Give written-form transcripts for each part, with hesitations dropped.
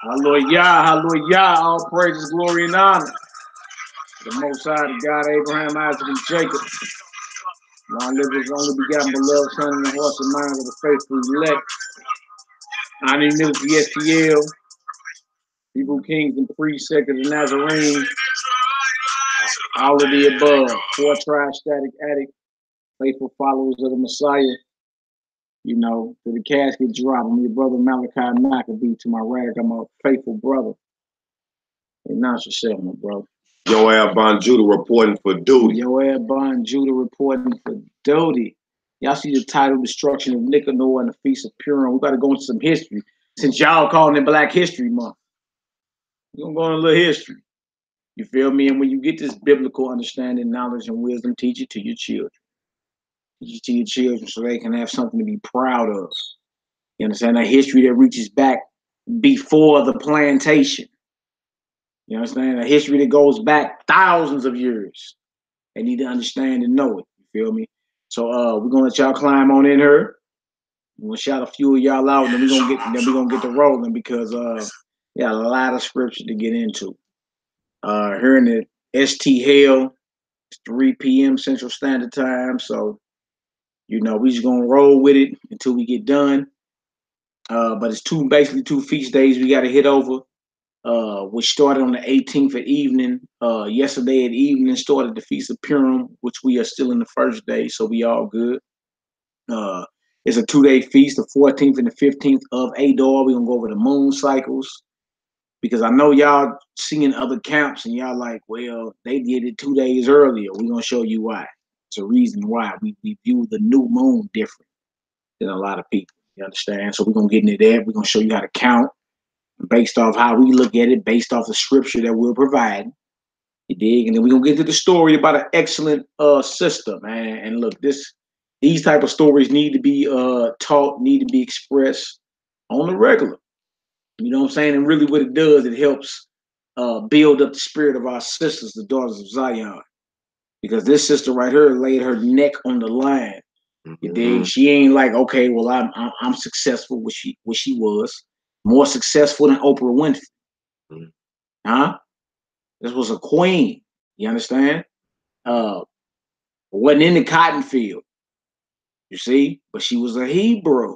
Hallelujah, all praises, glory, and honor. The Most High, the God, Abraham, Isaac, and Jacob. Long live his only begotten beloved Son in the hearts and minds of the faithful elect. Honoring the STL, people, kings, and priests, sect of the Nazarene. All of the above. Four tribes, static addict, faithful followers of the Messiah. You know, to the casket drop. I'm your brother Malachi Maccabee. To my right, I'm a faithful brother. Announce yourself, my brother. Yoab Bon Judah reporting for duty. Yoab Bon Judah reporting for duty. Y'all see the title, Destruction of Nicanor and the Feast of Purim. We got to go into some history. Since y'all calling it Black History Month, we're going to go into a little history. You feel me? And when you get this biblical understanding, knowledge, and wisdom, teach it to your children. Teach it to your children so they can have something to be proud of. You understand? A history that reaches back before the plantation. You understand? A history that goes back thousands of years. They need to understand and know it. You feel me? So we're gonna let y'all climb on in here. We're gonna shout a few of y'all out, and then we're gonna get to rolling because we got a lot of scripture to get into. Here in the ST Hell, it's 3 p.m. Central Standard Time. So, you know, we just gonna roll with it until we get done. But it's basically two feast days we gotta hit over. Which started on the 18th at evening. Yesterday at evening started the Feast of Purim, which we are still in the first day, so we all good. It's a 2-day feast, the 14th and the 15th of Adar. We're gonna go over the moon cycles because I know y'all seeing other camps and y'all like, well, they did it 2 days earlier. We're gonna show you why. It's a reason why we view the new moon different than a lot of people. You understand? So we're gonna get into that. We're gonna show you how to count based off how we look at it, based off the scripture that we're providing. You dig? And then we're gonna get to the story about an excellent sister, man. And look, these type of stories need to be taught, need to be expressed on the regular. You know what I'm saying? And really what it does, it helps build up the spirit of our sisters, the daughters of Zion. Because this sister right here laid her neck on the line. You dig? She ain't like, okay, well, I'm successful, what she was. More successful than Oprah Winfrey. Huh? This was a queen. You understand? Wasn't in the cotton field. You see? But she was a Hebrew.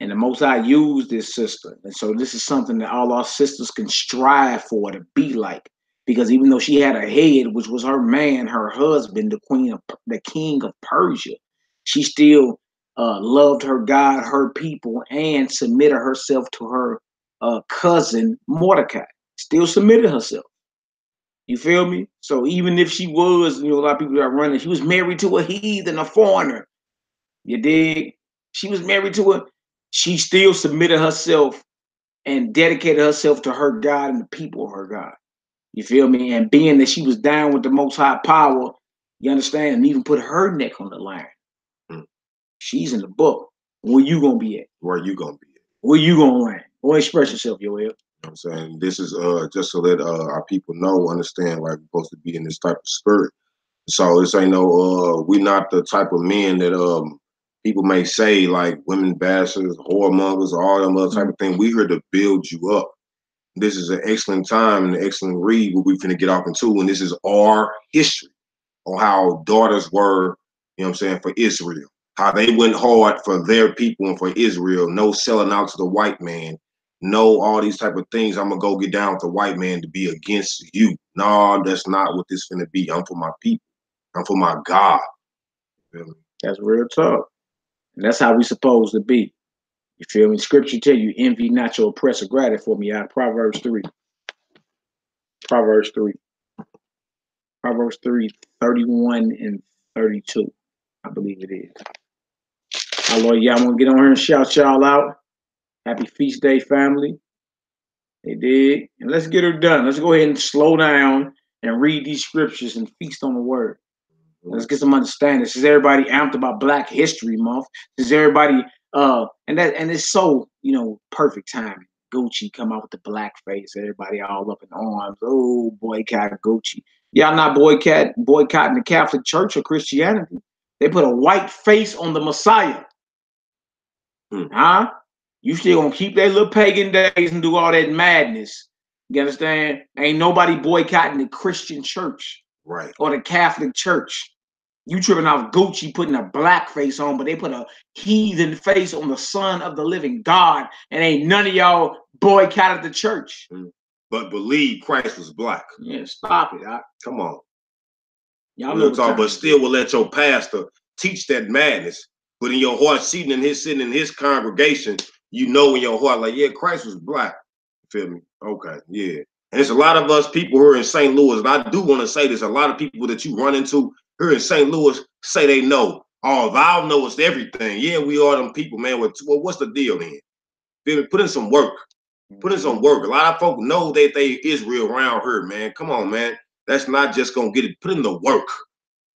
And the Most High used this sister. And so this is something that all our sisters can strive for, to be like. Because even though she had a head, which was her man, her husband, the king of Persia, she still loved her God, her people, and submitted herself to her cousin Mordecai. Still submitted herself. You feel me? So even if she was, you know, a lot of people are running, she was married to a heathen, a foreigner. You dig? She was married to she still submitted herself and dedicated herself to her God and the people of her God. You feel me? And being that she was down with the Most High power, you understand, and even put her neck on the line. She's in the book. Where you gonna be at? Where you gonna be at? Where you gonna land? Go express yourself, Yoel. You know what I'm saying? This is just to let our people know, understand, like, we're supposed to be in this type of spirit. So this ain't no we're not the type of men that people may say like women bashers, whoremongers, or all them other type of thing. We here to build you up. This is an excellent time and an excellent read what we finna get off into, and this is our history on how daughters were, you know what I'm saying, for Israel. How they went hard for their people and for Israel. No selling out to the white man. No all these type of things. I'm gonna go get down with the white man to be against you. No, that's not what this finna be. I'm for my people. I'm for my God. You know? That's real talk. And that's how we supposed to be. You feel me? Scripture tell you, envy not your oppressor. Grab it for me out of Proverbs 3. Proverbs 3. Proverbs 3, 31 and 32. I believe it is. Oh, Lord, y'all want to get on here and shout y'all out. Happy feast day, family. They did. And let's get her done. Let's go ahead and slow down and read these scriptures and feast on the word. Let's get some understanding. Since everybody amped about Black History Month, since everybody and it's so, you know, perfect timing. Gucci come out with the black face, everybody all up in arms. Oh, boycott Gucci. Y'all not boycotting the Catholic Church or Christianity. They put a white face on the Messiah. Huh? You still gonna keep that little pagan days and do all that madness. You understand? Ain't nobody boycotting the Christian church, right, or the Catholic church. You tripping off Gucci putting a black face on, but they put a heathen face on the Son of the living God, and ain't none of y'all boycotted the church. But believe Christ was black. Yeah, stop it. Come on. Y'all know talk, but still will let your pastor teach that madness. But in your heart, sitting in his congregation, you know in your heart, like, yeah, Christ was black. You feel me? Okay, yeah. And there's a lot of us people who are in St. Louis, and I do want to say this, a lot of people that you run into here in St. Louis say they know. Oh, thou knowest everything. Yeah, we are them people, man. Well, what's the deal then? Feel me? Put in some work. Put in some work. A lot of folk know that they Israel around here, man. Come on, man. That's not just gonna get it. Put in the work.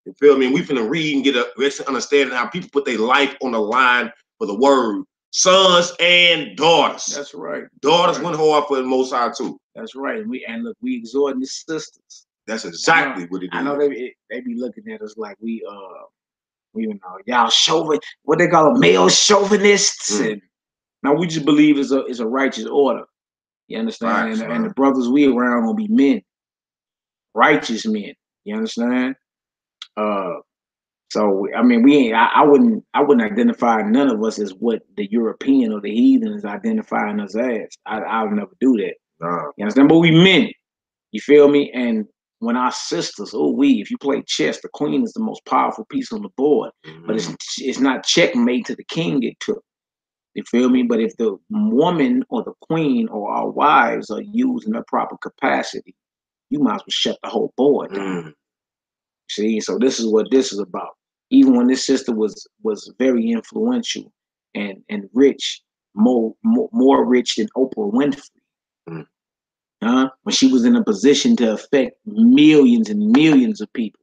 You feel me? We finna read and get a understanding how people put their life on the line for the word. Sons and daughters. That's right. Daughters went hard for the Most High too. That's right. And look, we exhorting the sisters. That's exactly what it is. I know they be looking at us like we y'all chauvin, what they call them, male chauvinists. And now we just believe it's a righteous order. You understand? And the brothers we around gonna be men, righteous men. You understand? So I mean, we ain't. I wouldn't identify none of us as what the European or the heathen is identifying us as. I would never do that. You understand? But we men. You feel me? And when our sisters, if you play chess, the queen is the most powerful piece on the board. But it's not checkmate to the king it took. You feel me? But if the woman or the queen or our wives are used in their proper capacity, you might as well shut the whole board down. See, so this is what this is about. Even when this sister was very influential and rich, more rich than Oprah Winfrey. When she was in a position to affect millions and millions of people.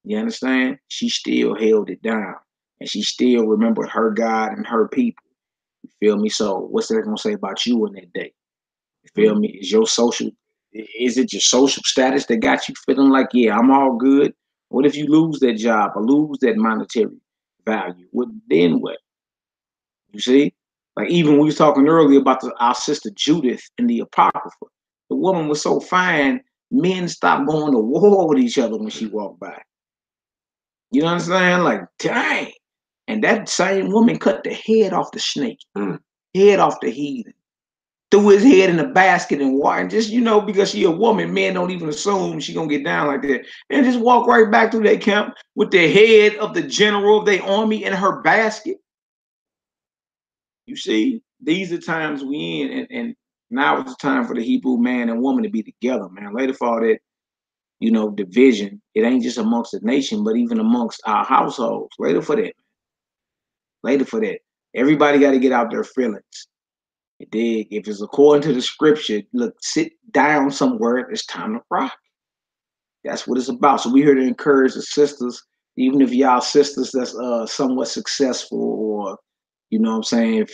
You understand? She still held it down. And she still remembered her God and her people. You feel me? So what's that gonna say about you in that day? You feel me? Is it your social status that got you feeling like, yeah, I'm all good? What if you lose that job or lose that monetary value? Then what? You see? Like even we was talking earlier about our sister Judith in the Apocrypha. The woman was so fine, men stopped going to war with each other when she walked by. You understand? Like, dang. And that same woman cut the head off the snake, head off the heathen, threw his head in a basket and water. And just, because she a woman, men don't even assume she gonna get down like that. And just walk right back through that camp with the head of the general of their army in her basket. You see, these are times we in, and now it's the time for the Hebrew man and woman to be together, man. Later for all that, division. It ain't just amongst the nation, but even amongst our households. Later for that. Later for that. Everybody got to get out their feelings. You dig? If it's according to the scripture, look, sit down somewhere. It's time to rock. That's what it's about. So we're here to encourage the sisters, even if y'all sisters that's somewhat successful or,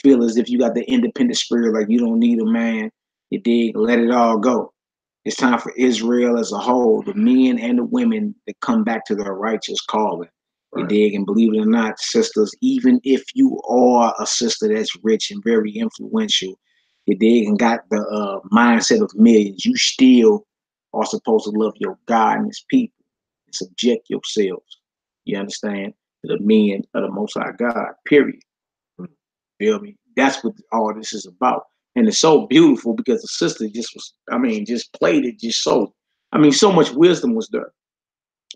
feel as if you got the independent spirit, like you don't need a man. You dig? Let it all go. It's time for Israel as a whole, the men and the women, to come back to their righteous calling. You dig? And believe it or not, sisters, even if you are a sister that's rich and very influential, you dig, and got the mindset of millions, you still are supposed to love your God and his people and subject yourselves, you understand, to the men of the Most High God, period. Feel me? That's what all this is about. And it's so beautiful because the sister just played it just so, so much wisdom was there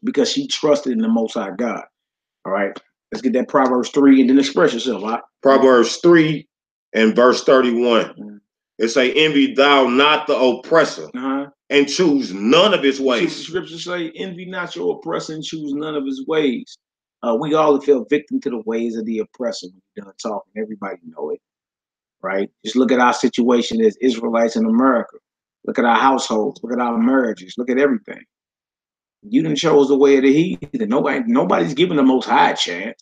because she trusted in the Most High God. All right, let's get that Proverbs 3 and then express yourself. Right? Proverbs 3 and verse 31. It say, envy thou not the oppressor and choose none of his ways. The scriptures say, envy not your oppressor and choose none of his ways. We all fell victim to the ways of the oppressor when you're done talking. Everybody know it, right? Just look at our situation as Israelites in America. Look at our households. Look at our marriages. Look at everything. You done chose the way of the heathen. Nobody's giving the Most High a chance.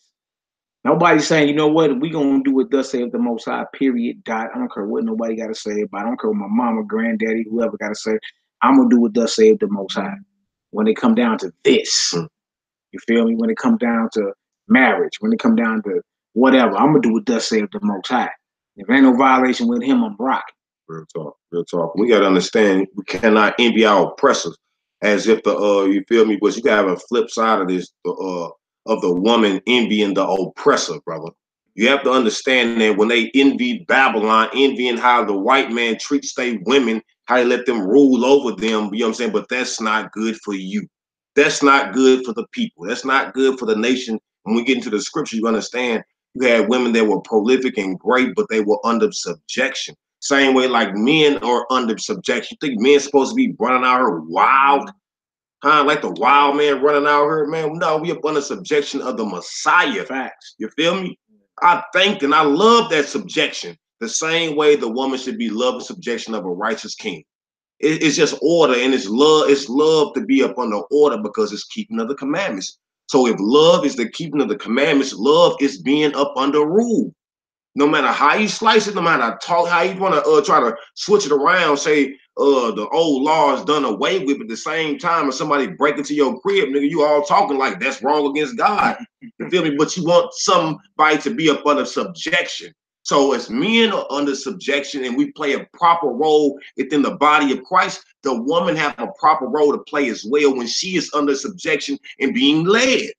Nobody's saying, you know what, we gonna do what thus saith the Most High, period, dot. I don't care what nobody gotta say about it. I don't care what my mama, granddaddy, whoever gotta say. I'm gonna do what thus saith the Most High. When it come down to this, you feel me? When it come down to marriage, when it come down to whatever, I'm gonna do what thus saith the Most High. If ain't no violation with him, I'm rocking. Real talk, real talk. We gotta understand we cannot envy our oppressors as if the you feel me, but you gotta have a flip side of this, of the woman envying the oppressor, brother. You have to understand that when they envy Babylon, envying how the white man treats their women, how they let them rule over them, you know what I'm saying? But that's not good for you. That's not good for the people. That's not good for the nation. When we get into the scripture, you understand you had women that were prolific and great, but they were under subjection. Same way like men are under subjection. You think men supposed to be running out here wild? Huh? Like the wild man running out here, man. No, we up under subjection of the Messiah. Facts. You feel me? I think and I love that subjection. The same way the woman should be love and subjection of a righteous king. It's just order and it's love. It's love to be up under order because it's keeping of the commandments. So if love is the keeping of the commandments, love is being up under rule. No matter how you slice it, no matter how you want to try to switch it around, say the old law is done away with, at the same time if somebody break into your crib, nigga, you all talking like that's wrong against God. You feel me? But you want somebody to be up under subjection. So as men are under subjection and we play a proper role within the body of Christ, the woman have a proper role to play as well when she is under subjection and being led.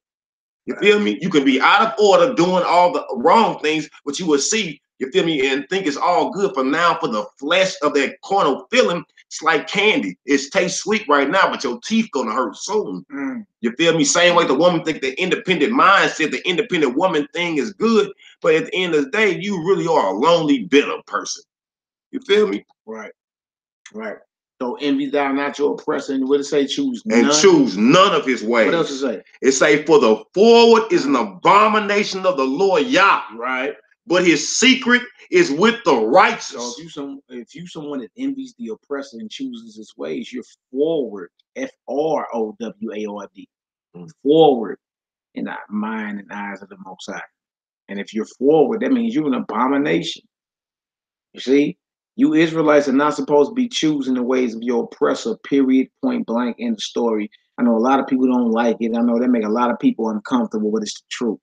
You feel me? You can be out of order doing all the wrong things, but you will see, you feel me, and think it's all good for now for the flesh of that carnal feeling. It's like candy. It tastes sweet right now, but your teeth gonna hurt soon. You feel me? Same way the woman think the independent mindset, the independent woman thing is good, but at the end of the day, you really are a lonely, bitter person. You feel me? Right. Right. So envy thou not your oppressor, and what it say? Choose and none. Choose none of his ways. What else it say? It say, for the forward is an abomination of the Lord Yah. Right. But his secret is with the righteous. So if you someone that envies the oppressor and chooses his ways, you're forward. FROWARD. Forward in the mind and eyes of the Most High. And if you're forward, that means you're an abomination. You see? You Israelites are not supposed to be choosing the ways of your oppressor, period, point blank, in the story. I know a lot of people don't like it. I know that make a lot of people uncomfortable, but it's the truth.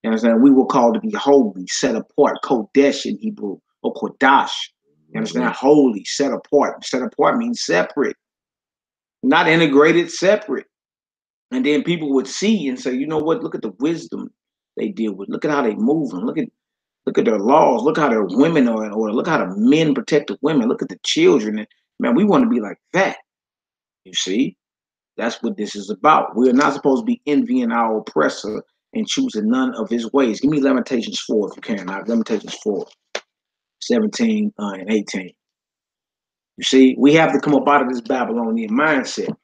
You know what I'm saying? We were called to be holy, set apart, Kodesh in Hebrew, or Kodash. You understand? Holy, set apart. Set apart means separate. Not integrated, separate. And then people would see and say, you know what? Look at the wisdom they deal with. Look at how they move. And look at their laws. Look how their women are in order. Look how the men protect the women. Look at the children. And, man, we want to be like that. You see? That's what this is about. We are not supposed to be envying our oppressor and choosing none of his ways. Give me Lamentations 4 if you can. Lamentations 4, 17 and 18. You see? We have to come up out of this Babylonian mindset.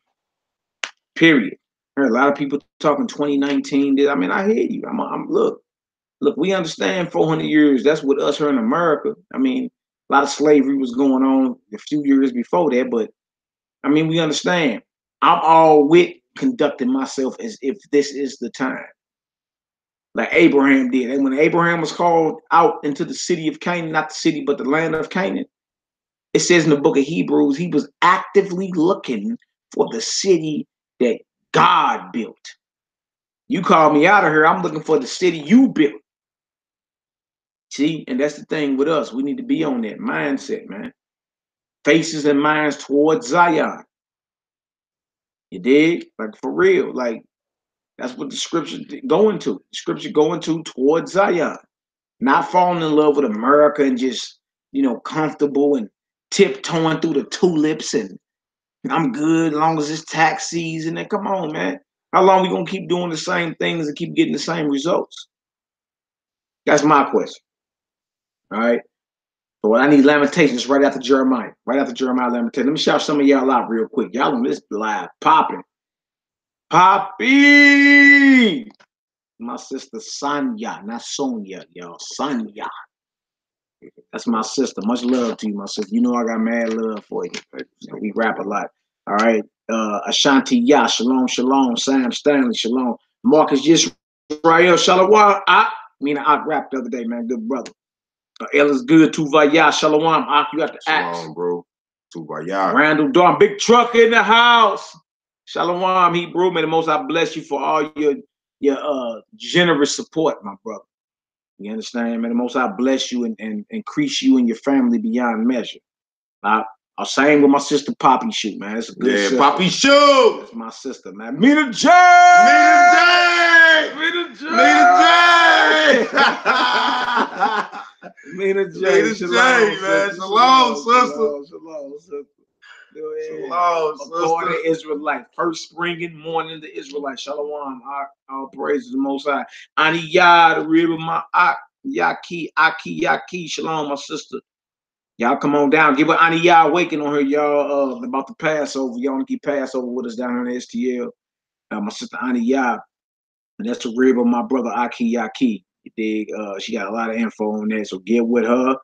Period. I heard a lot of people talking 2019. I mean, I hear you. Look, we understand 400 years. That's with us here in America. I mean, a lot of slavery was going on a few years before that, but I mean, we understand. I'm all with conducting myself as if this is the time. Like Abraham did. And when Abraham was called out into the city of Canaan, not the city, but the land of Canaan, it says in the book of Hebrews, he was actively looking for the city that God built. You call me out of here, I'm looking for the city you built. See, and that's the thing with us. We need to be on that mindset, man. Faces and minds towards Zion. You dig? Like for real. Like that's what the scripture going to. The scripture going to towards Zion. Not falling in love with America and just, comfortable and tiptoeing through the tulips and I'm good as long as it's tax season. And come on, man. How long we gonna keep doing the same things and keep getting the same results? That's my question. All right. So I need Lamentations right after Jeremiah. Right after Jeremiah, Lamentations. Let me shout some of y'all out real quick. Y'all on this live. Popping. Poppy! My sister Sonya, not Sonia, y'all. Sonya. That's my sister. Much love to you, my sister. You know I got mad love for you. We rap a lot. All right. Ashanti Ya, Shalom, Shalom. Sam Stanley, Shalom. Marcus just Israel, Shalom. I rapped the other day, man. Good brother. Ella's good. Tuvaya, Shalom. You got to ask. Shalom, bro. Tuvaya. Randall Dawn, big truck in the house. Shalom, Hebrew. May the Most High bless you for all your generous support, my brother. You understand, man? The Most High bless you and increase you and your family beyond measure. I'll sing with my sister Poppy Shoot, man. It's a good sister. Poppy Shoot! That's my sister, man. Mina J! Mina J! Mina J! Mina J! Mina J, man. Shalom, sister. Shalom, sister. Shalom, According to Israelite, first spring and morning, the Israelite. Shalom. All praise to the Most High. Aniyah, the rib of my Yaki, Yaki. Shalom, my sister. Y'all come on down. Give her Aniyah awaken on her, y'all. About the Passover. Y'all want to keep Passover with us down here in the STL. My sister Aniyah. And that's the rib of my brother Yaki. You dig? She got a lot of info on that. So get with her.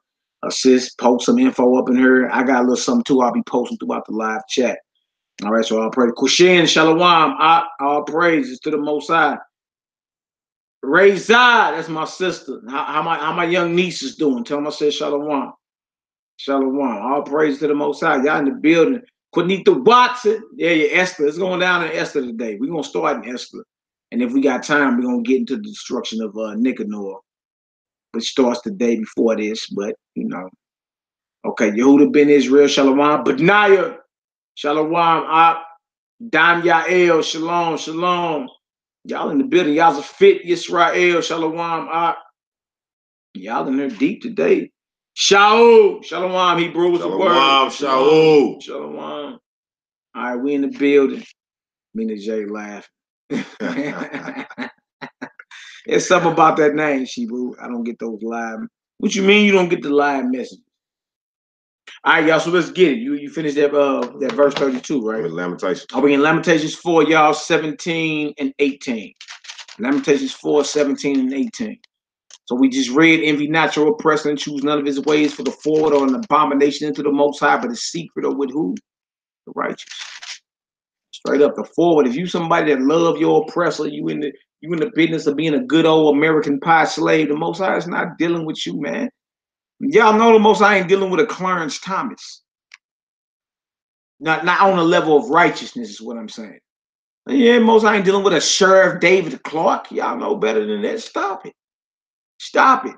Sis, post some info up in her. I got a little something too. I'll be posting throughout the live chat. All right, so I'll pray. Kushin, Shalom. All praises to the Most High. Reza, that's my sister. How my young niece is doing? Tell them I said Shalom. Shalom. All praise to the Most High. Y'all in the building. Quinita Watson. Yeah, Esther. It's going down in Esther today. We're going to start in Esther. And if we got time, we're going to get into the destruction of Nicanor, which starts the day before this. But, you know. Okay, Yehuda ben Israel. Shalom. Benaiah. Shalom. Dan Yael. Shalom. Shalom. Y'all in the building. Y'all's a fit. Yisrael. Shalom. Y'all in there deep today. Shaul, Shalom, Hebrew was the word. Shaul. Shalom. All right, we in the building. Me and Jay laughing. There's something about that name, Shibu. I don't get those live. What you mean you don't get the live message? All right, y'all. So let's get it. You finished that verse 32, right? With Lamentations. Are we in Lamentations 4, y'all? 17 and 18. Lamentations 4, 17 and 18. So we just read, envy not your oppressor and choose none of his ways, for the forward or an abomination into the Most High, but the secret or with who? The righteous. Straight up, the forward. If you somebody that love your oppressor, you in the business of being a good old American pie slave, the Most High is not dealing with you, man. Y'all know the Most High ain't dealing with a Clarence Thomas. Not on the level of righteousness is what I'm saying. Yeah, Most High ain't dealing with a Sheriff David Clark. Y'all know better than that. Stop it. Stop it.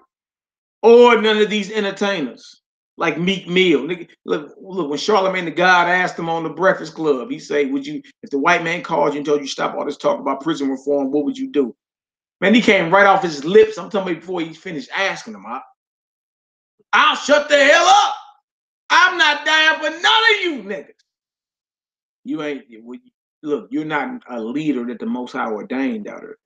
Or none of these entertainers like Meek Mill. Look, when Charlamagne the God asked him on the Breakfast Club, he said, if the white man called you and told you stop all this talk about prison reform, what would you do? Man, he came right off his lips. I'm talking about before he finished asking him, I'll shut the hell up. I'm not dying for none of you niggas. You ain't, look, you're not a leader that the Most High ordained out there.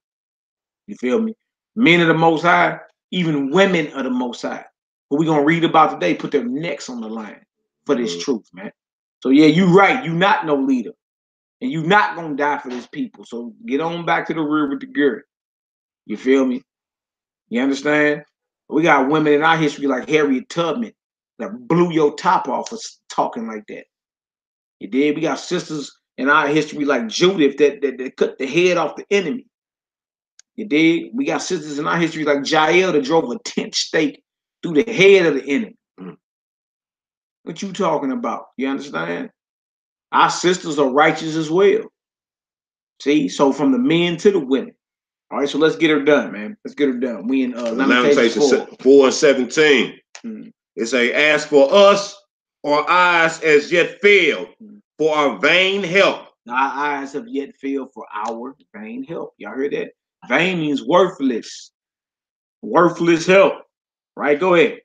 You feel me? Men of the Most High, even women of the Most High, who we're going to read about today, put their necks on the line for this truth, man. So, yeah, you're right. You're not no leader. And you're not going to die for this people. So get on back to the rear with the gear. You feel me? You understand? We got women in our history like Harriet Tubman that blew your top off for talking like that. You did? We got sisters in our history like Judith that cut the head off the enemy. You dig? We got sisters in our history like Jael that drove a tent stake through the head of the enemy. What you talking about? You understand? Our sisters are righteous as well. See? So from the men to the women. All right, so let's get her done, man. Let's get her done. We in Lamentations 4 and 17. It say, as for us, our eyes as yet failed for our vain help. Our eyes have yet failed for our vain help. Y'all heard that? Vain means worthless. Worthless help. Right? Go ahead.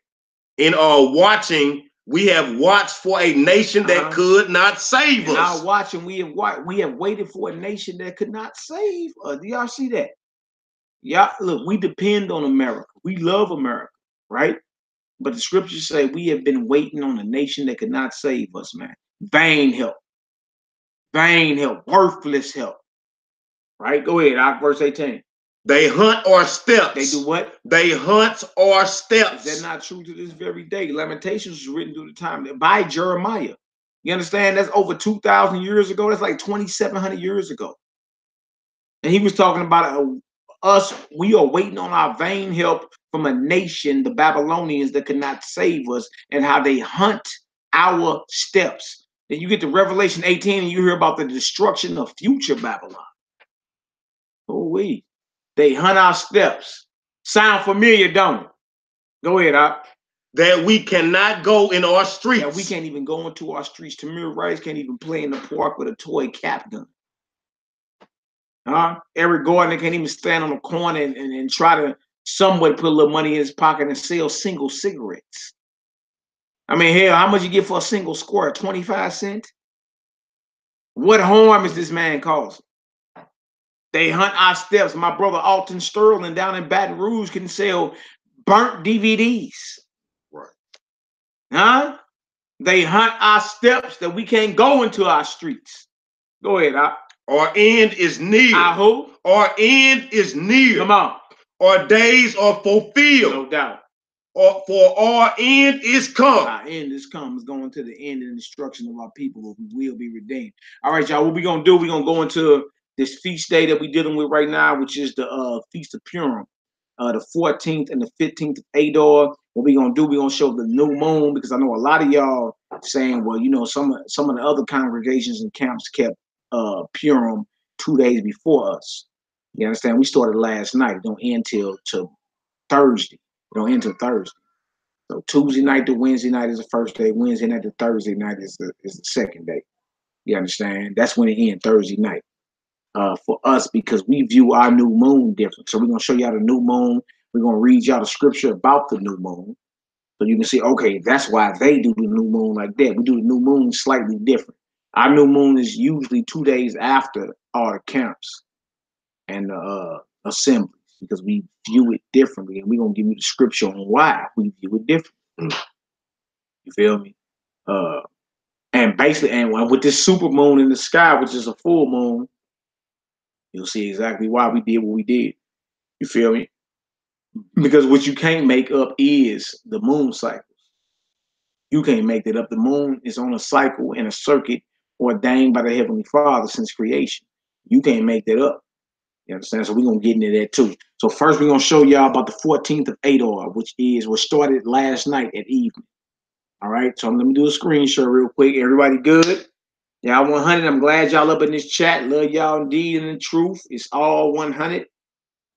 In our watching, we have watched for a nation that could not save us. In our watching, we have waited for a nation that could not save us. Do y'all see that? Yeah, look, we depend on America. We love America, right? But the scriptures say we have been waiting on a nation that could not save us, man. Vain help. Vain help. Worthless help. Right? Go ahead, verse 18. They hunt our steps. They do what? They hunt our steps. Is that not true to this very day? Lamentations was written through the time by Jeremiah. You understand? That's over 2,000 years ago. That's like 2,700 years ago. And he was talking about us. We are waiting on our vain help from a nation, the Babylonians, that could not save us, and how they hunt our steps. Then you get to Revelation 18 and you hear about the destruction of future Babylon. Oh, they hunt our steps. Sound familiar, don't it? Go ahead, Op. That we cannot go in our streets. That we can't even go into our streets. Tamir Rice can't even play in the park with a toy cap gun. Eric Gordon can't even stand on the corner and try to somewhat put a little money in his pocket and sell single cigarettes. I mean, hell, how much you get for a single square? 25 cents? What harm is this man causing? They hunt our steps. My brother Alton Sterling down in Baton Rouge can sell burnt DVDs. Right. They hunt our steps that we can't go into our streets. Go ahead, Op. Our end is near. Our who? Our end is near. Come on. Our days are fulfilled. No doubt. For our end is come. Our end is come. It's going to the end and destruction of our people, but we will be redeemed. All right, y'all. What we gonna do? We gonna go into this feast day that we're dealing with right now, which is the Feast of Purim, the 14th and the 15th of Adar. What we gonna do? We gonna show the new moon, because I know a lot of y'all saying, well, you know, some of the other congregations and camps kept Purim 2 days before us. You understand? We started last night. It don't end till Thursday. It don't end till Thursday. So Tuesday night to Wednesday night is the first day. Wednesday night to Thursday night is the second day. You understand? That's when it ends, Thursday night. For us, because we view our new moon different. So we're gonna show y'all the new moon. We're gonna read y'all the scripture about the new moon. So you can see, okay, that's why they do the new moon like that. We do the new moon slightly different. Our new moon is usually 2 days after our camps and assemblies, because we view it differently, and we're gonna give you the scripture on why we view it differently. You feel me? And basically, and with this super moon in the sky, which is a full moon, you'll see exactly why we did what we did. You feel me? Because what you can't make up is the moon cycles. You can't make that up. The moon is on a cycle and a circuit ordained by the Heavenly Father since creation. You can't make that up. You understand? So we're going to get into that too. So first we're going to show y'all about the 14th of Adar, which started last night at evening. All right, so let me do a screen share real quick. Everybody good? Y'all 100. I'm glad y'all up in this chat. Love y'all indeed and in truth. It's all 100.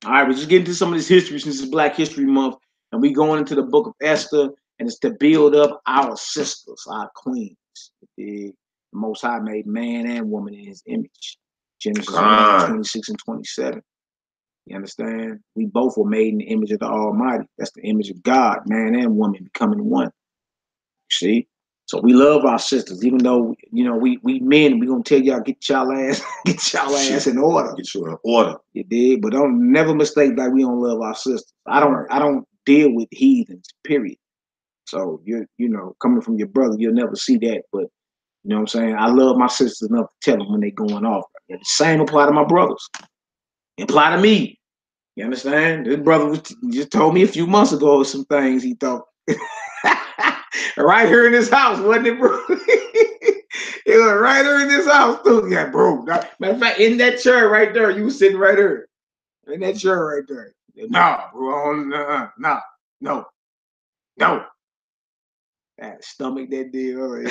All right, we're just getting to some of this history since it's Black History Month. And we going into the book of Esther, and it's to build up our sisters, our queens. The Most High made man and woman in his image. Genesis 26 and 27. You understand? We both were made in the image of the Almighty. That's the image of God, man and woman becoming one. You see? So we love our sisters, even though, you know, we men, we gonna tell y'all get y'all ass in order. Get you in order. You did, but don't never mistake that we don't love our sisters. I don't deal with heathens, period. So you know, coming from your brother, you'll never see that. But you know what I'm saying? I love my sisters enough to tell them when they going off. And the same apply to my brothers. Apply to me. You understand? This brother just told me a few months ago some things he thought. Right here in this house, wasn't it, bro? It was right here in this house, too. Yeah, bro. Matter of fact, in that chair right there, you was sitting right there. In that chair right there. Nah, bro. No. That stomach that deal.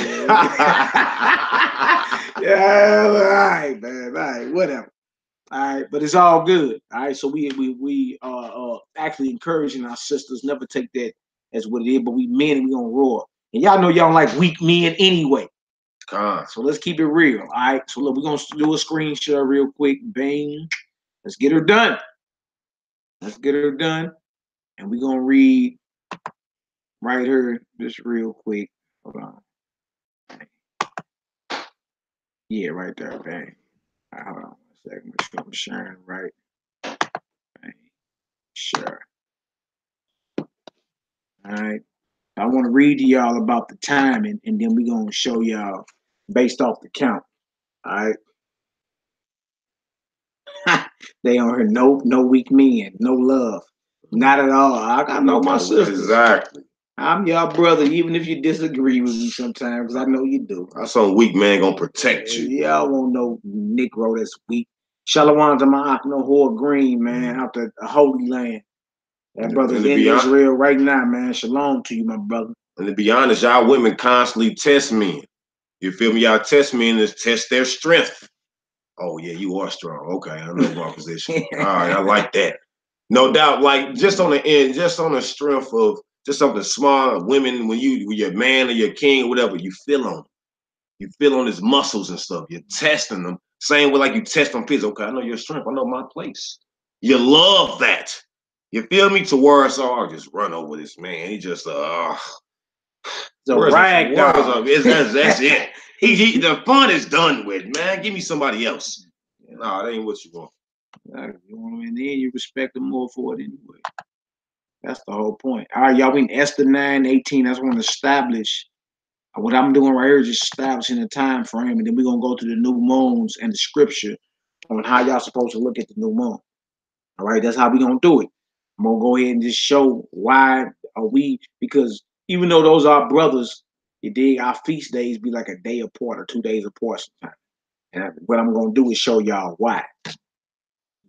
Yeah, all right, man. All right, whatever. All right, but it's all good. All right, so we are actually encouraging our sisters. Never take that as what it is, but we men and we gonna roar. And y'all know y'all don't like weak men anyway. So let's keep it real. All right. So look, we're gonna do a screen share real quick. Bang. Let's get her done. And we're gonna read right here just real quick. Hold on. Yeah, right there. Bang. All right, hold on a second. Make sure I'm sharing right. Bang. Sure. All right. I want to read to y'all about the time, and then we're going to show y'all based off the count. All right. They on here, no weak men, no love. Not at all. I know my sisters. Exactly. I'm y'all brother, even if you disagree with me sometimes, I know you do. Some weak man gonna protect you. Y'all won't know Negro that's weak. Shalom to my no whore green, man, out the Holy Land. That brother's in Israel right now, man. Shalom to you, my brother. And to be honest, y'all women constantly test men. You feel me? Y'all test men to test their strength. Oh, yeah, you are strong. Okay, I know my position. All right, I like that. No doubt. Like just on the end, just on the strength of just something small, women, when you're man or your king or whatever, you feel on. You feel on his muscles and stuff. You're testing them. Same way like you test on kids. Okay, I know your strength. I know my place. You love that. You feel me? To where it's all just run over this man. He just the rag doll. That's it. The fun is done with, man. Give me somebody else. Yeah. Nah, that ain't what you want. You want them in there, you respect them more for it anyway. That's the whole point. All right, y'all, we in Esther 9:18. I just want to establish what I'm doing right here is just establishing a time frame, and then we're gonna go to the new moons and the scripture on how y'all supposed to look at the new moon. All right, that's how we're gonna do it. I'm gonna go ahead and just show why are we, because even though those are brothers, you dig, our feast days be like a day apart or 2 days apart sometimes. And what I'm gonna do is show y'all why. You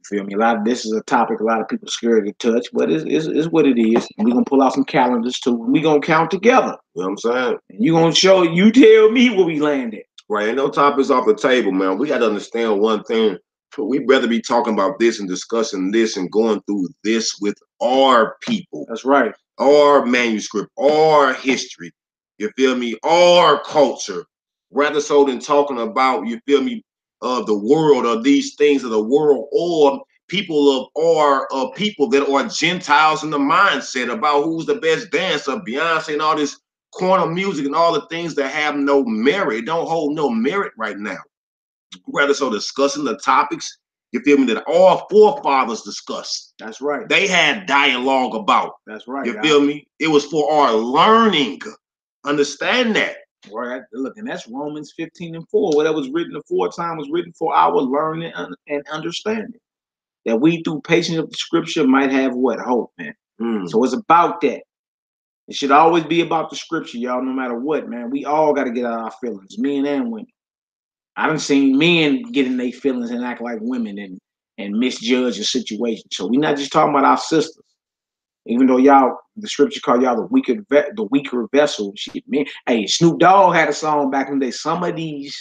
feel me? This is a topic a lot of people scared to touch, but it's what it is. And we're gonna pull out some calendars too, and we're gonna count together. You know what I'm saying? And you gonna show, you tell me where we landed. Right, ain't no topics off the table, man. We gotta understand one thing. We'd rather be talking about this and discussing this and going through this with our people. That's right. Our manuscript, our history, you feel me? Our culture, rather so than talking about, you feel me, the world or these things of the world, or people people that are Gentiles in the mindset about who's the best dancer, Beyonce and all this corner music and all the things that have no merit, don't hold no merit right now. Rather so discussing the topics, you feel me, that all forefathers discussed. That's right. They had dialogue about. That's right. You feel me? It was for our learning. Understand that. Right. Look, and that's Romans 15:4. Whatever was written aforetime was written for our learning and understanding. That we through patience of the scripture might have what? Hope, man. So it's about that. It should always be about the scripture, y'all, no matter what, man. We all got to get out of our feelings, men and women. I done seen men get in their feelings and act like women and misjudge the situation. So we're not just talking about our sisters. Even though y'all, the scripture call y'all the weaker vessel. Shit, man. Hey, Snoop Dogg had a song back in the day. Some of these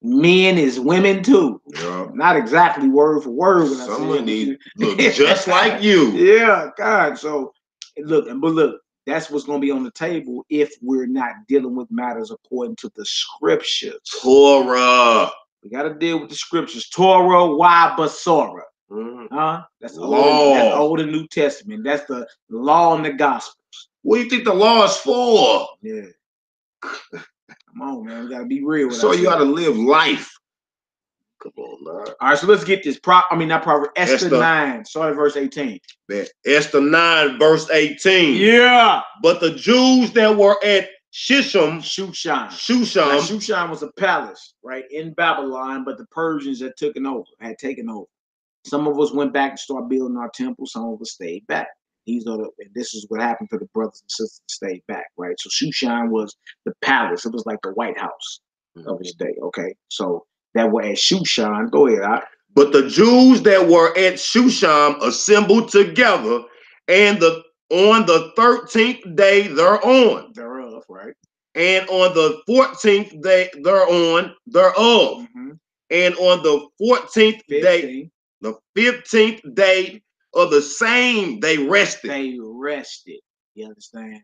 men is women too. Yeah. Not exactly word for word. Some of these look just like you. Yeah, God. So look, that's what's going to be on the table if we're not dealing with matters according to the scriptures. Torah. We got to deal with the scriptures. Torah, why Basora? That's law. That's Old and New Testament. That's the law and the Gospels. What do you think the law is for? Yeah. Come on, man. We got to be real with so you got to live life. Come on, man. All right, so let's get this. Esther 9, start at verse 18. Esther 9, verse 18. Yeah. But the Jews that were at Shushan. Now, Shushan was a palace, right, in Babylon, but the Persians had taken over. Some of us went back and started building our temple. Some of us stayed back. And this is what happened to the brothers and sisters that stayed back, right? So Shushan was the palace. It was like the White House of his day, okay? So that were at Shushan. Go ahead. But the Jews that were at Shushan assembled together, and on the 13th day thereof, right? And on the 14th day thereof, and on the 14th day, the 15th day of the same, they rested. You understand?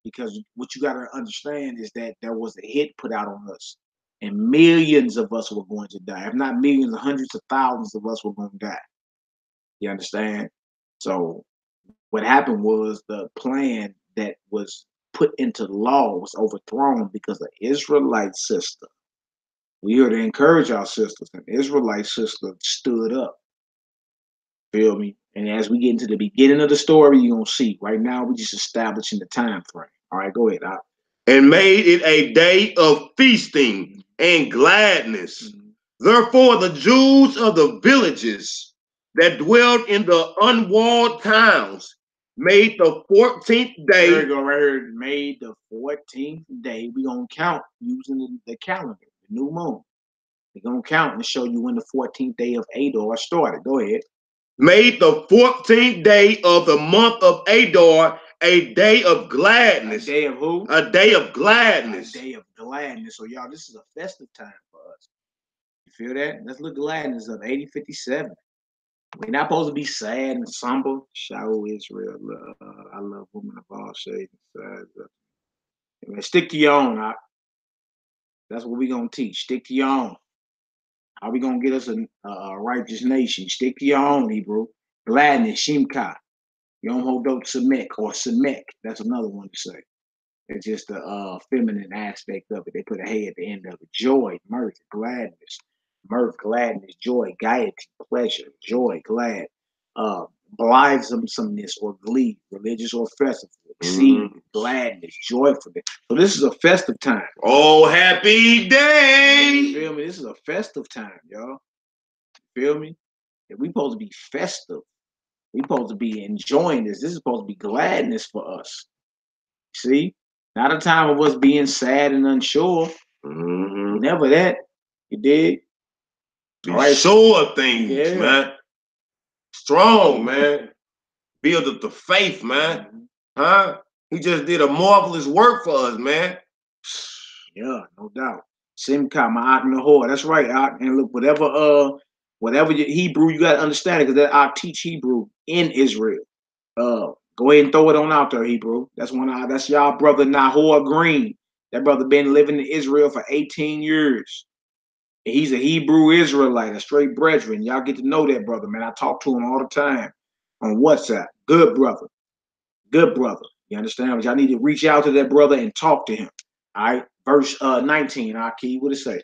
Because what you got to understand is that there was a hit put out on us, and millions of us were going to die. If not millions, hundreds of thousands of us were going to die. You understand? So what happened was the plan that was put into law was overthrown because an Israelite sister. We here to encourage our sisters. An Israelite sister stood up. Feel me? And as we get into the beginning of the story, you're going to see. Right now, we're just establishing the time frame. All right, go ahead. And made it a day of feasting and gladness. Therefore, the Jews of the villages that dwelled in the unwalled towns made the 14th day. There you go, right here. Made the 14th day. We're going to count using the calendar, the new moon. We're going to count and show you when the 14th day of Adar started. Go ahead. Made the 14th day of the month of Adar a day of gladness. A day of who? A day of gladness. A day of gladness. So, y'all, this is a festive time for us. You feel that? Let's look gladness up. 8057. We're not supposed to be sad and somber. Shout Israel. I love women of all shades and sizes. Stick to your own. That's what we're going to teach. Stick to your own. How we going to get us a righteous nation? Stick to your own, Hebrew. Gladness, Shimka. Yom Hodot Semek or Semek. That's another one to say. It's just the feminine aspect of it. They put a hey at the end of it. Joy, mirth, gladness. Mirth, gladness, joy, gaiety, pleasure, joy, glad. Blithesomeness or glee, religious or festival, exceeding, gladness, joyfulness. So this is a festive time. Oh, happy day! You feel me? This is a festive time, y'all. You feel me? If we supposed to be festive, we supposed to be enjoying this. This is supposed to be gladness for us. See? Not a time of us being sad and unsure. Never that. You dig? Be sure of things, man. Strong, man. Build up the faith, man. Huh? He just did a marvelous work for us, man. Yeah, no doubt. Simcha, Ma'ak Nahor. That's right, Ak. And look, whatever your Hebrew, you gotta understand it, because that I teach Hebrew in Israel. Go ahead and throw it on out there, Hebrew. That's y'all brother Nahor Green. That brother been living in Israel for 18 years. He's a Hebrew Israelite, a straight brethren. Y'all get to know that brother, man. I talk to him all the time on WhatsApp. Good brother. Good brother. You understand? But y'all need to reach out to that brother and talk to him. All right. Verse 19, Aki, what it say?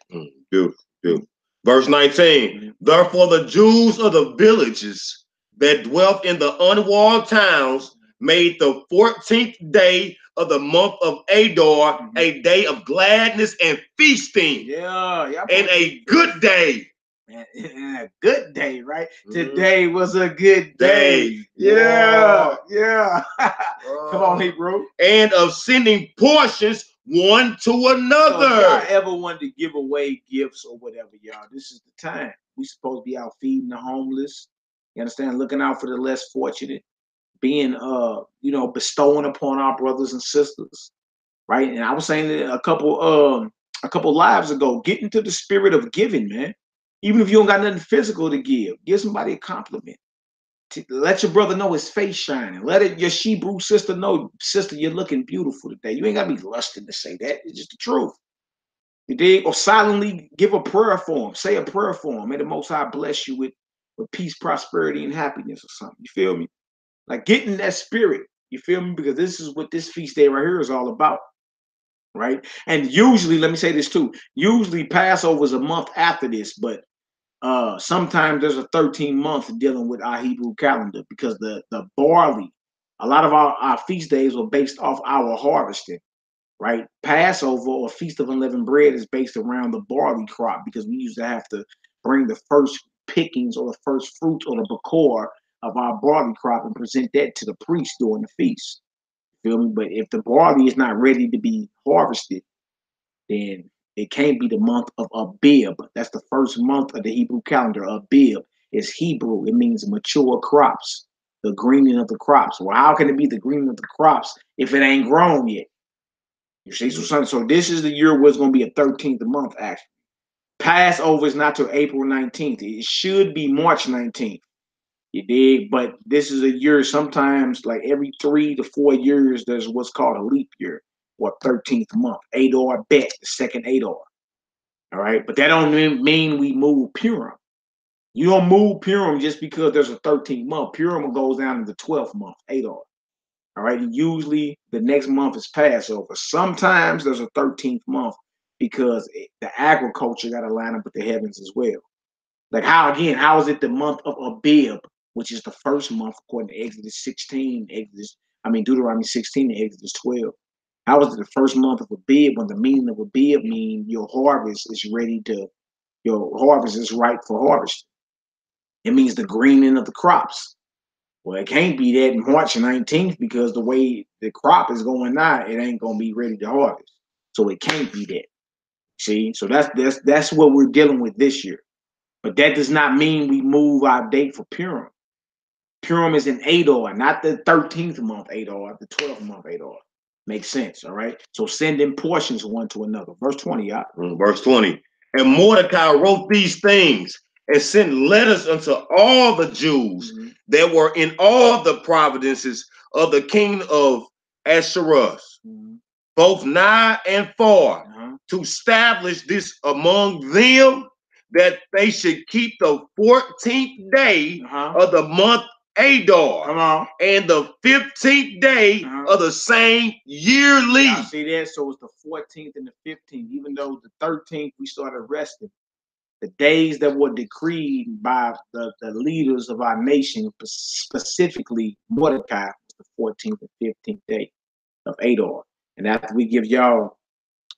Beautiful, beautiful. Verse 19. Therefore the Jews of the villages that dwelt in the unwalled towns made the 14th day of the month of Adar a day of gladness and feasting. Yeah. And a good day. A good day, right? Today was a good day. Yeah. Come on, Hebrew. And of sending portions one to another. So if y'all ever wanted to give away gifts or whatever, y'all, this is the time. We supposed to be out feeding the homeless. You understand? Looking out for the less fortunate, being bestowing upon our brothers and sisters, right? And I was saying that a couple lives ago, get into the spirit of giving, man. Even if you don't got nothing physical to give somebody a compliment. Let your brother know his face shining. Let your Hebrew sister know, sister, you're looking beautiful today. You ain't gotta be lusting to say that. It's just the truth. You dig? Or silently give a prayer for him. Say a prayer for him. May the Most High bless you with peace, prosperity, and happiness or something. You feel me? Like getting that spirit. You feel me? Because this is what this feast day right here is all about. Right? And usually, let me say this too. Usually Passover is a month after this, but sometimes there's a 13-month dealing with our Hebrew calendar because the barley, a lot of our feast days were based off our harvesting, right? Passover or Feast of Unleavened Bread is based around the barley crop because we used to have to bring the first pickings or the first fruit or the bakor of our barley crop and present that to the priest during the feast. Feel me? But if the barley is not ready to be harvested, then it can't be the month of Abib. That's the first month of the Hebrew calendar. Abib is Hebrew. It means mature crops, the greening of the crops. Well, how can it be the greening of the crops if it ain't grown yet? You see, so this is the year where it's going to be a 13th month, actually. Passover is not till April 19th. It should be March 19th. You dig? But this is a year, sometimes like every 3 to 4 years, there's what's called a leap year or 13th month. Adar Bet, the second Adar. All right. But that don't mean we move Purim. You don't move Purim just because there's a 13th month. Purim goes down to the 12th month, Adar. All right. And usually the next month is Passover. Sometimes there's a 13th month because the agriculture got to line up with the heavens as well. Like how is it the month of Abib, which is the first month according to Deuteronomy 16 and Exodus 12. How is it the first month of Abib when the meaning of Abib means your harvest is ripe for harvest? It means the greening of the crops. Well, it can't be that March 19th because the way the crop is going now, it ain't gonna be ready to harvest. So it can't be that. See, so that's what we're dealing with this year. But that does not mean we move our date for Purim. Purim is in Adar, not the 13th month Adar, the 12th month Adar. Makes sense, all right? So send in portions one to another. Verse 20, y'all. Verse 20. And Mordecai wrote these things and sent letters unto all the Jews that were in all the provinces of the kingdom of Ahasuerus, both nigh and far, to establish this among them, that they should keep the 14th day of the month Adar, and the 15th day of the same yearly. Y'all see that? So it's the 14th and the 15th, even though the 13th we started resting. The days that were decreed by the leaders of our nation, specifically Mordecai, was the 14th and 15th day of Adar. And after we give y'all,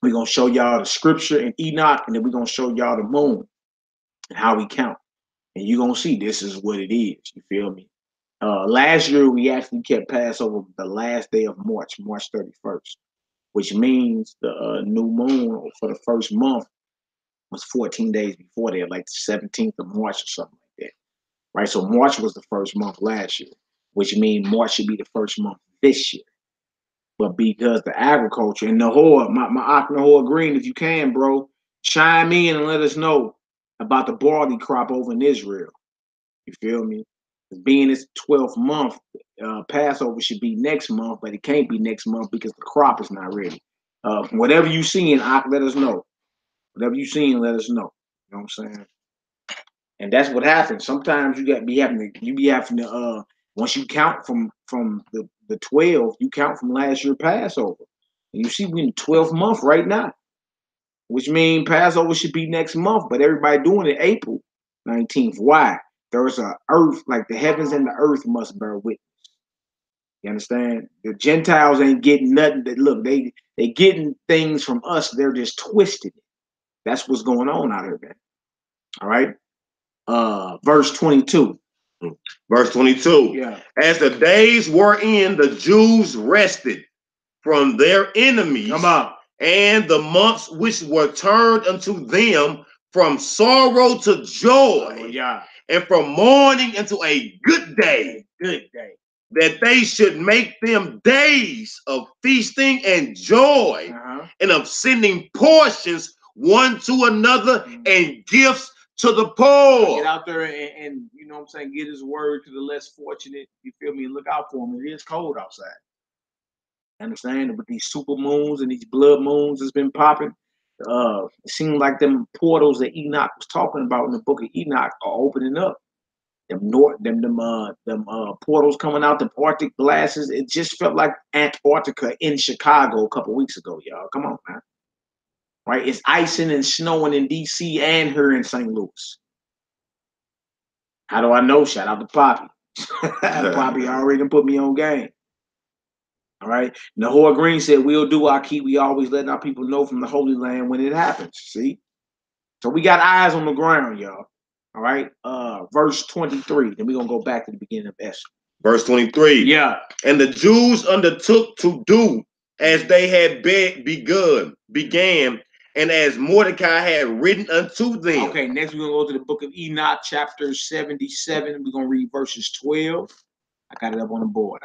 we're going to show y'all the scripture in Enoch, and then we're going to show y'all the moon and how we count. And you're going to see this is what it is. You feel me? Last year, we actually kept Passover the last day of March 31st, which means the new moon for the first month was 14 days before that, like the 17th of March or something like that, right? So March was the first month last year, which means March should be the first month this year. But because the agriculture and Nahor, my Nahor Green, if you can, bro, chime in and let us know about the barley crop over in Israel. You feel me? Being it's 12th month, Passover should be next month, but it can't be next month because the crop is not ready. Whatever you see in let us know. Whatever you seen, let us know. You know what I'm saying? And that's what happens. Sometimes you be having to once you count from the 12, you count from last year Passover. And you see we in the 12th month right now, which means Passover should be next month, but everybody doing it April 19th. Why? There's a earth, like the heavens and the earth must bear witness. You understand? The Gentiles ain't getting nothing. Look, they getting things from us. They're just twisted. That's what's going on out here, man. All right. Verse 22. Verse 22. Yeah. As the days wherein the Jews rested from their enemies, and the months which were turned unto them from sorrow to joy, and from mourning into a good day, that they should make them days of feasting and joy, and of sending portions one to another, and gifts to the poor. Get out there and you know what I'm saying, get his word to the less fortunate. You feel me? Look out for them. It is cold outside. Understand? With these super moons and these blood moons that's been popping, it seems like them portals that Enoch was talking about in the book of Enoch are opening up. Them portals coming out, them Arctic blasts. It just felt like Antarctica in Chicago a couple weeks ago, y'all. Come on, man. Right? It's icing and snowing in DC and here in St. Louis. How do I know? Shout out to Poppy. Poppy already put me on game. All right. Nahor Green said, we'll do our key. We always letting our people know from the Holy Land when it happens. See? So we got eyes on the ground, y'all. All right. Verse 23. Then we're going to go back to the beginning of Esther. Verse 23. Yeah. And the Jews undertook to do as they had began, and as Mordecai had written unto them. Okay, next we're going to go to the book of Enoch, chapter 77. We're going to read verses 12. I got it up on the board.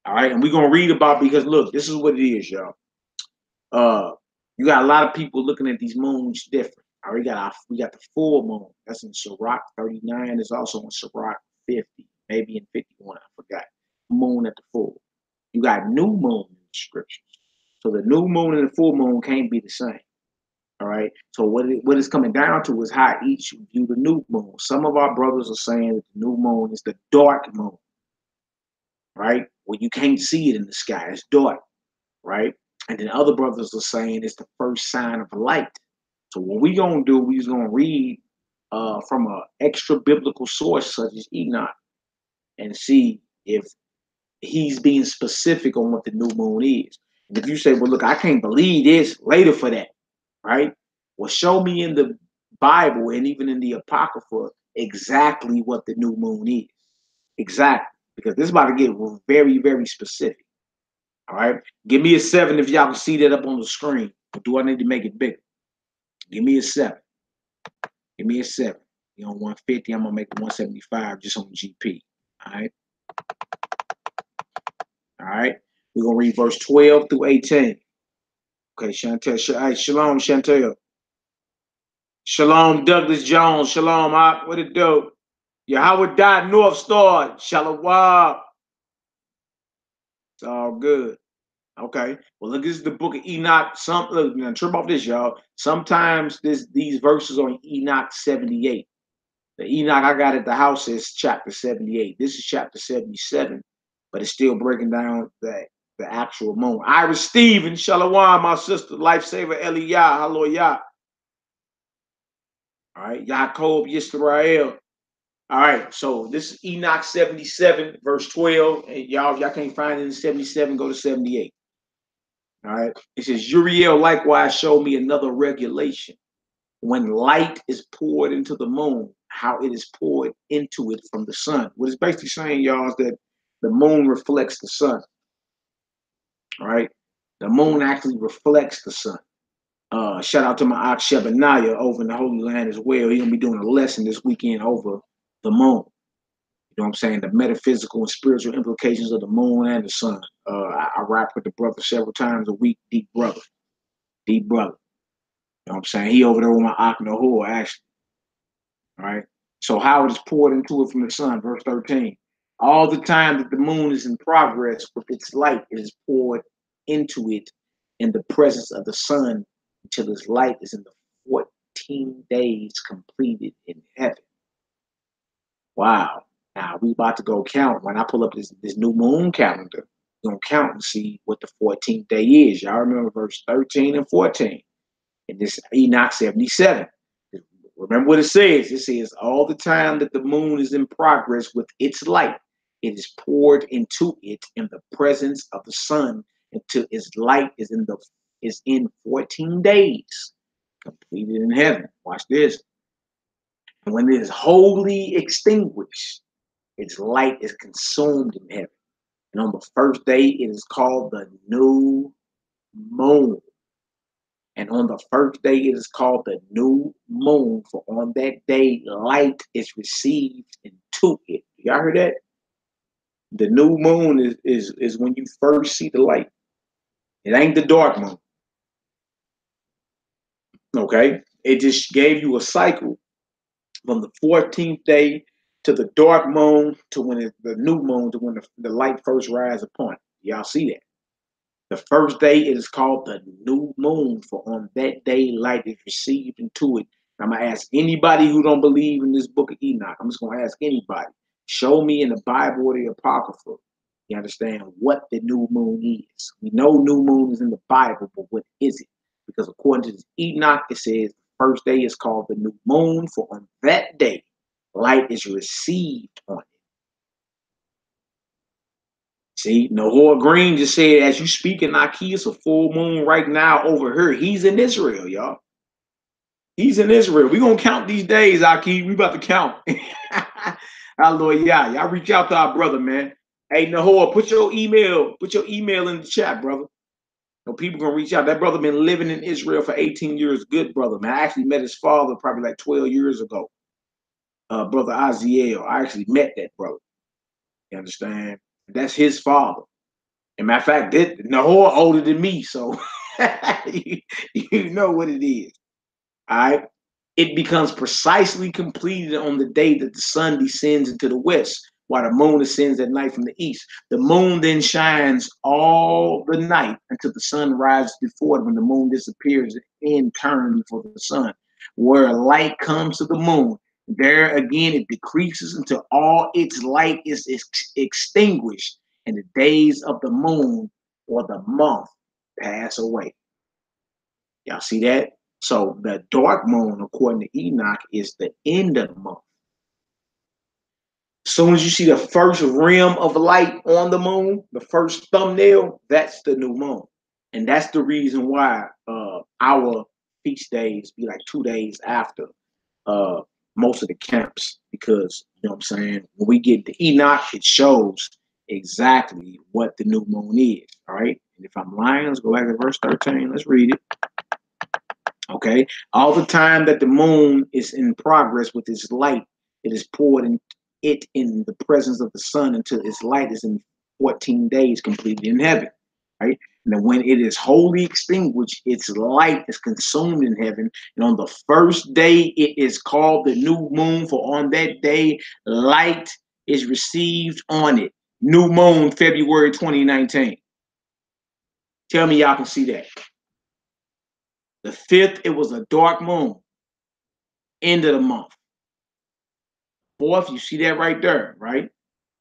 All right, and we're going to read about, because look, this is what it is, y'all. You got a lot of people looking at these moons different. All right, we got the full moon. That's in Sirach 39. It's also in Sirach 50, maybe in 51. I forgot. Moon at the full. You got new moon in the scriptures. So the new moon and the full moon can't be the same. All right. So what it's coming down to is how each view the new moon. Some of our brothers are saying that the new moon is the dark moon. Right? Well, you can't see it in the sky. It's dark. Right? And then other brothers are saying it's the first sign of light. So what we're going to do, we're going to read from an extra biblical source such as Enoch and see if he's being specific on what the new moon is. And if you say, well, look, I can't believe this, later for that, right? Well, show me in the Bible and even in the Apocrypha exactly what the new moon is. Exactly. Because this is about to get very, very specific. All right. Give me a 7 if y'all can see that up on the screen. Or do I need to make it bigger? Give me a 7. Give me a 7. You know, 150, I'm going to make it 175 just on GP. All right. All right. We're going to read verse 12 through 18. Okay, Chantel. Hey, shalom, Chantel. Shalom, Douglas Jones. Shalom, what it do? Yahweh dot North Star. Shalom. It's all good. Okay. Well, look, this is the book of Enoch. Look, now trip off this, y'all. Sometimes these verses on Enoch 78. The Enoch I got at the house is chapter 78. This is chapter 77, but it's still breaking down the actual moon. Iris Stephen, Shalom, my sister, lifesaver, Eliyah, hallelujah. All right, Yaakov, Yisrael. All right, so this is Enoch 77, verse 12. And y'all, if y'all can't find it in 77, go to 78. All right, it says, Uriel likewise showed me another regulation. When light is poured into the moon, how it is poured into it from the sun. What it's basically saying, y'all, is that the moon reflects the sun. All right, the moon actually reflects the sun. Shout out to my Ak Shebaniah over in the Holy Land as well. He's gonna be doing a lesson this weekend over the moon. You know what I'm saying? The metaphysical and spiritual implications of the moon and the sun. I rap with the brother several times a week, deep brother. Deep brother. You know what I'm saying? He over there with my Ak Nahor, actually. All right. So how it is poured into it from the sun, verse 13. All the time that the moon is in progress with its light, it is poured into it in the presence of the sun until its light is in the 14 days completed in heaven. Wow. Now we about to go count. When I pull up this new moon calendar, we're gonna count and see what the 14th day is. Y'all remember verse 13 and 14 in this Enoch 77. Remember what it says. It says, all the time that the moon is in progress with its light, it is poured into it in the presence of the sun until its light is in 14 days, completed in heaven. Watch this. And when it is wholly extinguished, its light is consumed in heaven. And on the first day, it is called the new moon. And on the first day, it is called the new moon, for on that day, light is received into it. Y'all heard that? The new moon is when you first see the light. It ain't the dark moon. Okay? It just gave you a cycle from the 14th day to the dark moon to when the new moon, to when the light first rises upon it. Y'all see that? The first day it is called the new moon, for on that day light is received into it. I'm going to ask anybody who don't believe in this book of Enoch. I'm just going to ask anybody. Show me in the Bible or the Apocrypha. You understand what the new moon is. We know new moon is in the Bible, but what is it? Because according to this Enoch, it says the first day is called the new moon, for on that day light is received on it. See, Nahor Green just said, as you speak in Aki, it's a full moon right now over here. He's in Israel, y'all. He's in Israel. We're going to count these days, Aki. We about to count. Hallelujah. Y'all reach out to our brother, man. Hey, Nahor, put your email in the chat, brother. No, people going to reach out. That brother been living in Israel for 18 years. Good brother, man. I actually met his father probably like 12 years ago. Brother Aziel. I actually met that brother. You understand? That's his father. As a matter of fact, Nahor older than me, so you know what it is. All right. It becomes precisely completed on the day that the sun descends into the west, while the moon ascends at night from the east. The moon then shines all the night until the sun rises before it, when the moon disappears in turn before the sun. Where light comes to the moon, there again it decreases until all its light is extinguished, and the days of the moon or the month pass away. Y'all see that? So the dark moon, according to Enoch, is the end of the month. As soon as you see the first rim of light on the moon, the first thumbnail, that's the new moon. And that's the reason why our feast days be like 2 days after most of the camps, because, you know what I'm saying, when we get to Enoch, it shows exactly what the new moon is. All right. And if I'm lying, let's go back to verse 13. Let's read it. Okay. All the time that the moon is in progress with its light, it is poured in the presence of the sun until its light is in 14 days completed in heaven. Right. And when it is wholly extinguished, its light is consumed in heaven. And on the first day, it is called the new moon, for on that day, light is received on it. New moon, February 2019. Tell me y'all can see that. The 5th, it was a dark moon. End of the month. 4th, you see that right there, right?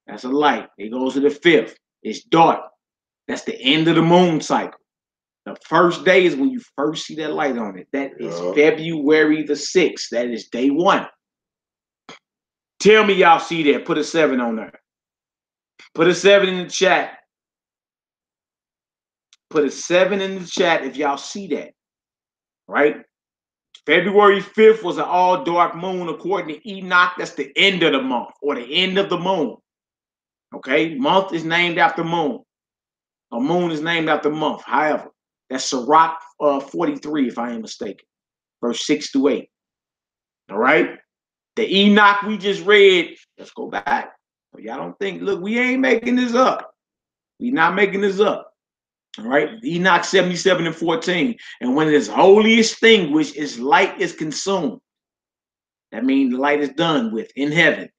That's a light. It goes to the 5th. It's dark. That's the end of the moon cycle. The first day is when you first see that light on it. That is February the 6th. That is day 1. Tell me y'all see that. Put a 7 on there. Put a 7 in the chat. Put a 7 in the chat if y'all see that. Right? February 5th was an all dark moon according to Enoch. That's the end of the month or the end of the moon. Okay? Month is named after moon. A moon is named after month. However, that's Sirach 43, if I ain't mistaken. Verse 6 to 8. All right? The Enoch we just read, let's go back. So y'all don't think, look, we ain't making this up. We not making this up. All right? Enoch 77 and 14. And when it is wholly extinguished, its light is consumed. That means the light is done with in heaven.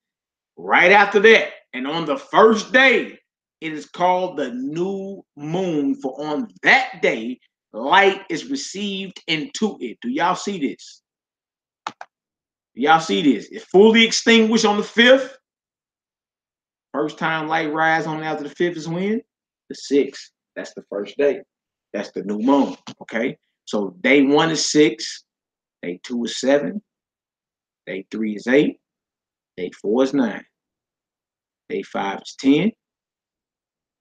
Right after that, and on the first day, it is called the new moon, for on that day, light is received into it. Do y'all see this? Do y'all see this? It's fully extinguished on the 5th. First time light rise on after the 5th is when? The 6th. That's the first day. That's the new moon. Okay. So day 1 is 6. Day 2 is 7. Day 3 is 8. Day 4 is 9. Day 5 is 10.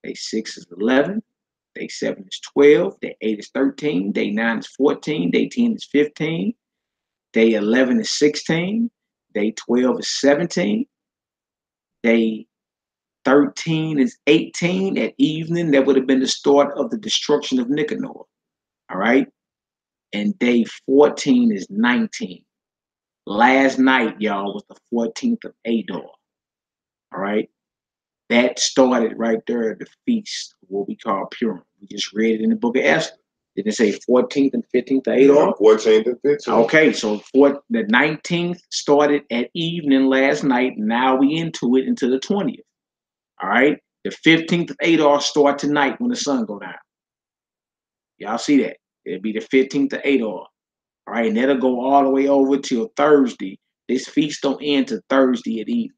Day 6 is 11. Day 7 is 12. Day 8 is 13. Day 9 is 14. Day 10 is 15. Day 11 is 16. Day 12 is 17. Day 13 is 18 at evening. That would have been the start of the destruction of Nicanor. All right. And day 14 is 19. Last night, y'all, was the 14th of Adar. All right. That started right there at the feast, what we call Purim. We just read it in the book of Esther. Did it say 14th and 15th of Adar? 14th and 15th. Okay, so the 19th started at evening last night. Now we into the 20th. All right? The 15th of Adar start tonight when the sun go down. Y'all see that? It'll be the 15th of Adar. All right, and that'll go all the way over till Thursday. This feast don't end till Thursday at evening.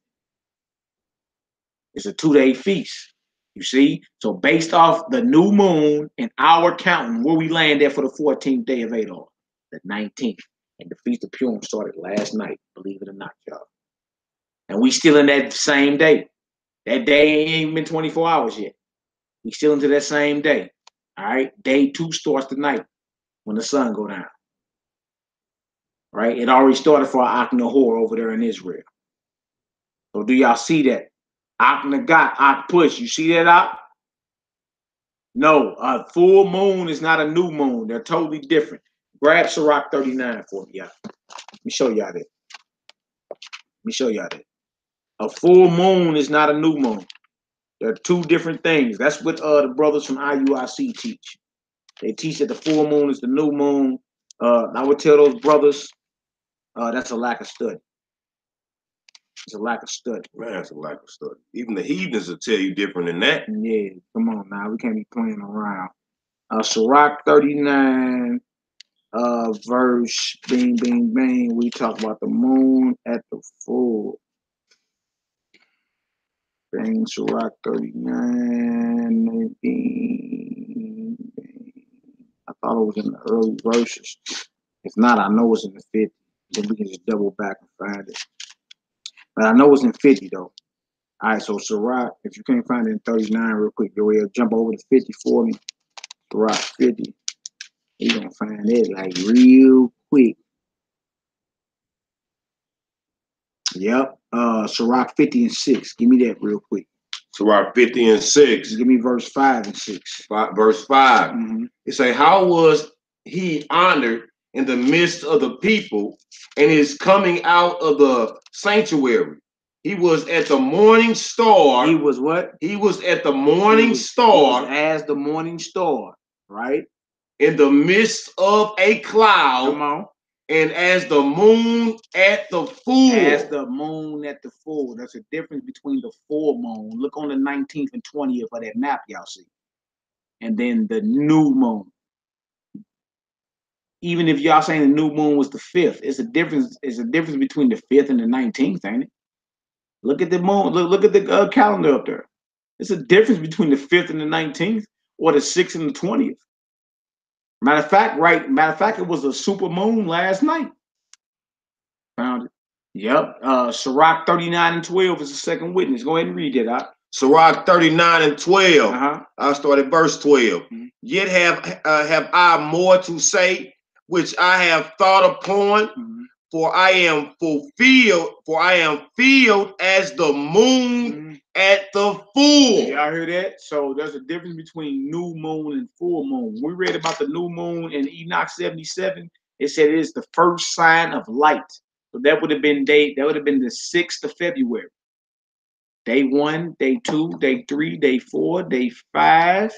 It's a 2-day feast. You see? So based off the new moon and our counting, where we land at for the 14th day of Adar, the 19th. And the Feast of Purim started last night, believe it or not, y'all. And we still in that same day. That day ain't even been 24 hours yet. We still into that same day. All right? Day 2 starts tonight when the sun go down. All right? It already started for Ak Nahor over there in Israel. So do y'all see that? Ak Nagat, Ak Push. You see that, Ak? No, a full moon is not a new moon. They're totally different. Grab Sirach 39 for me, y'all. Let me show y'all that. A full moon is not a new moon. They're 2 different things. That's what the brothers from IUIC teach. They teach that the full moon is the new moon. I would tell those brothers that's a lack of study. It's a lack of study. Man, that's a lack of study. Even the heathens will tell you different than that. Yeah, come on now. We can't be playing around. Sirach 39, verse bing, bing, bing. We talk about the moon at the full. Bang, Sirach 39. Bing, bing. I thought it was in the early verses. If not, I know it's in the 50. Then we can just double back and find it. But I know it's in 50 though. All right, so Sirach, if you can't find it in 39 real quick, go ahead, jump over to 50 for me. Sirach 50. You're gonna find it like real quick. Yep. Sirach 50 and 6. Give me that real quick. Sirach 50 and 6. Give me verse 5 and 6. Verse 5. Mm-hmm. It say, how was he honored in the midst of the people and is coming out of the sanctuary? He was at the morning star. He was what? He was at the morning star. He was as the morning star. right? In the midst of a cloud. Come on. And as the moon at the full. As the moon at the full. There's a difference between the full moon. Look on the 19th and 20th of that map y'all see. And then the new moon. Even if y'all saying the new moon was the 5th, it's a difference. It's a difference between the 5th and the 19th, ain't it? Look at the moon. Look at the calendar up there. It's a difference between the 5th and the 19th, or the 6th and the 20th. Matter of fact, it was a super moon last night. Found it. Yep. Sirach 39 and 12 is the second witness. Go ahead and read it out. Sirach 39 and 12. I'll start at verse 12. Yet have I more to say, which I have thought upon, for I am filled as the moon at the full. Y'all hear that? So there's a difference between new moon and full moon. When we read about the new moon in Enoch 77, it said it is the first sign of light. So that would have been the 6th of February. Day 1, day 2, day 3, day 4, day 5,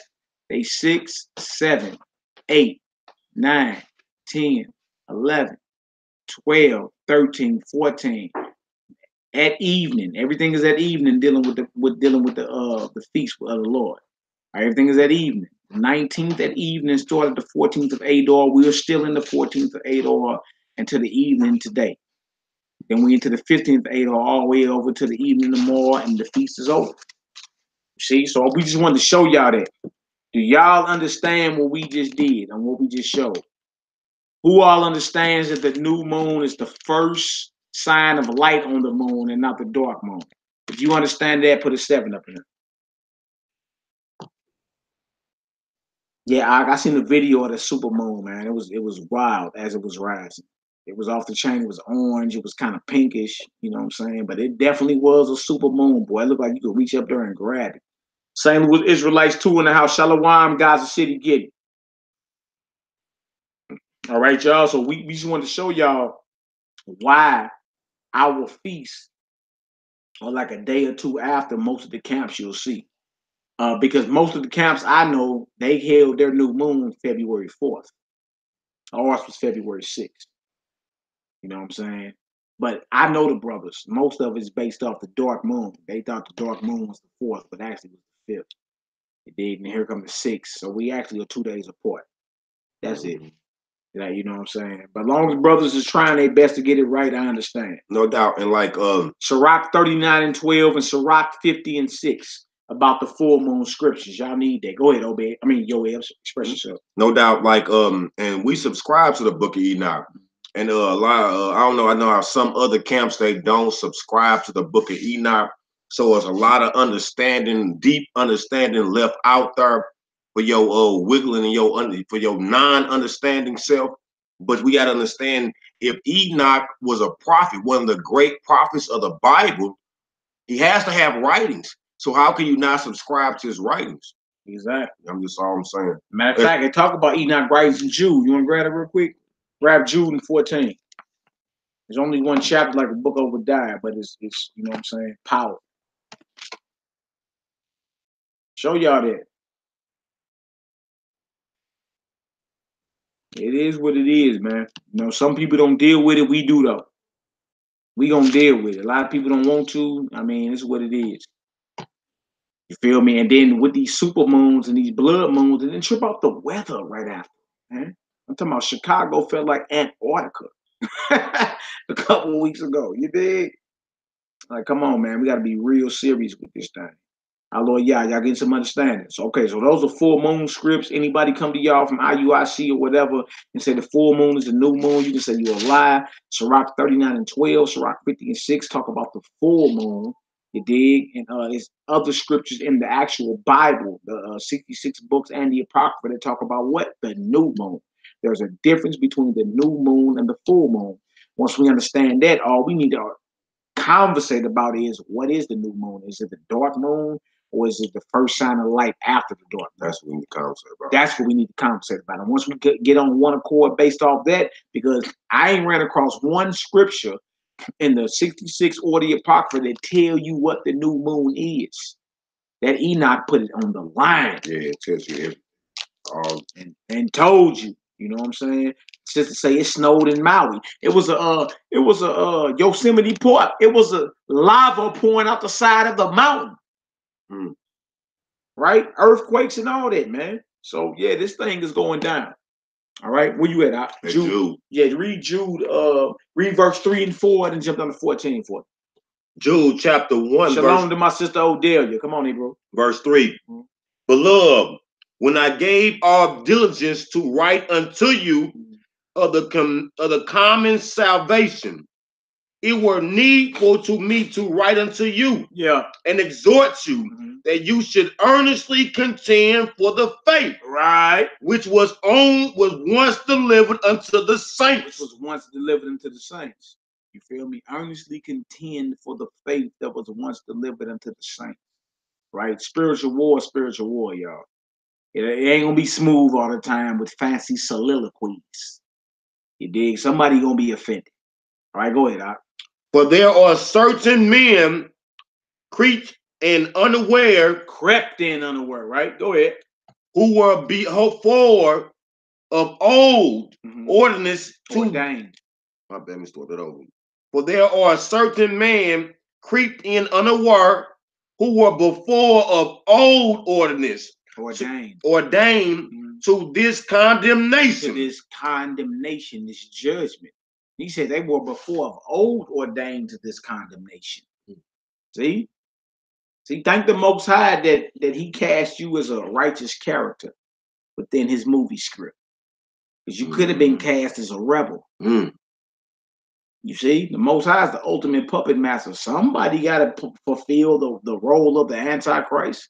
day 6, 7, 8, 9, 10, 11, 12, 13, 14. At evening, everything is at evening dealing with the feast of the Lord. Right, everything is at evening. The 19th at evening started the 14th of Adar. We are still in the 14th of Adar until the evening today. Then we into the 15th of Adar all the way over to the evening tomorrow, and the feast is over. See, so we just wanted to show y'all that. Do y'all understand what we just did and what we just showed? Who all understands that the new moon is the first sign of light on the moon and not the dark moon? If you understand that, put a 7 up in there. Yeah, I seen the video of the super moon, man. It was wild as it was rising. It was off the chain. It was orange. It was kind of pinkish. You know what I'm saying? But it definitely was a super moon, boy. It looked like you could reach up there and grab it. St. Louis Israelites 2 in the house. Shalom, Gaza City, get it. All right, y'all. So we just wanted to show y'all why our feasts are like a day or two after most of the camps you'll see. Because most of the camps I know, they held their new moon February 4th. Ours was February 6th. You know what I'm saying? But I know the brothers. Most of it's based off the dark moon. They thought the dark moon was the 4th, but actually it was the 5th. It did, and here comes the 6th. So we actually are 2 days apart. That's it. Like, you know what I'm saying? But as long as brothers is trying their best to get it right, I understand. No doubt. And like Sirach 39 and 12 and Sirach 50 and 6 about the full moon scriptures. Y'all need that. Go ahead, Obed. I mean, Yoel, express yourself. No doubt. Like and we subscribe to the Book of Enoch. And a lot of, I don't know, I know how some other camps, they don't subscribe to the Book of Enoch. So there's a lot of understanding, deep understanding left out there for your wiggling and for your non-understanding self. But we got to understand, if Enoch was a prophet, one of the great prophets of the Bible, he has to have writings. So how can you not subscribe to his writings? Exactly. I'm just all I'm saying. Matter of fact, they talk about Enoch writings in Jude. You want to grab it real quick? Grab Jude in 14. There's only one chapter like a book of Obadiah, but it's you know what I'm saying, power. Show y'all that. It is what it is, man. You know, some people don't deal with it. We do, though. We gonna deal with it. A lot of people don't want to. I mean, it's what it is. You feel me? And then with these super moons and these blood moons, and then trip out the weather right after, man. I'm talking about Chicago felt like Antarctica a couple of weeks ago. You dig? Like, come on, man. We got to be real serious with this thing. Our Lord, y'all getting some understanding. So, okay, so those are full moon scripts. Anybody come to y'all from IUIC or whatever and say the full moon is the new moon, you can say you're a lie. Sirach 39 and 12, Sirach 50 and 6 talk about the full moon. You dig? And there's other scriptures in the actual Bible, the 66 books and the Apocrypha that talk about what? The new moon. There's a difference between the new moon and the full moon. Once we understand that, all we need to conversate about is, what is the new moon? Is it the dark moon? Or is it the first sign of light after the dark? That's what we need to conversate about. That's what we need to conversate about. And once we get on one accord based off that, because I ain't ran across one scripture in the 66 or the Apocrypha that tell you what the new moon is. That Enoch put it on the line. Yeah, it tells you everything. And told you. You know what I'm saying? It's just to say it snowed in Maui. It was a Yosemite Park. It was a lava pouring out the side of the mountain. Right? Earthquakes and all that, man. So yeah, this thing is going down. All right, where you at? Jude. Yeah, read Jude. Read verse 3 and 4, and then jump down to 14 for it. Jude chapter 1. Shalom to my sister Odelia. Come on, bro. Verse 3. Beloved, when I gave all diligence to write unto you of the common salvation, it were needful to me to write unto you, and exhort you that you should earnestly contend for the faith, right, which was once delivered unto the saints. You feel me? Earnestly contend for the faith that was once delivered unto the saints. Right? Spiritual war, y'all. It ain't gonna be smooth all the time with fancy soliloquies. You dig? Somebody gonna be offended. All right, go ahead, Doc. For there are certain men crept in unaware, right? Go ahead. Who were before of old ordinance to ordained. My bad, let me start that over. For there are certain men crept in unaware, who were before of old ordinance ordained to this condemnation. This judgment. He said they were before of old ordained to this condemnation. See, thank the Most High that He cast you as a righteous character within His movie script, because you could have been cast as a rebel. You see, the Most High is the ultimate puppet master. Somebody got to fulfill the role of the Antichrist.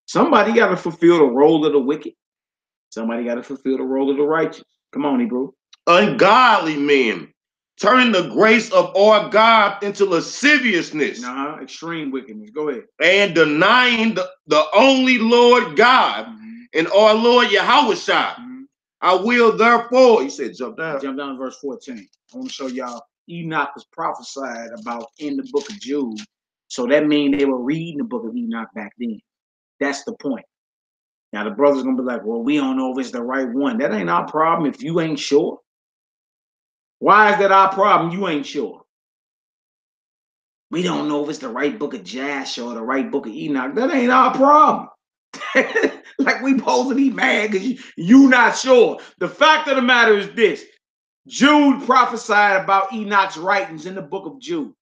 Somebody got to fulfill the role of the wicked. Somebody got to fulfill the role of the righteous. Come on, Hebrew. Ungodly men, turning the grace of our God into lasciviousness. Extreme wickedness. Go ahead. And denying the only Lord God and our Lord Yahushua. I will therefore, he said, jump down to verse 14. I want to show y'all Enoch was prophesied about in the book of Jude. So that means they were reading the book of Enoch back then. That's the point. Now the brother's gonna be like, well, we don't know if it's the right one. That ain't our problem if you ain't sure. Why is that our problem? You ain't sure. We don't know if it's the right book of Jasher or the right book of Enoch. That ain't our problem. Like we supposed to be mad because you not sure. The fact of the matter is this. Jude prophesied about Enoch's writings in the book of Jude.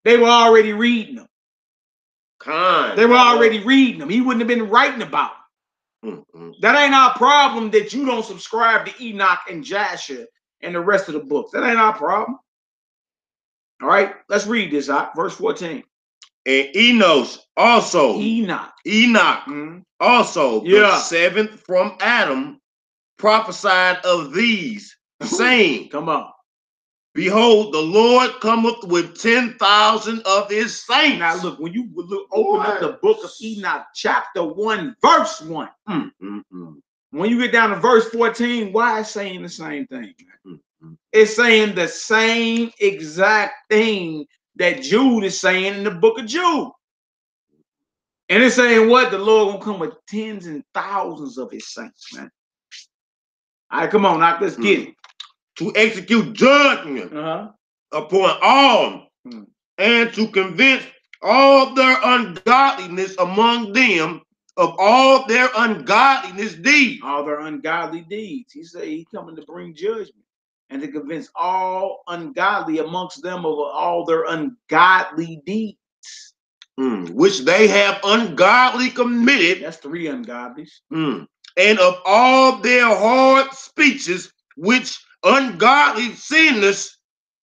They were already reading them. They were already reading them. He wouldn't have been writing about them. That ain't our problem that you don't subscribe to Enoch and Jasher and the rest of the books. That ain't our problem. All right, let's read this out. Verse 14. And Enoch also, also, the seventh from Adam, prophesied of these, saying, come on. Behold, the Lord cometh with 10,000 of his saints. Now look, when you open up the book of Enoch, chapter 1, verse 1. When you get down to verse 14, why is it saying the same thing? It's saying the same exact thing that Jude is saying in the book of Jude. And it's saying what? The Lord gonna come with tens and thousands of his saints, man. All right, come on, now let's get it. To execute judgment upon all, and to convince all their ungodliness among them of all their ungodliness deeds. All their ungodly deeds. He said he's coming to bring judgment and to convince all ungodly amongst them of all their ungodly deeds. Which they have ungodly committed. That's 3 ungodlies. And of all their hard speeches, which ungodly sinners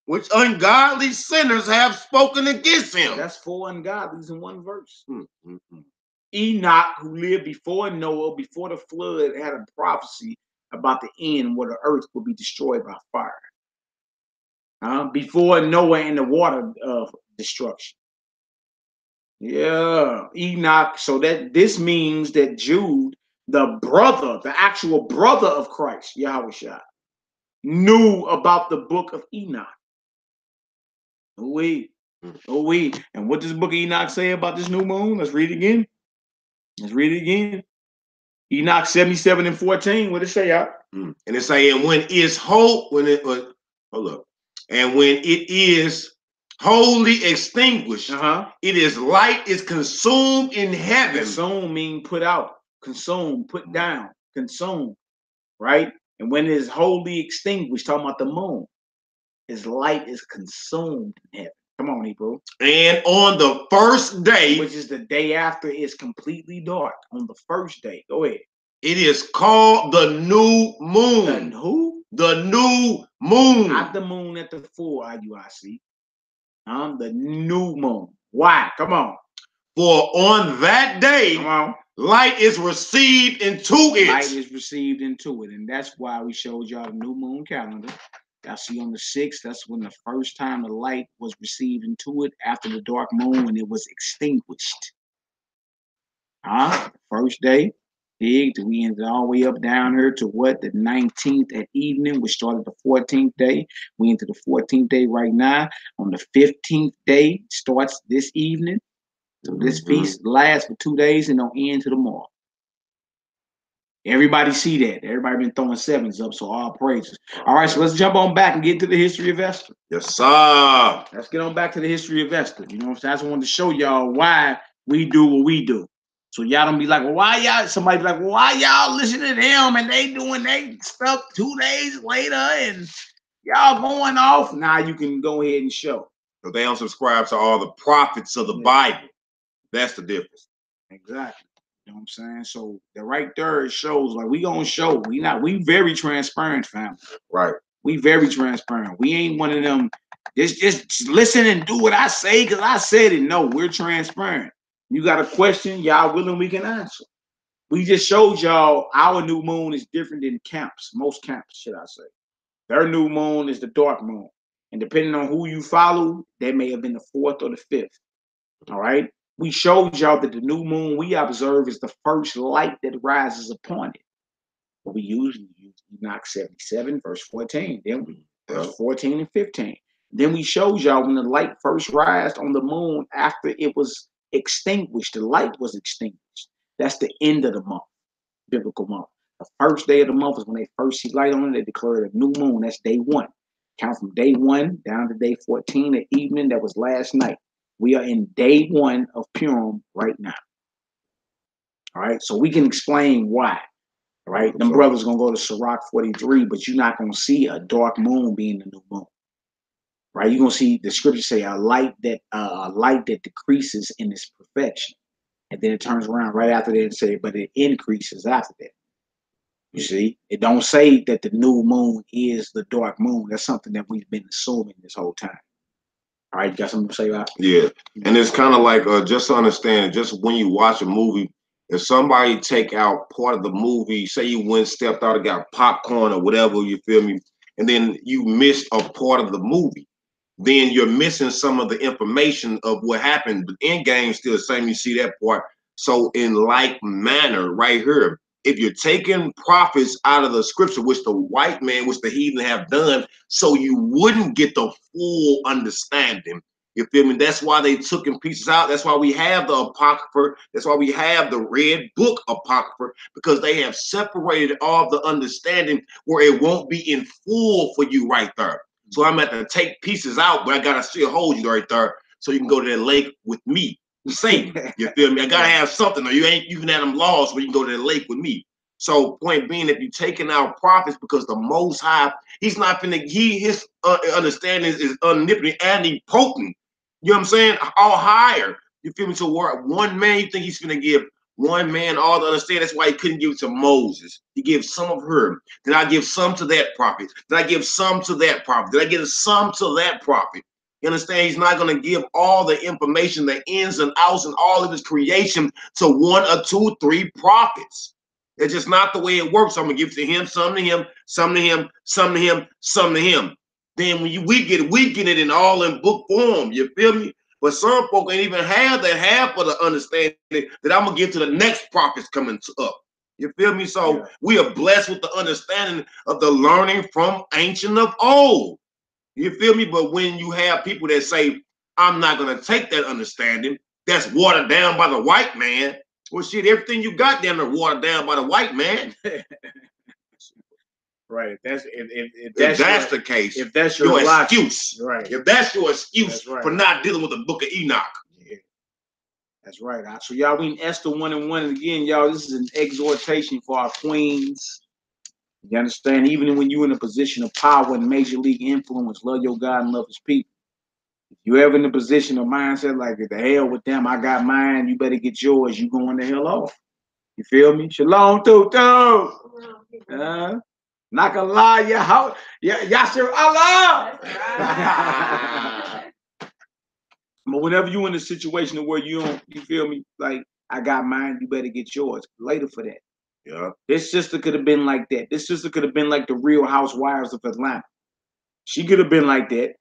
have spoken against him. That's 4 ungodlies in one verse. Enoch, who lived before Noah, before the flood, had a prophecy about the end where the earth would be destroyed by fire. Before Noah and the water destruction. Yeah, Enoch. So that this means that Jude, the brother, the actual brother of Christ, Yahushua, knew about the book of Enoch. And what does the book of Enoch say about this new moon? Let's read it again. Enoch 77:14. What it say out? And it say, and when is hope, hold up. And when it is wholly extinguished, it is light is consumed in heaven. Consume mean put out, consume, put down, consume, right? And when it is wholly extinguished, talking about the moon, his light is consumed in heaven. Come on, Hebrew. And on the first day, which is the day after it's completely dark, on the first day, go ahead. It is called the new moon. The who? The new moon. Not the moon at the full IUIC. The new moon. Why? Come on. For on that day, come on, light is received into it. Light is received into it. And that's why we showed y'all the new moon calendar. Y'all see on the 6th, that's when the first time the light was received into it after the dark moon when it was extinguished. First day, we ended all the way up down here to what? The 19th at evening, which started the 14th day. We into the 14th day right now. On the 15th day, starts this evening. So this feast lasts for 2 days and don't end till tomorrow. Everybody see that. Everybody been throwing sevens up, so all praises. All right, so let's jump on back and get to the history of Esther. Yes, sir. Let's get on back to the history of Esther. You know what I'm saying? I just wanted to show y'all why we do what we do. So y'all don't be like, well, why y'all? Somebody be like, well, why y'all listening to them and they doing their stuff 2 days later and y'all going off? Now you can go ahead and show. So they don't subscribe to all the prophets of the Bible. That's the difference. Exactly. You know what I'm saying? So the right there it shows like we gonna show. We very transparent, family. Right. We very transparent. We ain't one of them. Just listen and do what I say because I said it. No, we're transparent. You got a question, y'all willing, we can answer. We just showed y'all our new moon is different than camps. Most camps, should I say. Their new moon is the dark moon. And depending on who you follow, that may have been the 4th or the 5th. All right? We showed y'all that the new moon we observe is the first light that rises upon it. But we usually use Enoch 77, verse 14. Then we verse 14 and 15. Then we showed y'all when the light first rised on the moon after it was extinguished. The light was extinguished. That's the end of the month, biblical month. The first day of the month is when they first see light on it. They declare a new moon. That's day 1. Count from day 1 down to day 14 at evening. That was last night. We are in day 1 of Purim right now. All right, so we can explain why. All right, them brothers gonna go to Sirach 43, but you're not gonna see a dark moon being the new moon. Right, you're gonna see the scripture say a light that decreases in its perfection, and then it turns around right after that and say, but it increases after that. You see, it don't say that the new moon is the dark moon. That's something that we've been assuming this whole time. All right, you got something to say about it? Yeah, and it's kind of like just to understand, just when you watch a movie, if somebody take out part of the movie, say you went, stepped out and got popcorn or whatever, you feel me, and then you missed a part of the movie, then you're missing some of the information of what happened. But in game still the same, you see that part. So in like manner right here, if you're taking prophets out of the scripture, which the white man, which the heathen have done, so you wouldn't get the full understanding. You feel me? That's why they took in pieces out. That's why we have the Apocrypha. That's why we have the red book Apocrypha, because they have separated all the understanding where it won't be in full for you right there. So I'm at to take pieces out, but I gotta still hold you right there so you can go to that lake with me. Same. You feel me? I gotta have something, or you ain't even at them laws where you can go to the lake with me. So point being, if you're taking out prophets, because the Most High, he's not finna, his understanding is omnipotent and potent. You know what I'm saying? All higher. You feel me? So one man, you think he's gonna give one man all the understanding? That's why he couldn't give it to Moses. He gives some of her. Then I give some to that prophet. Then I give some to that prophet. Then I give some to that prophet. You understand? He's not going to give all the information, the ins and outs and all of his creation to 1 or 2, 3 prophets. It's just not the way it works. I'm going to give to him, some to him, some to him, some to him, some to him. Then when we get it in all in book form. You feel me? But some folk ain't even have that half of the understanding that I'm going to give to the next prophets coming up. You feel me? So we are blessed with the understanding of the learning from ancient of old. You feel me? But when you have people that say, I'm not going to take that understanding, that's watered down by the white man, Well, shit, everything you got down there watered down by the white man. Right. If that's the case, if that's your logic, excuse, right? If that's your excuse right. for not dealing with the Book of Enoch, yeah, that's right. So y'all, we in Esther 1:1, and again, y'all, this is an exhortation for our queens. You understand? Even when you're in a position of power and major league influence, love your God and love His people. If you ever in a position of mindset like the hell with them, I got mine, you better get yours. You going the hell off. You feel me? Shalom, Tutu. Not gonna lie, Yasser Allah. But whenever you in a situation where you feel me, like I got mine, you better get yours. Later for that. Yeah. This sister could have been like that. This sister could have been like the Real Housewives of Atlanta. She could have been like that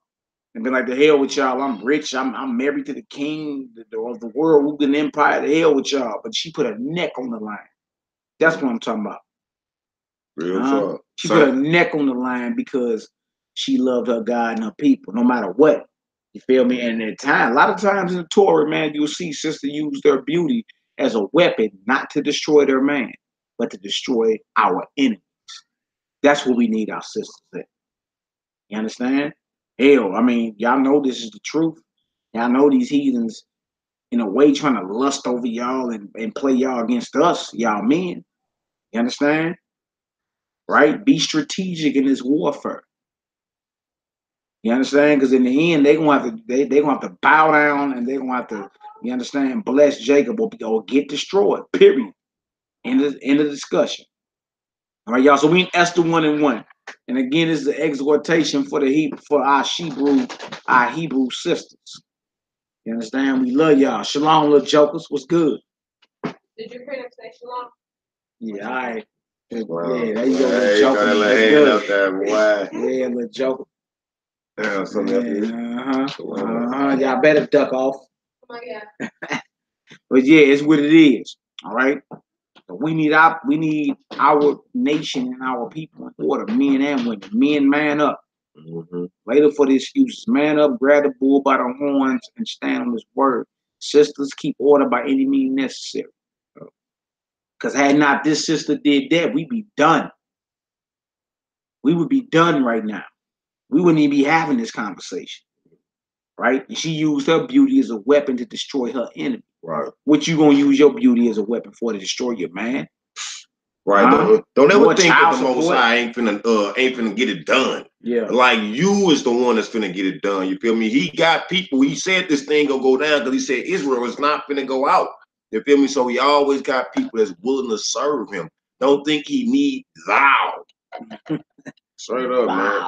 and been like, the hell with y'all. I'm rich. I'm married to the king of the world, ruling empire. The hell with y'all. But she put her neck on the line. That's what I'm talking about. Real talk. She put her neck on the line because she loved her God and her people, no matter what. You feel me? And at time, a lot of times in the Torah, man, you'll see sisters use their beauty as a weapon, not to destroy their man, but to destroy our enemies. That's what we need our sisters at. You understand? Hell, I mean, y'all know this is the truth. Y'all know these heathens, in a way, trying to lust over y'all and play y'all against us, y'all men. You understand? Right? Be strategic in this warfare. You understand? Because in the end, they're gonna have to bow down and they're gonna have to, you understand, bless Jacob or get destroyed. Period. End of discussion. All right, y'all. So we in Esther 1:1. And again, this is the exhortation for our Hebrew sisters. You understand? We love y'all. Shalom, little jokers. What's good? Did your critics say shalom? Yeah, all right. Wow. Yeah, there you go, little Hey, joker. got that little That's hand good. up there, boy. Yeah, little joker. Damn, something else. Y'all better duck off. Oh my God. But yeah, it's what it is. All right. So we need our nation and our people in order, men and women. Men, man up. Mm-hmm. Later for the excuses. Man up, grab the bull by the horns, and stand on his word. Sisters, keep order by any means necessary. Because had not this sister did that, we'd be done. We would be done right now. We wouldn't even be having this conversation. Right? And she used her beauty as a weapon to destroy her enemy. Right. What you gonna use your beauty as a weapon for, to destroy your man? Right. Don't ever think that the Most High ain't finna get it done. Yeah. Like, you is the one that's finna get it done. You feel me? He got people. He said this thing gonna go down because he said Israel is not finna go out. You feel me? So he always got people that's willing to serve him. Don't think he need thou. Straight up, man.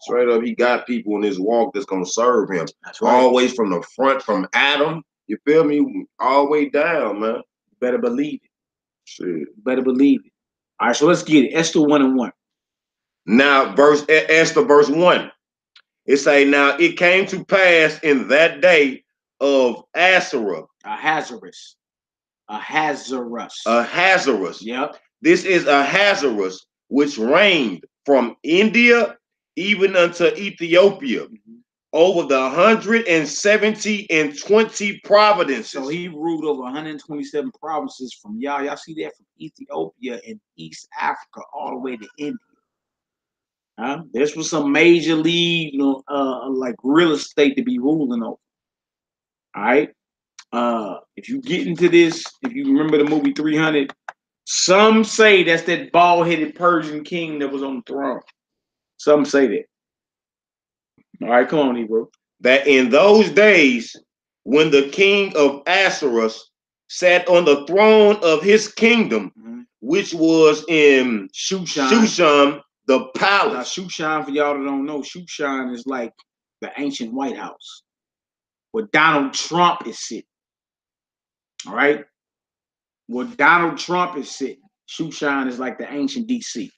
Straight up, he got people in his walk that's gonna serve him. That's right. Always from the front, from Adam. You feel me? All the way down, man. You better believe it. Shit. You better believe it. All right, so let's get it. Esther 1:1. Now, Esther verse 1. It say, now it came to pass in that day of Ahasuerus. Ahasuerus. Yep. This is Ahasuerus, which reigned from India even unto Ethiopia, over the 170 and 20 provinces. So he ruled over 127 provinces from y'all see that, from Ethiopia and East Africa all the way to India. This was some major league, like real estate to be ruling over. All right. If you get into this, if you remember the movie 300, some say that's that bald-headed Persian king that was on the throne. Some say that. All right, come on, Hebrew. That in those days, when the king of Ahasuerus sat on the throne of his kingdom, which was in Shushan, the palace. Now, Shushan, for y'all that don't know, Shushan is like the ancient White House, where Donald Trump is sitting. All right? Where Donald Trump is sitting. Shushan is like the ancient DC.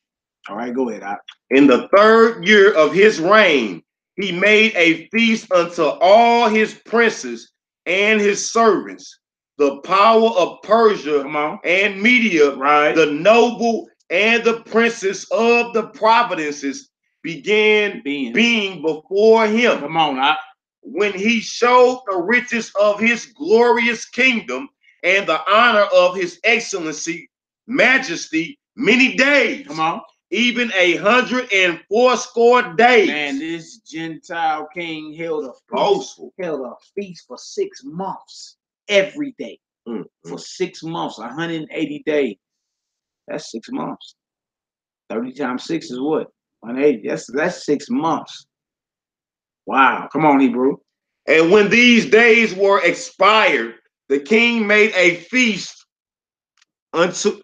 All right, go ahead. In the 3rd year of his reign, he made a feast unto all his princes and his servants, the power of Persia and Media, the noble and the princes of the provinces began being before him. Come on, when he showed the riches of his glorious kingdom and the honor of his excellency, majesty, many days. Come on. Even 180 days. Man, this Gentile king held a feast for 6 months every day. For 6 months, 180 days. That's 6 months. 30 times 6 is what? 180. That's 6 months. Wow. Come on, Hebrew. And when these days were expired, the king made a feast unto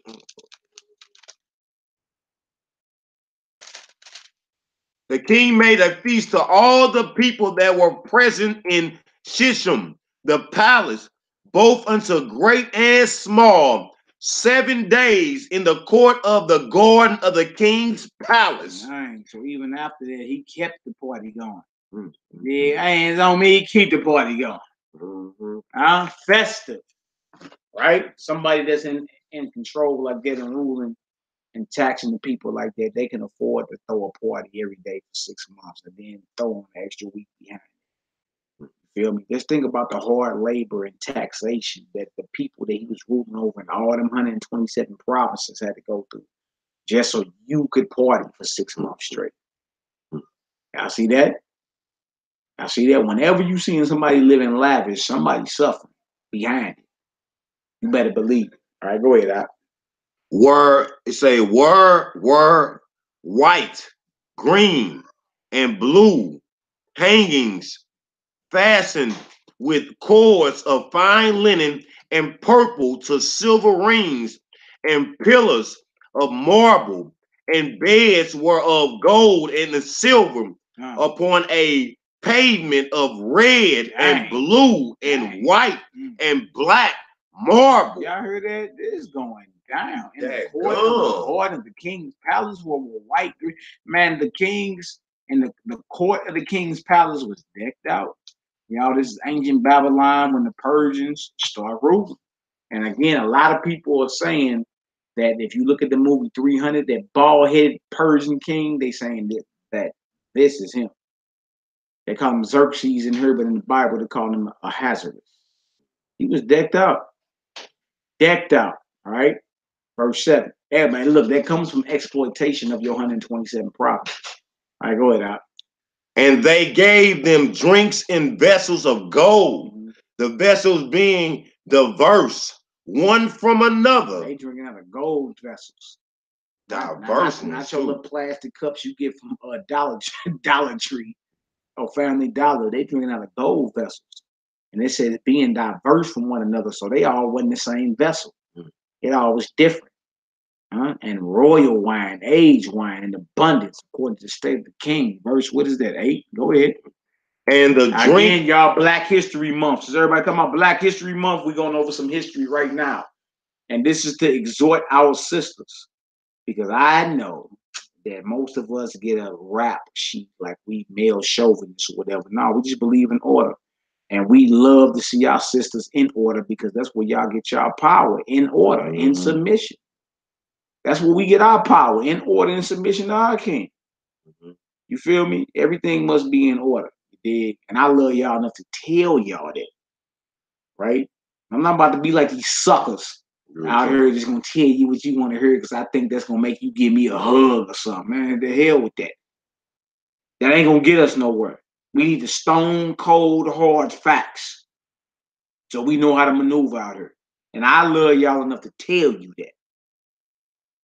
all the people that were present in Shishim, the palace, both unto great and small, 7 days in the court of the garden of the king's palace. Dang, so even after that, he kept the party going. Yeah, hands on me, keep the party going. Festive, right? Somebody that's in control like that and ruling and taxing the people like that, they can afford to throw a party every day for 6 months and then throw on an extra week behind it. You feel me? Just think about the hard labor and taxation that the people that he was ruling over in all them 127 provinces had to go through just so you could party for 6 months straight. Y'all see that? I see that whenever you seeing somebody living lavish, somebody suffering behind it. You better believe it. All right, go ahead, Al. Were white, green, and blue hangings fastened with cords of fine linen, and purple to silver rings, and pillars of marble, and beds were of gold and the silver upon a pavement of red and blue and white and black marble. Y'all heard that? This is going down. In the court of the king's palace were white. Man, the kings and the court of the king's palace was decked out. Y'all, this is ancient Babylon when the Persians start ruling. And again, a lot of people are saying that if you look at the movie 300, that bald-headed Persian king, they saying that this is him. They call him Xerxes in here, but in the Bible, they call him Ahasuerus. He was decked out. Decked out, all right? Verse 7. Yeah, man, look, that comes from exploitation of your 127 prophets. All right, go ahead, Al. And they gave them drinks in vessels of gold, the vessels being diverse, one from another. They drinking out of gold vessels. Diverse, not your little plastic cups you get from Dollar Tree or Family Dollar. They drinking out of gold vessels. And they said it being diverse from one another, so they all wasn't the same vessel. It all was different. And royal wine, aged wine in abundance, according to the state of the king. Verse, what is that? 8? Go ahead. And the drink. Again, y'all, Black History Month. Does everybody come out Black History Month? We're going over some history right now. And this is to exhort our sisters. Because I know that most of us get a rap sheet like we male chauvinists or whatever. No, we just believe in order. And we love to see our sisters in order because that's where y'all get y'all power, in order, in submission. That's where we get our power, in order, in submission to our king. You feel me? Everything must be in order. You dig? And I love y'all enough to tell y'all that. Right? I'm not about to be like these suckers out here just gonna tell you what you want to hear because I think that's gonna make you give me a hug or something. Man, the hell with that. That ain't gonna get us nowhere. We need the stone cold hard facts. So we know how to maneuver out here. And I love y'all enough to tell you that.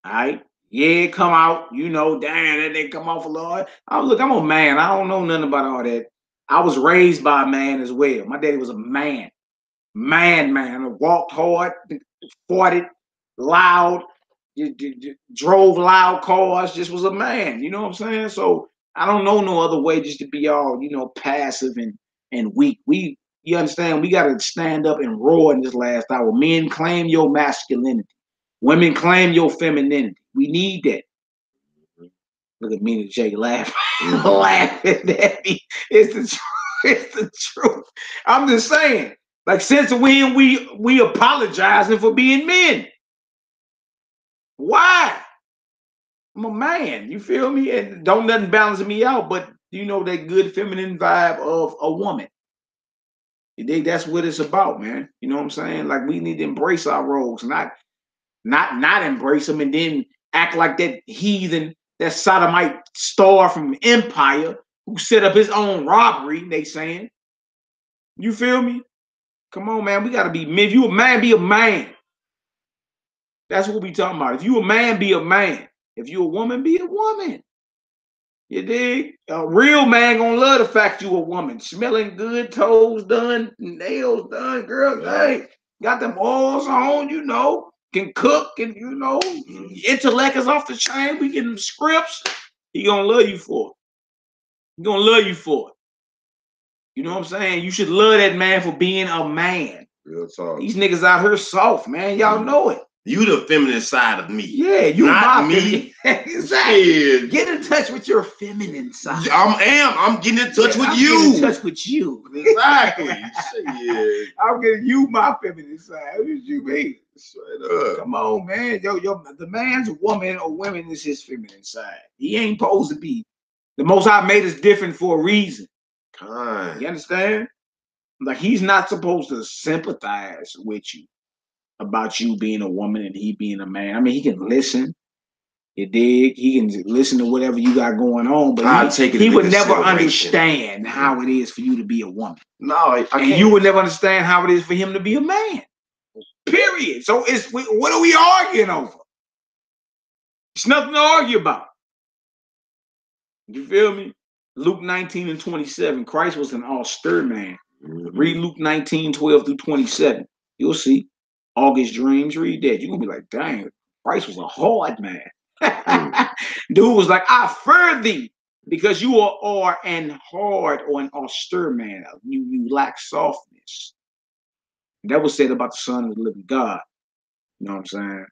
All right? Yeah, come out. You know, damn, that they come off a lot. Oh, look, I'm a man. I don't know nothing about all that. I was raised by a man as well. My daddy was a man. Man. I walked hard, fought it loud, drove loud cars, just was a man. You know what I'm saying? So I don't know no other way just to be all, passive and weak. You understand? We got to stand up and roar in this last hour. Men, claim your masculinity. Women, claim your femininity. We need that. Look at me and Jay laughing, laughing at me. It's the truth. It's the truth. I'm just saying. Like, since when we apologizing for being men? Why? I'm a man. You feel me? And don't nothing balance me out, but that good feminine vibe of a woman. You dig? That's what it's about, man. You know what I'm saying? Like we need to embrace our roles, not embrace them and then act like that heathen, that sodomite star from Empire who set up his own robbery. They saying, you feel me? Come on, man. We gotta be men. If you a man, be a man. That's what we talking about. If you a man, be a man. If you a woman, be a woman. You dig? A real man gonna love the fact you a woman. Smelling good, toes done, nails done, girl. Hey, got them oils on, you know, can cook, and you know, intellect is off the chain. We getting scripts. He gonna love you for it. He gonna love you for it. You know what I'm saying? You should love that man for being a man. Real talk. These niggas out here soft, man. Y'all know it. You the feminine side of me. Yeah, you not my me. Exactly. Yeah. Get in touch with your feminine side. I'm getting in touch with I'm you. Getting in touch with you. Exactly. Shit. I'm getting you my feminine side. What did you mean? Straight up. Come on, man. The man's a woman or women is his feminine side. He ain't supposed to be. The Most High made us different for a reason. Kind. You understand? Like he's not supposed to sympathize with you about you being a woman and he being a man. I mean, he can listen. You dig? He can listen to whatever you got going on, but he would never understand how it is for you to be a woman. No, I and can't. You would never understand how it is for him to be a man. Period. So what are we arguing over? It's nothing to argue about. You feel me? Luke 19:27. Christ was an austere man. Read Luke 19:12-27. You'll see. August dreams. Read that. You're gonna be like, dang, Christ was a hard man. Dude was like, I fear thee because you are an hard or an austere man. You lack softness. That was said about the Son of the living God. You know what I'm saying?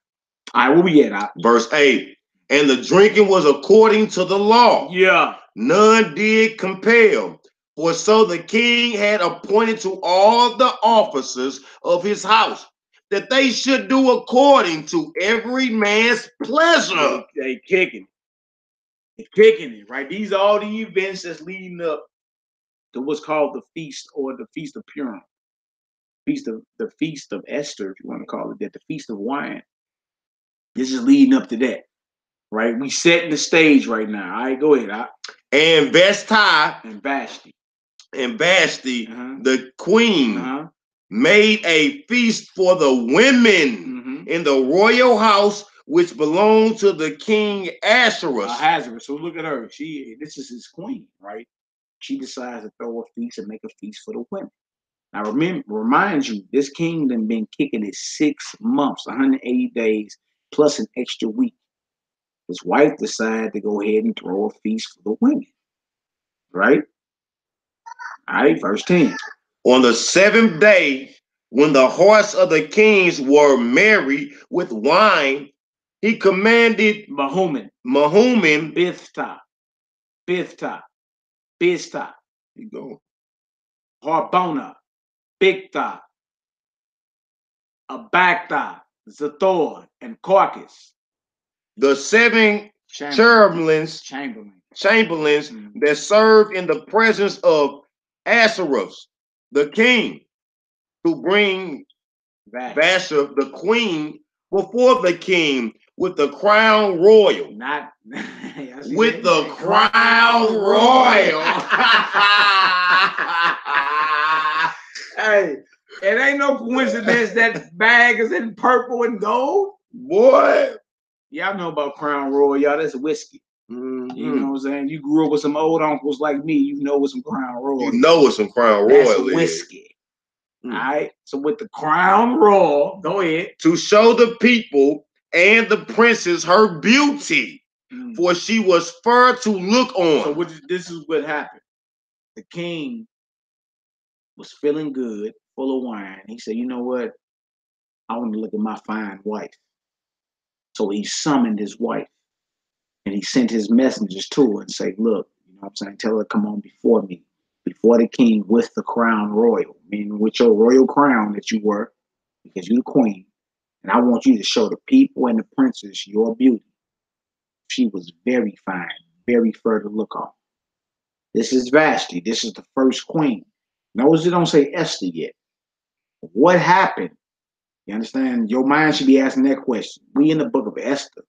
All right, where we at? Verse 8. And the drinking was according to the law. Yeah. None did compel. For so the king had appointed to all the officers of his house that they should do according to every man's pleasure. They kicking it. They're kicking it, right? These are all the events that's leading up to what's called the feast or the Feast of Purim. The Feast of Esther, if you want to call it that, the Feast of Wine. This is leading up to that, right? We setting the stage right now. All right, go ahead. And Vashti, the queen, made a feast for the women in the royal house, which belonged to the king Ahasuerus. So look at her. This is his queen, right? She decides to throw a feast and make a feast for the women. Now, remind you, this kingdom been kicking it 6 months, 180 days, plus an extra week. His wife decided to go ahead and throw a feast for the women, right? All right, verse 10. On the 7th day, when the hearts of the kings were merry with wine, he commanded Mahuman, Biztha, you go, Harbona, Bigtha, Abagtha, Zathor, and Carcass, the 7 chamberlains that served in the presence of Ahasuerus, the king, to bring Vashti, the queen, before the king with the crown royal. With the crown royal. Hey, it ain't no coincidence that bag is in purple and gold. Boy. Y'all know about Crown Royal, y'all. That's whiskey. You know what I'm saying? You grew up with some old uncles like me. You know what some Crown Royal. You know what some Crown Royal is. Whiskey. All right. So with the Crown Royal, go ahead. To show the people and the princess her beauty, for she was fair to look on. So this is what happened. The king was feeling good, full of wine. He said, you know what? I want to look at my fine wife. So he summoned his wife. And he sent his messengers to her and say, look, you know what I'm saying? Tell her to come on before me, before the king with the crown royal, meaning with your royal crown that you were, because you're the queen. And I want you to show the people and the princess your beauty. She was very fine, very fair to look on. This is Vashti. This is the first queen. Notice it don't say Esther yet. What happened? You understand? Your mind should be asking that question. We in the book of Esther.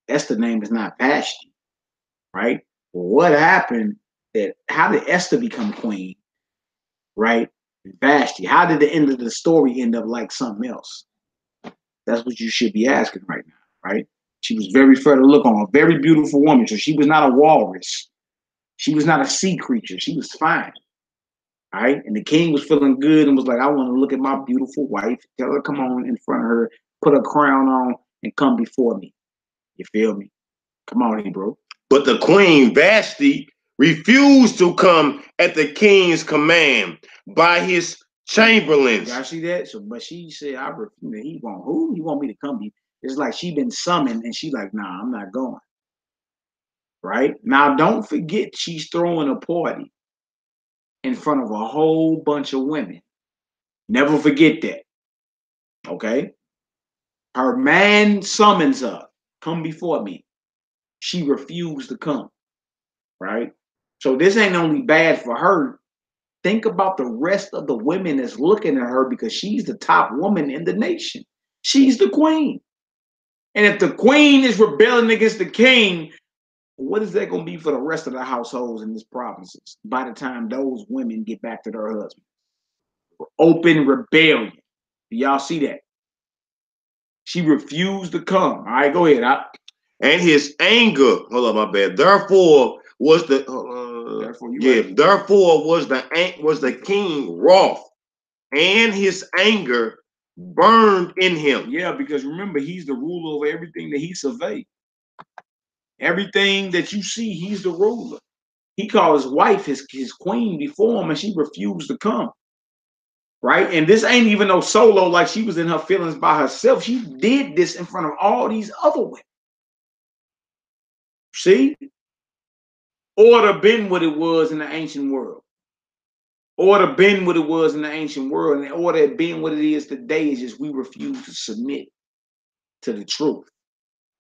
Esther's name is not Vashti, right? What happened? How did Esther become queen, right? Vashti. How did the end of the story end up like something else? That's what you should be asking right now, right? She was very fair to look on, a very beautiful woman. So she was not a walrus. She was not a sea creature. She was fine. All right. And the king was feeling good and was like, I want to look at my beautiful wife. Tell her, come on in front of her, put a crown on, and come before me. You feel me? Come on, Hebrew. But the queen Vashti refused to come at the king's command by his chamberlains. Y'all see that? So, but she said, I refuse. He want who? You want me to come? It's like she been summoned, and she like, nah, I'm not going. Right now, don't forget, she's throwing a party in front of a whole bunch of women. Never forget that. Okay. Her man summons her. Come before me. She refused to come. Right. So this ain't only bad for her. Think about the rest of the women that's looking at her because she's the top woman in the nation. She's the queen. And if the queen is rebelling against the king, what is that going to be for the rest of the households in these provinces by the time those women get back to their husbands? Open rebellion. Do y'all see that? She refused to come. All right, go ahead. And his anger, hold on, my bad. Therefore was the therefore was the king wroth, and his anger burned in him. Yeah, because remember, he's the ruler over everything that he surveyed. Everything that you see, he's the ruler. He called his wife his queen before him, and she refused to come. Right? And this ain't even no solo, like she was in her feelings by herself. She did this in front of all these other women. See? Order been what it was in the ancient world. Order been what it was in the ancient world. And the order being what it is today is just we refuse to submit to the truth.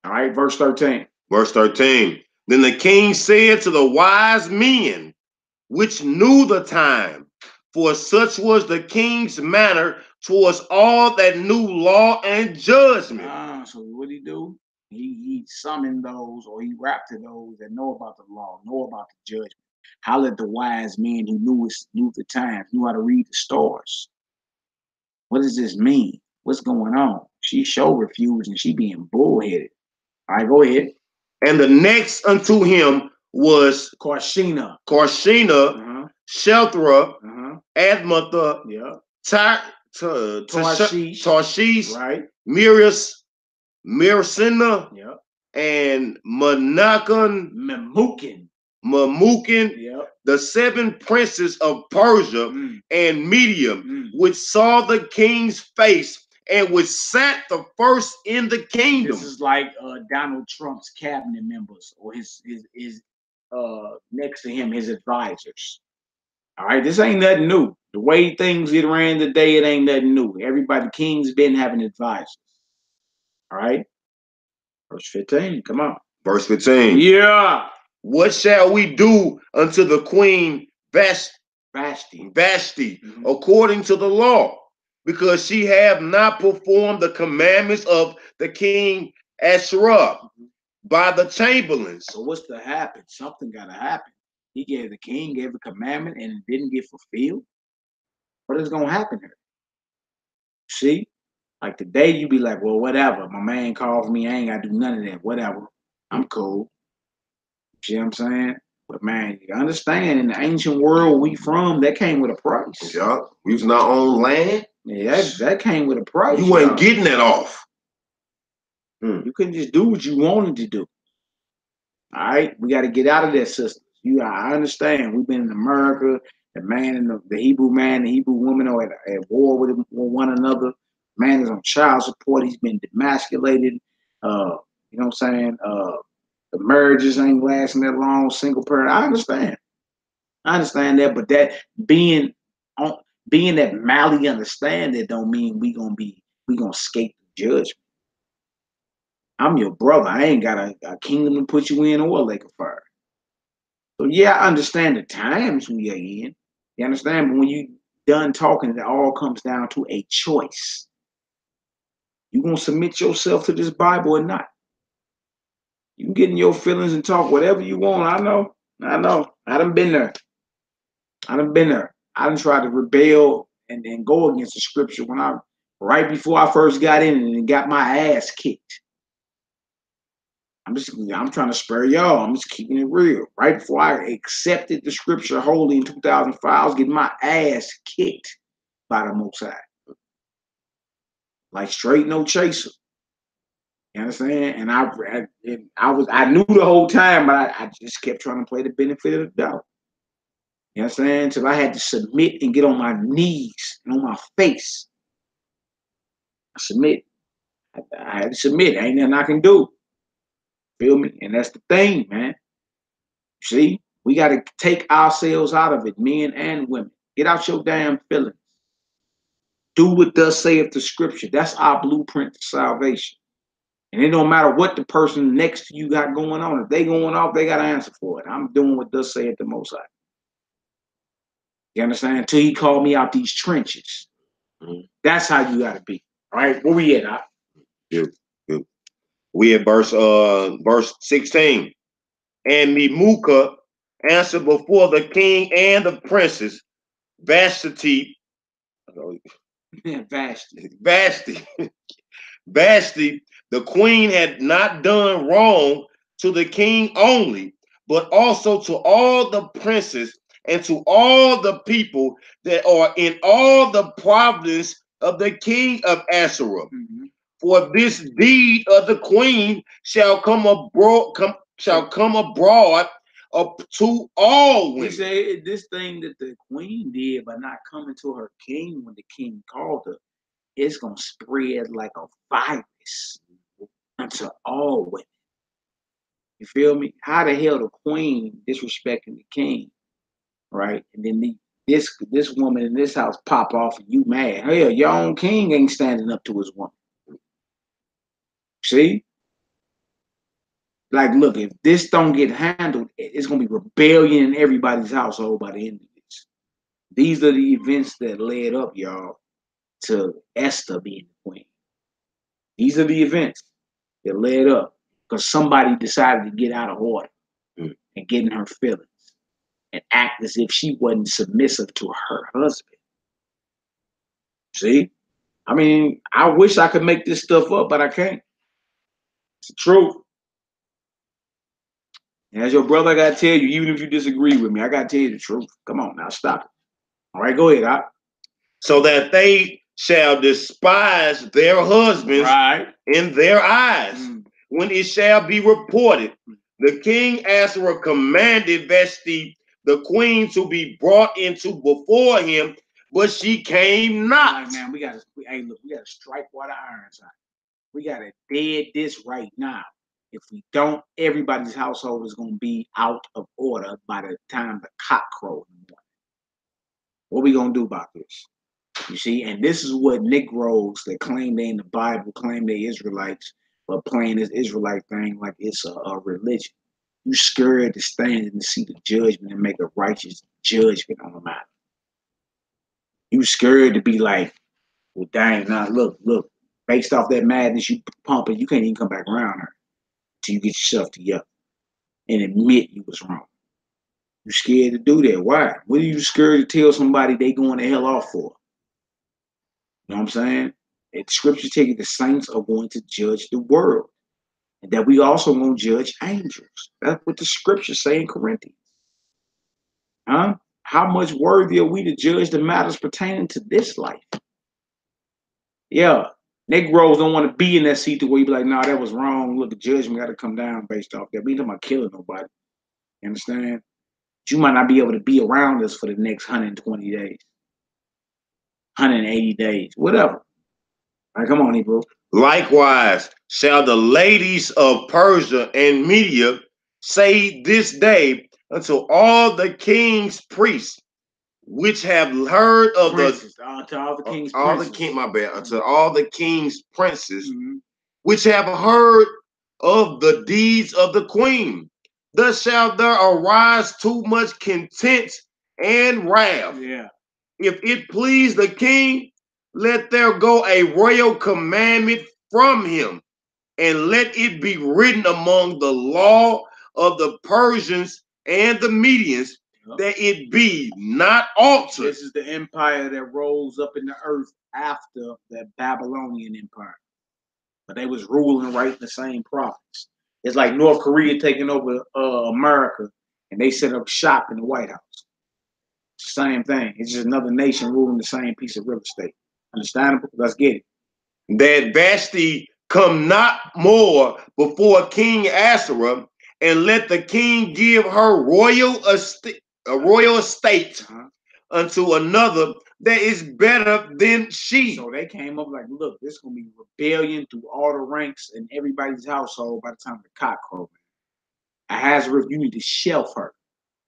All right, verse 13. Verse 13. Then the king said to the wise men, which knew the time, for such was the king's manner towards all that knew law and judgment. So what did he do? He summoned those, or he rapped to those that know about the law, know about the judgment. How let the wise men who knew the times, knew how to read the stars? What does this mean? What's going on? She show refused and she being bullheaded. All right, go ahead. And the next unto him was Karshina, Shelthra, Admatha, Tarshish, right? Mirsina, and Memucan, the 7 princes of Persia and Media, which saw the king's face and which sat the first in the kingdom. This is like Donald Trump's cabinet members or his next to him, his advisors. All right, this ain't nothing new. The way things get ran today, it ain't nothing new. Everybody, the king's been having advisors. All right, verse 15. Come on. Verse 15. Yeah. What shall we do unto the queen Vashti, according to the law? Because she have not performed the commandments of the king Asherah by the chamberlains. So what's to happen? Something got to happen. The king gave a commandment and it didn't get fulfilled. What is going to happen here? See? Like today you be like, well, whatever. My man calls me. I ain't got to do none of that. Whatever. I'm cool. See what I'm saying? But man, you understand in the ancient world we from, that came with a price. Yeah, we was in our own land. Yeah, that came with a price. You wasn't getting that off. You couldn't just do what you wanted to do. All right, we got to get out of that system. I understand. We've been in America. The man and the Hebrew man, the Hebrew woman are at war with one another. Man is on child support. He's been demasculated. You know what I'm saying? The marriages ain't lasting that long. Single parent. I understand that, but that being that Mally understand that don't mean we gonna escape the judgment. I'm your brother. I ain't got a kingdom to put you in or a lake of fire. So yeah, I understand the times we are in. You understand? But when you done talking, it all comes down to a choice. You gonna submit yourself to this Bible or not? You can get in your feelings and talk whatever you want. I know. I done been there. I done tried to rebel and then go against the scripture right before I first got in and got my ass kicked. I'm trying to spare y'all. I'm just keeping it real. Right before I accepted the scripture wholly in 2005, I was getting my ass kicked by the Most High. Like straight no chaser. You understand? And I knew the whole time, but I just kept trying to play the benefit of the doubt. You understand? Till I had to submit and get on my knees and on my face. I submit. I had to submit. Ain't nothing I can do. Feel me? And that's the thing, man. See, we got to take ourselves out of it, men and women. Get out your damn feelings. Do what thus saith the scripture. That's our blueprint to salvation. And it don't matter what the person next to you got going on. If they going off, they got to answer for it. I'm doing what thus saith the Most High. You understand? Until he called me out these trenches. Mm-hmm. That's how you got to be. All right? Where we at? Good. We at verse 16. And Memuca answered before the king and the princes, Vashti, the queen had not done wrong to the king only, but also to all the princes and to all the people that are in all the province of the king of Assyria. Mm-hmm. For this deed of the queen shall come abroad up to all women. He said this thing that the queen did by not coming to her king when the king called her, it's gonna spread like a virus unto all women. You feel me? How the hell the queen disrespecting the king, right? And then this woman in this house pop off and you mad. Hell, your own king ain't standing up to his woman. See? Like, look, if this don't get handled, it's gonna be rebellion in everybody's household by the end of this. These are the events that led up, y'all, to Esther being the queen. These are the events that led up because somebody decided to get out of order and get in her feelings and act as if she wasn't submissive to her husband. See? I mean, I wish I could make this stuff up, but I can't. It's the truth. And as your brother, I gotta tell you, even if you disagree with me, I gotta tell you the truth. Come on now, stop it. All right, go ahead. So that they shall despise their husbands in their eyes when it shall be reported. The king Asherah commanded Vashti, the queen, to be brought into before him, but she came not. Like, man, we gotta strike while the iron's hot. We gotta dead this right now. If we don't, everybody's household is gonna be out of order by the time the cock crows in the morning. What we gonna do about this? You see, and this is what Negroes that claim they in the Bible, claim they Israelites, but playing this Israelite thing like it's a religion. You scared to stand in the seat of judgment and make a righteous judgment on the matter. You scared to be like, well, dang, now look, based off that madness you pumping, you can't even come back around her till you get yourself together and admit you was wrong. You scared to do that. Why? What are you scared to tell somebody they going to hell off for? You know what I'm saying? And scripture tells you the saints are going to judge the world. And that we also won't judge angels. That's what the scriptures say in Corinthians. Huh? How much worthy are we to judge the matters pertaining to this life? Yeah. Negroes don't want to be in that seat where you be like, nah, that was wrong. Look, the judgment got to come down based off that. We ain't talking about killing nobody. You understand? You might not be able to be around us for the next 120 days, 180 days, whatever. All right, come on, Hebrew. Likewise, shall the ladies of Persia and Media say this day unto all the king's priests, which have heard of princes, unto all the king's princes. Unto all the king's princes, which have heard of the deeds of the queen. Thus shall there arise too much content and wrath. Yeah. if it please the king, let there go a royal commandment from him, and let it be written among the law of the Persians and the Medians, that it be not altered. This is the empire that rose up in the earth after the Babylonian empire. But they was ruling right in the same province. It's like North Korea taking over America, and they set up shop in the White House. Same thing. It's just another nation ruling the same piece of real estate. Understandable? Let's get it. That Vashti come not more before King Asherah, and let the king give her royal estate, unto another that is better than she. So they came up like, look, this is gonna be rebellion through all the ranks in everybody's household by the time the cock crows. Ahasuerus, you need to shelf her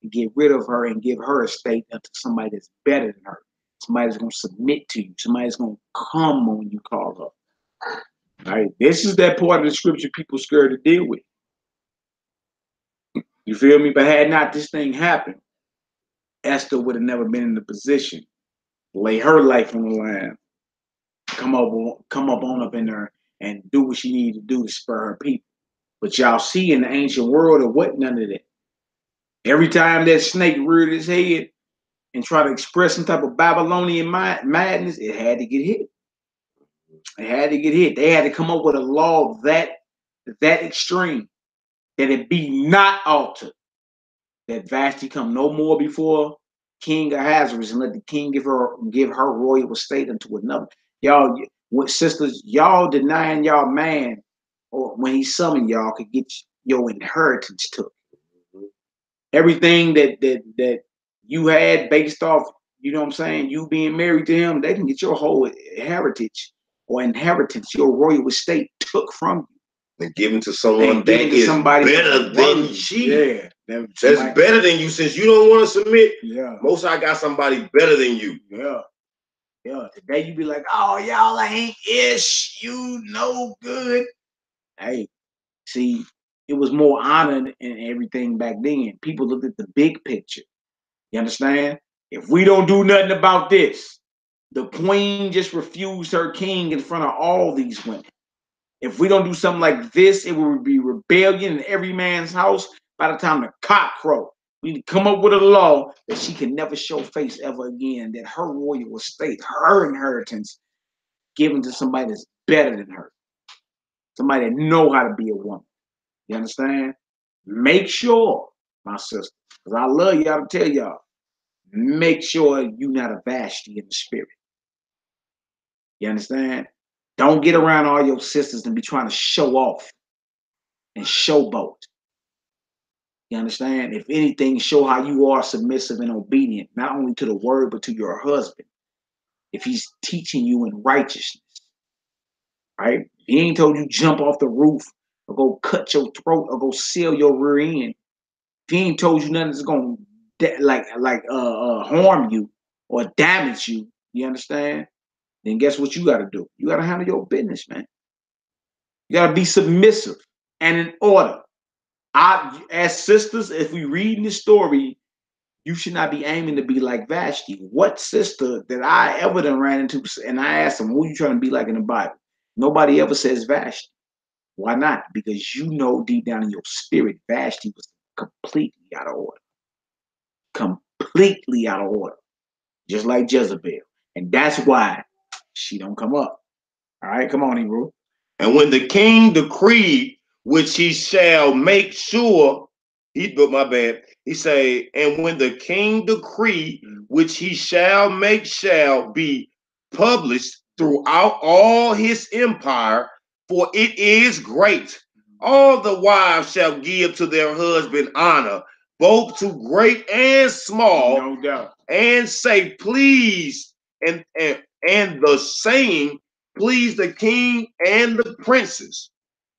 and get rid of her and give her a estate unto somebody that's better than her. Somebody that's gonna submit to you. Somebody that's gonna come when you call her. All right, this is that part of the scripture people scared to deal with. You feel me? But had not this thing happened, Esther would have never been in the position to lay her life on the line, come up on up in there and do what she needed to do to spur her people. But y'all see in the ancient world, it wasn't none of that. Every time that snake reared his head and tried to express some type of Babylonian madness, it had to get hit. It had to get hit. They had to come up with a law that extreme, that it be not altered, that Vashti come no more before King Ahasuerus, and let the king give her royal estate unto another. Y'all, with sisters, y'all denying y'all man, or when he summoned y'all, could get your inheritance took. Everything that you had based off, you know what I'm saying, you being married to him, they can get your whole heritage or inheritance, your royal estate took from you. And given to someone that is better than she. Yeah. That's better than you, since you don't want to submit. Yeah. Most I got somebody better than you. Yeah. Yeah. Today you be like, oh, y'all ain't ish, you no good. Hey, see, it was more honor and everything back then. People looked at the big picture. You understand? If we don't do nothing about this, the queen just refused her king in front of all these women. If we don't do something like this, it will be rebellion in every man's house by the time the cock crow. We need to come up with a law that she can never show face ever again, that her royal estate, her inheritance, given to somebody that's better than her. Somebody that know how to be a woman. You understand? Make sure, my sister, because I love y'all to tell y'all, make sure you're not a Vashti in the spirit. You understand? Don't get around all your sisters and be trying to show off and showboat. You understand? If anything, show how you are submissive and obedient, not only to the word, but to your husband. If he's teaching you in righteousness, right? He ain't told you jump off the roof or go cut your throat or go seal your rear end. If he ain't told you nothing that's gonna harm you or damage you, you understand? Then guess what you got to do? You got to handle your business, man. You got to be submissive and in order. As sisters, if we read this story, you should not be aiming to be like Vashti. What sister that I ever done ran into, and I asked them, who are you trying to be like in the Bible? Nobody ever says Vashti. Why not? Because you know deep down in your spirit, Vashti was completely out of order. Completely out of order. Just like Jezebel. And that's why she don't come up. All right, come on, Hebrew. And when the king decreed, which he shall make sure, he say, and when the king decree, which he shall make, shall be published throughout all his empire, for it is great. All the wives shall give to their husband honor, both to great and small, no doubt, and say, please, and the saying, please the king and the princes.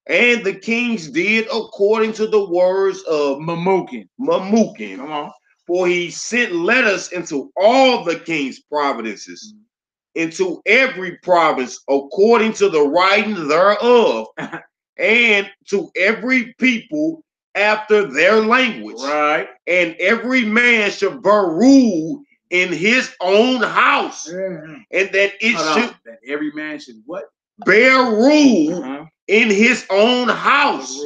And the kings did according to the words of Mamukin. Come on. For he sent letters into all the king's provinces, into every province according to the writing thereof, and to every people after their language. Right. And every man shall bear rule in his own house, and that it should that every man should what? Bear rule in his own house,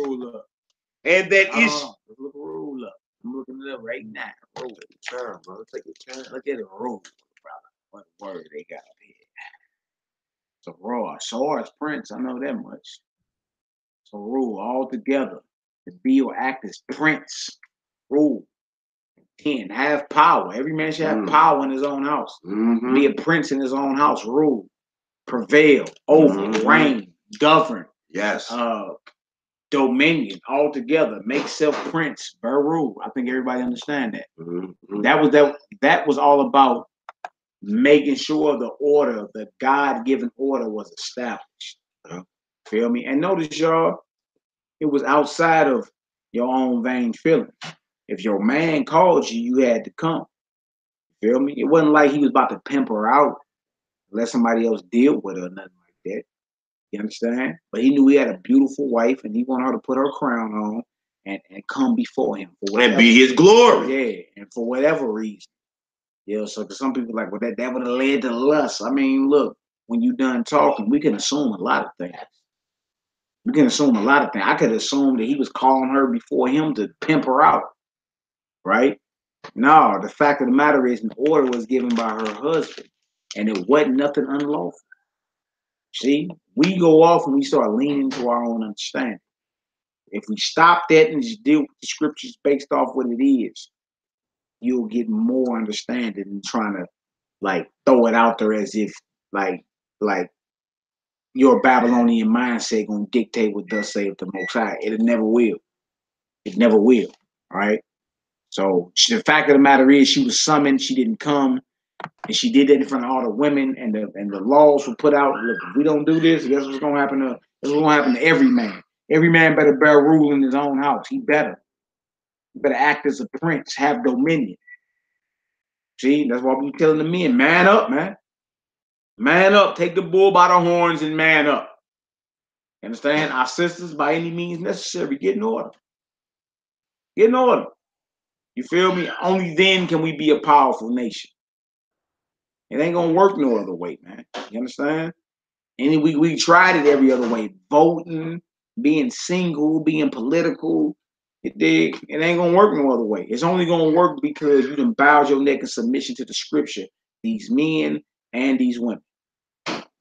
and that look rule up. I'm looking it up right now. Rule. Take your time, brother. Take your time. Look at the rule, brother. What word they got up here? So raw. So is prince. I know that much. So rule all together. To be or act as prince. Rule. 10. Have power. Every man should have power in his own house. Be a prince in his own house. Rule. Prevail. Over. Reign. Govern. Yes. Dominion. All together. Make self prince. Bear rule. I think everybody understand that. That was all about making sure the order, the God-given order was established. Feel me? And notice, y'all, it was outside of your own vain feeling. If your man called you, you had to come. Feel me? It wasn't like he was about to pimp her out, let somebody else deal with her or nothing like that. You understand? But he knew he had a beautiful wife, and he wanted her to put her crown on and come before him. And be his glory. Yeah, and for whatever reason. Yeah, so for some people like, well, that would have led to lust. I mean, look, when you done talking, we can assume a lot of things. I could assume that he was calling her before him to pimp her out, right? No, the fact of the matter is an order was given by her husband, and it wasn't nothing unlawful. See, we go off and we start leaning to our own understanding. If we stop that and just deal with the scriptures based off what it is, you'll get more understanding than trying to like throw it out there as if like your Babylonian mindset gonna dictate what thus saith the Most High. It never will. It never will. All right. So the fact of the matter is, she was summoned. She didn't come, and she did that in front of all the women, and the laws were put out. Look, if we don't do this, guess what's gonna happen to? This is gonna happen to every man. Every man better bear rule in his own house. He better act as a prince, have dominion. See, that's why we telling the men, man up, man. Man up. Take the bull by the horns and man up. Understand? Our sisters, by any means necessary, get in order. Get in order. You feel me? Only then can we be a powerful nation. It ain't gonna work no other way, man. You understand? And we tried it every other way. Voting, being single, being political. It ain't gonna work no other way. It's only gonna work because you done bowed your neck in submission to the scripture, these men and these women.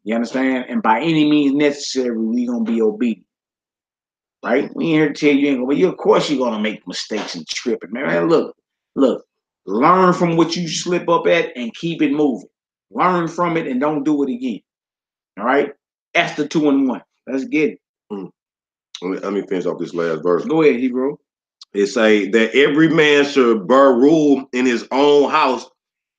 You understand? And by any means necessary, we gonna be obedient. Right? We ain't here to tell you ain't gonna, but of course you're gonna make mistakes and tripping, man. Look, learn from what you slip up at and keep it moving. Learn from it and don't do it again. All right? That's the 2-in-1. Let's get it. Let me finish off this last verse. Go ahead, Hebrew. It say that every man should bear rule in his own house,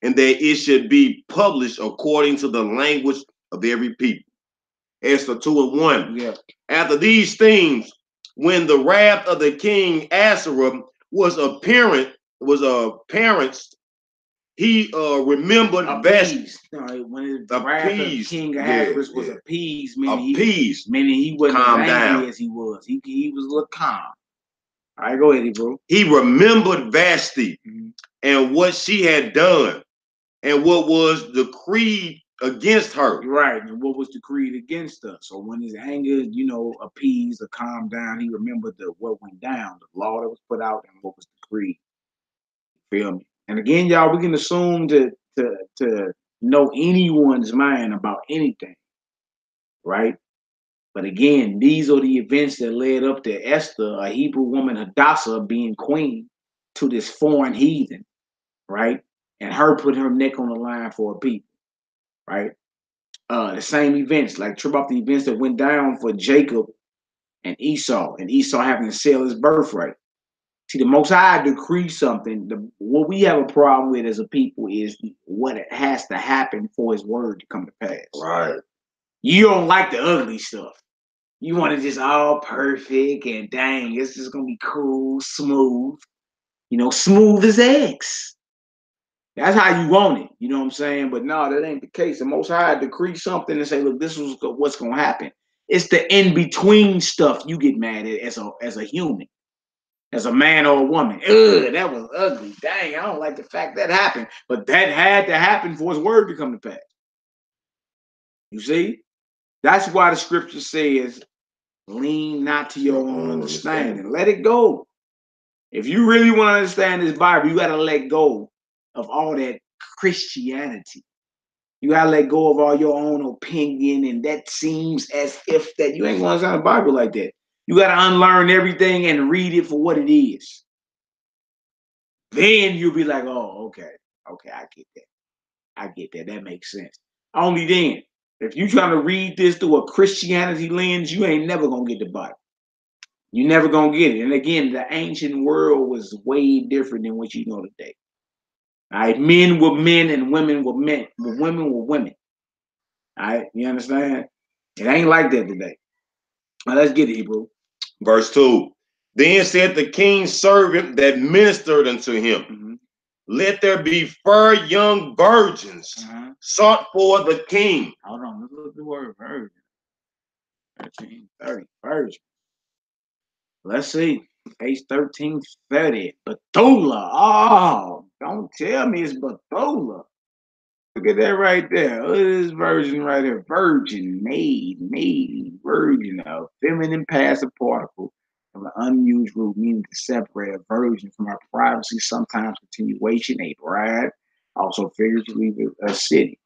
and that it should be published according to the language of every people. Esther 2:1. Yeah. After these things, when the wrath of the king Asherah was apparent, he remembered appeased. When the wrath of King Ahasuerus was appeased, meaning he wasn't as angry as he was. He was a little calm. All right, go ahead, bro. He remembered Vashti and what she had done and what was decreed against her. Right, and what was decreed against us. So when his anger, appeased or calmed down, he remembered what went down, the law that was put out and what was decreed. Feel me? And again, y'all, we can assume to know anyone's mind about anything, right? But again, these are the events that led up to Esther, a Hebrew woman, Hadassah, being queen to this foreign heathen, right? And her putting her neck on the line for her people, right? The same events, like trip off the events that went down for Jacob and Esau having to sell his birthright. See, the Most High decree something. What we have a problem with as a people is what it has to happen for his word to come to pass. Right. You don't like the ugly stuff. You want it just all perfect and dang, it's just gonna be cool, smooth. Smooth as eggs. That's how you want it. You know what I'm saying? But no, that ain't the case. The Most High decree something and say, look, this is what's gonna happen. It's the in-between stuff you get mad at as a human. as a man or a woman. Ugh, that was ugly. Dang, I don't like the fact that happened. But that had to happen for his word to come to pass. You see? That's why the scripture says, lean not to your own understanding. Let it go. If you really want to understand this Bible, you got to let go of all that Christianity. You got to let go of all your own opinion, and that seems as if that you ain't going to understand the Bible like that. You got to unlearn everything and read it for what it is. Then you'll be like, oh, okay, I get that. I get that. That makes sense. Only then, if you trying to read this through a Christianity lens, you ain't never going to get the Bible. You're never going to get it. And again, the ancient world was way different than what you know today. All right, men were men and women were men. Women were women. All right, you understand? It ain't like that today. Now let's get it, Hebrew. Verse 2. Then said the king's servant that ministered unto him, let there be fair young virgins sought for the king. Hold on, let's look at the word virgin. 1330, virgin. Let's see. Page 1330. Bethula. Oh, don't tell me it's Bethula. Look at that right there. Look at this virgin right here. Virgin, maid, virgin, a feminine passive particle of an unused root, meaning to separate a virgin from her privacy, sometimes continuation, a bride, also figuratively a city.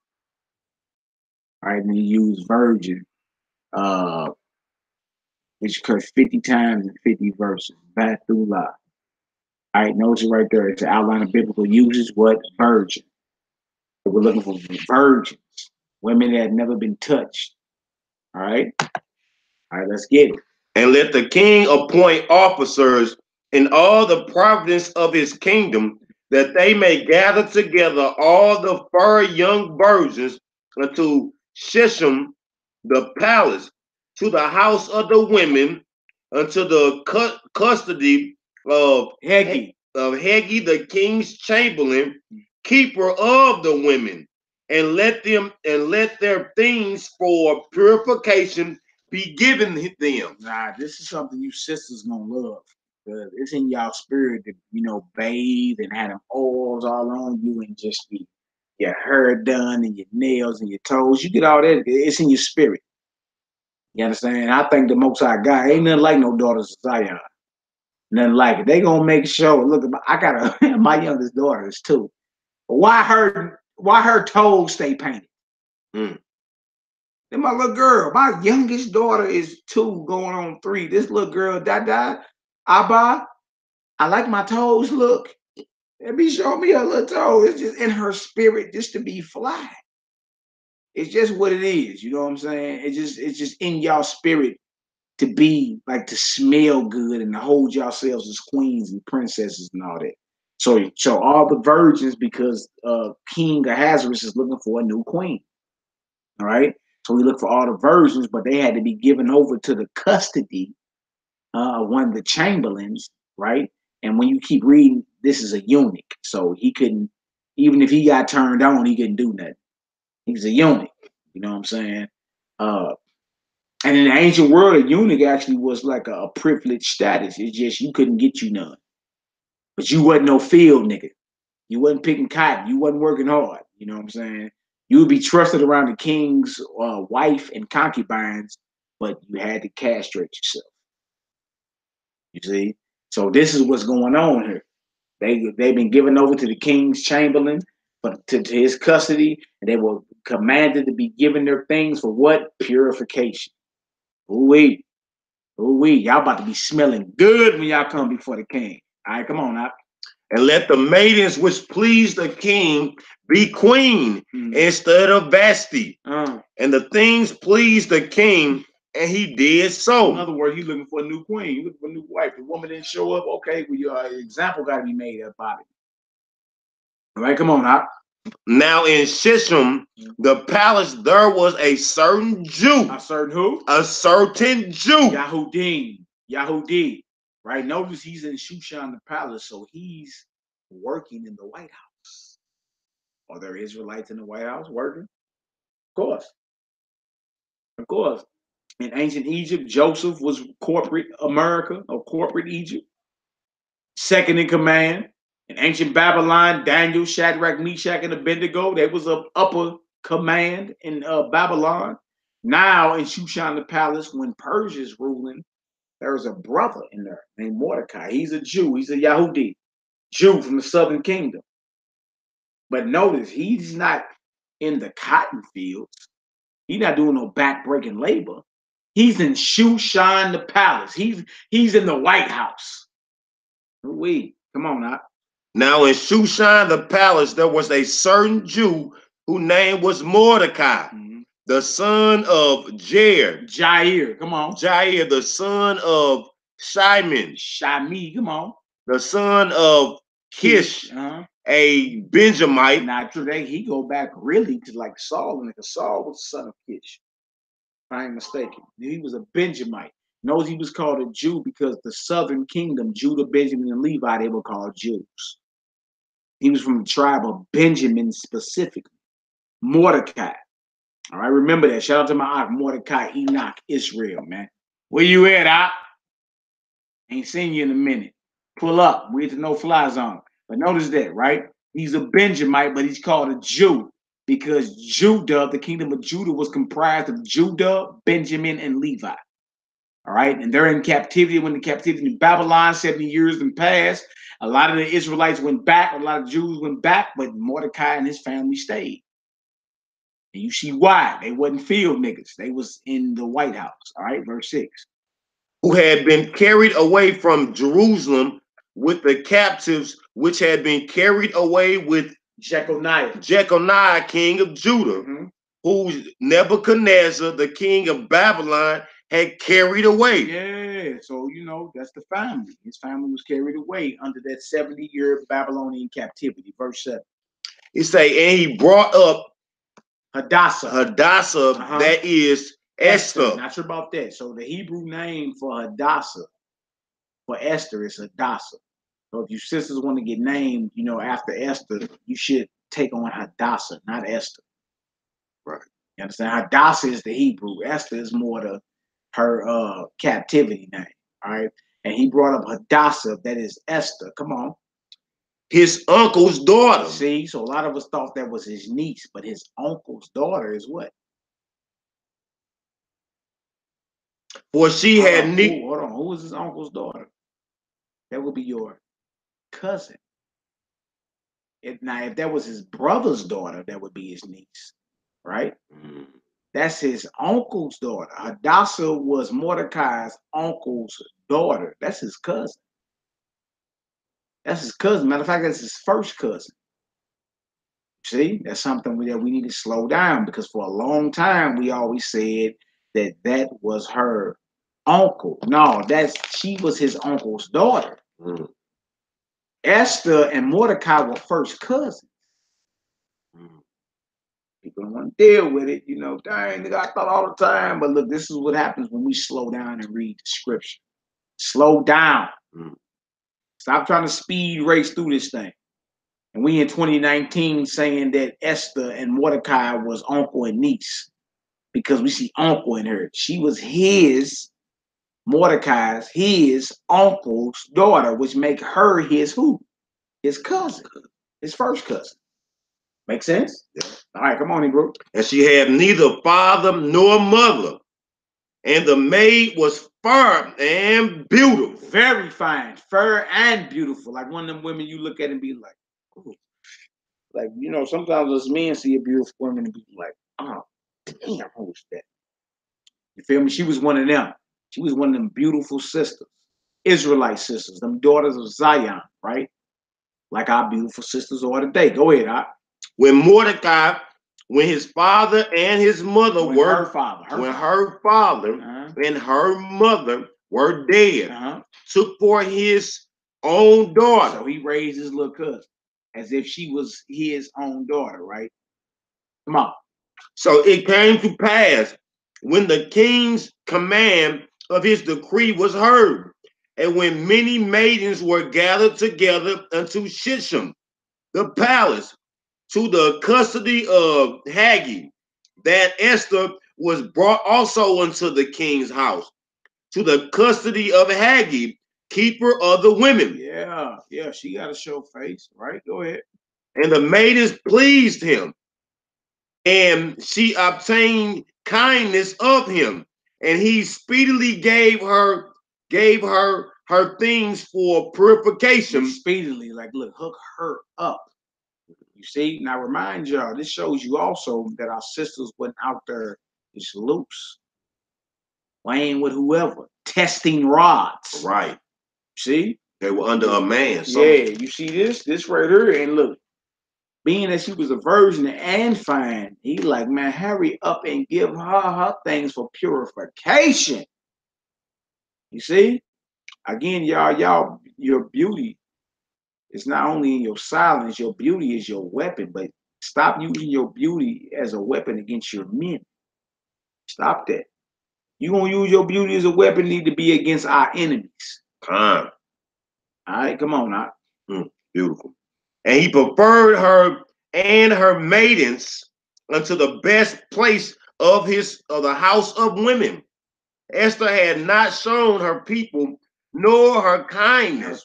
All right, and you use virgin, which occurs 50 times in 50 verses. Bethula. All right, notice it right there. It's an outline of biblical uses. What? Virgin. So we're looking for virgins, women that had never been touched. All right, let's get it. And let the king appoint officers in all the province of his kingdom, that they may gather together all the fair young virgins unto Shechem the palace, to the house of the women, unto the custody of Hegi the king's chamberlain, keeper of the women, and let their things for purification be given them. Nah, this is something you sisters gonna love. Because it's in y'all spirit to, bathe and have them oils all on you and just be your hair done and your nails and your toes. You get all that. It's in your spirit. You understand? I think the Most High God ain't nothing like no daughters of Zion. Nothing like it. They gonna make sure. Look, I got my youngest daughter is 2. Why her toes stay painted? Then my little girl, my youngest daughter is 2 going on 3. This little girl, Dada, Abba, I like my toes. Look, let me show me her little toes. It's just in her spirit just to be fly. It's just what it is. You know what I'm saying? It's just in y'all spirit to be like, to smell good and to hold yourselves as queens and princesses and all that. So all the virgins, because King Ahasuerus is looking for a new queen. All right. So we look for all the virgins, but they had to be given over to the custody of one of the chamberlains, right? And when you keep reading, this is a eunuch. So he couldn't, even if he got turned on, he couldn't do nothing. He was a eunuch. You know what I'm saying? And in the ancient world, a eunuch actually was like a privileged status. It's just you couldn't get you none. But you wasn't no field nigga. You wasn't picking cotton. You wasn't working hard. You know what I'm saying? You would be trusted around the king's wife and concubines, but you had to castrate yourself. You see? So this is what's going on here. They've been given over to the king's chamberlain, but to his custody, and they were commanded to be given their things for what? Purification. Ooh-wee. Ooh-wee. Y'all about to be smelling good when y'all come before the king. All right, come on now. And let the maidens which please the king be queen instead of Vashti. And the things pleased the king, and he did so. In other words, he's looking for a new queen. He's looking for a new wife. The woman didn't show up. Okay, well, your example got to be made about it. All right, come on now. Now in Shechem, the palace, there was a certain Jew. A certain who? A certain Jew. Yahudi. Right? Notice he's in Shushan the palace, so he's working in the White House. Are there Israelites in the White House working? Of course. Of course. In ancient Egypt, Joseph was corporate America or corporate Egypt. second in command. In ancient Babylon, Daniel, Shadrach, Meshach, and Abednego, they was up upper command in Babylon. Now in Shushan the palace, when Persia's ruling, there's a brother in there named Mordecai. He's a Jew. He's a Yahudi, Jew from the southern kingdom. But notice, he's not in the cotton fields. He's not doing no back-breaking labor. He's in Shushan the palace. He's in the White House. Come on now. Now in Shushan the palace, there was a certain Jew whose name was Mordecai, the son of Jair, come on. Jair, the son of Shimon. Come on. The son of Kish, a Benjamite. Now today he go back really to like Saul, and like Saul was the son of Kish. If I ain't mistaken. He was a Benjamite. Knows he was called a Jew because the southern kingdom, Judah, Benjamin, and Levi, they were called Jews. He was from the tribe of Benjamin specifically. Mordecai. All right, remember that. Shout out to my aunt, Mordecai, Enoch, Israel, man. Where you at, Op? Ain't seen you in a minute. Pull up. We at the no-fly zone. But notice that, right? He's a Benjamite, but he's called a Jew because Judah, the kingdom of Judah, was comprised of Judah, Benjamin, and Levi. All right, and they're in captivity. When the captivity in Babylon, 70 years and passed, a lot of the Israelites went back, a lot of Jews went back, but Mordecai and his family stayed. And you see why. They wasn't field niggas. They was in the White House. All right, verse 6. Who had been carried away from Jerusalem with the captives which had been carried away with Jeconiah, king of Judah, whose Nebuchadnezzar, the king of Babylon, had carried away. Yeah, so you know, that's the family. His family was carried away under that 70-year Babylonian captivity. Verse 7. It say, and he brought up Hadassah, that is Esther. Not sure about that. So the Hebrew name for Hadassah, for Esther, is Hadassah. So if you sisters want to get named, you know, after Esther, you should take on Hadassah, not Esther. Right. You understand? Hadassah is the Hebrew. Esther is more her captivity name. All right. And he brought up Hadassah, that is Esther. Come on. His uncle's daughter. See, so a lot of us thought that was his niece, but his uncle's daughter is what? For she had hold on. Who was his uncle's daughter? That would be your cousin. If that was his brother's daughter, that would be his niece, right? That's his uncle's daughter. Hadassah was Mordecai's uncle's daughter. That's his cousin. That's his cousin. Matter of fact, that's his first cousin. See, that's something that we need to slow down, because for a long time we always said that was her uncle. No, she was his uncle's daughter. Esther and Mordecai were first cousins. People don't want to deal with it, you know. Dang, nigga, I thought all the time. But look, this is what happens when we slow down and read the scripture. Slow down. Stop trying to speed race through this thing. And we in 2019 saying that Esther and Mordecai was uncle and niece because we see uncle in her. She was Mordecai's, his uncle's daughter, which make her his who? His cousin, his first cousin. Make sense? Yeah. All right, come on, bro. And she had neither father nor mother. And the maid was fair and beautiful. Very fine, fair and beautiful. Like one of them women you look at and be like, ooh. Like, you know, sometimes us men see a beautiful woman and be like, oh, damn, who's that? You feel me? She was one of them. She was one of them beautiful sisters, Israelite sisters, them daughters of Zion, right? Like our beautiful sisters are today. Go ahead, When his father and his mother her father and her mother were dead, took for his own daughter. So he raised his little cousin as if she was his own daughter, right? Come on. So it came to pass when the king's command of his decree was heard, and when many maidens were gathered together unto Shisham, the palace, to the custody of Haggai, that Esther was brought also unto the king's house. To the custody of Haggai keeper of the women. Yeah, yeah, she got to show face, right? Go ahead. And the maidens pleased him, and she obtained kindness of him, and he speedily gave her her things for purification. Speedily, like, look, hook her up. You see, now remind y'all, this shows you also that our sisters went out there just loose, playing with whoever, testing rods. Right. See? They were under a man. Yeah, you see this right here, and look, being that she was a virgin and fine, he like, man, hurry up and give her things for purification. You see? Again, y'all, your beauty is not only in your silence, your beauty is your weapon, but stop using your beauty as a weapon against your men. Stop that. You gonna use your beauty as a weapon, need to be against our enemies. All right, come on now. Beautiful. And he preferred her and her maidens unto the best place of the house of women. Esther had not shown her people nor her kindness,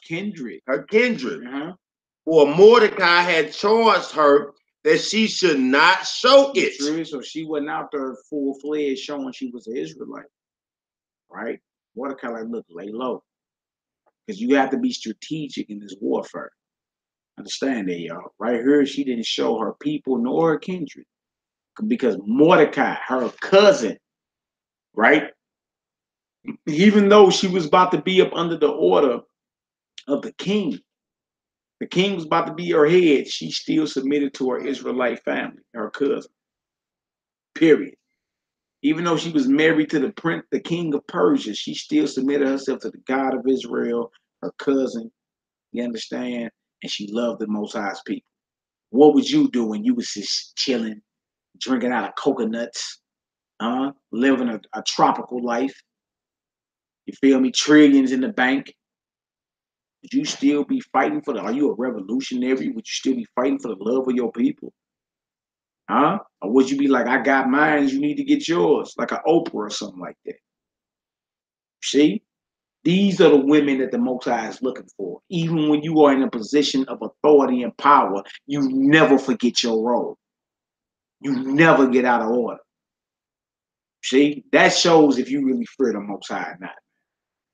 her kindred. For Mordecai had charged her that she should not show it. So she wasn't out there full-fledged showing she was an Israelite, right? Mordecai like, look, lay low, because you have to be strategic in this warfare. Understand that, y'all. Right here, she didn't show her people nor her kindred, because Mordecai, her cousin, right? Even though she was about to be up under the order of the king was about to be her head, she still submitted to her Israelite family, her cousin. Period. Even though she was married to the king of Persia, she still submitted herself to the God of Israel, her cousin. You understand? And she loved the Most High's people. What would you do when you was just chilling, drinking out of coconuts, living a tropical life? You feel me? Trillions in the bank. Would you still be fighting are you a revolutionary? Would you still be fighting for the love of your people? Or would you be like, I got mine, you need to get yours, like an Oprah or something like that? See? These are the women that the Most High is looking for. Even when you are in a position of authority and power, you never forget your role. You never get out of order. See? That shows if you really fear the Most High or not.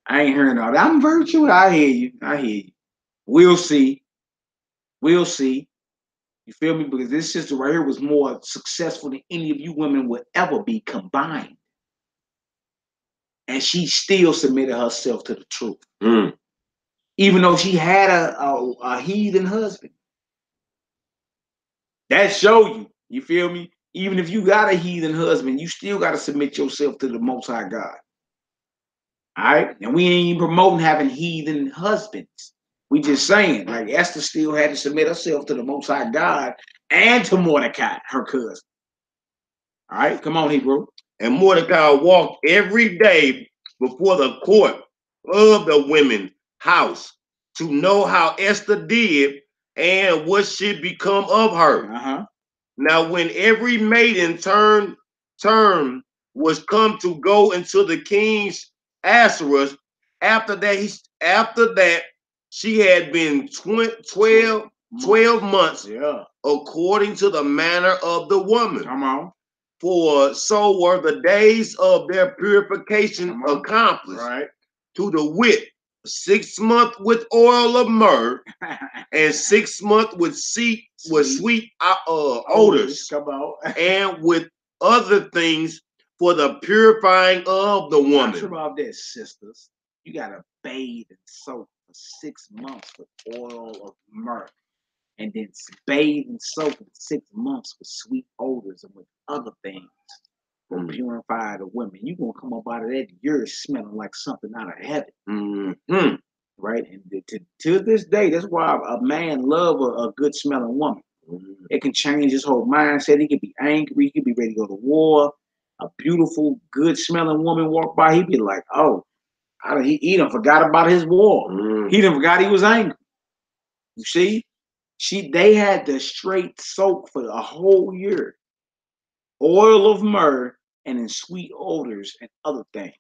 I ain't hearing all that. I'm virtuous. I hear you. We'll see. You feel me? Because this sister right here was more successful than any of you women would ever be combined. And she still submitted herself to the truth. Even though she had a heathen husband. That show you feel me? Even if you got a heathen husband, you still got to submit yourself to the Most High God. All right? And we ain't even promoting having heathen husbands. We just saying, like, Esther still had to submit herself to the Most High God and to Mordecai, her cousin. All right, come on, Hebrew. And Mordecai walked every day before the court of the women's house to know how Esther did and what should become of her. Now, when every maiden turn was come to go into the king's Asherus, after that she had been 12 months, according to the manner of the woman. Come on. For so were the days of their purification accomplished. Right. To the wit, 6 months with oil of myrrh, and 6 months with sweet odors. Come on. And with other things for the purifying of the woman. Not sure about this, sisters. You gotta bathe and soak for 6 months with oil of myrrh. And then bathe and soak in 6 months with sweet odors and with other things for purify the women. You're going to come up out of that, you're smelling like something out of heaven. Right? And to this day, that's why a man love a good smelling woman. It can change his whole mindset. He could be angry. He could be ready to go to war. A beautiful, good smelling woman walk by, he'd be like, oh, he done forgot about his war. He done forgot he was angry. You see? They had the straight soak for a whole year. Oil of myrrh and in sweet odors and other things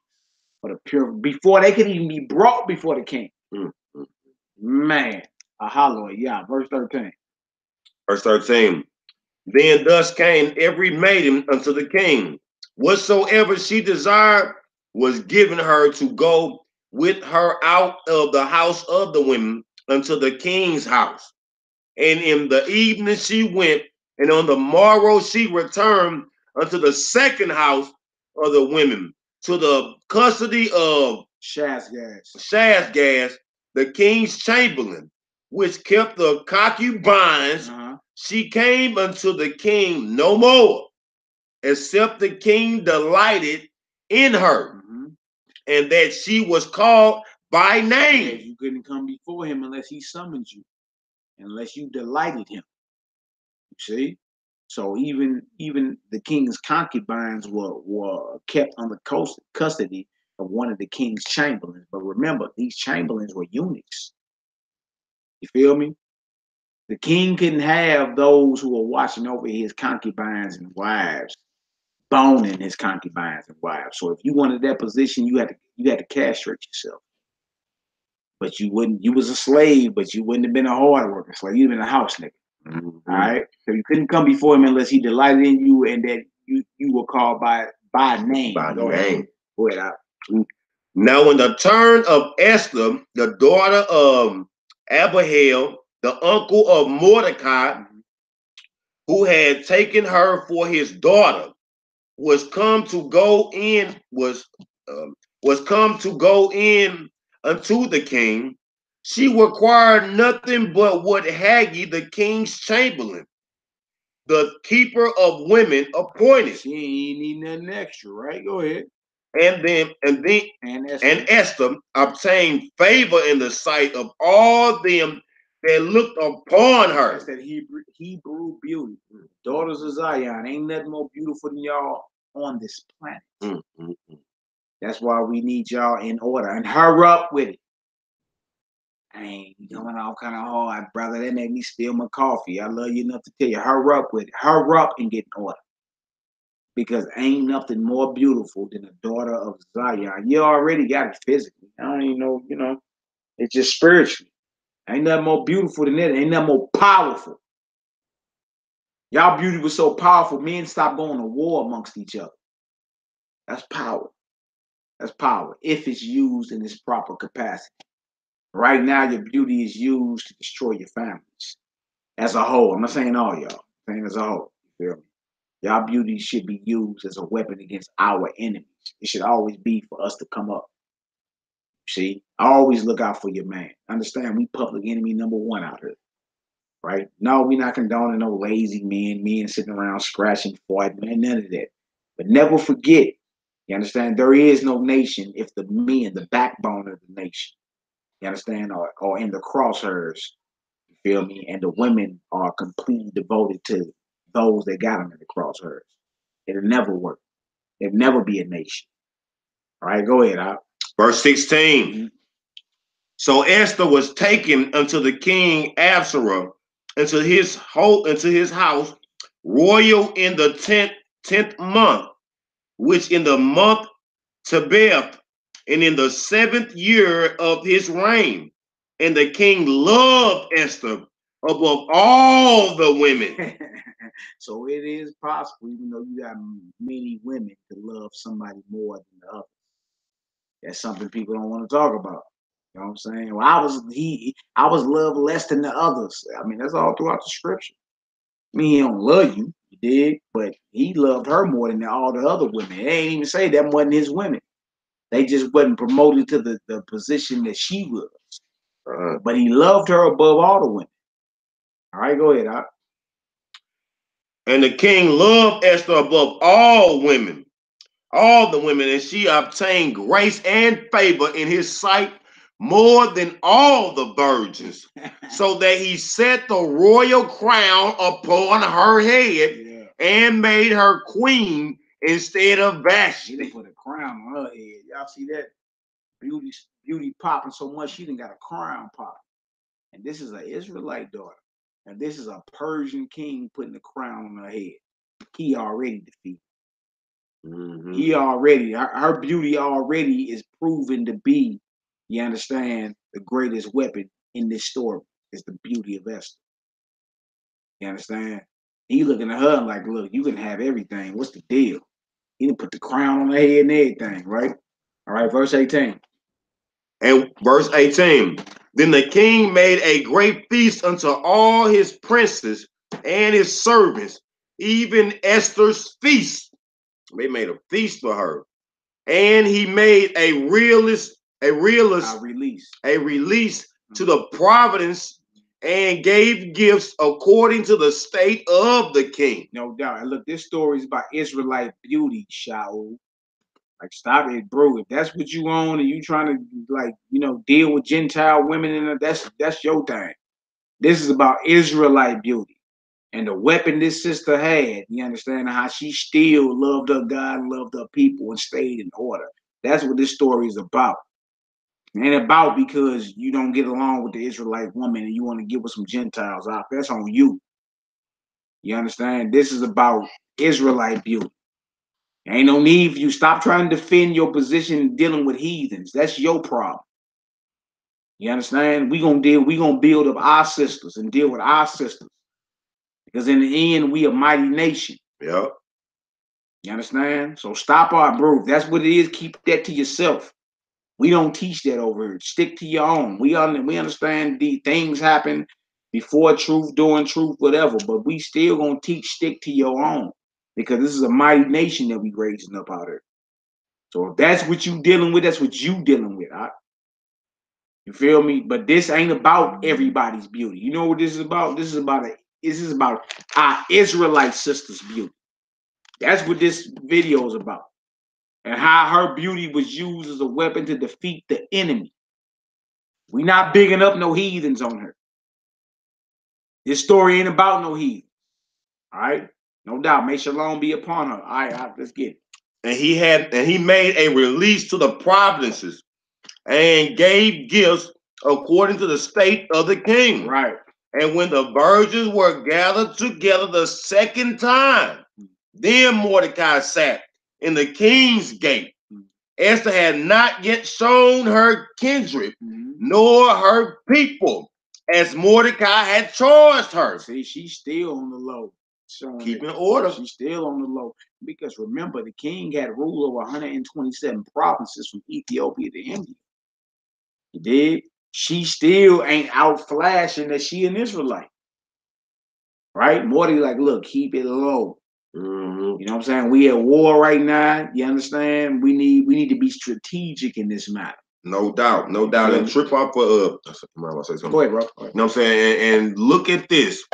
for the pure before they could even be brought before the king. Man, a hollow, yeah. Verse 13. Verse 13. Then thus came every maiden unto the king. Whatsoever she desired was given her to go with her out of the house of the women unto the king's house. And in the evening she went, and on the morrow she returned unto the second house of the women, to the custody of Shazgaz, the king's chamberlain, which kept the concubines. She came unto the king no more, except the king delighted in her, and that she was called by name. You couldn't come before him unless he summoned you, unless you delighted him. You see? So even the king's concubines were kept under custody of one of the king's chamberlains. But remember, these chamberlains were eunuchs. You feel me? The king couldn't have those who were watching over his concubines and wives, boning his concubines and wives. So if you wanted that position, you had to castrate yourself. But you was a slave, but you wouldn't have been a hard worker slave. You'd have been a house nigga. All right. So you couldn't come before him unless he delighted in you and that you were called by name. Go ahead. Go ahead out. Now, in the turn of Esther, the daughter of Abihail, the uncle of Mordecai, who had taken her for his daughter, was come to go in unto the king. She required nothing but what Haggai, the king's chamberlain, the keeper of women, appointed. She ain't need nothing extra, right? Go ahead. And Esther obtained favor in the sight of all them that looked upon her. That's that Hebrew beauty. Daughters of Zion. Ain't nothing more beautiful than y'all on this planet. That's why we need y'all in order. And hurry up with it. I ain't going off kind of hard, brother. That made me spill my coffee. I love you enough to tell you, hurry up with it. Hurry up and get in order. Because ain't nothing more beautiful than a daughter of Zion. You already got it physically. I don't even know, it's just spiritually. Ain't nothing more beautiful than that. Ain't nothing more powerful. Y'all beauty was so powerful, men stopped going to war amongst each other. That's power. That's power if it's used in its proper capacity. Right now, your beauty is used to destroy your families as a whole. I'm not saying all y'all. I'm saying as a whole. You feel me? Y'all beauty should be used as a weapon against our enemies. It should always be for us to come up. See, always look out for your man. Understand, we public enemy number one out here. Right? No, we're not condoning no lazy men sitting around scratching, fighting, none of that. But never forget, you understand, there is no nation if the men, the backbone of the nation, you understand, are in the crosshairs. You feel me? And the women are completely devoted to those that got them in the crosshairs. It'll never work. It'll never be a nation. All right, go ahead, Al. Verse 16. So Esther was taken unto the king Absalom, into his house, royal in the 10th month, which in the month Tebeth, and in the 7th year of his reign. And the king loved Esther above all the women. So it is possible, even though you got many women, to love somebody more than the other. That's something people don't want to talk about. You know what I'm saying? Well, I was loved less than the others. I mean, that's all throughout the scripture. I mean, he don't love you, you dig? But he loved her more than all the other women. They ain't even say that wasn't his women. They just wasn't promoted to the position that she was. But he loved her above all the women. All right, go ahead, Doc. And the king loved Esther above all the women, and she obtained grace and favor in his sight more than all the virgins, so that he set the royal crown upon her head and made her queen instead of Vashti. They put a crown on her head. Y'all see that? Beauty popping so much, she done got a crown popping. And this is an Israelite daughter. And this is a Persian king putting a crown on her head. He already defeated. He already, her beauty already is proven to be, you understand, the greatest weapon in this story is the beauty of Esther. You understand? He looking at her like, look, you can have everything. What's the deal? He didn't put the crown on her head and everything, right? All right, verse 18. And verse 18. Then the king made a great feast unto all his princes and his servants, even Esther's feast. They made a feast for her. And he made a release to the providence and gave gifts according to the state of the king. No doubt. And look, this story is about Israelite beauty, Shaul. Like, stop it, bro. If that's what you own and you trying to, like, you know, deal with Gentile women, and that's your thing. This is about Israelite beauty. And the weapon this sister had, you understand how she still loved her God and loved her people and stayed in order. That's what this story is about. It ain't about because you don't get along with the Israelite woman and you want to get with some Gentiles out. That's on you. You understand? This is about Israelite beauty. Ain't no need for you. Stop trying to defend your position dealing with heathens. That's your problem. You understand? We gonna build up our sisters and deal with our sisters. Because in the end, we a mighty nation. Yeah. You understand? So stop our bro. If that's what it is, keep that to yourself. We don't teach that over here. Stick to your own. We understand the things happen before truth, during truth, whatever. But we still gonna teach stick to your own. Because this is a mighty nation that we raising up out here. So if that's what you dealing with, that's what you dealing with. You feel me? But this ain't about everybody's beauty. You know what this is about? This is about our Israelite sisters' beauty. That's what this video is about. And how her beauty was used as a weapon to defeat the enemy. We not bigging up no heathens on her. This story ain't about no heathens. All right? No doubt. May shalom be upon her. All right, let's get it. And he made a release to the provinces and gave gifts according to the state of the king. Right. And when the virgins were gathered together the second time, then Mordecai sat in the king's gate. Esther had not yet shown her kindred, nor her people, as Mordecai had charged her. See, she's still on the low. Keeping order. She's still on the low. Because remember, the king had rule over 127 provinces from Ethiopia to India. He did. She still ain't out flashing that she an Israelite. Right? Morty like, look, keep it low. You know what I'm saying? We at war right now. You understand? We need to be strategic in this matter. No doubt, no doubt. And trip off for Go ahead, bro. You know what I'm saying? And look at this.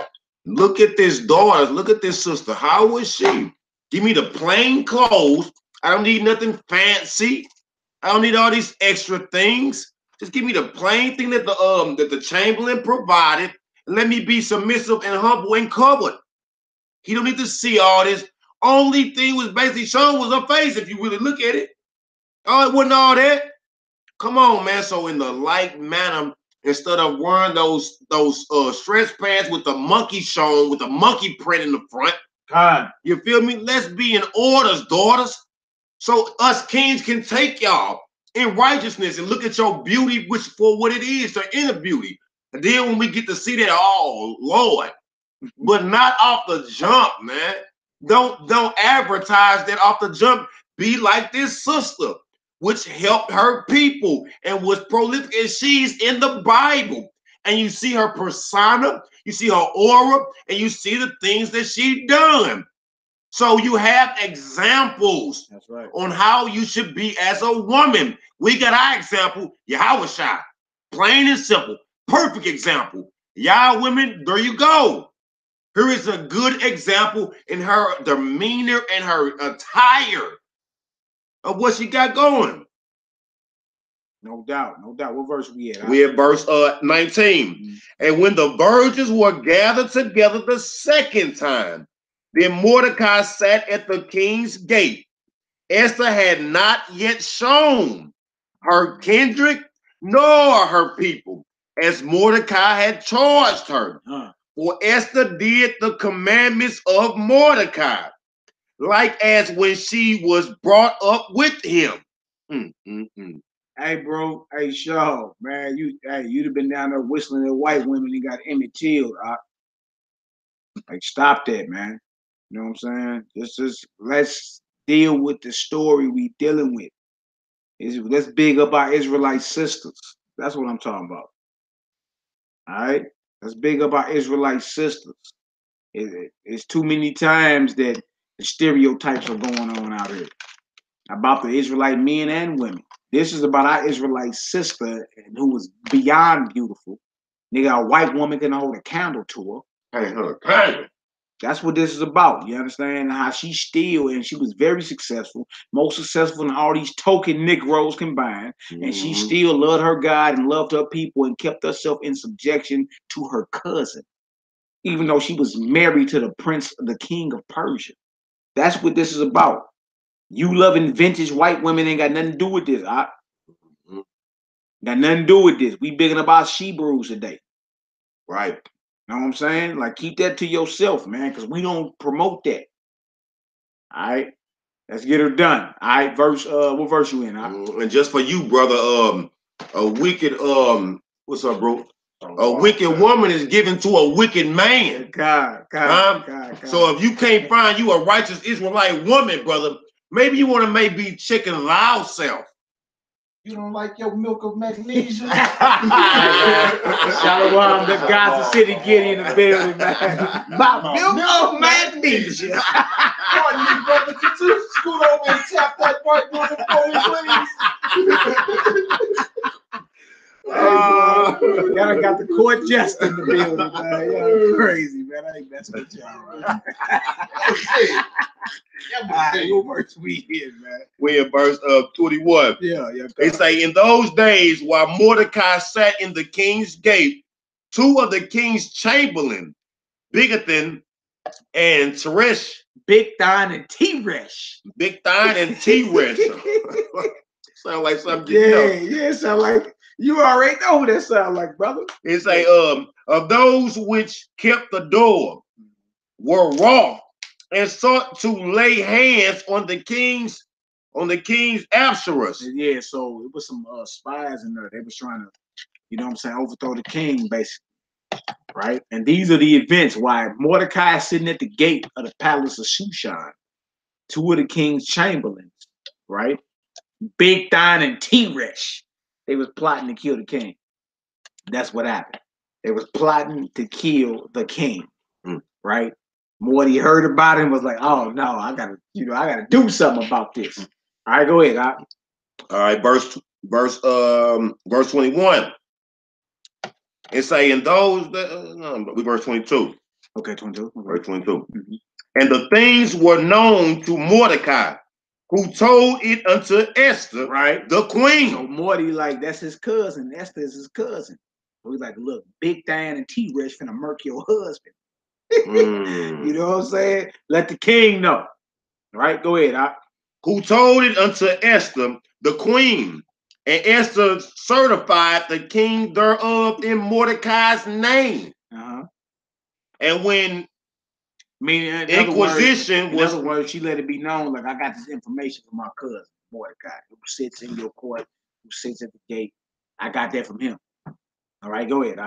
Look at this daughter. Look at this sister. How was she? Give me the plain clothes. I don't need nothing fancy. I don't need all these extra things. Just give me the plain thing that the chamberlain provided. And let me be submissive and humble and covered. He don't need to see all this. Only thing was basically shown was her face, if you really look at it. Oh, it wasn't all that. Come on, man. So in the like manner, instead of wearing those stretch pants with the monkey shown, with the monkey print in the front, you feel me? Let's be in orders, daughters. So us kings can take y'all in righteousness and look at your beauty, which for what it is, the inner beauty. And then when we get to see that, oh Lord, but not off the jump, man. Don't advertise that off the jump. Be like this sister, which helped her people and was prolific, and she's in the Bible. And you see her persona, you see her aura, and you see the things that she done. So you have examples. That's right. On how you should be as a woman. We got our example, Yahushua. Plain and simple. Perfect example. Y'all women, there you go. Here is a good example in her demeanor and her attire of what she got going. No doubt, no doubt. What verse we at? We at verse 19. And when the virgins were gathered together the second time, then Mordecai sat at the king's gate. Esther had not yet shown her kindred nor her people, as Mordecai had charged her. For Esther did the commandments of Mordecai, like as when she was brought up with him. Hey, bro. Hey, Shaw, man. You'd have been down there whistling at white women and got Emmett Till. Like, stop that, man. You know what I'm saying? Just let's deal with the story we dealing with. Let's big up our Israelite sisters. That's what I'm talking about. All right? Let's big up our Israelite sisters. It's too many times that the stereotypes are going on out here about the Israelite men and women. This is about our Israelite sister who was beyond beautiful. Nigga, a white woman can hold a candle to her. Hey, her candle. That's what this is about. You understand how she still, and she was very successful, most successful than all these token Negroes combined. And she still loved her God and loved her people and kept herself in subjection to her cousin, even though she was married to the prince, the king of Persia. That's what this is about. You loving vintage white women ain't got nothing to do with this. Got nothing to do with this. We bigging about Shebrews today. Right. Know what I'm saying? Like, keep that to yourself, man, because we don't promote that. All right. Let's get her done. All right, what verse you in? And just for you, brother, a wicked, what's up, bro? A wicked woman is given to a wicked man. God. So if you can't find you a righteous Israelite woman, brother, maybe you want to maybe chicken loud self. You don't like your milk of magnesia? Shalom, the Gaza City Giddy in the building, man. My milk of magnesia. Pardon me, brother. Could you scoot over and tap that white woman for me, please? Y'all got the court jester in the building, man. Y'all crazy, man. I ain't messing with y'all, man. What verse we in, man? We in verse 21. Yeah. They say, in those days, while Mordecai sat in the king's gate, two of the king's chamberlain, Bigthan and Teresh. Bigthan and Teresh. Sound like something. Yeah, sound like you already know what that sound like, brother. It's like of those which kept the door were wroth and sought to lay hands on the king's Absalus. Yeah, so it was some spies in there. They was trying to, you know what I'm saying, overthrow the king, basically. Right? And these are the events why Mordecai is sitting at the gate of the palace of Shushan. Two of the king's chamberlains, right? Bigthan and Teresh. They was plotting to kill the king. That's what happened. They was plotting to kill the king, right? Morty heard about it and was like, "Oh no, I gotta do something about this." All right, go ahead. All right, verse 21. It's saying those verse 22. Okay, 22. Verse 22. And the things were known to Mordecai, who told it unto Esther, right, the queen. So Morty, like, that's his cousin. Esther is his cousin. So he's like, look, Bigthan and Teresh finna murk your husband. You know what I'm saying? Let the king know. All right, go ahead. Who told it unto Esther, the queen. And Esther certified the king thereof in Mordecai's name. And when inquisition in other words, she let it be known, like, I got this information from my cousin, Mordecai, who sits in your court, who sits at the gate. I got that from him. All right, go ahead.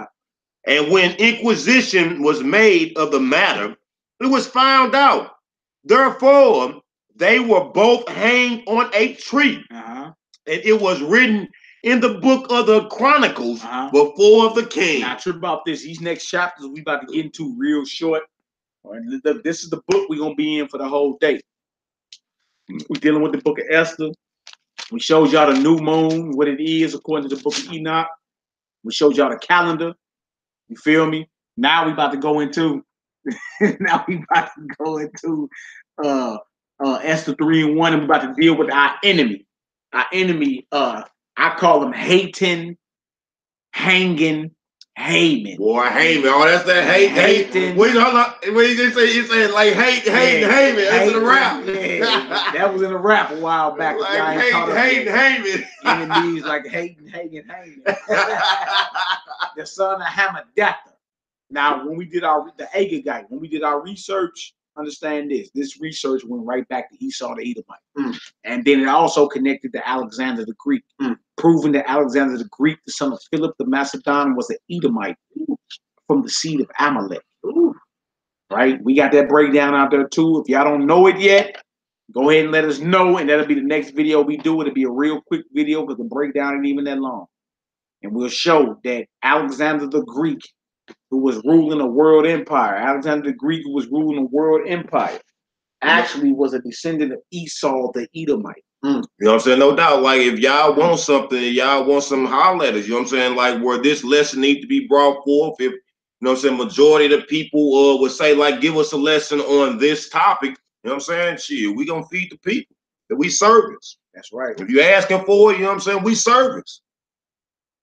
And when inquisition was made of the matter, it was found out. Therefore, they were both hanged on a tree. And it was written in the book of the Chronicles before the king. Now, trip about this. These next chapters we about to get into real short. This is the book we're going to be in for the whole day. We're dealing with the book of Esther. We showed y'all the new moon, what it is according to the book of Enoch. We showed y'all the calendar. You feel me? Now we about to go into Esther 3 and 1, and we're about to deal with our enemy. Our enemy, I call him Hating, Hanging, Haman. Boy, Haman. Oh, that's that Hating. Wait, hold on. What did you say like Hating, Haman. That's in the rap. Yeah, that was in a rap a while back. Like Hating, Haman. Enemies like Hating, Hanging, Haman. The son of Hamadatha. Now, when we did the Agagite, when we did our research, understand this. This research went right back to Esau the Edomite. And then it also connected to Alexander the Greek, proving that Alexander the Greek, the son of Philip the Macedonian, was an Edomite from the seed of Amalek. Right? We got that breakdown out there too. If y'all don't know it yet, go ahead and let us know, and that'll be the next video we do. It'll be a real quick video because the breakdown ain't even that long. And we'll show that Alexander the Greek, who was ruling a world empire, Alexander the Greek, who was ruling a world empire, actually was a descendant of Esau the Edomite. You know what I'm saying? No doubt. Like, if y'all want something, y'all want some holler at us. You know what I'm saying? Like, where this lesson need to be brought forth. If, you know what I'm saying, majority of the people would say, like, give us a lesson on this topic. You know what I'm saying? Shit, we gonna feed the people that we service. That's right. If you asking for it, you know what I'm saying? We service.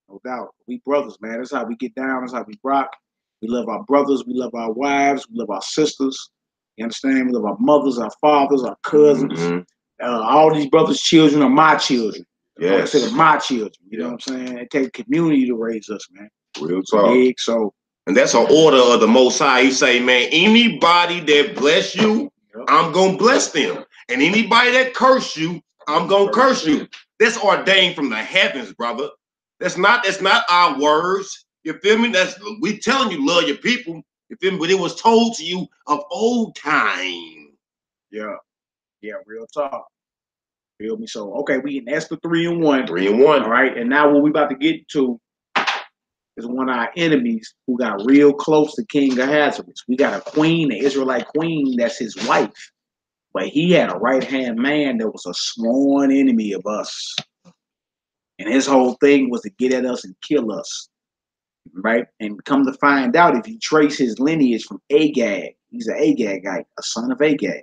No doubt. We brothers, man. That's how we get down. That's how we rock. We love our brothers. We love our wives. We love our sisters. You understand? We love our mothers, our fathers, our cousins. All these brothers' children are my children. Yes. Like I said, my children. You know what I'm saying? It takes community to raise us, man. Real talk. Big, so. And that's an order of the Most High. He say, man, anybody that bless you, I'm going to bless them. And anybody that curse you, I'm going to curse you. That's ordained from the heavens, brother. That's not our words. You feel me? We telling you love your people. You feel me? But it was told to you of old time. Yeah. Yeah, real talk. Feel me? So, okay, we in Esther 3:1. 3:1. All right. And now what we about to get to is one of our enemies who got real close to King Ahasuerus. We got a queen, an Israelite queen, that's his wife. But he had a right-hand man that was a sworn enemy of us. And his whole thing was to get at us and kill us. Right? And come to find out, if you trace his lineage from Agag, he's an Agagite, a son of Agag.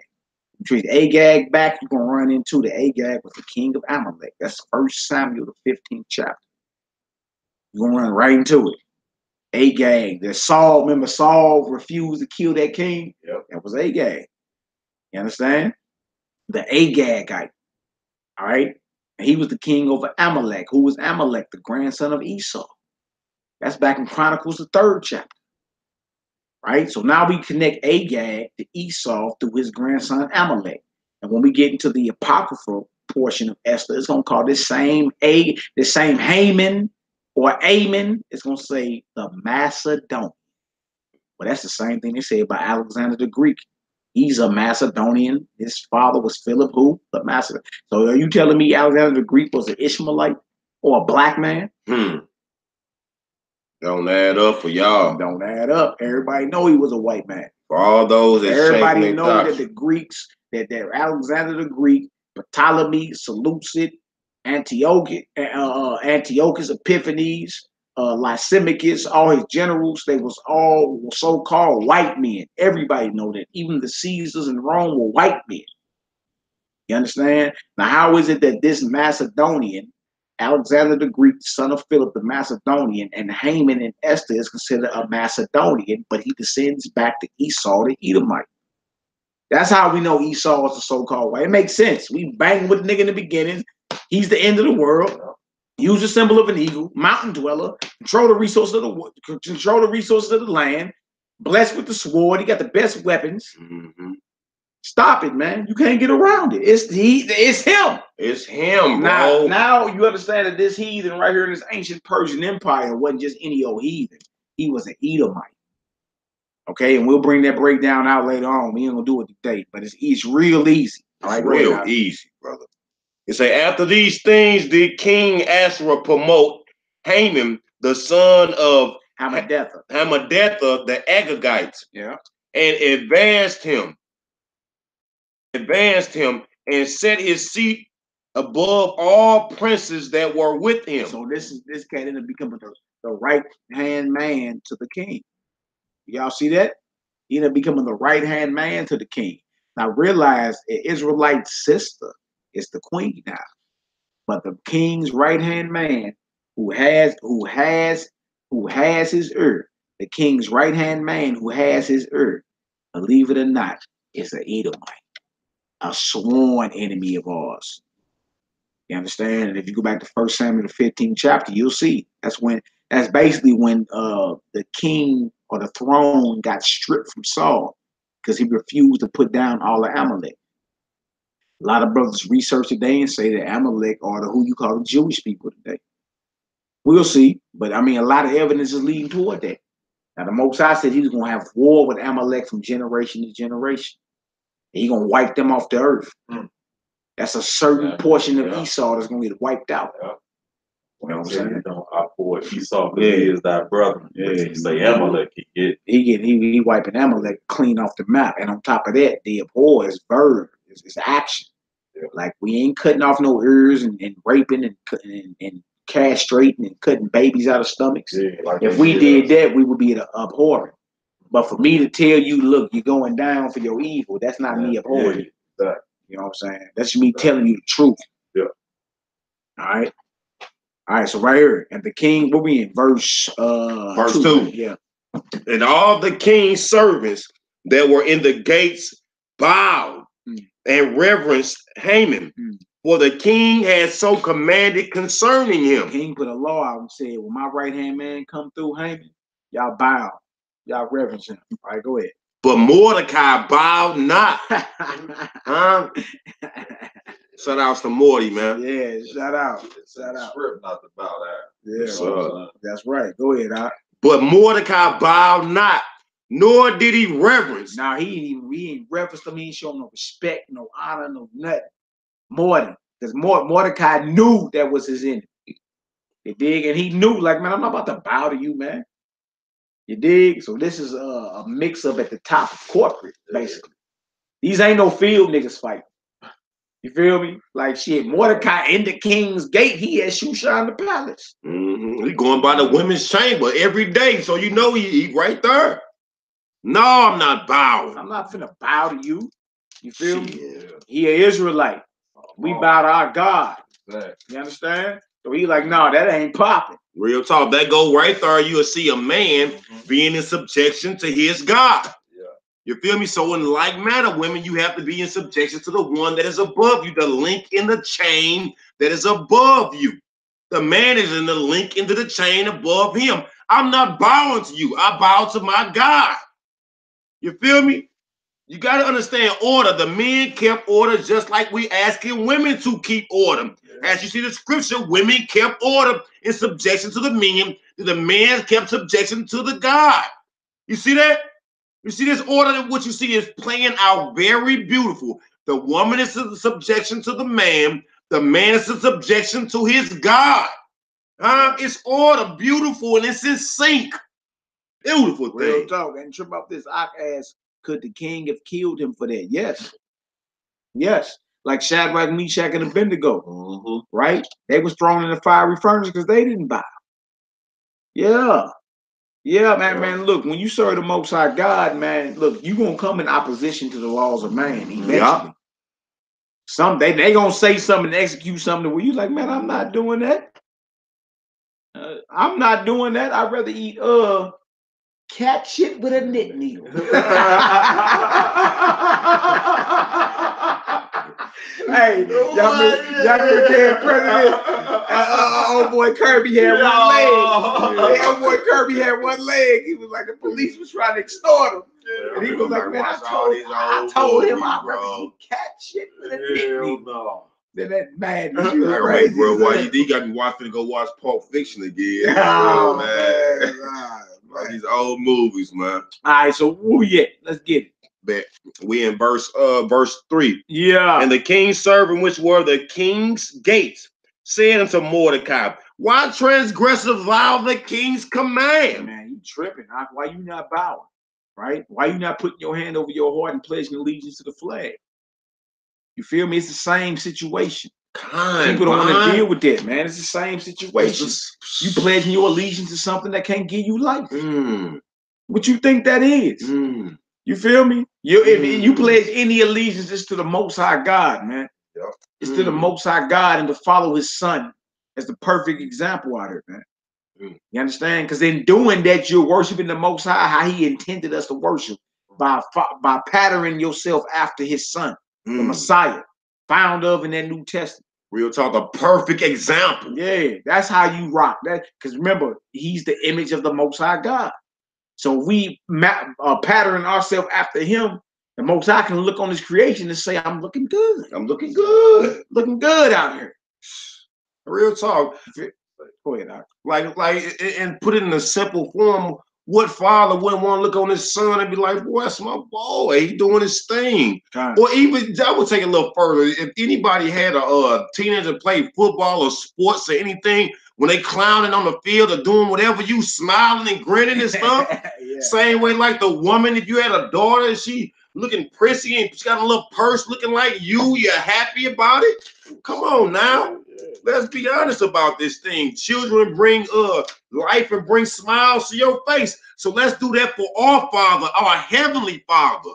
You trace Agag back, you're going to run into the Agag was the king of Amalek. That's 1 Samuel, the 15th chapter. You're going to run right into it. Agag. That Saul, remember Saul refused to kill that king? Yep. That was Agag. You understand? The Agagite. All right? And he was the king over Amalek. Who was Amalek? The grandson of Esau. That's back in Chronicles, the 3rd chapter. Right? So now we connect Agag to Esau through his grandson Amalek. And when we get into the apocryphal portion of Esther, it's going to call this same Haman or Amen, it's going to say the Macedonian. Well, that's the same thing they say about Alexander the Greek. He's a Macedonian. His father was Philip, who? The Macedonian. So are you telling me Alexander the Greek was an Ishmaelite or a black man? Don't add up for y'all. Don't add up. Everybody know he was a white man. For all those that everybody know that the Greeks, that Alexander the Greek, Ptolemy, Seleucid, Antiochus, Epiphanes, Lysimachus, all his generals, they was all so-called white men. Everybody know that. Even the Caesars in Rome were white men. You understand? Now, how is it that this Macedonian, Alexander the Greek, son of Philip the Macedonian, and Haman and Esther is considered a Macedonian, but he descends back to Esau the Edomite? That's how we know Esau is the so-called white. It makes sense. We bang with the nigga in the beginning. He's the end of the world. Use the symbol of an eagle, mountain dweller, control the resources of the land, blessed with the sword. He got the best weapons. Stop it, man. You can't get around it. It's him. It's him, bro. Now you understand that this heathen right here in this ancient Persian Empire wasn't just any old heathen. He was an Edomite. Okay, and we'll bring that breakdown out later on. We ain't gonna do it today, but it's real easy. All right, real easy, brother. It say, after these things did King Ahasuerus promote Haman, the son of Hammedatha, the Agagites, and advanced him and set his seat above all princes that were with him. So this cat ended up becoming the right-hand man to the king. Y'all see that? He ended up becoming the right-hand man to the king. Now realize an Israelite sister is the queen now. But the king's right-hand man who has his ear, the king's right-hand man who has his ear, believe it or not, is an Edomite, a sworn enemy of ours. You understand? And if you go back to 1 Samuel the 15th chapter, you'll see that's basically when the king or the throne got stripped from Saul, because he refused to put down all the Amalek. A lot of brothers research today and say that Amalek are who you call the Jewish people today. We'll see, but I mean, a lot of evidence is leading toward that. Now, the Most High said he was going to have war with Amalek from generation to generation. He's going to wipe them off the earth. That's a certain portion of Esau that's going to get wiped out. You know what I'm saying? Our boy Esau, because he is thy brother. Yeah. You say Amalek, he wiping Amalek clean off the map. And on top of that, the abhor is verb, is action. Yeah. Like, we ain't cutting off no ears and raping and castrating and cutting babies out of stomachs. Yeah, like if we did that, we would be abhorrent. But for me to tell you, look, you're going down for your evil, that's not me abhorring you. Exactly. You know what I'm saying? That's me telling you the truth. Yeah. All right, so right here, and the king, what we in? Verse 2. Yeah. And all the king's servants that were in the gates bowed and reverenced Haman, for the king had so commanded concerning him. The king put a law out and said, when my right-hand man come through Haman, y'all bow. Y'all reverence him. All right, go ahead. But Mordecai bowed not. Huh? Shout out to Morty, man. Yeah, shout out. Shout out. Script not to bow down. Yeah, that's right. Go ahead, But Mordecai bowed not, nor did he reverence. Now he ain't reverence him. He ain't show no respect, no honor, no nothing. More because Mordecai knew that was his enemy. You dig? And he knew, like, man, I'm not about to bow to you, man. You dig? So this is a mix-up at the top of corporate, basically. These ain't no field niggas fighting. You feel me? Like, shit, Mordecai in the king's gate, he at Shushan the palace. He going by the women's chamber every day, so you know he right there. No, I'm not bowing. I'm not finna bow to you. You feel me? He an Israelite. We bow to our God. You understand? So he like, no, that ain't popping. Real talk. That go right there. You'll see a man being in subjection to his God. You feel me? So in like manner, women, you have to be in subjection to the one that is above you, the link in the chain that is above you. The man is in the link into the chain above him. I'm not bowing to you. I bow to my God. You feel me? You got to understand order. The men kept order just like we asking women to keep order. As you see the scripture, women kept order in subjection to the men. The men kept subjection to the God. You see that? You see this order that what you see is playing out very beautiful. The woman is in subjection to the man is in subjection to his God. It's order, beautiful, and it's in sync. Beautiful thing. Real talk. And trip about this. I asked, could the king have killed him for that? Yes. Yes. Like Shadrach, Meshach, and Abednego. Right? They was thrown in the fiery furnace because they didn't bow. Yeah. Yeah, man, look, when you serve the Most High God, man, look, you're going to come in opposition to the laws of man eventually. They going to say something and execute something where you like, man, I'm not doing that. I'm not doing that. I'd rather eat cat shit with a knit needle. Hey, y'all remember president? Old boy Kirby had one leg. Old boy Kirby had one leg. He was like, the police was trying to extort him. And he was like, man, I told him I'd rather eat cat shit with a knit needle. Then that madness, you crazy. Bro, why you got me watching to go watch Pulp Fiction again? Oh, man. Like these old movies, man. All right, so where we at? Let's get it. Bet. We in verse 3. Yeah. And the king's servant, which were the king's gates, said unto Mordecai, why transgresseth thou the king's command? Man, you tripping. Why you not bowing? Right? Why you not putting your hand over your heart and pledging allegiance to the flag? You feel me? It's the same situation. People don't want to deal with that, man. It's the same situation. You pledging your allegiance to something that can't give you life. What you think that is? You feel me? If you pledge any allegiance, it's to the Most High God, man. It's to the Most High God and to follow his son as the perfect example out here, man. You understand? Because in doing that, you're worshiping the Most High how he intended us to worship by patterning yourself after his son, the Messiah, found of in that New Testament. Real talk, a perfect example. Yeah, that's how you rock that. Because remember, he's the image of the Most High God. So we pattern ourselves after him. The Most High can look on his creation and say, I'm looking good. I'm looking good. Looking good out here. Real talk. Go ahead, Doc. Like, and put it in a simple form. What father wouldn't want to look on his son and be like, boy, that's my boy. He doing his thing. God. Or even, I would take it a little further. If anybody had a teenager play football or sports or anything, when they clowning on the field or doing whatever, you smiling and grinning and stuff. Yeah. Same way like the woman, if you had a daughter and she looking prissy and she got a little purse looking like you're happy about it. Come on now. Let's be honest about this thing. Children bring life and bring smiles to your face. So let's do that for our Father, our Heavenly Father.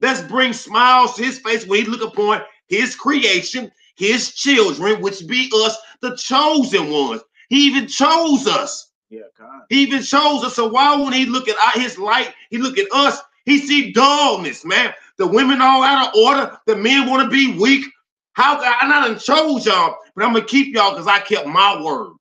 Let's bring smiles to his face when he look upon his creation, his children, which be us, the chosen ones. He even chose us. Yeah, God. He even chose us. So why when he look at his light, he look at us, he see dullness, man. The women all out of order. The men want to be weak. How I done chose y'all, but I'm gonna keep y'all because I kept my word.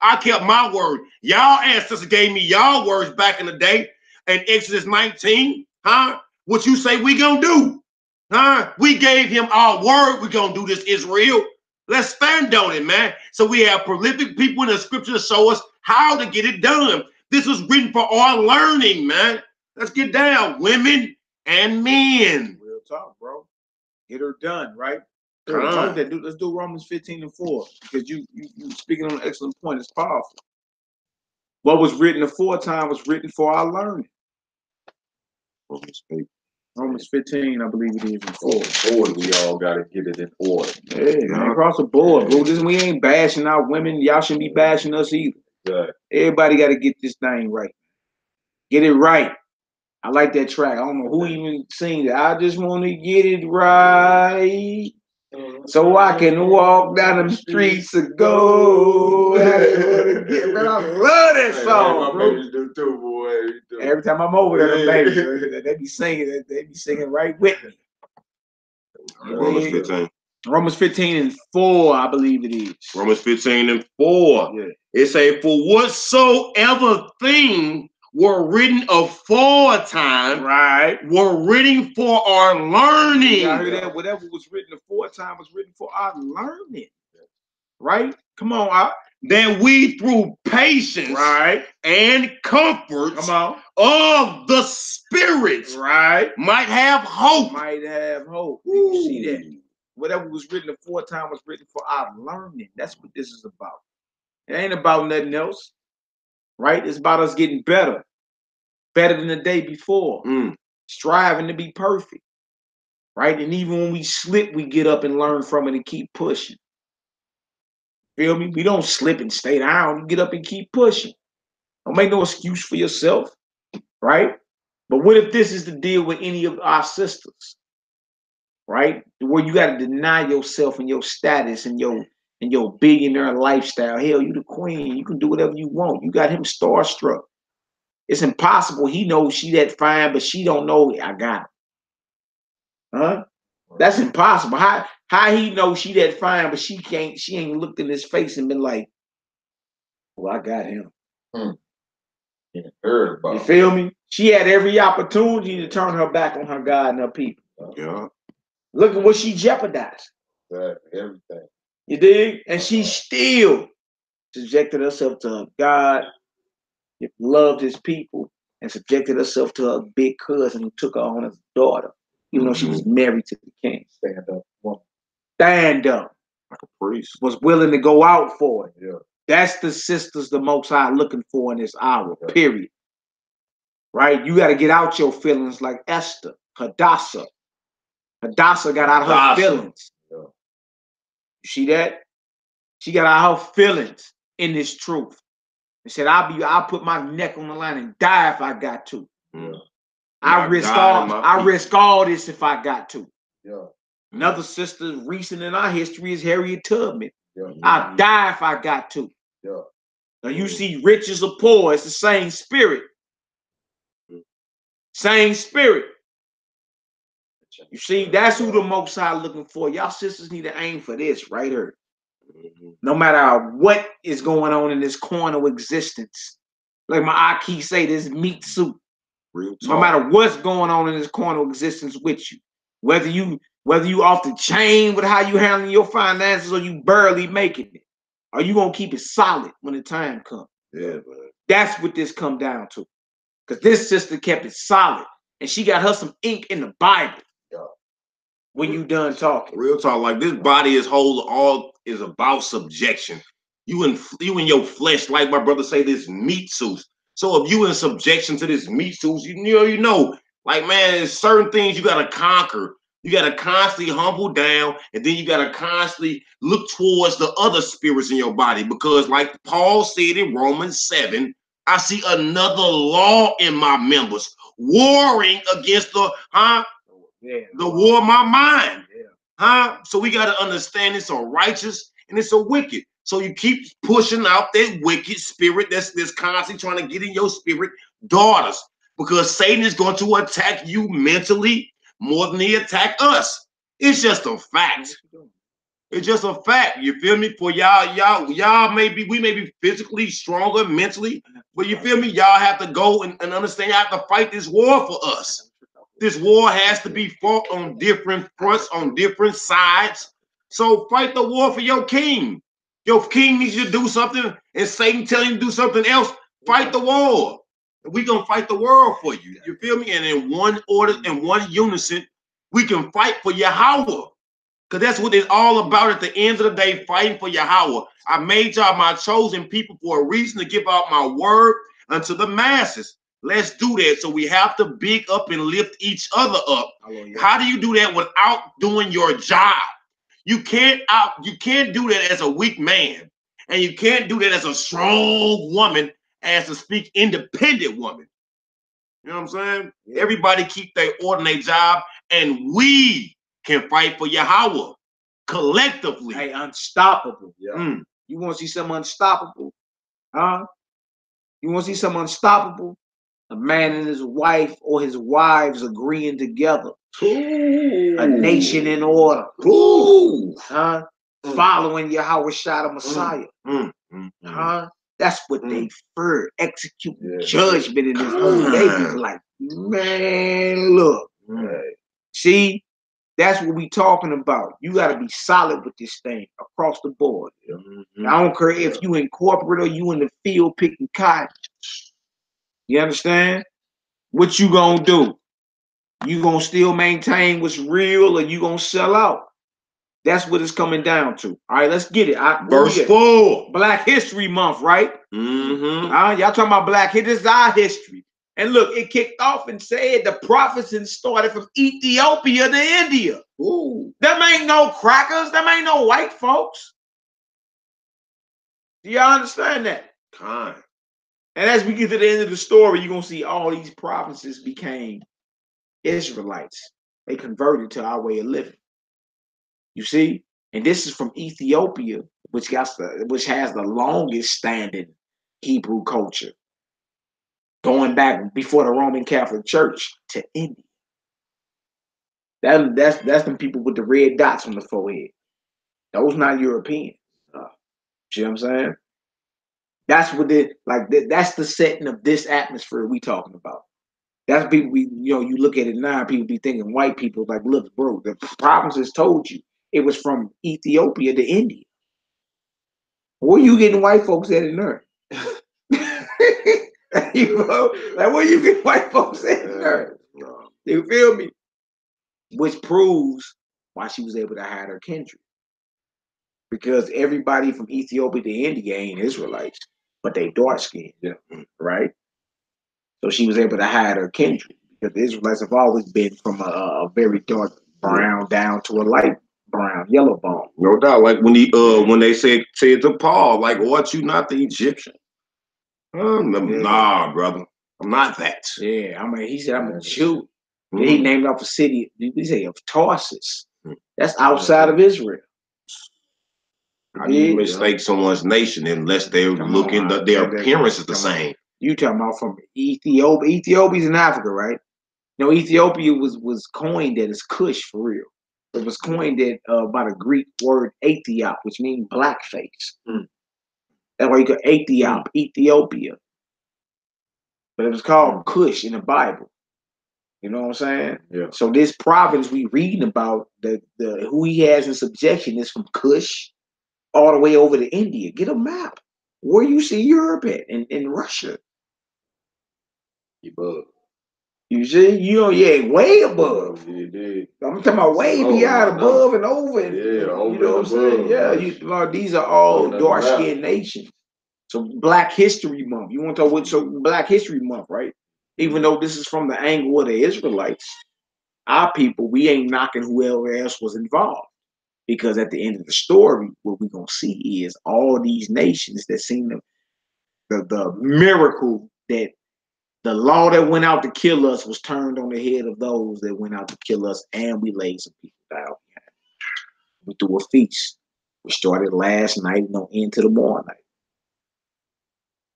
I kept my word. Y'all ancestors gave me y'all words back in the day. In Exodus 19, huh? What you say we gonna do? Huh? We gave him our word. We gonna do this, Israel. Let's stand on it, man. So we have prolific people in the scripture to show us how to get it done. This was written for our learning, man. Let's get down, women and men. Real talk, bro. Get her done, right? Come on. Let's do Romans 15:4 because you speaking on an excellent point. It's powerful. What was written aforetime was written for our learning. Romans 15, I believe it is, in 4. Boy, we all got to get it in order. Hey, man, across the board, bro. We ain't bashing our women. Y'all shouldn't be bashing us either. Yeah. Everybody got to get this thing right. Get it right. I like that track. I don't know who even sing that. I just want to get it right so I can walk down the streets of gold. I love that song, bro. Do too, boy. Every time I'm over there, they be singing. They be singing right with me. Romans 15. Romans 15:4, I believe it is. Romans 15:4. Yeah. It say, for whatsoever thing were written aforetime, Right. were written for our learning. Y'all heard that? Whatever was written aforetime was written for our learning. Right? Come on, That we through patience right and comfort come on of the Spirit right might have hope. might have hope. You see that? Whatever was written aforetime was written for our learning. That's what this is about. It ain't about nothing else. Right? It's about us getting better. Better than the day before. Striving to be perfect. Right? And even when we slip, we get up and learn from it and keep pushing. Feel me? We don't slip and stay down. You get up and keep pushing. Don't make no excuse for yourself. Right? But what if this is the deal with any of our sisters? Right? Where you got to deny yourself and your status and your billionaire lifestyle. Hell, you the queen. You can do whatever you want. You got him starstruck. It's impossible. He knows she that fine, but she don't know I got him. Huh? That's impossible. How he knows she that fine, but she ain't looked in his face and been like, well, I got him. You feel me? She had every opportunity to turn her back on her God and her people. Yeah. Look at what she jeopardized. Everything. You dig? And she still subjected herself to her God, loved his people, and subjected herself to her big cousin who took her on as a daughter, even though she was married to the king. Stand up. Woman. Stand up. Like a priest. Was willing to go out for it. Yeah. That's the sisters the Most High looking for in this hour, period. Right? You got to get out your feelings like Esther, Hadassah. Hadassah got out her feelings. Yeah. You see that? She got out her feelings in this truth. And said, I'll put my neck on the line and die if I got to. Yeah. I risk all this if I got to. Yeah. Another sister recent in our history is Harriet Tubman. Yeah. I'll die if I got to. Yeah. Now you see riches or poor, it's the same spirit. Same spirit. You see, that's who the Most High looking for. Y'all sisters need to aim for this right here. No matter what is going on in this corner of existence. Like my Aki say, this meat soup. Real talk. No matter what's going on in this corner of existence with you, whether you off the chain with how you handling your finances or you barely making it, are you gonna keep it solid when the time comes? Yeah, man. That's what this come down to. Because this sister kept it solid, and she got her some ink in the Bible. Yeah. When you done talking, real talk, like this body is whole, all is about subjection. You in your flesh, like my brother say, this meat suit. So if you in subjection to this meat suit, you know, like man, there's certain things you gotta conquer. You gotta constantly humble down, and then you gotta constantly look towards the other spirits in your body, because like Paul said in Romans 7, I see another law in my members, warring against the war of my mind. So we got to understand it's a righteous and it's a wicked. So you keep pushing out that wicked spirit that's constantly trying to get in your spirit, daughters, because Satan is going to attack you mentally more than he attack us. It's just a fact. It's just a fact. You feel me? For y'all we may be physically stronger mentally, but you feel me? Y'all have to go and understand y'all have to fight this war for us. This war has to be fought on different fronts, on different sides. So fight the war for your king. Your king needs you to do something, and Satan telling you to do something else. Fight the war. We're going to fight the world for you. You feel me? And in one order, in one unison, we can fight for Yahweh. Because that's what it's all about at the end of the day, fighting for Yahweh. I made y'all my chosen people for a reason, to give out my word unto the masses. Let's do that. So we have to big up and lift each other up. How do you do that without doing your job? You can't do that as a weak man, and you can't do that as a strong woman, as to speak independent woman. You know what I'm saying? Yeah. Everybody keep their order in their job, and we can fight for Yahweh collectively. Hey, unstoppable. Yeah. You want to see something unstoppable? Huh? You want to see something unstoppable? A man and his wife or his wives agreeing together. Ooh. A nation in order. Ooh. Huh? Following Yahweh Shah Messiah. Huh? That's what they fear. Execute judgment in this whole. They be like, man, look. See, that's what we talking about. You got to be solid with this thing across the board. I don't care if you in corporate or you in the field picking cotton. You understand? What you gonna do? You gonna still maintain what's real, or you gonna sell out? That's what it's coming down to. All right, let's get it. Verse 4. Black History Month, right? Mm-hmm. Y'all talking about Black History? This is our history. And look, it kicked off and said the prophecy started from Ethiopia to India. Ooh. Them ain't no crackers. Them ain't no white folks. Do y'all understand that? Kind. And as we get to the end of the story, you're going to see all these provinces became Israelites. They converted to our way of living. You see? And this is from Ethiopia, which has the longest standing Hebrew culture, going back before the Roman Catholic Church to India. That's them people with the red dots on the forehead. Those not European. See what I'm saying? That's what that's the setting of this atmosphere we talking about. That's people you look at it now, people be thinking white people like, look, bro, the provinces told you it was from Ethiopia to India. Where you getting white folks at in there? Like where you getting white folks at in there? You feel me? Which proves why she was able to hide her kindred. Because everybody from Ethiopia to India ain't Israelites, but they dark skinned, right? So she was able to hide her kindred, because the Israelites have always been from a very dark brown down to a light brown, yellow bone. No doubt. Like when they said to Paul, like, "What, you not the Egyptian?" Nah, brother, I'm not that. Yeah, he said I'm a Jew. He named off a city. He say of Tarsus. That's outside of Israel. How do you mistake someone's nation unless they're looking their appearance is the same? You talking about from Ethiopia? Ethiopia's in Africa, right? No, Ethiopia was coined as Cush for real. It was coined by the Greek word Ethiop, which means blackface. That's why you got Ethiopia. but it was called Cush in the Bible. You know what I'm saying? Yeah. So this province we reading about, the who he has in subjection is from Cush all the way over to India. Get a map. Where you see Europe at in Russia. Above. You see? You know, yeah, way above. Yeah. I'm talking about way Oh, beyond I above and over. And, Yeah, over you know what I'm saying? above. Yeah, these are all Looking at the dark-skinned nations. So Black History Month. You want to talk what? So Black History Month, right? Even though this is from the angle of the Israelites, our people, we ain't knocking whoever else was involved. Because at the end of the story, what we're going to see is all these nations that seen the miracle that the law that went out to kill us was turned on the head of those that went out to kill us, and we laid some people down. We threw a feast. We started last night and don't end to the morning night.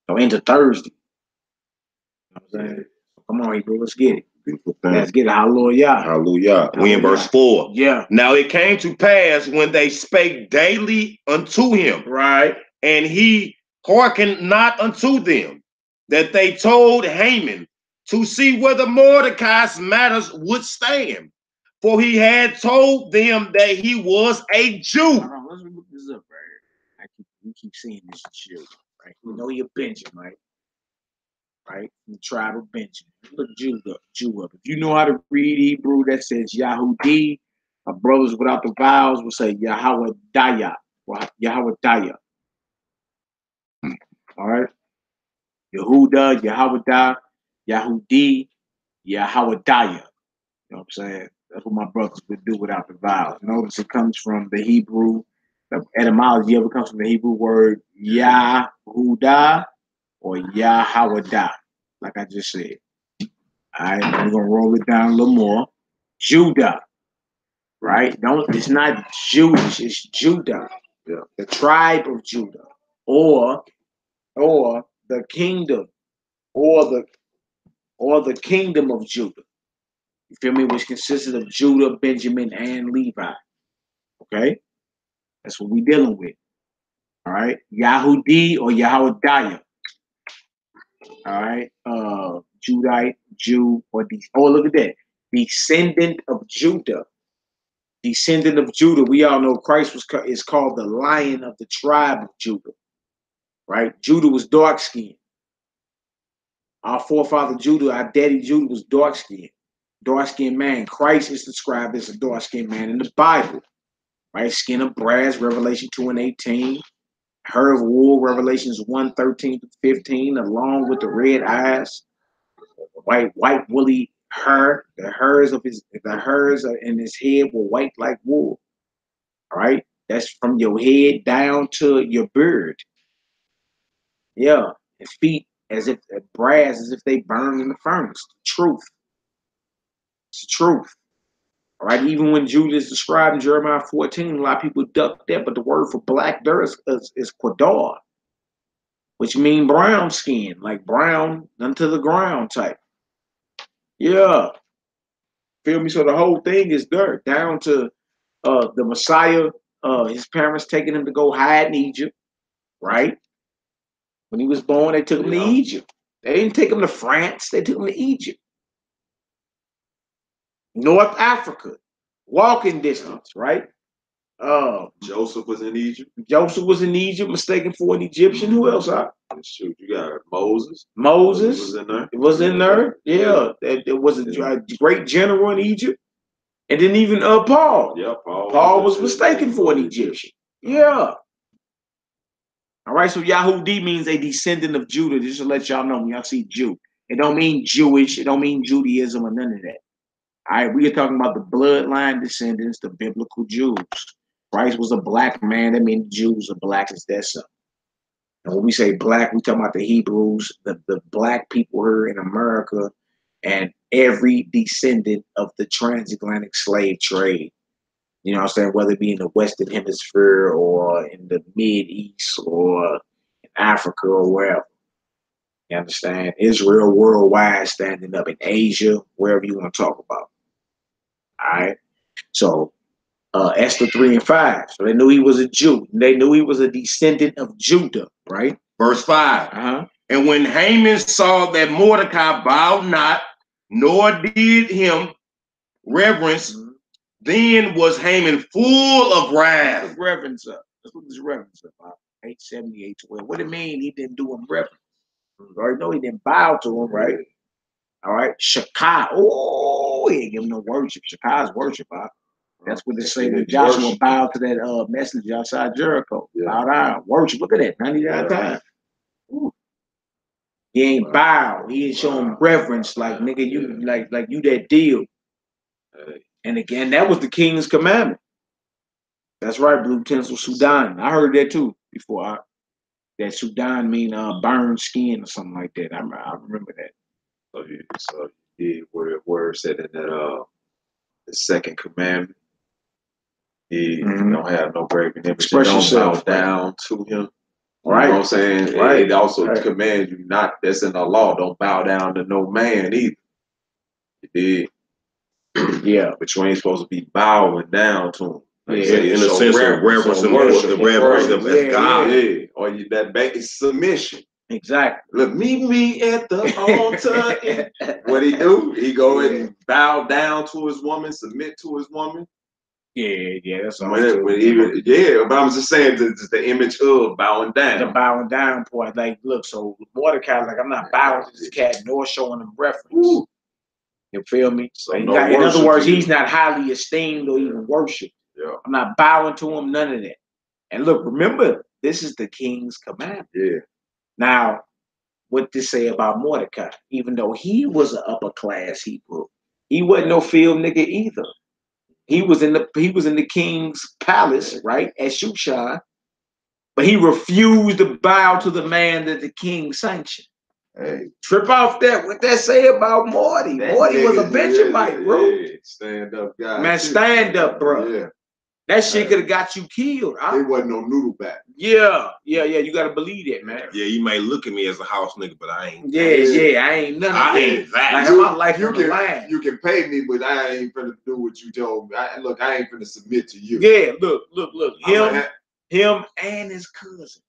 Don't end to Thursday. You know what I'm saying? Come on, Hebrew, let's get it. Let's get it. Hallelujah. Hallelujah. We in verse 4. Yeah. Now it came to pass when they spake daily unto him, Right. and he hearkened not unto them, that they told Haman to see whether Mordecai's matters would stand. For he had told them that he was a Jew. Hold on, let's look this up right here. We keep seeing this Jew, right? We know you're Benjamin, right? From the tribe of Benjamin. Look Jew up. If you know how to read Hebrew, that says Yahudi. Our brothers without the vowels will say Yahweh Daya. Yahweh Daya. All right? Yehuda, Yahweh Yahudi, Yahweh Daya. You know what I'm saying? That's what my brothers would do without the vowels. Notice it comes from the Hebrew, the etymology of it comes from the Hebrew word Yahuda or Yahweh, like I just said. All right, we're gonna roll it down a little more. Judah, right? It's not Jewish, it's Judah, the tribe of Judah, or the kingdom, or the kingdom of Judah. You feel me? Which consisted of Judah, Benjamin, and Levi. Okay, that's what we're dealing with. All right, Yahudi or Yahweh. All right, Judite, Jew, or look at that, descendant of Judah. Descendant of Judah. We all know Christ is called the Lion of the tribe of Judah. Right? Judah was dark skinned. Our forefather Judah, our daddy Judah was dark skinned. Dark skinned man. Christ is described as a dark skinned man in the Bible. Right? Skin of brass, Revelation 2:18. Hair of wool, Revelations 1:13-15, along with the red eyes, white woolly hair. The hairs in his head were white like wool. All right, that's from your head down to your beard. Yeah, his feet as if brass, as if they burn in the furnace. Truth. It's the truth. All right, even when Judah is described in Jeremiah 14, a lot of people duck that, but the word for black there is quadar, which means brown skin, like brown unto the ground type. Yeah. Feel me? So the whole thing is dirt, down to the Messiah, his parents taking him to go hide in Egypt, right? When he was born, they took him to Egypt. They didn't take him to France, they took him to Egypt. North Africa, walking distance, right? Joseph was in Egypt. Joseph was in Egypt, mistaken for an Egyptian. Who else? Shoot, you got Moses. Moses was in there. It was in there. Yeah, it was a great general in Egypt, and then even Paul. Yeah, Paul was mistaken for an Egyptian. Yeah. All right. So Yahudi means a descendant of Judah. Just to let y'all know, when y'all see Jew, it don't mean Jewish. It don't mean Judaism or none of that. All right. We are talking about the bloodline descendants, the biblical Jews. Christ was a black man. That means Jews are black as that son. And when we say black, we talking about the Hebrews, the black people here in America, and every descendant of the transatlantic slave trade. You know what I'm saying? Whether it be in the Western Hemisphere or in the Mid-East or in Africa or wherever. You understand? Israel worldwide standing up in Asia, wherever you want to talk about. All right? So Esther 3 and 5. So they knew he was a Jew. They knew he was a descendant of Judah, right? Verse 5. Uh-huh. And when Haman saw that Mordecai bowed not, nor did him reverence, then was Haman full of wrath. Reverence up. Let's look this reverence up. 870, 812. What it mean he didn't do him reverence? Right? No, he didn't bow to him, right? All right. Shekinah. Oh, he ain't give him no worship. Shekinah's worship. That's what they say when Joshua bowed to that messenger outside Jericho. Bow down. Worship. Look at that. 99 times. Ooh. He ain't bow. He ain't show him reverence like nigga, you like you that deal. And again, that was the king's commandment. That's right, Blue Tinsel Sudan. I heard that too before. That Sudan mean burned skin or something like that. I remember that. So you did where it said in that the second commandment, you don't have no graven image. Express don't yourself, bow down to him. Right. You know what I'm saying? Right. It also commands you not. That's in the law. Don't bow down to no man either. You did. Yeah. But you ain't supposed to be bowing down to him. Like in the sense of reverence and worship, the reverence of God. Yeah. Or you that back is submission. Exactly. Look, meet me at the altar. What he do? He go and bow down to his woman, submit to his woman. Yeah, that's all. But I'm just saying the image of bowing down. The bowing down part. Like, look, so Mordecai, like, I'm not bowing to this cat nor showing him reference. Ooh. You feel me? So in no other words, he's not highly esteemed or even worshipped. Yeah. I'm not bowing to him, none of that. And look, remember, this is the king's commandment. Yeah. Now, what this say about Mordecai? Even though he was an upper class Hebrew, he wasn't no field nigga either. He was in the king's palace, right, at Shushan, but he refused to bow to the man that the king sanctioned. Hey, trip off that. What that say about Morty? Morty was a Benjamite, bro. Yeah, stand up guy. Man, stand up, bro. Yeah. That shit could have got you killed. There wasn't no noodle back. Yeah. You gotta believe that, man. Yeah, you may look at me as a house nigga, but I ain't. Yeah, I ain't none of that. I ain't that. Like, my life on the line. You can pay me, but I ain't finna do what you told me. I ain't finna submit to you. Yeah, look. Him and his cousin.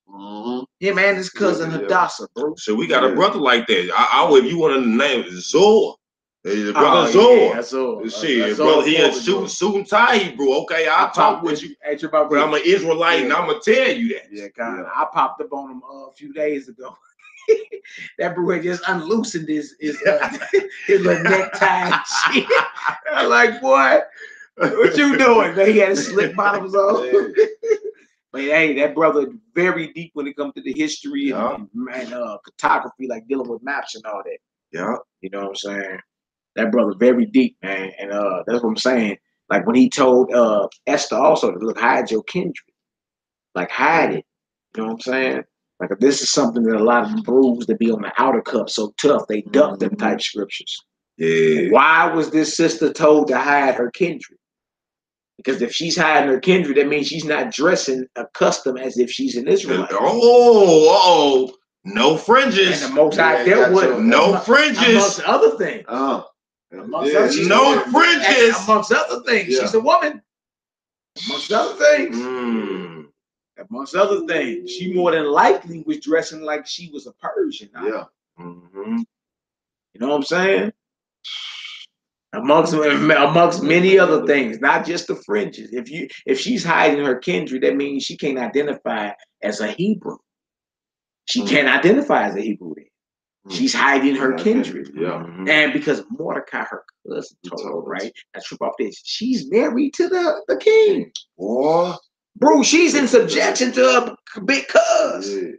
Him and his cousin Hadassah, bro. So we got a brother like that. I if you want to name it, Zor. His brother Zor. Yeah, Zor. Shit, brother, he had suit and tie Hebrew. Okay, I'll talk with you. But I'm an Israelite and I'm gonna tell you that. Yeah, kind of. I popped up on him a few days ago. That bro had just unloosened his little necktie and shit. I'm like, boy, what you doing? Man, he had his slick bottoms on. But hey, that brother very deep when it comes to the history and cartography, like dealing with maps and all that. Yeah. You know what I'm saying? That brother very deep, man. And that's what I'm saying. Like when he told Esther also to look, hide your kindred. Like hide it. You know what I'm saying? Like if this is something that a lot of them brews that be on the outer cup so tough, they duck them type scriptures. Yeah. Why was this sister told to hide her kindred? Because if she's hiding her kindred, that means she's not dressing accustomed as if she's an Israelite. No fringes. And the most I dealt with, no fringes. Amongst other things. Amongst other things, she's a woman. Amongst other things. Amongst other things, she more than likely was dressing like she was a Persian. Yeah. You know what I'm saying? Amongst many other things, not just the fringes. If she's hiding her kindred, that means she can't identify as a Hebrew. She can't identify as a Hebrew then. She's hiding her kindred. Yeah. And because Mordecai, her cousin, told her, right? I trip off this. She's married to the king. Boy. Bro, she's in subjection to her big cuz. Yeah.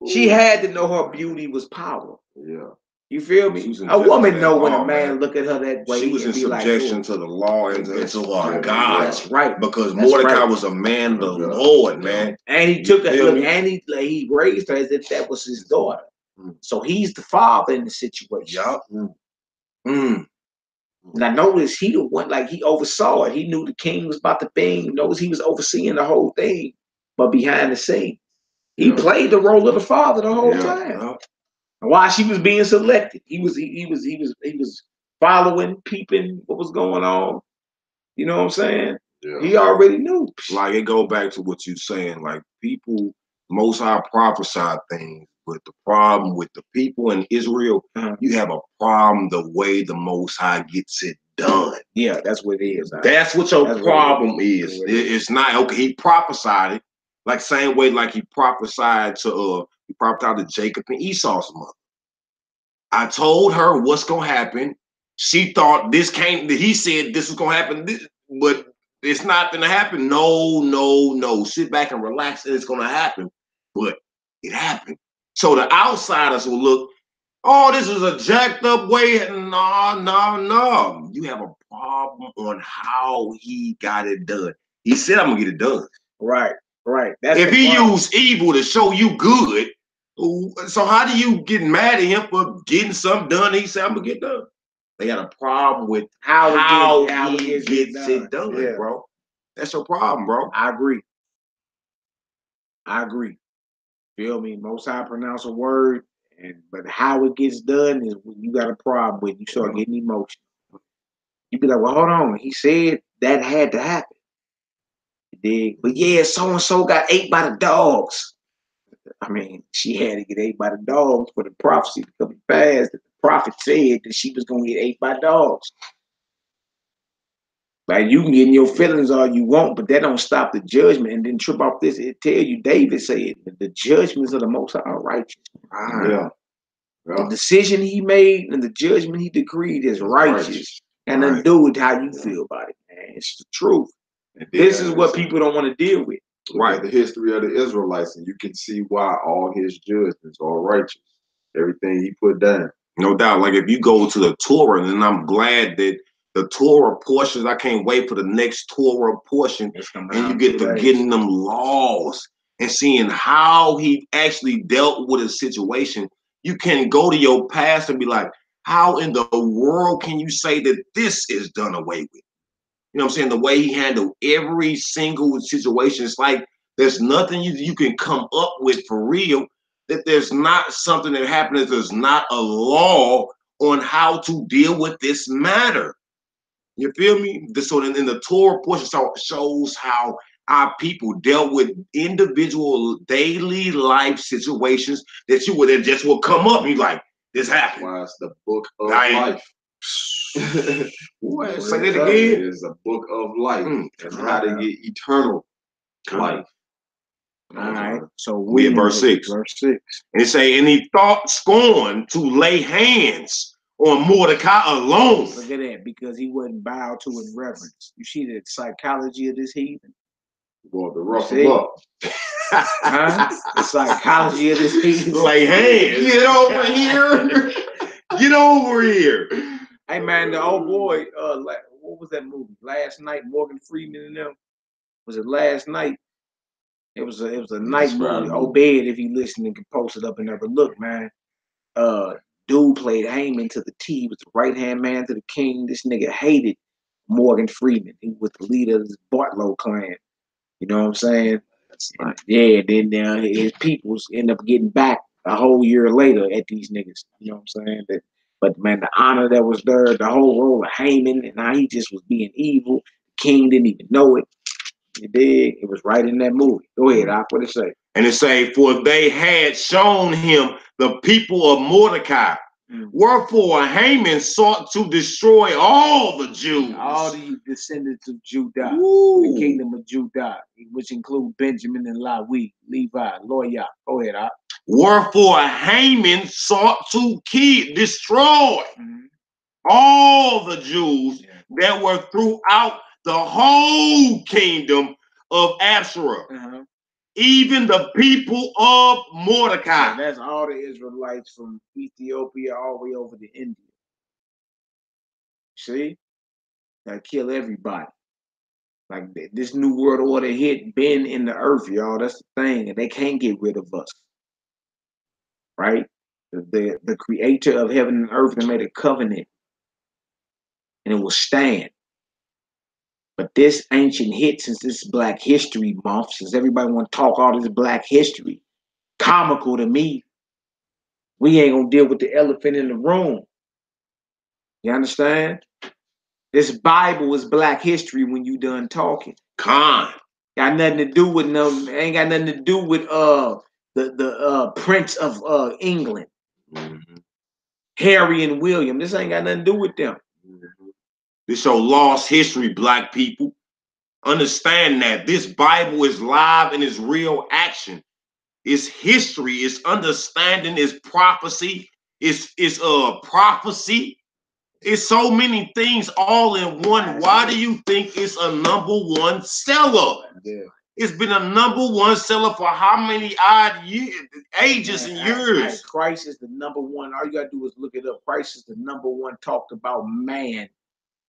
She had to know her beauty was power. Yeah. You feel me? A woman know when a man look at her that way. She was in subjection to the law and to our God. That's right. Because Mordecai was a man of the Lord, man. And he took her, and he raised her as if that was his daughter. So he's the father in the situation. Now notice he the one, like he oversaw it. He knew the king was about to bang. Notice he was overseeing the whole thing, but behind the scenes, he played the role of the father the whole time. While she was being selected, he was following, peeping what was going on. You know what I'm saying? Yeah. He already knew. Like it go back to what you saying. Like people Most High prophesied things, but the problem with the people in Israel, you have a problem the way the Most High gets it done. Yeah, that's what it is. That's what your problem is. It's not okay. He prophesied it like same way like he prophesied to Jacob and Esau's mother. I told her what's gonna happen. She thought this came. He said this was gonna happen, but it's not gonna happen. No. Sit back and relax, and it's gonna happen. But it happened. So the outsiders will look, oh, this is a jacked up way. No. You have a problem on how he got it done. He said, I'm gonna get it done. Right. That's if he used evil to show you good, so how do you get mad at him for getting something done? He said, I'm gonna get done. They got a problem with how he gets it done, yeah. Bro. That's your problem, bro. I agree. Feel me? Most High pronounce a word, but how it gets done is when you got a problem with. You start getting emotional. You be like, well, hold on. He said that had to happen. But yeah, so and so got ate by the dogs. I mean, she had to get ate by the dogs for the prophecy to come fast. The prophet said that she was gonna get ate by dogs. Like, you can get in your feelings all you want, but that don't stop the judgment. And then trip off this, it tell you, David said, the judgments of the Most High are righteous. Yeah. The decision he made and the judgment he decreed is righteous. And undo with how you feel about it, man. It's the truth. This is what people don't want to deal with. Right. The history of the Israelites, and you can see why all his judgments are righteous. Everything he put down. No doubt. Like if you go to the Torah, and I'm glad that the Torah portions, I can't wait for the next Torah portion, and you get to getting them laws and seeing how he actually dealt with a situation. You can go to your past and be like, how in the world can you say that this is done away with? You know what I'm saying? The way he handled every single situation. It's like there's nothing you can come up with for real, that there's not something that happened, that there's not a law on how to deal with this matter. You feel me? So in the Torah portion shows how our people dealt with individual daily life situations that just will come up. You like, this happened. Why it's the book of life. What? Say that again. It is a book of life and how to get eternal life. All right. So we in verse 6. Verse 6. And it say, and he thought scorn to lay hands on Mordecai alone. Look at that, because he wasn't bowed to in reverence. You see the psychology of this heathen? Well, the rough him up. The psychology of this heathen. Lay hands. Get over here. Get over here. Hey man, the old boy, what was that movie? Last Night, Morgan Freeman and them. Was it Last Night? It was a night movie. Obed, if you listening, can post it up and never look, man. Dude played Haman to the T. He was the right-hand man to the king. This nigga hated Morgan Freeman. He was the leader of this Bartlow clan. You know what I'm saying? Yeah, then his peoples end up getting back a whole year later at these niggas. You know what I'm saying? But man, the honor that was there, the whole role of Haman, and how he just was being evil. The king didn't even know it. You dig? It was right in that movie. Go ahead, Doc. What it say? And it say, for they had shown him the people of Mordecai. Wherefore Haman sought to destroy all the Jews. All the descendants of Judah, the kingdom of Judah, which include Benjamin and Levi, Loya. Go ahead, Doc. Wherefore Haman sought to destroy all the Jews that were throughout the whole kingdom of Absalom, even the people of Mordecai. So that's all the Israelites from Ethiopia all the way over to India. See? Gotta kill everybody. Like this new world order hit been in the earth, y'all. That's the thing. And they can't get rid of us. Right? The creator of heaven and earth and made a covenant. And it will stand. But this ancient hit, since this Black History Month, since everybody want to talk all this Black history, comical to me, we ain't gonna deal with the elephant in the room. You understand? This Bible is Black history when you done talking. Got nothing to do with no. Ain't got nothing to do with the Prince of England, Harry and William. This ain't got nothing to do with them. This your lost history, black people. Understand that this Bible is live and is real action. It's history. It's understanding. It's prophecy. It's prophecy. It's so many things all in one. Why do you think it's a #1 seller? Yeah. It's been a #1 seller for how many odd years, ages and years? Christ is the #1. All you gotta do is look it up. Christ is the #1 talked about man.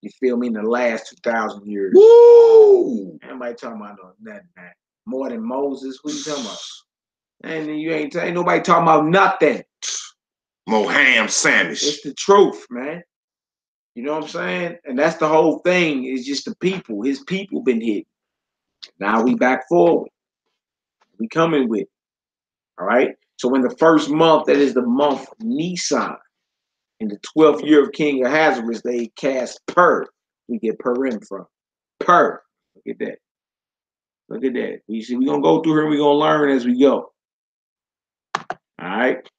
You feel me? In the last 2,000 years. Woo! Nobody talking about nothing, man. More than Moses. Who you talking about? And you ain't nobody talking about nothing. More ham sandwich. It's the truth, man. You know what I'm saying? And that's the whole thing. It's just the people. His people been hit. Now we back forward. We coming with. All right. So in the first month, that is the month Nisan. In the 12th year of King Ahasuerus, they cast Pur. We get Purim from. Pur. Look at that. Look at that. We see we're gonna go through here and we're gonna learn as we go. All right.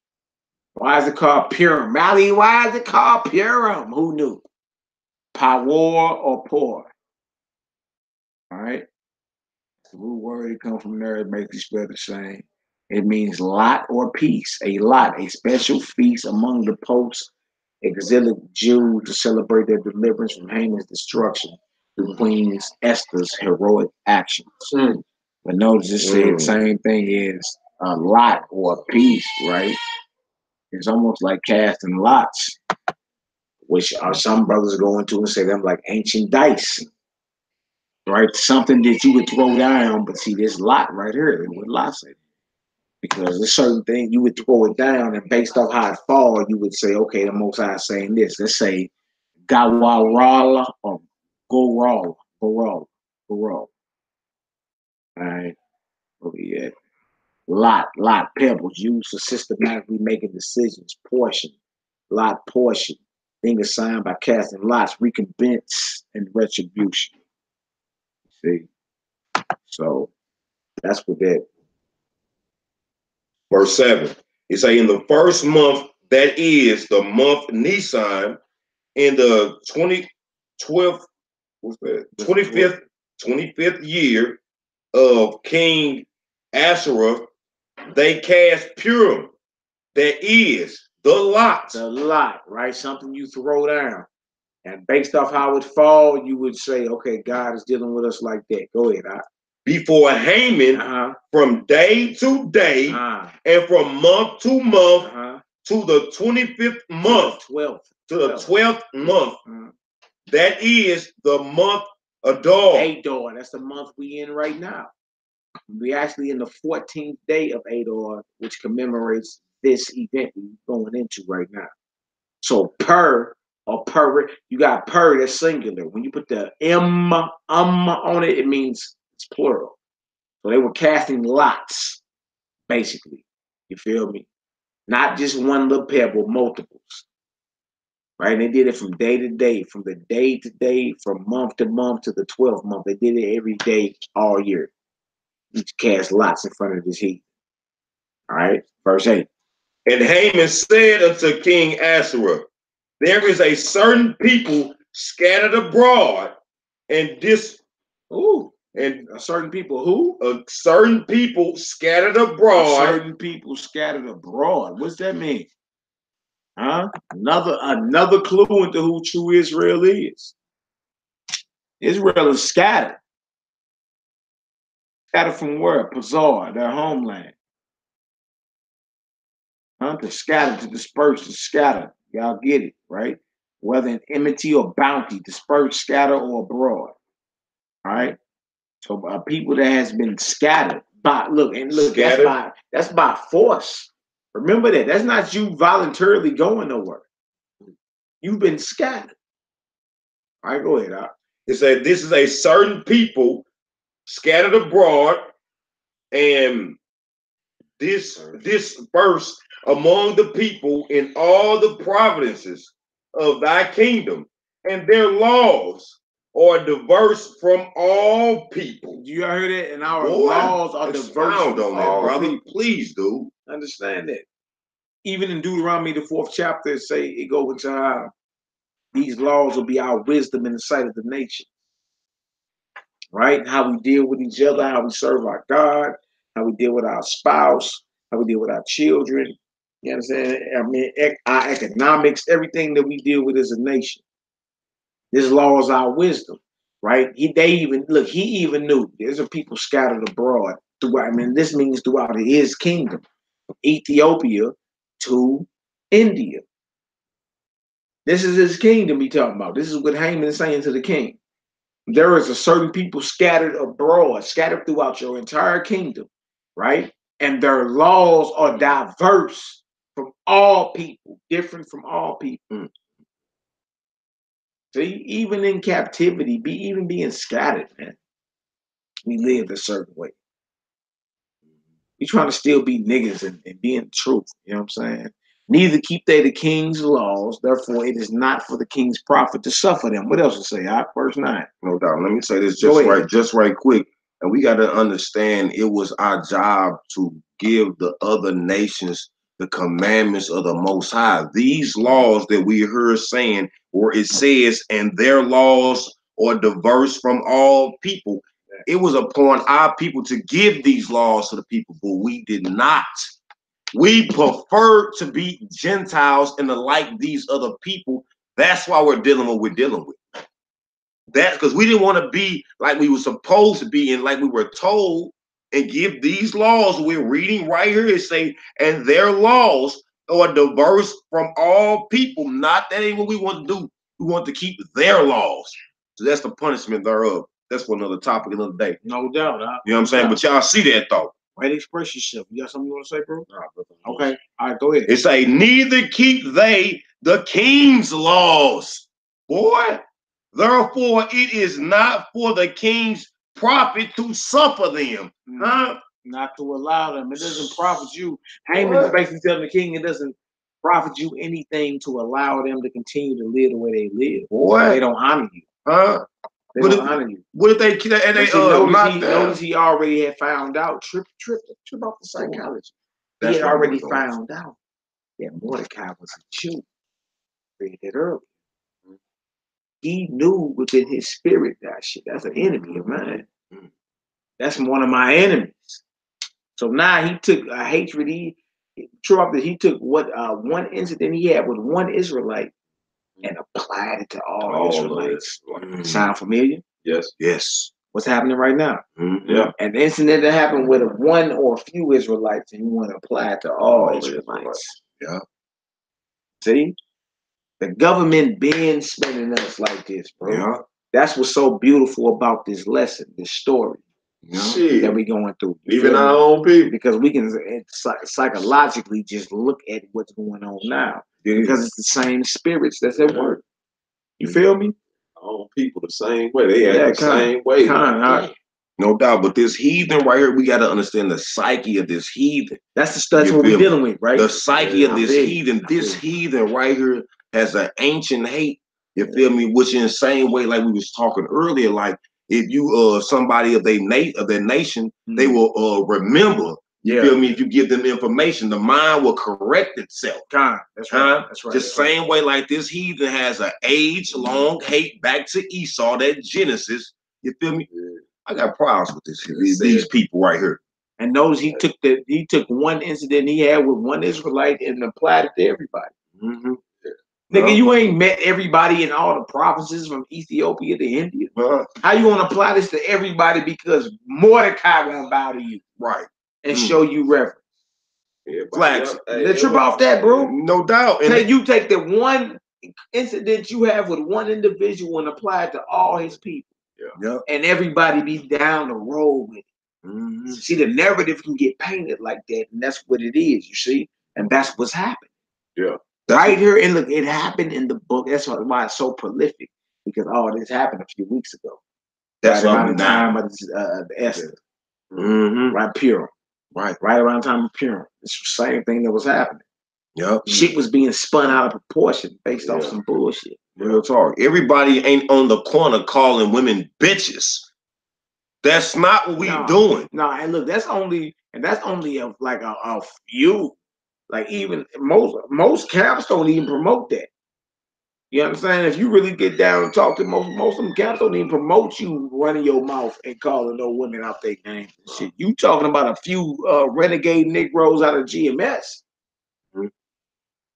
Why is it called Purim? Mally, why is it called Purim? Who knew? Power or poor. All right. The root word it comes from there, it makes it spell the same. It means lot or peace. A lot, a special feast among the post-exilic Jews to celebrate their deliverance from Haman's destruction through Queen Esther's heroic actions. But notice it said the same thing is a lot or a piece, right? It's almost like casting lots, which are some brothers go into and say them like ancient dice, right? Something that you would throw down, but see this lot right here, with lots in it. Because there's certain thing you would throw it down, and based off how it fall, you would say, okay, the Most High is saying this. Let's say Gawarala or Goral. All right, where we at? Lot, pebbles used for systematically making decisions. Portion, lot, portion. Being assigned by casting lots, recompense and retribution. See? So that's what that. Verse 7. It say in the first month, that is the month Nisan, in the 12th, what's that? 25th year of King Asherah, they cast Purim. That is the lot. The lot, right? Something you throw down. And based off how it fall, you would say, okay, God is dealing with us like that. Go ahead. Before Haman, from day to day, and from month to month, to the 25th month, to the 12th month. That is the month Adar. Adar, that's the month we in right now. We actually in the 14th day of Adar, which commemorates this event we're going into right now. So per or per, you got per, that's singular. When you put the on it, it means it's plural. So they were casting lots, basically. You feel me? Not just one little pebble, multiples. Right? And they did it from day to day, from the day to day, from month to month to the 12th month. They did it every day, all year. Each cast lots in front of this heat. All right, verse 8. And Haman said unto King Asherah, there is a certain people scattered abroad, and and a certain people who? A certain people scattered abroad. A certain people scattered abroad. What's that mean? Huh? Another clue into who true Israel is. Israel is scattered. Scattered from where? Pazar, their homeland. To scatter, to disperse, to scatter. Y'all get it, right? Whether in enmity or bounty, disperse, scatter, or abroad. All right. So people that has been scattered by that's by force. Remember that. That's not you voluntarily going nowhere. You've been scattered. All right, go ahead. It said this is a certain people scattered abroad, and dispersed among the people in all the provinces of thy kingdom, and their laws or diverse from all people. You heard it? And our Boy, laws are diverse expound from on that, all brother. people. Please, dude. Understand that. Even in Deuteronomy, the 4th chapter, it goes into how these laws will be our wisdom in the sight of the nation. Right? How we deal with each other, how we serve our God, how we deal with our spouse, how we deal with our children. You understand? I mean, our economics, everything that we deal with as a nation. This law is our wisdom, right? He even knew there's a people scattered abroad throughout. I mean, this means throughout his kingdom, from Ethiopia to India. This is his kingdom he talking about. This is what Haman is saying to the king. There is a certain people scattered abroad, scattered throughout your entire kingdom, right? And their laws are diverse from all people, different from all people. See, even in captivity, even being scattered, man, we live a certain way. We trying to still be niggas and be in truth. You know what I'm saying? Neither keep they the king's laws, therefore it is not for the king's profit to suffer them. What else to say? Verse 9. No doubt. Let me say this just right quick. And we got to understand it was our job to give the other nations the commandments of the Most High. These laws that we heard saying, where it says, and their laws are diverse from all people. It was upon our people to give these laws to the people, but we did not. We prefer to be Gentiles and to like these other people. That's why we're dealing with what we're dealing with. That's because we didn't want to be like we were supposed to be and like we were told and give these laws. We're reading right here. It say, and their laws are diverse from all people. Not that ain't what we want to do. We want to keep their laws. So that's the punishment thereof. That's for another topic, another day. No doubt. You know what I'm saying? But y'all see that though. Right, express yourself. You got something you want to say, bro? Nah, brother. Okay. All right, go ahead. It say, neither keep they the king's laws. Boy, therefore it is not for the king's profit to suffer them. Huh? Not to allow them. It doesn't profit you. Haman is basically telling the king it doesn't profit you anything to allow them to continue to live the way they live. Boy. They don't honor you. Huh? They don't honor you. What if they and they notice he already had found out. Trip off the psychology. He had already found out that Mordecai was a Jew. Read it earlier. He knew within his spirit that shit. That's an enemy of mine. That's one of my enemies. So now he took a hatred. He took what one incident he had with one Israelite and applied it to all Israelites. Sound familiar? Yes. Yes. What's happening right now? Yeah. An incident that happened with one or a few Israelites, and you want to apply it to all Israelites. Yeah. See? The government been spending us like this, bro. Yeah. That's what's so beautiful about this lesson, this story that we're going through. Even our own people. Because we can psychologically just look at what's going on now. Yeah. Because it's the same spirits that's at work. You feel me? Our own people the same way. They act the same way. No doubt. But this heathen right here, we got to understand the psyche of this heathen. That's what we're dealing with, right? The psyche of this heathen. This heathen right here has an ancient hate. You feel me? Which in the same way, like we was talking earlier, like if you somebody of their nation, they will remember. You feel me? If you give them information, the mind will correct itself. That's right. That's right. Just same way like this heathen has an age-long hate back to Esau, that Genesis. You feel me? I got problems with these people right here. And notice he took one incident he had with one Israelite and applied it to everybody. Nigga, you ain't met everybody in all the provinces from Ethiopia to India. How you gonna apply this to everybody because Mordecai won't bow to you? Right. And show you reverence. Flags. Let's trip off that, bro. No doubt. And you take the one incident you have with one individual and apply it to all his people. Yeah. And everybody be down the road with it. See, the narrative can get painted like that, and that's what it is, you see? And that's what's happened. Yeah. Right here, and look, it happened in the book. That's why it's so prolific, because this happened a few weeks ago. That's right around the time of the Esther. Right, Purim. Right around the time of Purim. It's the same thing that was happening. Yep. Shit was being spun out of proportion based off some bullshit. Real talk. Everybody ain't on the corner calling women bitches. That's not what we doing. No, and look, that's only a few. Like even most camps don't even promote that. You understand? If you really get down and talk to most of them camps don't even promote you running your mouth and calling no women out their names and shit. You talking about a few renegade Negroes out of GMS. And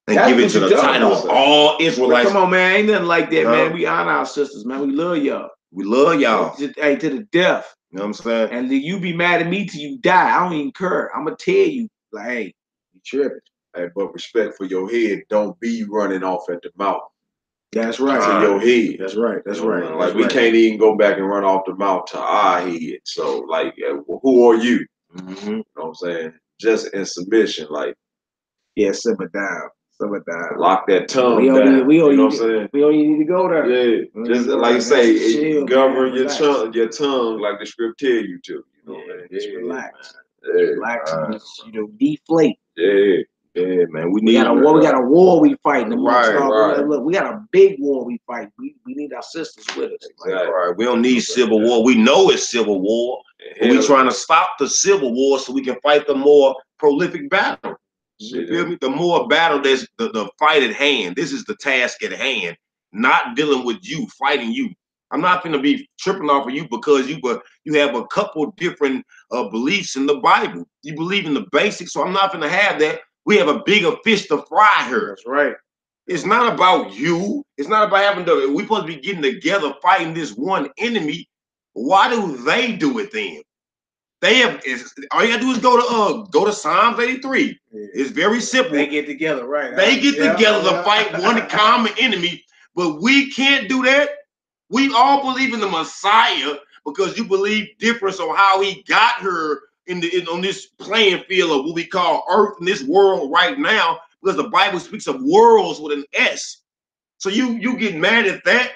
give it to the title of all Israelites. Come on, man. Ain't nothing like that, man. We honor our sisters, man. We love y'all. We love y'all. Hey, to the death. You know what I'm saying? And you be mad at me till you die. I don't even care. I'm going to tell you, like, hey, you tripping. Hey, but respect for your head. Don't be running off at the mouth. That's right. To your head. That's right. That's right. Like, we can't even go back and run off the mouth to our head. So, like, who are you? You know what I'm saying? Just in submission, like. Yeah, simmer down. Simmer down. Lock that tongue down. We don't you know what I'm saying? We don't even need to go there. Yeah. Just like you say, govern your tongue like the script tell you to. You know what I mean? Just relax. Yeah. Relax and just, deflate. Yeah. Yeah, man. We got a war. We got a war we fighting. Right. Look, we got a big war we fight. We need our sisters with us. Exactly. Right. We don't need civil war. We know it's civil war. But we trying to stop the civil war so we can fight the more prolific battle. You feel me? The more battle, there's the fight at hand. This is the task at hand. Not dealing with you, fighting you. I'm not going to be tripping off of you because you have a couple different beliefs in the Bible. You believe in the basics, so I'm not going to have that. We have a bigger fish to fry here. That's right. It's not about you. It's not about having to. We're supposed to be getting together, fighting this one enemy. Why do they do it then? They have. All you gotta do is go to Psalms 83. Yeah. It's very simple. They get together, right? They get together to fight one common enemy, but we can't do that. We all believe in the Messiah because you believe difference on how he got here on this playing field of what we call Earth in this world right now, because the Bible speaks of worlds with an S. So you get mad at that?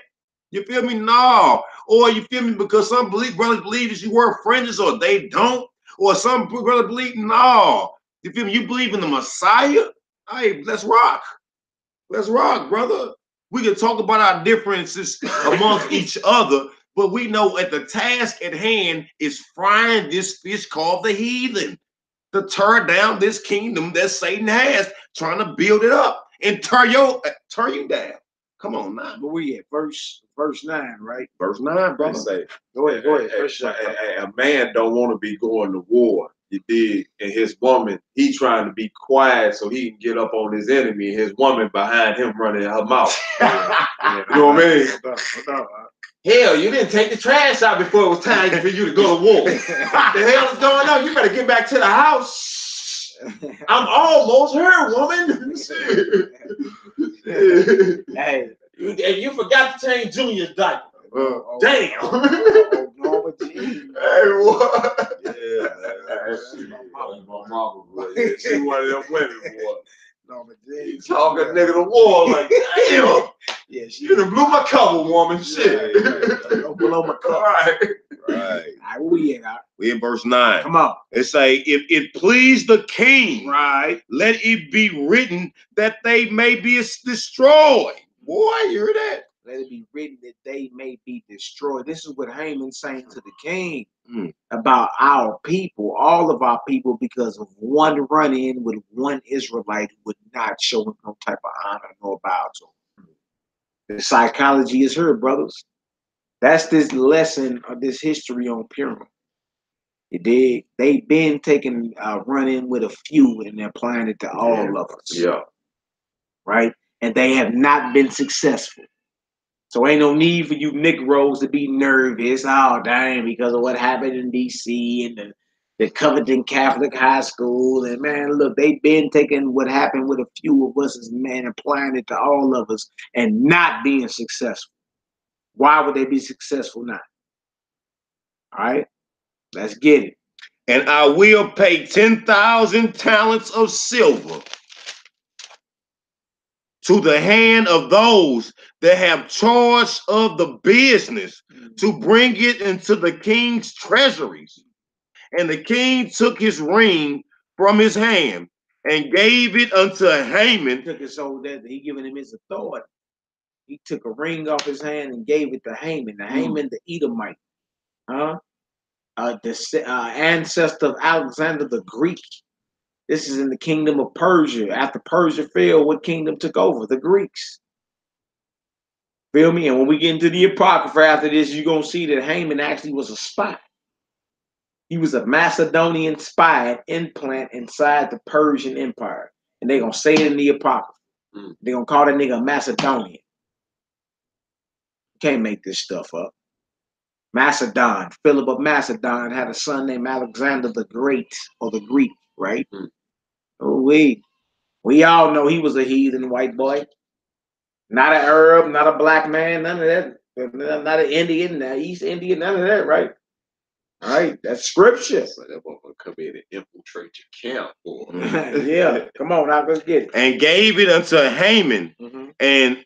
You feel me? No. Or you feel me because some brothers believe that you wear fringes or they don't. Or some brothers believe, no. You feel me? You believe in the Messiah? Hey, let's rock. Let's rock, brother. We can talk about our differences amongst each other, but we know at the task at hand is frying this fish called the heathen to tear down this kingdom that Satan has, trying to build it up and tear you down. Come on now. But we at verse 9, right? Verse 9, brother. Say, go ahead. A man don't want to be going to war. You dig? And his woman, he trying to be quiet so he can get up on his enemy, and his woman behind him running her mouth. You know what I mean? Hell, you didn't take the trash out before it was time for you to go to war. What the hell is going on? You better get back to the house. I'm almost her, woman. Hey, and you forgot to change Junior's diaper. Damn. Hey, what? Yeah, my mama, boy. Yeah, she one of them women, boy. Talking nigga to war like, damn. Yeah, you done blew my cover, woman. Shit. Don't blow my cover. Right. We in verse 9. Come on. It say, if it please the king, right, let it be written that they may be destroyed. Boy, you hear that? Let it be written that they may be destroyed. This is what Haman's saying to the king about our people, all of our people, because of one run-in with one Israelite who would not show him no type of honor nor bow to him. The psychology is here, brothers. That's this lesson of this history on Purim. They've been taking a run-in with a few and they're applying it to all of us. Yeah. Right? And they have not been successful. So ain't no need for you Negroes to be nervous. Oh, dang, because of what happened in D.C. and the Covington Catholic High School. And, man, look, they've been taking what happened with a few of us as men, applying it to all of us and not being successful. Why would they be successful now? All right, let's get it. And I will pay 10,000 talents of silver to the hand of those that have charge of the business to bring it into the king's treasuries. And the king took his ring from his hand and gave it unto Haman. He took it so that he giving him his authority. He took a ring off his hand and gave it to Haman. The Haman, the Edomite, the ancestor of Alexander the Greek. This is in the kingdom of Persia. After Persia fell, what kingdom took over? The Greeks. Feel me? And when we get into the Apocrypha after this, you're going to see that Haman actually was a spy. He was a Macedonian spy implant inside the Persian Empire. And they're going to say it in the Apocrypha. They're going to call that nigga a Macedonian. You can't make this stuff up. Macedon, Philip of Macedon had a son named Alexander the Great, or the Greek, right? Oh, we all know he was a heathen white boy. Not an Arab, not a black man, none of that. Not an Indian, not East Indian, none of that, right? All right, that's scripture. So that one gonna come in and infiltrate your camp, boy. Yeah, come on, now let's get it. And gave it unto Haman, and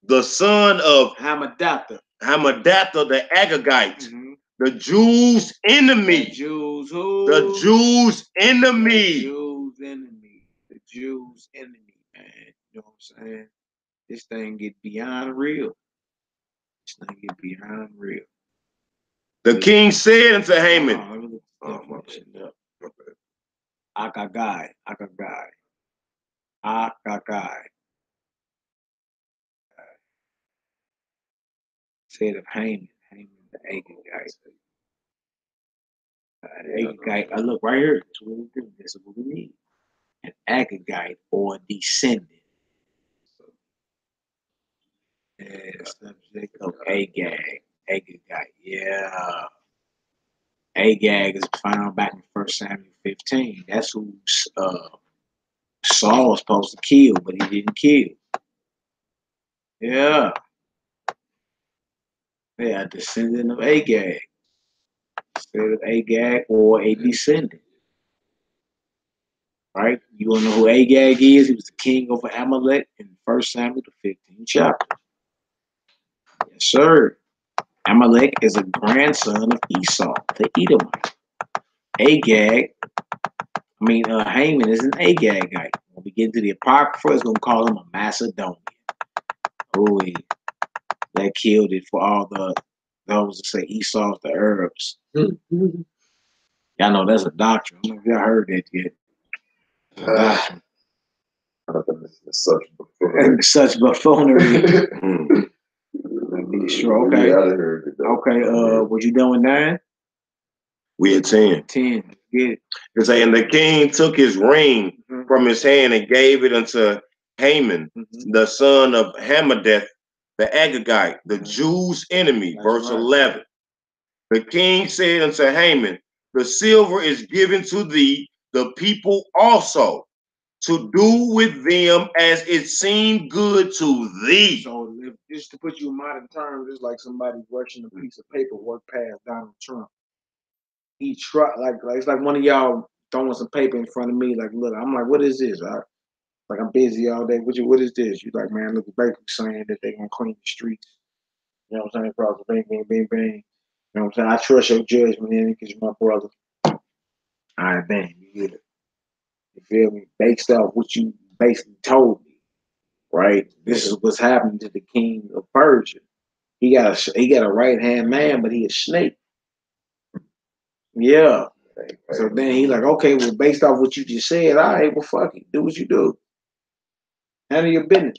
the son of Hamadatha, the Agagite, the Jews' enemy. The Jews who? The Jews' enemy. The Jews' enemy. The Jews' enemy, man. You know what I'm saying? This thing get beyond real. This thing get beyond real. The king said unto Haman, Akagai. Said of Haman the Agagite. Agagite, I look right here. That's what we do. That's what we need. An Agagite or a descendant. Yeah, subject of Agag. Agagite, yeah. Agag is found back in 1 Samuel 15. That's who Saul was supposed to kill, but he didn't kill. Yeah. Yeah, a descendant of Agag. Instead of Agag or a descendant. Right? You want to know who Agag is? He was the king over Amalek in 1 Samuel the 15th chapter. Yes, sir. Amalek is a grandson of Esau, the Edomite. Haman is an Agagite. When we get into the Apocrypha, it's going to call him a Macedonian. Oh, that killed it for all those that say Esau's the Arabs. Y'all know that's a doctrine. I don't know if y'all heard that yet. Doctrine. Such buffoonery. Sure, okay. Yeah, I heard it. Okay, what you doing 9? We at 10. 10. Get it. It's saying, and the king took his ring from his hand and gave it unto Haman, the son of Hammedatha, the Agagite, the Jews' enemy. That's verse right. 11. The king said unto Haman, the silver is given to thee, the people also, to do with them as it seemed good to thee. So, just to put you in modern terms, it's like somebody rushing a piece of paperwork past Donald Trump. He tried, it's like one of y'all throwing some paper in front of me. Like, look, I'm like, what is this? I'm busy all day. What is this? You like, man, look, basically saying that they're gonna clean the streets. You know what I'm saying? Probably bang, bang, bang, bang. You know what I'm saying? I trust your judgment in it because you're my brother. All right, bang, you get it. You feel me? Based off what you basically told me, right? This is what's happening to the king of Persia. He got a right hand man, but he a snake. Yeah. So then he like, okay, well, based off what you just said, all right, well, fuck it, do what you do. Handle your business,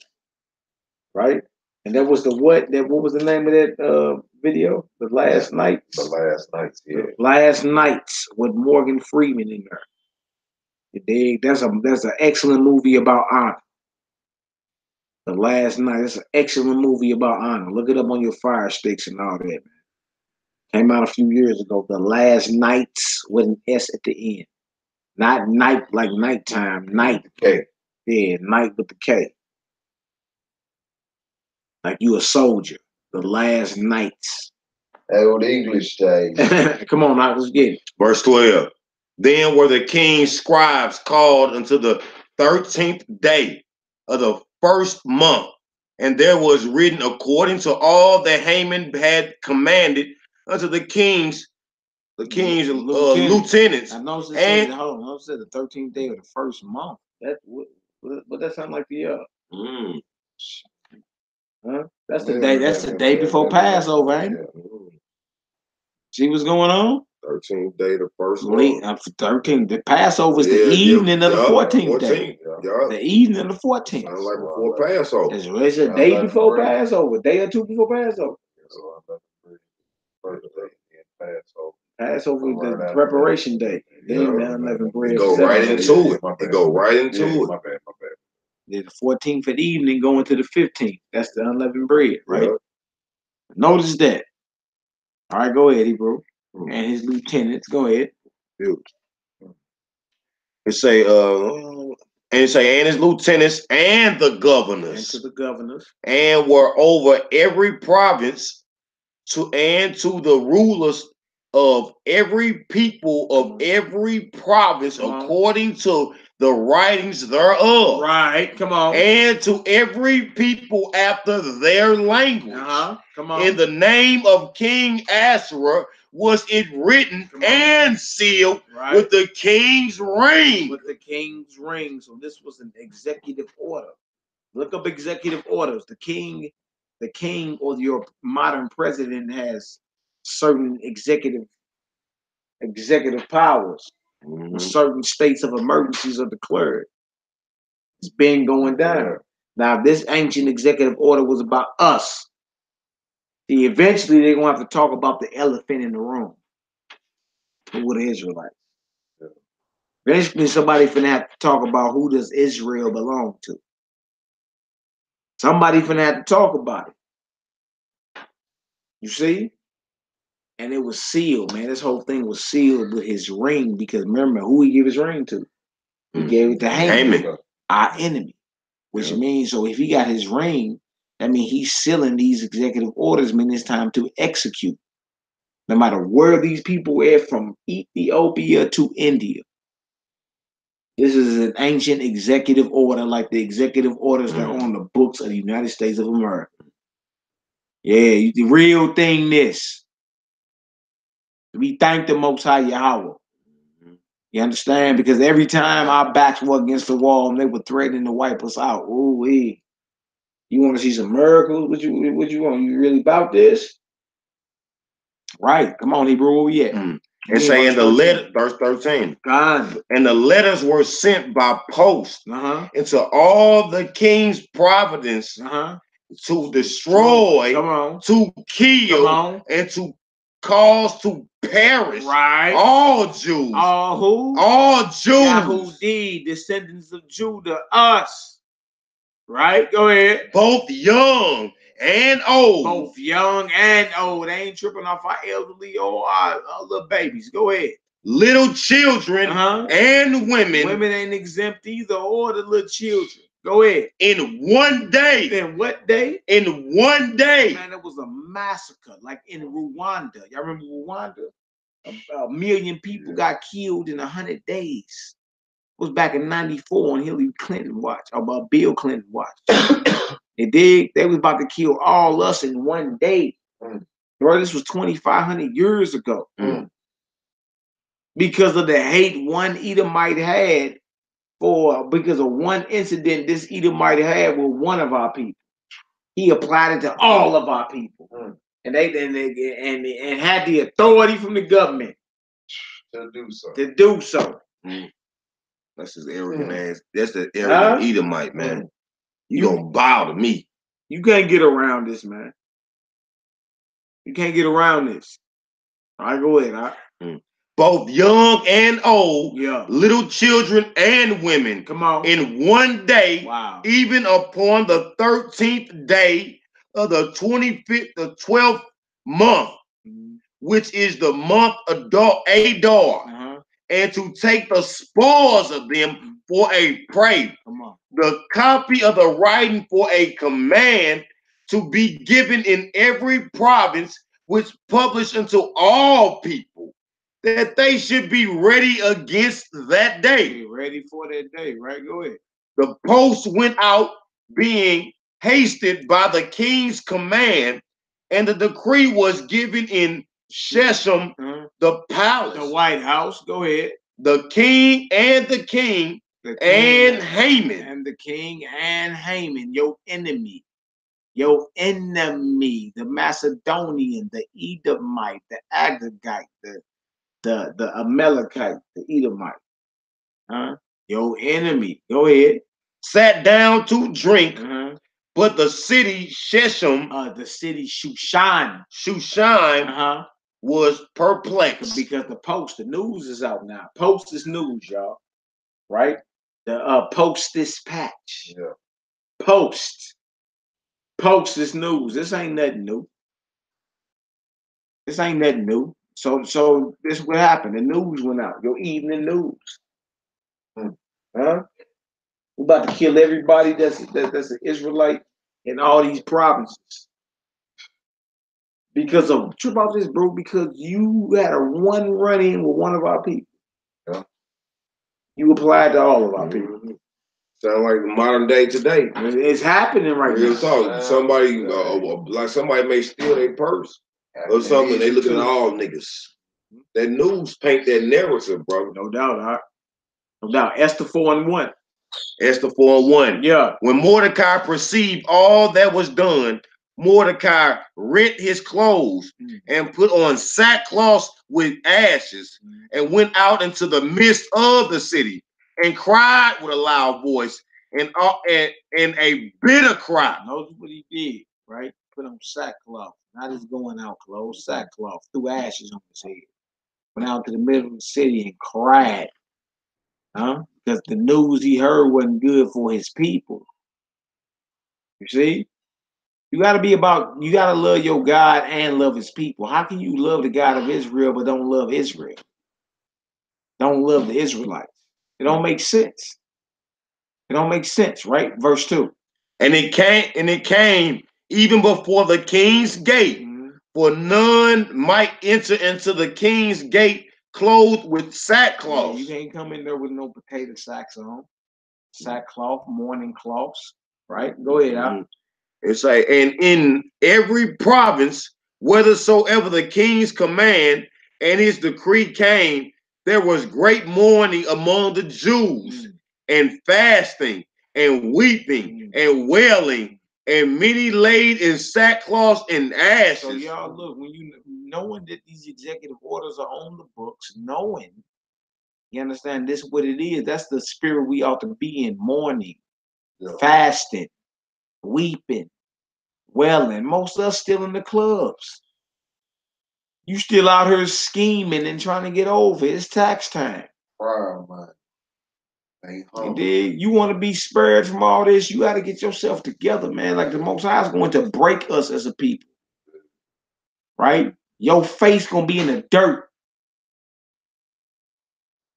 right? And that was what was the name of that video? The Last Nights. The Last Nights, yeah. The Last Nights with Morgan Freeman in there. You dig? That's an excellent movie about honor. The Last Night. It's an excellent movie about honor. Look it up on your Fire Sticks and all that, man. Came out a few years ago. The Last Nights with an S at the end. Not night like nighttime. Night. K. Yeah, night with the K. Like you a soldier. The Last Nights. That old English days. Come on, now, let's get it. Verse 12. Then were the king's scribes called unto the 13th day of the first month, and there was written according to all that Haman had commanded unto the king's lieutenants. I know it said the 13th day of the first month. What that sound like to you? Huh? That's the Yeah, day. That's the day before Passover, ain't it? See what's going on? 13th day, the first Late month. 13th. The Passover is the Yeah, evening of the yeah, 14th day. Yeah. The evening of the 14th. Sounds like before Passover. It's a day before Passover. Day or two before Passover. Passover is the preparation day. Then the unleavened bread. It go right into it. It go right into it. My bad. The 14th at evening going to the 15th. That's the unleavened bread, right? Yeah. Notice that. All right, go ahead, Hebrew. And his lieutenants. Go ahead. It say, and his lieutenants and the governors. And to the governors. And were over every province to the rulers of every people of every province according to the writings thereof. Right, come on. And to every people after their language. Come on. In the name of King Asherah was it written and sealed with the king's ring. With the king's ring. So this was an executive order. Look up executive orders. The king or your modern president has certain executive powers. When certain states of emergencies are declared. It's been going down. Now, this ancient executive order was about us. See, eventually they're gonna have to talk about the elephant in the room. Who were the Israelites? Eventually somebody finna have to talk about who does Israel belong to. Somebody finna have to talk about it. You see? And it was sealed, man. This whole thing was sealed with his ring because remember who he gave his ring to? He gave it to Haman, our enemy. Which means, so if he got his ring, that means he's sealing these executive orders, meaning it's time to execute. No matter where these people were from Ethiopia to India. This is an ancient executive order, like the executive orders that are on the books of the United States of America. Yeah, the real thing this. We thank the Most High Yahweh. You understand? Because every time our backs were against the wall and they were threatening to wipe us out. Ooh, you want to see some miracles? What you want? You really about this? Right. Come on, Hebrew, where we at? And say in the letter, verse 13. God. And the letters were sent by post into all the king's providence to destroy, to kill, and to cause to perish all Jews. All who? All Jews. Yahudi, descendants of Judah, us. Right? Go ahead. Both young and old. Both young and old. They ain't tripping off our elderly or our little babies. Go ahead. Little children and women. Women ain't exempt either, or the little children. Go ahead. In one day. In what day? In one day. Man, it was a massacre, like in Rwanda. Y'all remember Rwanda? A million people got killed in 100 days. It was back in '94 on Hillary Clinton watch, or Bill Clinton watch. They was about to kill all us in one day. Bro, this was 2,500 years ago. Because of the hate one Edomite had because of one incident this Edomite had with one of our people. He applied it to all of our people. And they had the authority from the government To do so. That's his arrogant ass. That's the arrogant Edomite, man. You gonna bow to me. You can't get around this, man. You can't get around this. All right, go ahead. Both young and old, little children and women, in one day, even upon the 13th day of the 12th month, which is the month Adar, and to take the spoils of them for a prey, the copy of the writing for a command to be given in every province, which published unto all people, that they should be ready against that day. Be ready for that day, right? Go ahead. The post went out being hasted by the king's command, and the decree was given in Shechem, the palace. The White House. Go ahead. The king and the king and Haman. And the king and Haman, your enemy. Your enemy, the Macedonian, the Edomite, the Agagite, the Amalekite, the Edomite. Huh? Your enemy. Go ahead. Sat down to drink, but the city Shechem, the city Shushan, was perplexed. Because the news is out now. Post is news, y'all. Right? The Post Dispatch. Yeah. Post is news. This ain't nothing new. So this is what happened. The news went out. Your evening news. Huh? We're about to kill everybody that's an Israelite in all these provinces. Because of trip off this, bro, because you had a one run-in with one of our people. Yeah. You applied to all of our people. Sound like modern day today. It's happening right now. Talk. Somebody like somebody may steal their purse or something. They looking at all niggas. That news paint that narrative, bro. No doubt. No doubt. Esther 4:1. Esther 4:1. Yeah. When Mordecai perceived all that was done, Mordecai rent his clothes and put on sackcloth with ashes and went out into the midst of the city and cried with a loud voice and a bitter cry. Notice what he did, right? Put on sackcloth, not his going out clothes, sackcloth, threw ashes on his head. Went out to the middle of the city and cried. Because the news he heard wasn't good for his people. You see? You gotta love your God and love his people. How can you love the God of Israel but don't love Israel? Don't love the Israelites. It don't make sense. It don't make sense, right? Verse 2. And it came even before the king's gate, for none might enter into the king's gate clothed with sackcloth. Yeah, you can't come in there with no potato sacks on. Sackcloth, mourning cloths, right? Go ahead. It's like, and in every province, whithersoever the king's command and his decree came, there was great mourning among the Jews, and fasting, and weeping, and wailing, and many laid in sackcloth and ashes. So y'all look, when knowing that these executive orders are on the books, knowing, you understand, this is what it is. That's the spirit we ought to be in: mourning, fasting, weeping, wailing. Most of us still in the clubs. You still out here scheming and trying to get over. It's tax time. Wow, man. You want to be spared from all this, you got to get yourself together, man. Like the Most High is going to break us as a people. Right? Your face going to be in the dirt.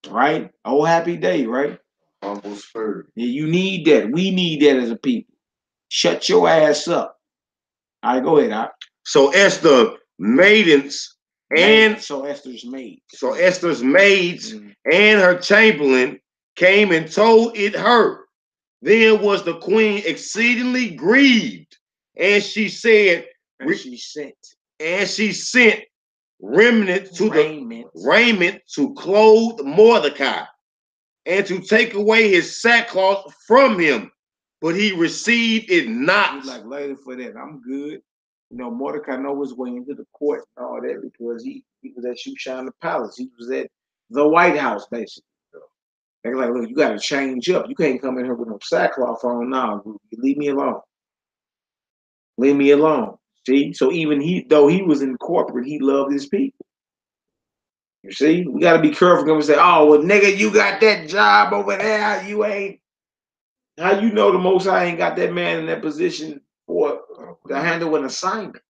Right? Oh, happy day, right? Humble spirit. Yeah, you need that. We need that as a people. Shut your ass up. All right, go ahead, Doc. So Esther maidens and Esther's maids. So Esther's maids and her chamberlain came and told it her. Then was the queen exceedingly grieved, and she said, and she sent raiment to clothe Mordecai, and to take away his sackcloth from him, but he received it not. He's like, later for that, I'm good. You know, Mordecai know his way into the court and all that because he was at Shushan the palace. He was at the White House, basically. They're like, look, you got to change up. You can't come in here with no sackcloth on now. Leave me alone. Leave me alone. See? So even though he was in corporate, he loved his people. You see? We got to be careful when we say, oh, well, nigga, you got that job over there. You ain't. How you know the Most High ain't got that man in that position to handle an assignment?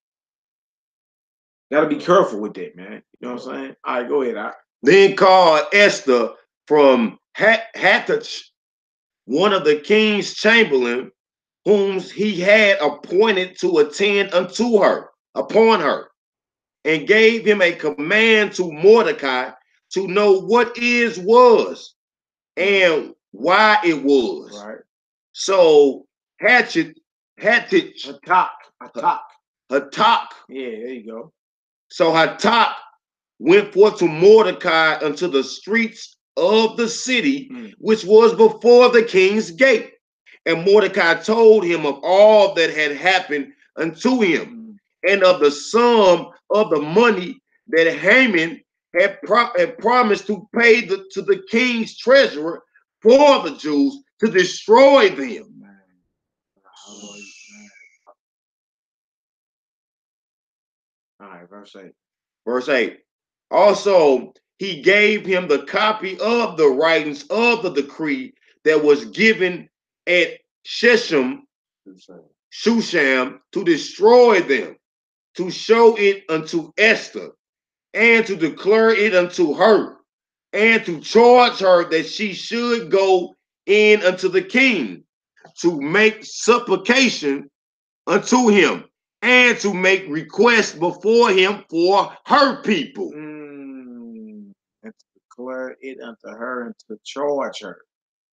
Got to be careful with that, man. You know what I'm saying? All right, go ahead. Then called Esther from Hathach, one of the king's chamberlain, whom he had appointed to attend upon her, and gave him a command to Mordecai to know what was, and why it was. Right. So Hathach. Yeah, there you go. So Hathach went forth to Mordecai unto the streets of the city, which was before the king's gate. And Mordecai told him of all that had happened unto him, and of the sum of the money that Haman had promised to pay to the king's treasurer for the Jews to destroy them. All right, verse 8. Verse 8. Also, he gave him the copy of the writings of the decree that was given at Shushan to destroy them, to show it unto Esther, and to declare it unto her, and to charge her that she should go in unto the king, to make supplication unto him, and to make request before him for her people. And to declare it unto her and to charge her.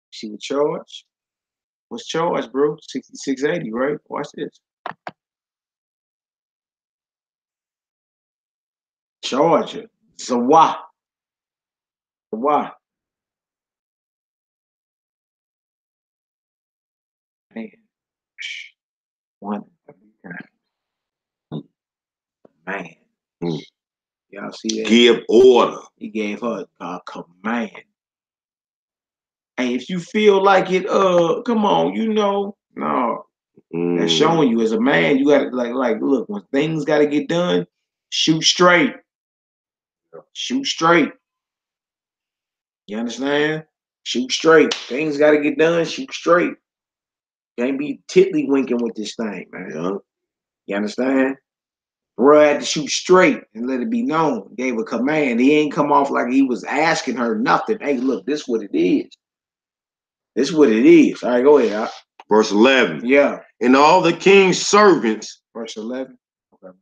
She would charge? What's charged, bro? 6680, right? Watch this. Charge her. So why? Why? Man. One. Man. Y'all see that? Give order. He gave her a command. Hey, if you feel like it, come on, no. That's showing you as a man, you gotta like look, when things gotta get done, shoot straight. Shoot straight. You understand? Shoot straight. Things gotta get done, shoot straight. Can't be tiddly-winking with this thing, man. You understand? Bro had to shoot straight and let it be known. Gave a command. He ain't come off like he was asking her nothing. Hey, look, this what it is. This is what it is. All right, go ahead. Verse 11. Yeah. And all the king's servants. Verse 11. Okay.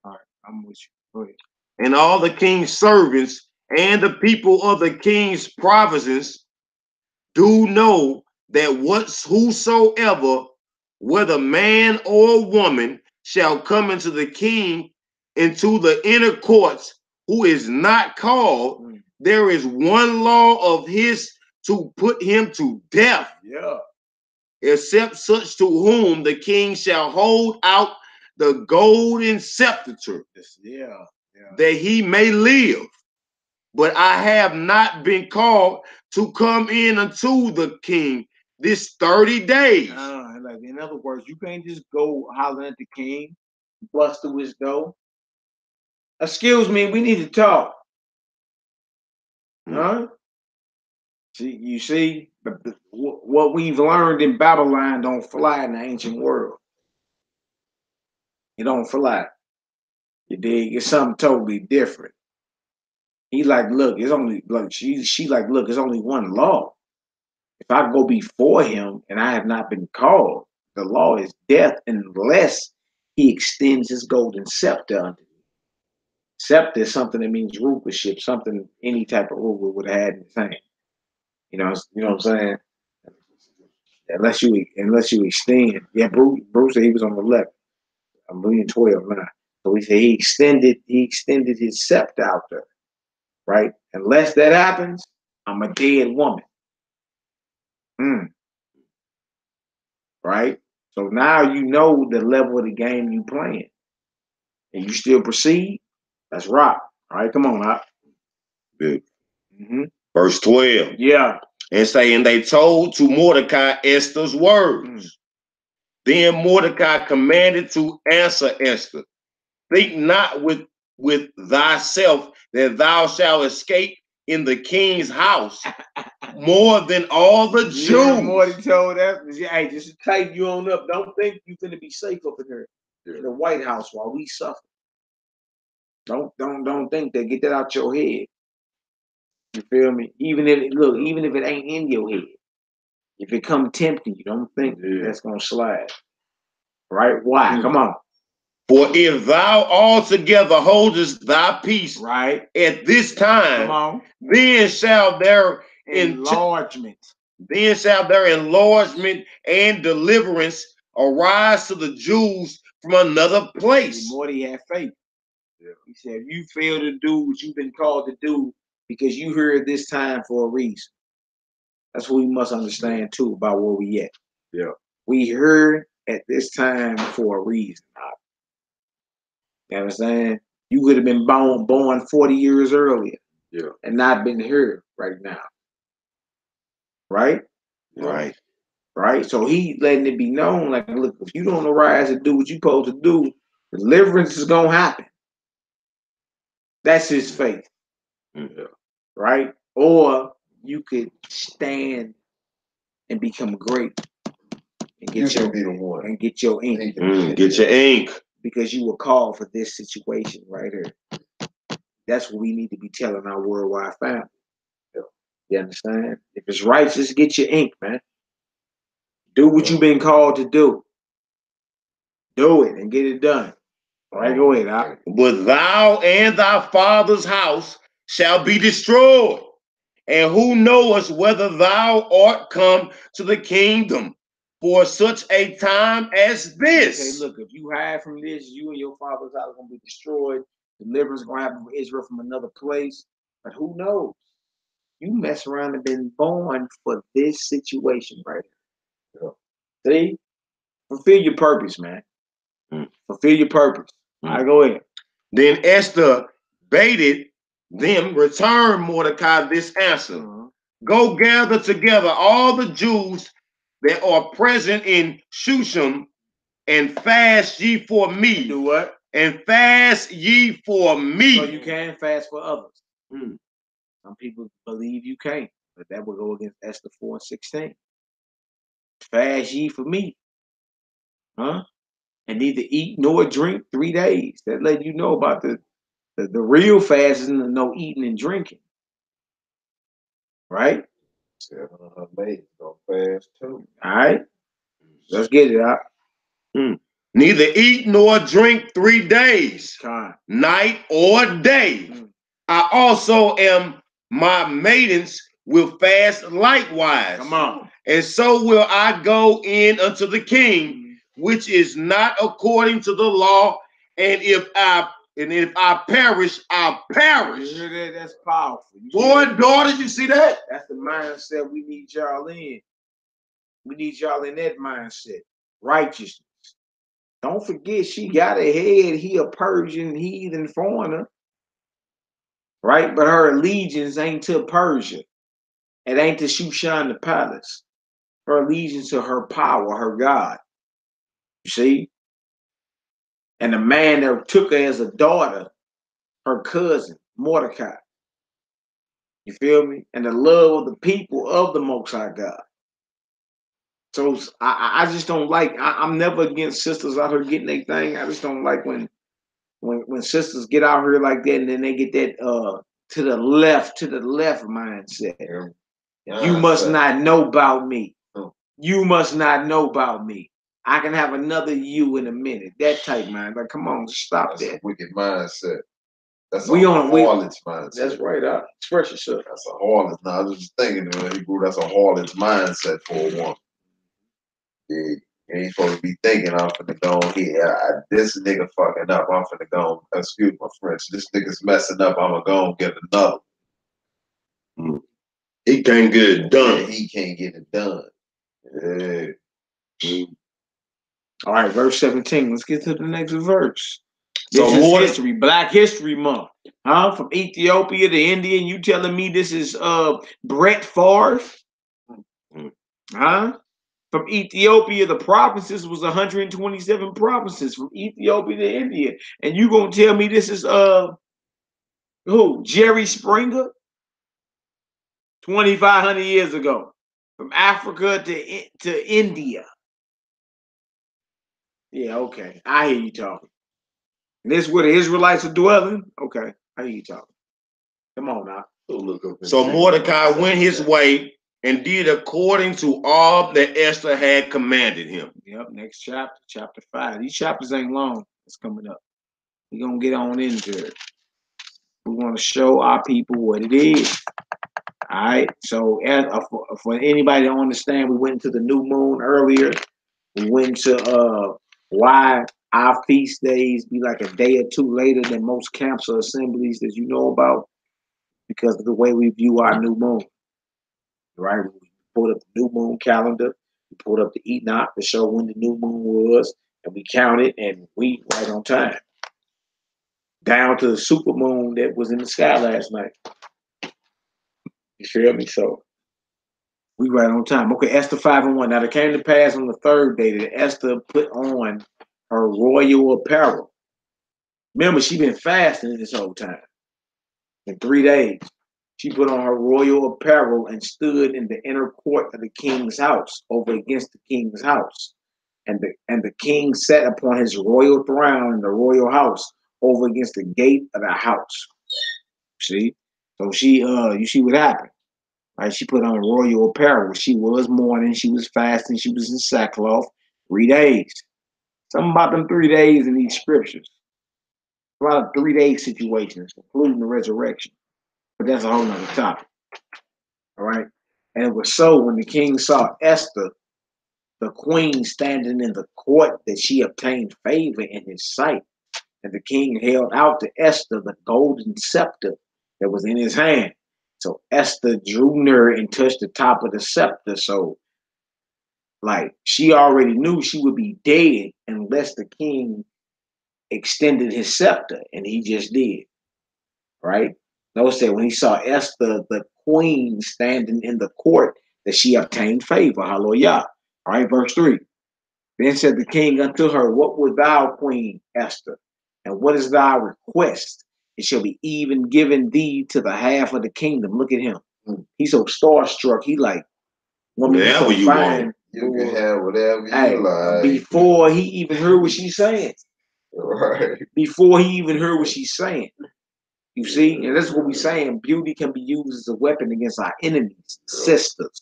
All right, I'm with you. Go ahead. And all the king's servants and the people of the king's provinces do know that whosoever, whether man or woman, shall come into the king, into the inner courts, who is not called, there is one law of his to put him to death. Yeah. Except such to whom the king shall hold out the golden scepter. Yeah. That he may live. But I have not been called to come in unto the king this 30 days. Like in other words, you can't just go holler at the king, bust through his door. Excuse me, we need to talk. Huh? See, you see, what we've learned in Babylon don't fly in the ancient world. It don't fly. You dig? It's something totally different. He like, look, it's only like she like, look, it's only one law. If I go before him and I have not been called, the law is death unless he extends his golden scepter unto me. Scepter is something that means rulership, something any type of ruler would have had in his hand. You know what I'm saying? Unless you extend. Yeah, Bruce said he was on the left. I'm reading 12 now. So he said he extended his scepter out there. Right? Unless that happens, I'm a dead woman. Right? So now you know the level of the game you playing. And you still proceed, that's rock. All right, come on, Rock. Good. Verse 12. Yeah. And saying they told to Mordecai Esther's words. Then Mordecai commanded to answer Esther, think not with thyself that thou shalt escape in the king's house more than all the Jews. Yeah, Morty told that. Hey, just to tighten you on up. Don't think you're gonna be safe up in there in the White House while we suffer. Don't think that. Get that out your head. You feel me? Even if it ain't in your head, if it come tempting, you don't think that's gonna slide. Right? Why? Come on. For if thou altogether holdest thy peace, right, at this time, come on, then shall their enlargement and deliverance arise to the Jews from another place. Morty had faith. Yeah. He said, if you fail to do what you've been called to do, because you heard this time for a reason. That's what we must understand too about where we at. Yeah. We heard at this time for a reason. You understand? You could have been born 40 years earlier. Yeah. And not been here right now. Right? Right. Right? So he letting it be known, like, look, if you don't arise and do what you're supposed to do, deliverance is gonna happen. That's his faith. Yeah. Right? Or you could stand and become great and get your ink. Get your ink. Because you were called for this situation right here. That's what we need to be telling our worldwide family. You understand? If it's righteous, get your ink, man. Do what you've been called to do. Do it and get it done. All right, go ahead. But thou and thy father's house shall be destroyed. And who knoweth whether thou art come to the kingdom for such a time as this? Okay, look, if you hide from this, you and your father's house are going to be destroyed. Deliverance is going to happen for Israel from another place. But who knows? You mess around and been born for this situation right here. Yeah. See? Fulfill your purpose, man. Fulfill your purpose. All right, go ahead. Then Esther bade them return Mordecai this answer. Go gather together all the Jews that are present in Shushan and fast ye for me. Do what? And fast ye for me. So you can fast for others. Some people believe you can't, but that would go against Esther 4:16. Fast ye for me. Huh? And neither eat nor drink 3 days. That let you know about the real fast is no eating and drinking. Right? 7 of her ladies gonna fast too. All right. Let's get it out. Neither eat nor drink 3 days, God. night or day. I also am my maidens will fast likewise. Come on. And so will I go in unto the king, which is not according to the law. And if I perish, I'll perish. You hear that? That's powerful. Boy, daughter, you see that? That's the mindset we need y'all in. We need y'all in that mindset. Righteousness. Don't forget, she got a head. He a Persian heathen foreigner. Right? But her allegiance ain't to Persia. It ain't to Shushan the palace. Her allegiance to her power, her God. You see? And the man that took her as a daughter, her cousin, Mordecai. You feel me? And the love of the people of the Most High God. So I just don't like, I'm never against sisters out here getting their thing. I just don't like when sisters get out here like that and then they get that to the left mindset. You must not know about me. You must not know about me. I can have another you in a minute. That type mind. Like, come on, stop that. A wicked mindset. That's a harlot's mindset. That's right. Express yourself. That's a harlot. Now, I was just thinking when Hebrew, that's a harlot's mindset for a woman. Yeah, you ain't supposed to be thinking I'm finna go here. This nigga fucking up. I'm finna go. Excuse my French. This nigga's messing up. I'm gonna go and get another. He can't get it done. Yeah, he can't get it done. Yeah. All right, verse 17. Let's get to the next verse. So This is history, Black History Month. Huh? From Ethiopia to India, and you telling me this is Brett Favre? Huh? From Ethiopia, the provinces was 127 provinces from Ethiopia to India. And you gonna tell me this is who? Jerry Springer? 2,500 years ago. From Africa to India. Yeah, okay. I hear you talking. And this is where the Israelites are dwelling? Okay, I hear you talking. Come on now. So Mordecai went his way and did according to all that Esther had commanded him. Yep, next chapter, chapter 5. These chapters ain't long. It's coming up. We're going to get on into it. We want to show our people what it is. All right? So for anybody to understand, we went into the new moon earlier. We went to why our feast days be like a day or two later than most camps or assemblies that you know about. because of the way we view our new moon. Right? We pulled up the new moon calendar, we pulled up the Enoch to show when the new moon was, and we counted, and we right on time. Down to the super moon that was in the sky last night. You feel me? So we right on time. Okay, Esther 5:1. Now it came to pass on the third day that Esther put on her royal apparel. Remember, she been fasting this whole time. In 3 days, she put on her royal apparel and stood in the inner court of the king's house, over against the king's house. And the king sat upon his royal throne in the royal house, over against the gate of the house. See? So she you see what happened. Right? She put on royal apparel. She was mourning, she was fasting, she was in sackcloth. 3 days. Something about them 3 days in these scriptures. A lot of 3-day situations, including the resurrection. But that's a whole nother topic. All right. And it was so when the king saw Esther, the queen, standing in the court, that she obtained favor in his sight. And the king held out to Esther the golden scepter that was in his hand. So Esther drew near and touched the top of the scepter. So, like, she already knew she would be dead unless the king extended his scepter, and he just did. Right? Notice that when he saw Esther, the queen, standing in the court, that she obtained favor. Hallelujah. All right, verse 3. Then said the king unto her, what wilt thou, Queen Esther? And what is thy request? It shall be even given thee to the half of the kingdom. Look at him. He's so starstruck. He like, whatever you want. You can have whatever hey, you like. before he even heard what she's saying. Right. Before he even heard what she's saying. You see? And that's what we're saying. Beauty can be used as a weapon against our enemies, sisters.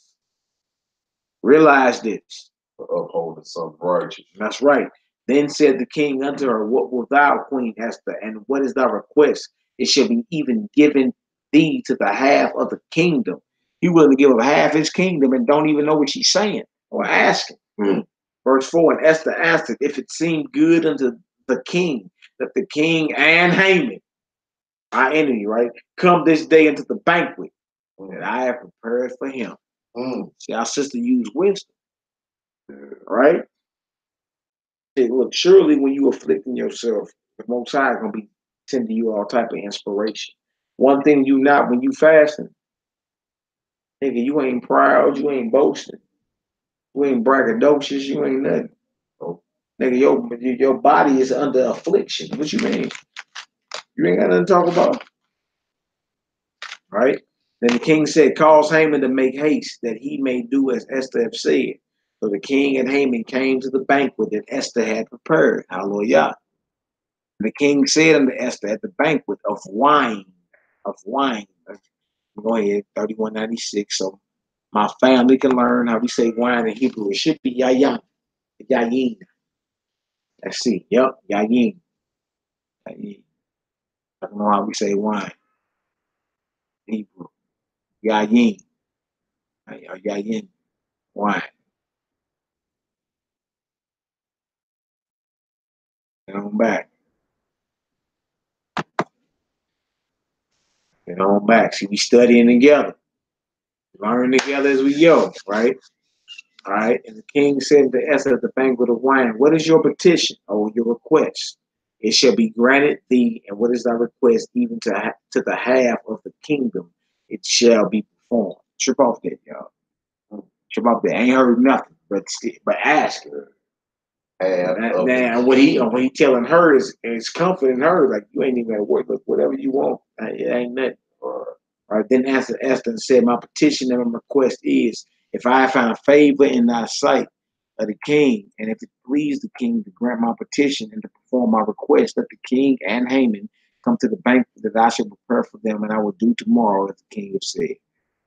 Realize this. Upholding something righteous. That's right. Then said the king unto her, what wilt thou, Queen Esther, and what is thy request? It shall be even given thee to the half of the kingdom. He willing to give up half his kingdom and don't even know what she's saying or asking. Verse 4, and Esther answered, if it seemed good unto the king, that the king and Haman, our enemy, right, come this day into the banquet that I have prepared for him. See, our sister used wisdom. Right? Look, surely when you afflicting yourself, the Most High is gonna be sending you all type of inspiration. One thing you not when you fasting, nigga, you ain't proud, you ain't boasting, you ain't braggadocious, you ain't nothing. Nigga, your body is under affliction. What you mean? You ain't got nothing to talk about, right? Then the king said, cause Haman to make haste, that he may do as Esther have said. So the king and Haman came to the banquet that Esther had prepared. Hallelujah. The king said unto Esther at the banquet, of wine. Go ahead, 3196. So my family can learn how we say wine in Hebrew. It should be yayin. Yayin. Let's see. Yep, yayin. Yayin. I don't know how we say wine in Hebrew. Yayin. Yayin. Wine. And on back. And on back. See, we studying together. Learn together as we go, right? All right. And the king said to Esther at the banquet of wine, what is your petition or your request? It shall be granted thee. And what is thy request? Even to the half of the kingdom, it shall be performed. Trip off that, y'all. Trip off that. I ain't heard nothing, but ask her. Now, what he telling her is comforting her, like, you ain't even got to work. Look, whatever you want, it ain't nothing. All right. Then answered Esther and said, my petition and my request is, if I find favor in thy sight of the king, and if it please the king to grant my petition and to perform my request, let the king and Haman come to the banquet that I shall prepare for them, and I will do tomorrow as the king has said.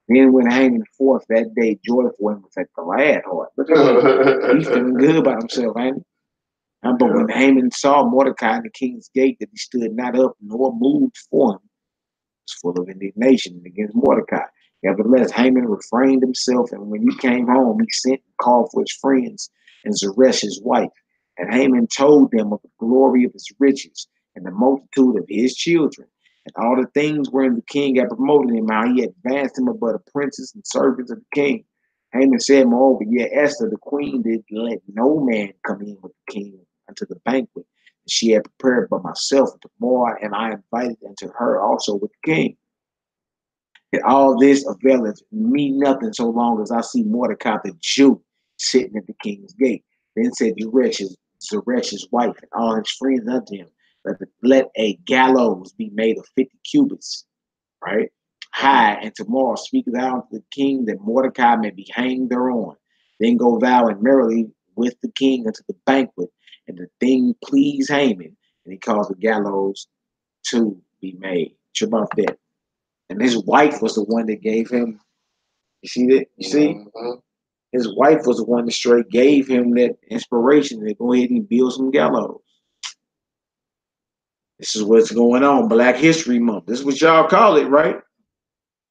Then went Haman forth that day joyful and with a glad heart. Look at him. He's feeling good about himself, ain't he? But when Haman saw Mordecai in the king's gate, that he stood not up nor moved for him, was full of indignation against Mordecai. Nevertheless, Haman refrained himself, and when he came home, he sent and called for his friends and Zeresh his wife. And Haman told them of the glory of his riches and the multitude of his children, And all the things wherein the king had promoted him, how he advanced him above the princes and servants of the king. Haman said, moreover, yet Esther, the queen, did let no man come in with the king unto the banquet. And she had prepared but myself tomorrow, and I invited unto her also with the king. And all this availeth me nothing so long as I see Mordecai the Jew sitting at the king's gate. Then said Zeresh's wife and all his friends unto him, let a gallows be made of 50 cubits, right? High, and tomorrow speak thou unto the king that Mordecai may be hanged thereon. Then go thou and merrily with the king unto the banquet, and the thing please Haman, and he caused the gallows to be made. About that. And his wife was the one that gave him, you see that? You see? His wife was the one that straight gave him that inspiration to go ahead and build some gallows. This is what's going on. Black History Month. This is what y'all call it, right?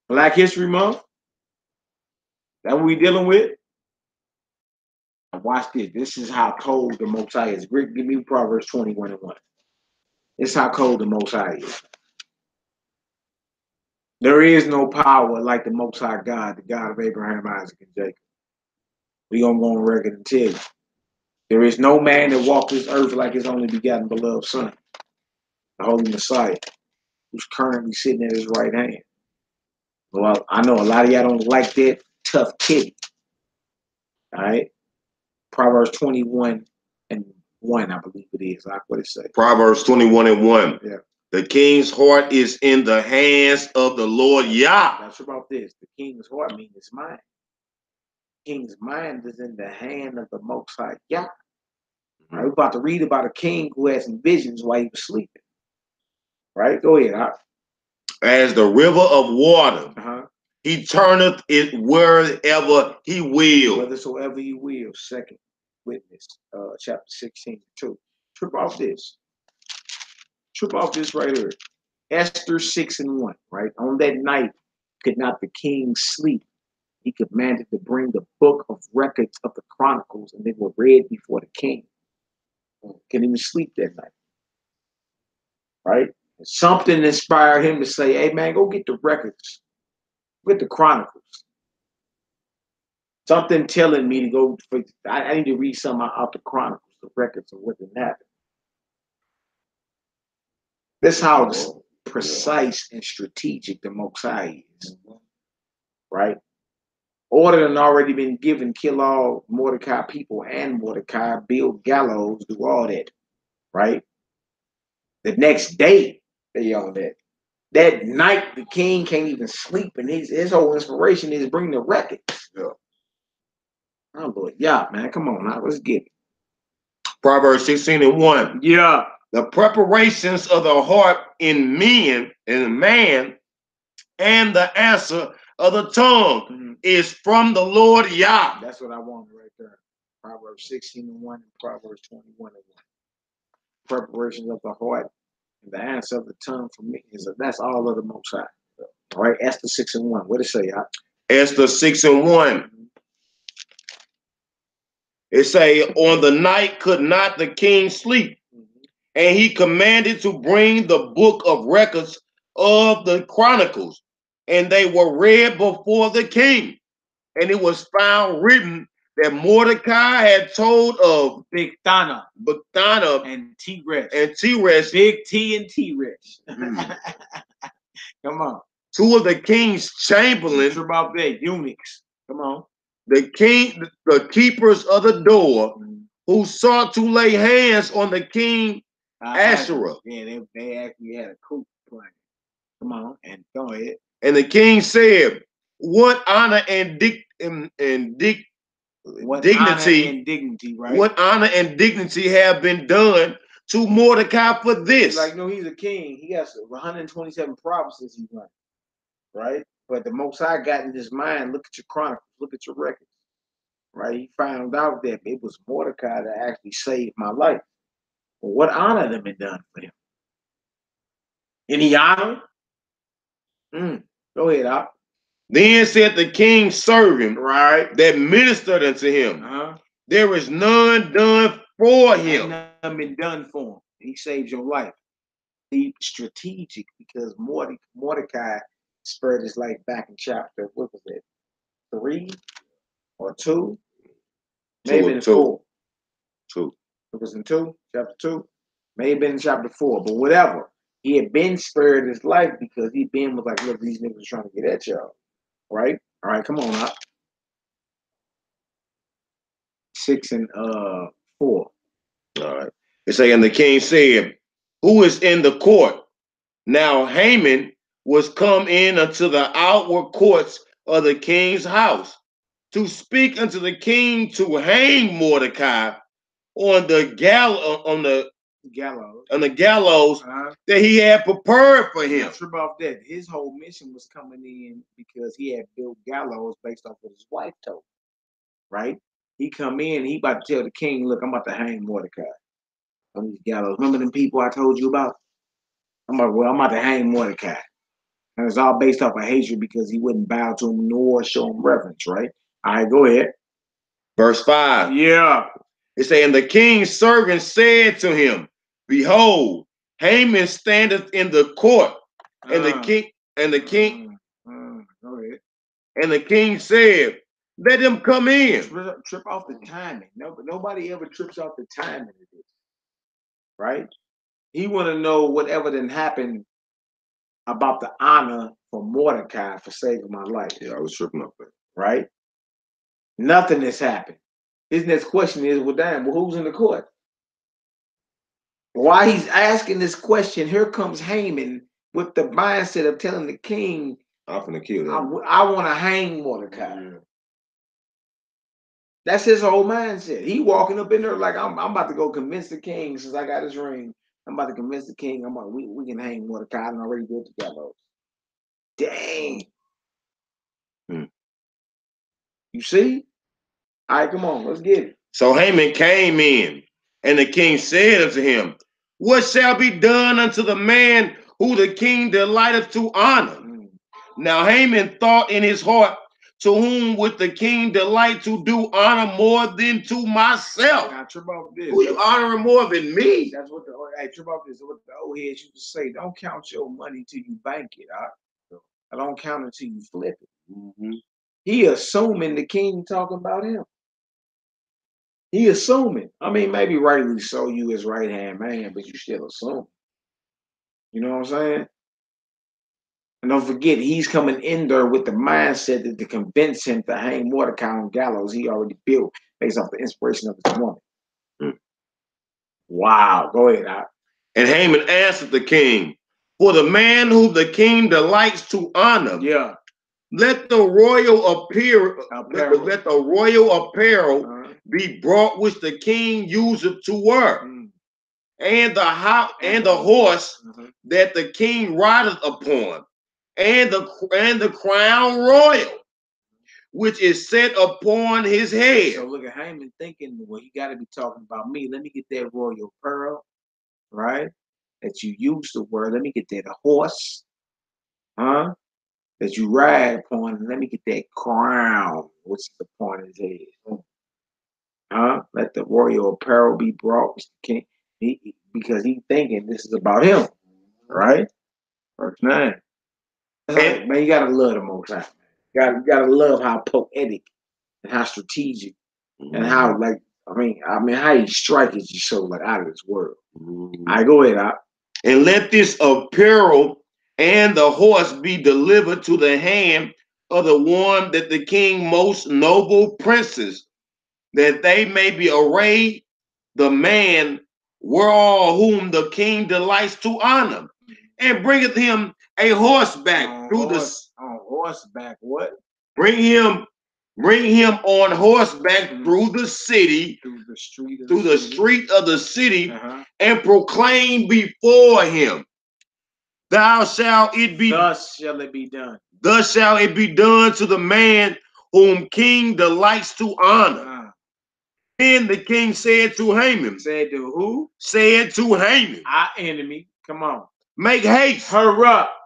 Black History Month. That what we dealing with? Watch this. This is how cold the Most High is. Give me Proverbs 21:1. This is how cold the Most High is. There is no power like the Most High God, the God of Abraham, Isaac, and Jacob. We're going to go on record and tell you. There is no man that walked this earth like his only begotten beloved Son, the Holy Messiah, who's currently sitting at his right hand. Well, I know a lot of y'all don't like that tough kitty. All right? Proverbs 21:1, I believe it is. Like what it say. Proverbs 21:1. Yeah. The king's heart is in the hands of the Lord Yah. That's about this. The king's heart means his mind. King's mind is in the hand of the Most High Yah. Right, we're about to read about a king who had some visions while he was sleeping. Right? Go ahead. As the river of water, he turneth it wherever he will. Whithersoever he will. Second witness, chapter 16:2. Trip off this. Trip off this right here. Esther 6:1. Right? On that night, could not the king sleep. He commanded to bring the book of records of the chronicles, and they were read before the king. Couldn't even sleep that night. Right? And something inspired him to say, hey man, go get the records. Get the chronicles. Something telling me to go, I need to read some out the chronicles, the records of what didn't happen. That's how precise and strategic the Most High is. Right? Order had already been given, kill all Mordecai people and Mordecai, build gallows, do all that. Right? The next day, they on that. That night, the king can't even sleep, and his whole inspiration is bring the records. Yeah. Oh, Lord. Yeah, man. Come on now. Let's get it. Proverbs 16:1. Yeah. The preparations of the heart in man, and the answer of the tongue is from the Lord Yah. That's what I wanted right there. Proverbs 16:1 and Proverbs 21:1. Preparations of the heart and the answer of the tongue for me that's all of the Most High. All right, Esther 6:1. What it say, y'all? Esther 6:1. It say, on the night could not the king sleep, and he commanded to bring the book of records of the chronicles, and they were read before the king. And it was found written that Mordecai had told of Bigthana and Teresh. Big T and Teresh. Come on. Two of the king's chamberlains. About that, eunuchs. Come on. The keepers of the door, who sought to lay hands on the king Asherah. Yeah, they actually had a coup plan. Come on, and go ahead. And the king said, what honor and dignity, right? What honor and dignity have been done to Mordecai for this? Like, no, he's a king. He has 127 provinces he runs, right? But the Most High got in his mind, look at your chronicles, look at your records, right? He found out that it was Mordecai that actually saved my life. Well, what honor had been done for him? Any honor? Go ahead, Op. Then said the king's servant, right, that ministered unto him, there is none done for him. None been done for him. He saved your life. He strategic because Mordecai spared his life back in chapter, what was it, 3 or 2? Maybe in 4. 2. It was in 2, chapter 2. Maybe in chapter 4, but whatever. He had been spared his life because he been was like, look, these niggas trying to get at y'all. Right? All right, come on up. 6 and 4. All right. It say, and the king said, who is in the court? Now Haman was come in unto the outward courts of the king's house to speak unto the king to hang Mordecai on the gallows that he had prepared for him. Not sure about that. His whole mission was coming in because he had built gallows based off what his wife told him, right? He come in, he about to tell the king, look, I'm about to hang Mordecai on these gallows. Remember them people I told you about? I'm about to hang Mordecai. And it's all based off of hatred because he wouldn't bow to him nor show him reverence, right? All right, go ahead. Verse 5. Yeah. It say, and the king's servant said to him, behold, Haman standeth in the court. And the king, go ahead. And the king said, let him come in. Trip off the timing. Nobody ever trips off the timing of this, right? He want to know whatever done happened about the honor for Mordecai for saving my life. Yeah, I was tripping up there. Right? Nothing has happened. His next question is, well, damn, well, who's in the court? While he's asking this question, here comes Haman with the mindset of telling the king, I'm gonna kill him. I want to hang Mordecai. Yeah. That's his whole mindset. He walking up in there like, I'm about to go convince the king since I got his ring. I'm about to convince the king. We can hang Mordecai and already built the gallows. Dang. You see? All right, come on, let's get it. So Haman came in, and the king said unto him, what shall be done unto the man who the king delighteth to honor? Now Haman thought in his heart, to whom would the king delight to do honor more than to myself? Now, trip off this. Who you honoring more than me? That's what trip off this. What the old heads used to say. Don't count your money till you bank it. I don't count it till you flip it. He assuming the king talking about him. He assuming. I mean, maybe rightly so, you his right-hand man, but you still assuming. You know what I'm saying? And don't forget, he's coming in there with the mindset that to convince him to hang Mordecai on gallows he already built based off the inspiration of his woman. Wow. Go ahead, Doc. And Haman answered the king, for the man who the king delights to honor, let the royal apparel be brought which the king useth to wear, and the horse that the king rideth upon, and the crown royal which is set upon his head. So look at Haman thinking, well, he got to be talking about me. Let me get that royal pearl, right? That you used to wear. Let me get that horse, that you ride upon, and let me get that crown, which is upon his head. Let the royal apparel be brought to the king, because he's thinking this is about him, right? Verse 9. Man, you gotta love the Most High. You gotta love how poetic and how strategic and how how he strikes you so like out of this world. All right, go ahead, Doc. And let this apparel and the horse be delivered to the hand of the one that the king most noble princes, that they may be arrayed the man whereof whom the king delights to honor, and bringeth him a horseback on horseback. What? Bring him on horseback through the city, through the street of the city, and proclaim before him, thus shall it be done. Thus shall it be done to the man whom king delights to honor. Then the king said to Haman. Said to who? Said to Haman. Our enemy. Come on. Make haste. Hurry up.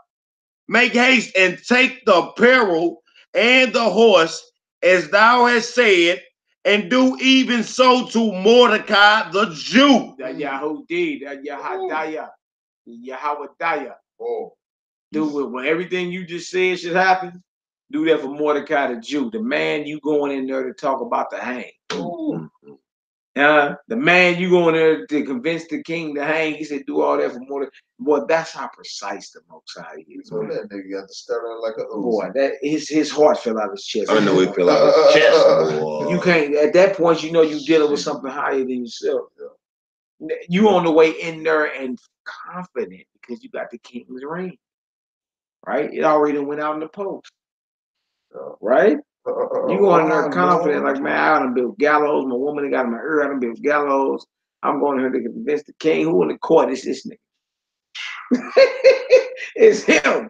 Make haste and take the apparel and the horse as thou hast said, and do even so to Mordecai the Jew. That Yahudi, that Yahadaya. Yahweh Daya. Oh. Do it when everything you just said should happen. Do that for Mordecai the Jew, the man you going in there to talk about the hang. The man you going there to convince the king to hang. He said, do all that for Mordecai. Boy, that's how precise the Most High is. So that nigga got to stir like a boy, that his heart fell out of his chest. I know it fell out of his chest. Boy. You can't at that point. You know you dealing with something higher than yourself. You on the way in there and confident because you got the king's ring. Right? It already went out in the post. Right? You going in there confident, like, man, I done built gallows. My woman got in my ear, I done built gallows. I'm going here to convince the king. Who in the court is this nigga? It's him.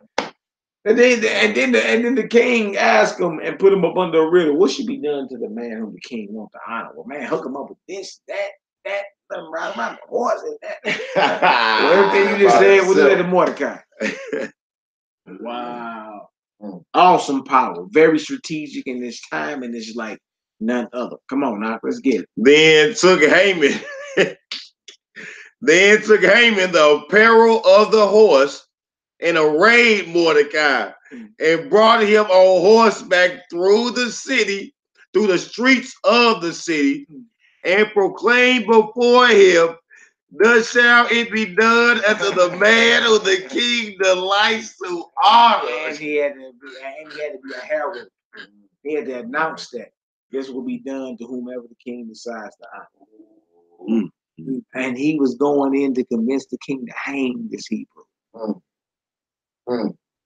And then the king asked him and put him up under a riddle. What should be done to the man whom the king wants to honor? Well, man, hook him up with this, that, something right around the horse and that. Well, everything you just said, what is that to Mordecai? Wow. Awesome power. Very strategic in this time, and it's like none other. Come on now, let's get it. Then took Haman the apparel of the horse and arrayed Mordecai and brought him on horseback through the streets of the city, and proclaimed before him, thus shall it be done unto the man who the king delights to honor. And he had to be a herald. He had to announce that this will be done to whomever the king decides to honor. And he was going in to convince the king to hang this Hebrew.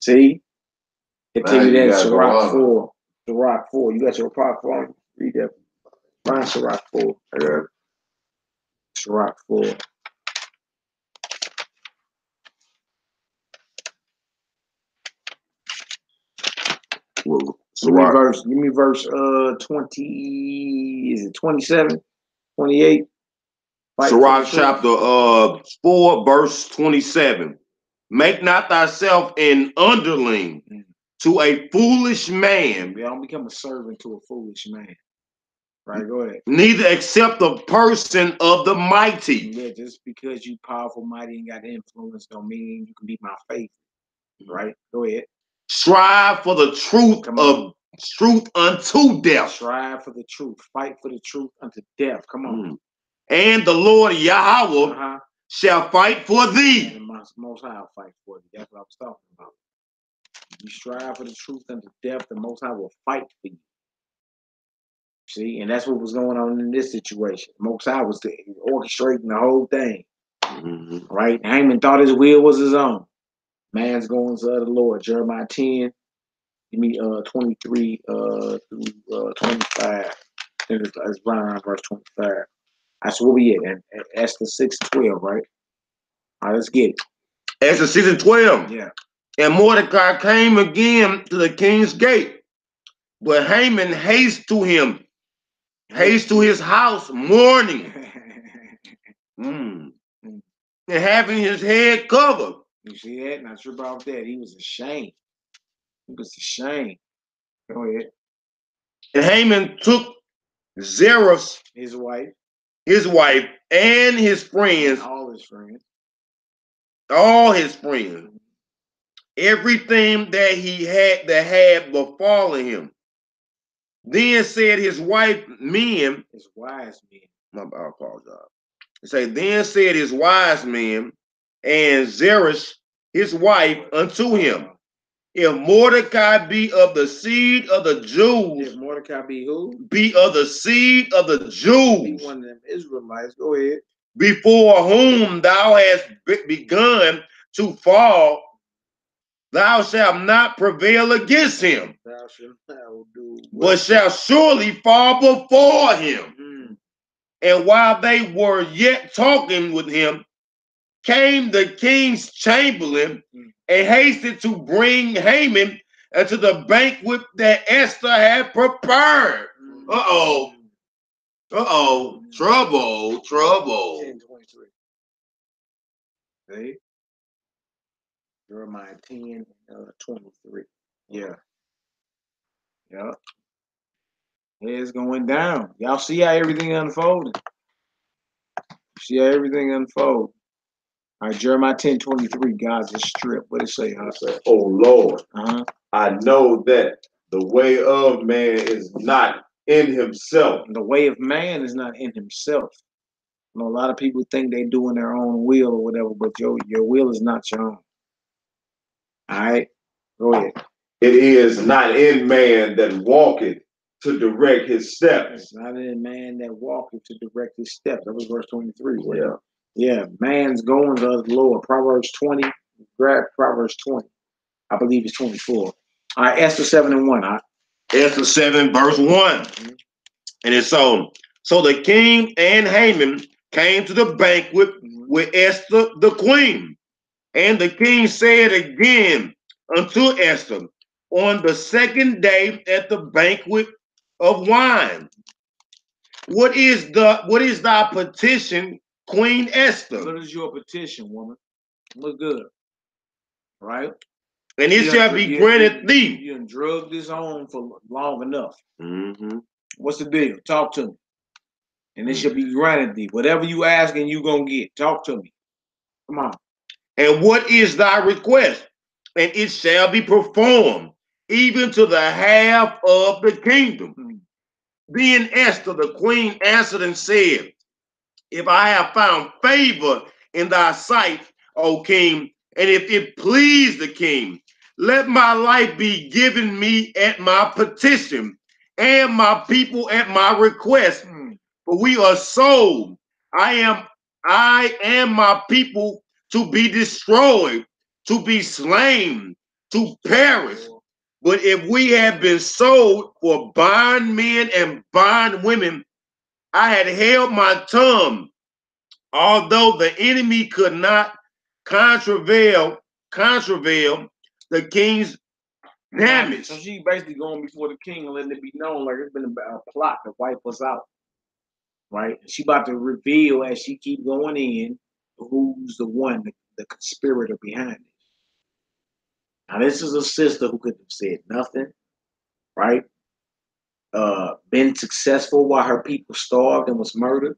See? Continue that Sirach 4. Sirach 4. You got your Sirach 4? Read that. Find Sirach 4. Sirach 4. Give me verse 20, is it 27, 28? Sirach chapter 4, verse 27. Make not thyself an underling to a foolish man. Don't become a servant to a foolish man. Right, go ahead. Neither accept the person of the mighty. Yeah, just because you powerful, mighty, and got influence don't mean you can be my faith. Right? Go ahead. Strive for the truth unto death. Strive for the truth. Fight for the truth unto death. Come on. And the Lord Yahweh shall fight for thee. And the Most High will fight for thee. That's what I was talking about. You strive for the truth unto death, the Most High will fight for you. See, and that's what was going on in this situation. Most High was orchestrating the whole thing. Right? Haman thought his will was his own. Man's going to the Lord. Jeremiah 10, give me 23 through 25. It's right around verse 25. That's where we at. And Esther 6:12, right? All right, let's get it. Esther 6:12. Yeah. And Mordecai came again to the king's gate, but Haman haste to his house mourning, and having his head covered. You see that? Not sure about that. He was ashamed. He was ashamed. Go ahead. And Haman took Zeresh, his wife, and his friends, all his friends, everything that he had befallen him. Then said his wise men. I apologize. Then said his wise men and Zeresh, his wife, unto him, if Mordecai be of the seed of the Jews. If Mordecai be who? Be of the seed of the Jews. Be one of them Israelites. Go ahead. Before whom thou hast begun to fall, thou shalt not prevail against him, but shalt surely fall before him. And while they were yet talking with him, came the king's chamberlain and hasted to bring Haman into the banquet that Esther had prepared. Trouble. 10:23. See? Jeremiah 10:23. Yeah. It's going down. Y'all see how everything unfolded. See how everything unfolded. All right, Jeremiah 10:23, God's a strip. What it say? I say, oh Lord, Uh-huh. I know that the way of man is not in himself. The way of man is not in himself. You know, a lot of people think they doing their own will or whatever, but your will is not your own. All right, go ahead. It is not in man that walketh to direct his steps. It's not in man that walketh to direct his steps. That was verse 23. Yeah. Yeah, man's goings are the Lord. Proverbs 20. Grab Proverbs 20. I believe it's 24. All right, Esther 7:1. All right. Esther 7, verse 1. Mhm. And it's so the king and Haman came to the banquet with Esther the queen. And the king said again unto Esther on the second day at the banquet of wine, what is thy petition, Queen Esther? What is your petition, woman? Look good, right? And it shall be granted thee. You done drug this on for long enough. Mm-hmm. What's the deal? Talk to me. And it shall be granted thee. Whatever you asking, you gonna get. Talk to me. Come on. And what is thy request? And it shall be performed, even to the half of the kingdom. Then Esther the queen answered and said, if I have found favor in thy sight, O king, and if it please the king, let my life be given me at my petition, and my people at my request. For we are sold. I am my people to be destroyed, to be slain, to perish. But if we have been sold for bondmen and bondwomen, I had held my tongue, although the enemy could not contravail the king's damage. So she basically going before the king and letting it be known like it's been a plot to wipe us out. Right? She about to reveal as she keep going in who's the one, the conspirator behind it. Now this is a sister who could have said nothing, right? Been successful while her people starved and was murdered.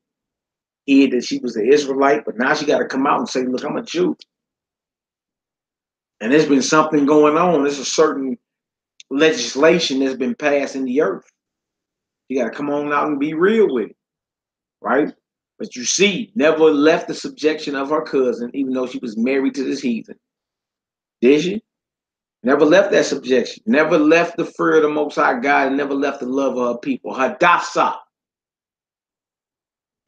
Hid that she was an Israelite, but now she got to come out and say, look, I'm a Jew. And there's been something going on. There's a certain legislation that's been passed in the earth. You got to come on out and be real with it, right? But you see, never left the subjection of her cousin, even though she was married to this heathen. Did she? Never left that subjection. Never left the fear of the Most High God, and never left the love of her people. Hadassah.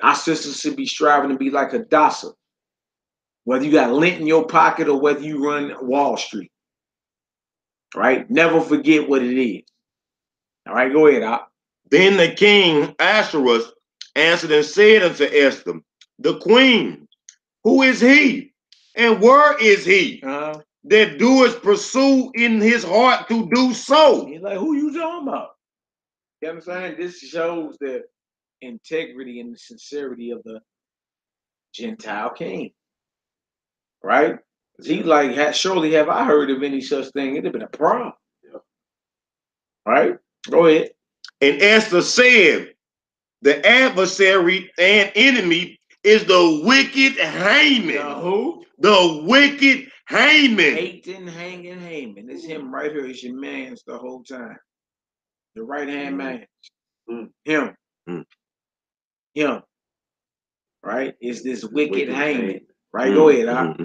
Our sisters should be striving to be like Hadassah. Whether you got lint in your pocket or whether you run Wall Street. Right? Never forget what it is. All right, go ahead, Op. Then the king Ahasuerus answered and said unto Esther, the queen, who is he? And where is he that doeth pursue in his heart to do so? He's like, who you talking about? You know what I'm saying? This shows the integrity and the sincerity of the Gentile king. Right? He like, surely have I heard of any such thing? It'd have been a problem. Yeah. Right? Go ahead. And Esther said, the adversary and enemy is the wicked Haman. The who? The wicked Haman. Hating, hanging Haman. It's him right here. It's your man's the whole time. The right-hand man. Him. Him. Right? It's this wicked Haman. Right? Go ahead, Op.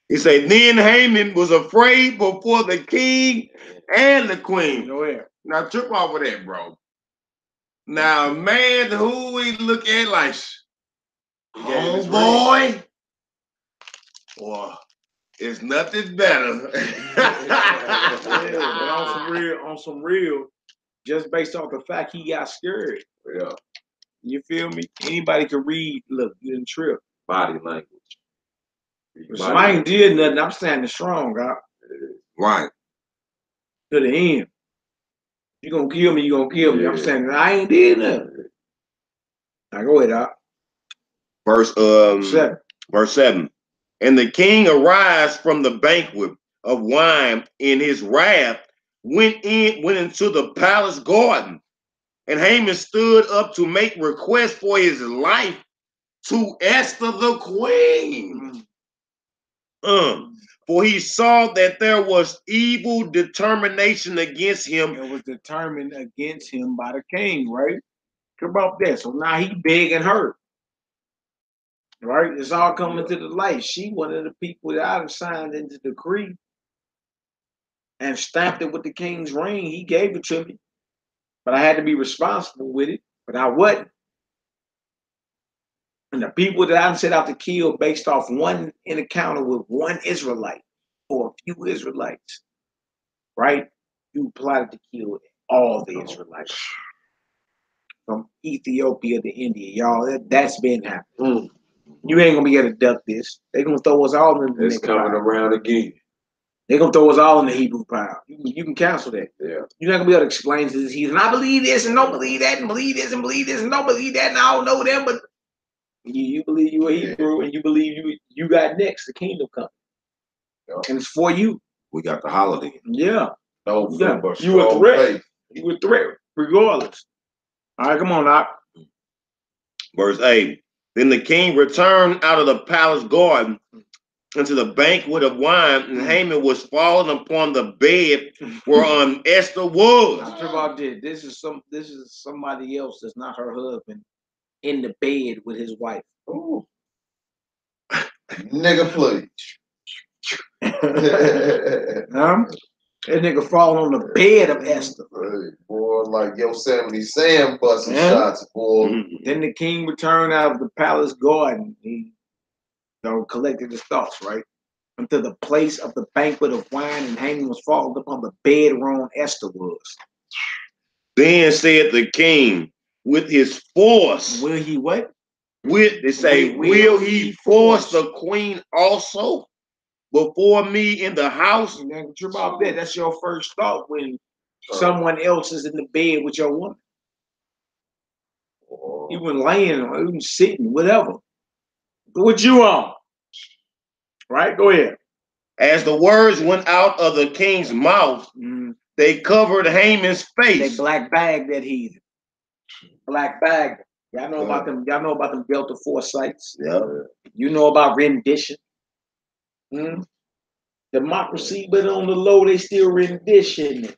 He said, then Haman was afraid before the king and the queen. Go ahead. Now, trip off of that, bro. Now, man, who we look at like, oh boy, well, it's nothing better. Yeah, but on some real, just based off the fact he got scared. Yeah. You feel me? Anybody can read. Look, you didn't trip. Body language. So I ain't did nothing. I'm standing strong, God. Right. To the end. You gonna kill me, you gonna kill me. I'm saying I ain't did nothing. Now go ahead, Doc. Verse 7. And the king arise from the banquet of wine in his wrath, went into the palace garden. And Haman stood up to make request for his life to Esther the queen. For he saw that there was evil determination against him. It was determined against him by the king, right? Think about that. So now he begging her. Right? It's all coming to the light. She one of the people that I've signed into the decree and stamped it with the king's ring. He gave it to me. But I had to be responsible with it. But I wasn't. And the people that I set out to kill based off one encounter with one Israelite or a few Israelites, right? You plotted to kill all the Israelites from Ethiopia to India, y'all. That's been happening. You ain't gonna be able to duck this. They're gonna throw us all in the It's coming around again. They're gonna throw us all in the Hebrew pile. You can cancel that. Yeah. You're not gonna be able to explain to this heathen, I believe this and don't believe that, and believe this and believe this and don't believe that, and I don't know them, but you believe you a Hebrew and you believe you got next, the kingdom coming. Yeah. And it's for you. We got the holiday. Yeah. No, yeah. You a threat. You a threat, regardless. All right, come on, Doc. Verse 8. Then the king returned out of the palace garden into the banquet of wine, and Haman was fallen upon the bed whereon Esther was. I'm sure about this. This is somebody else that's not her husband in the bed with his wife. Ooh. Nigga, please. Huh? That nigga falling on the bed of Esther. Hey, boy, like Yosemite Sam busting shots, boy. Then the king returned out of the palace garden. He collected his thoughts, right? Unto the place of the banquet of wine, and Haman was fallen upon the bed whereon Esther was. Then said the king with his force. Will he what? They say, will he force the queen also before me in the house? About that. That's your first thought when someone else is in the bed with your woman. You been laying or even sitting, whatever. What you on? Right? Go ahead. As the words went out of the king's mouth, they covered Haman's face. They black bagged that heathen. Black bag. Y'all know about them. Y'all know about them Delta Foresights. Yeah. You know about rendition. Democracy, but on the low, they still rendition it.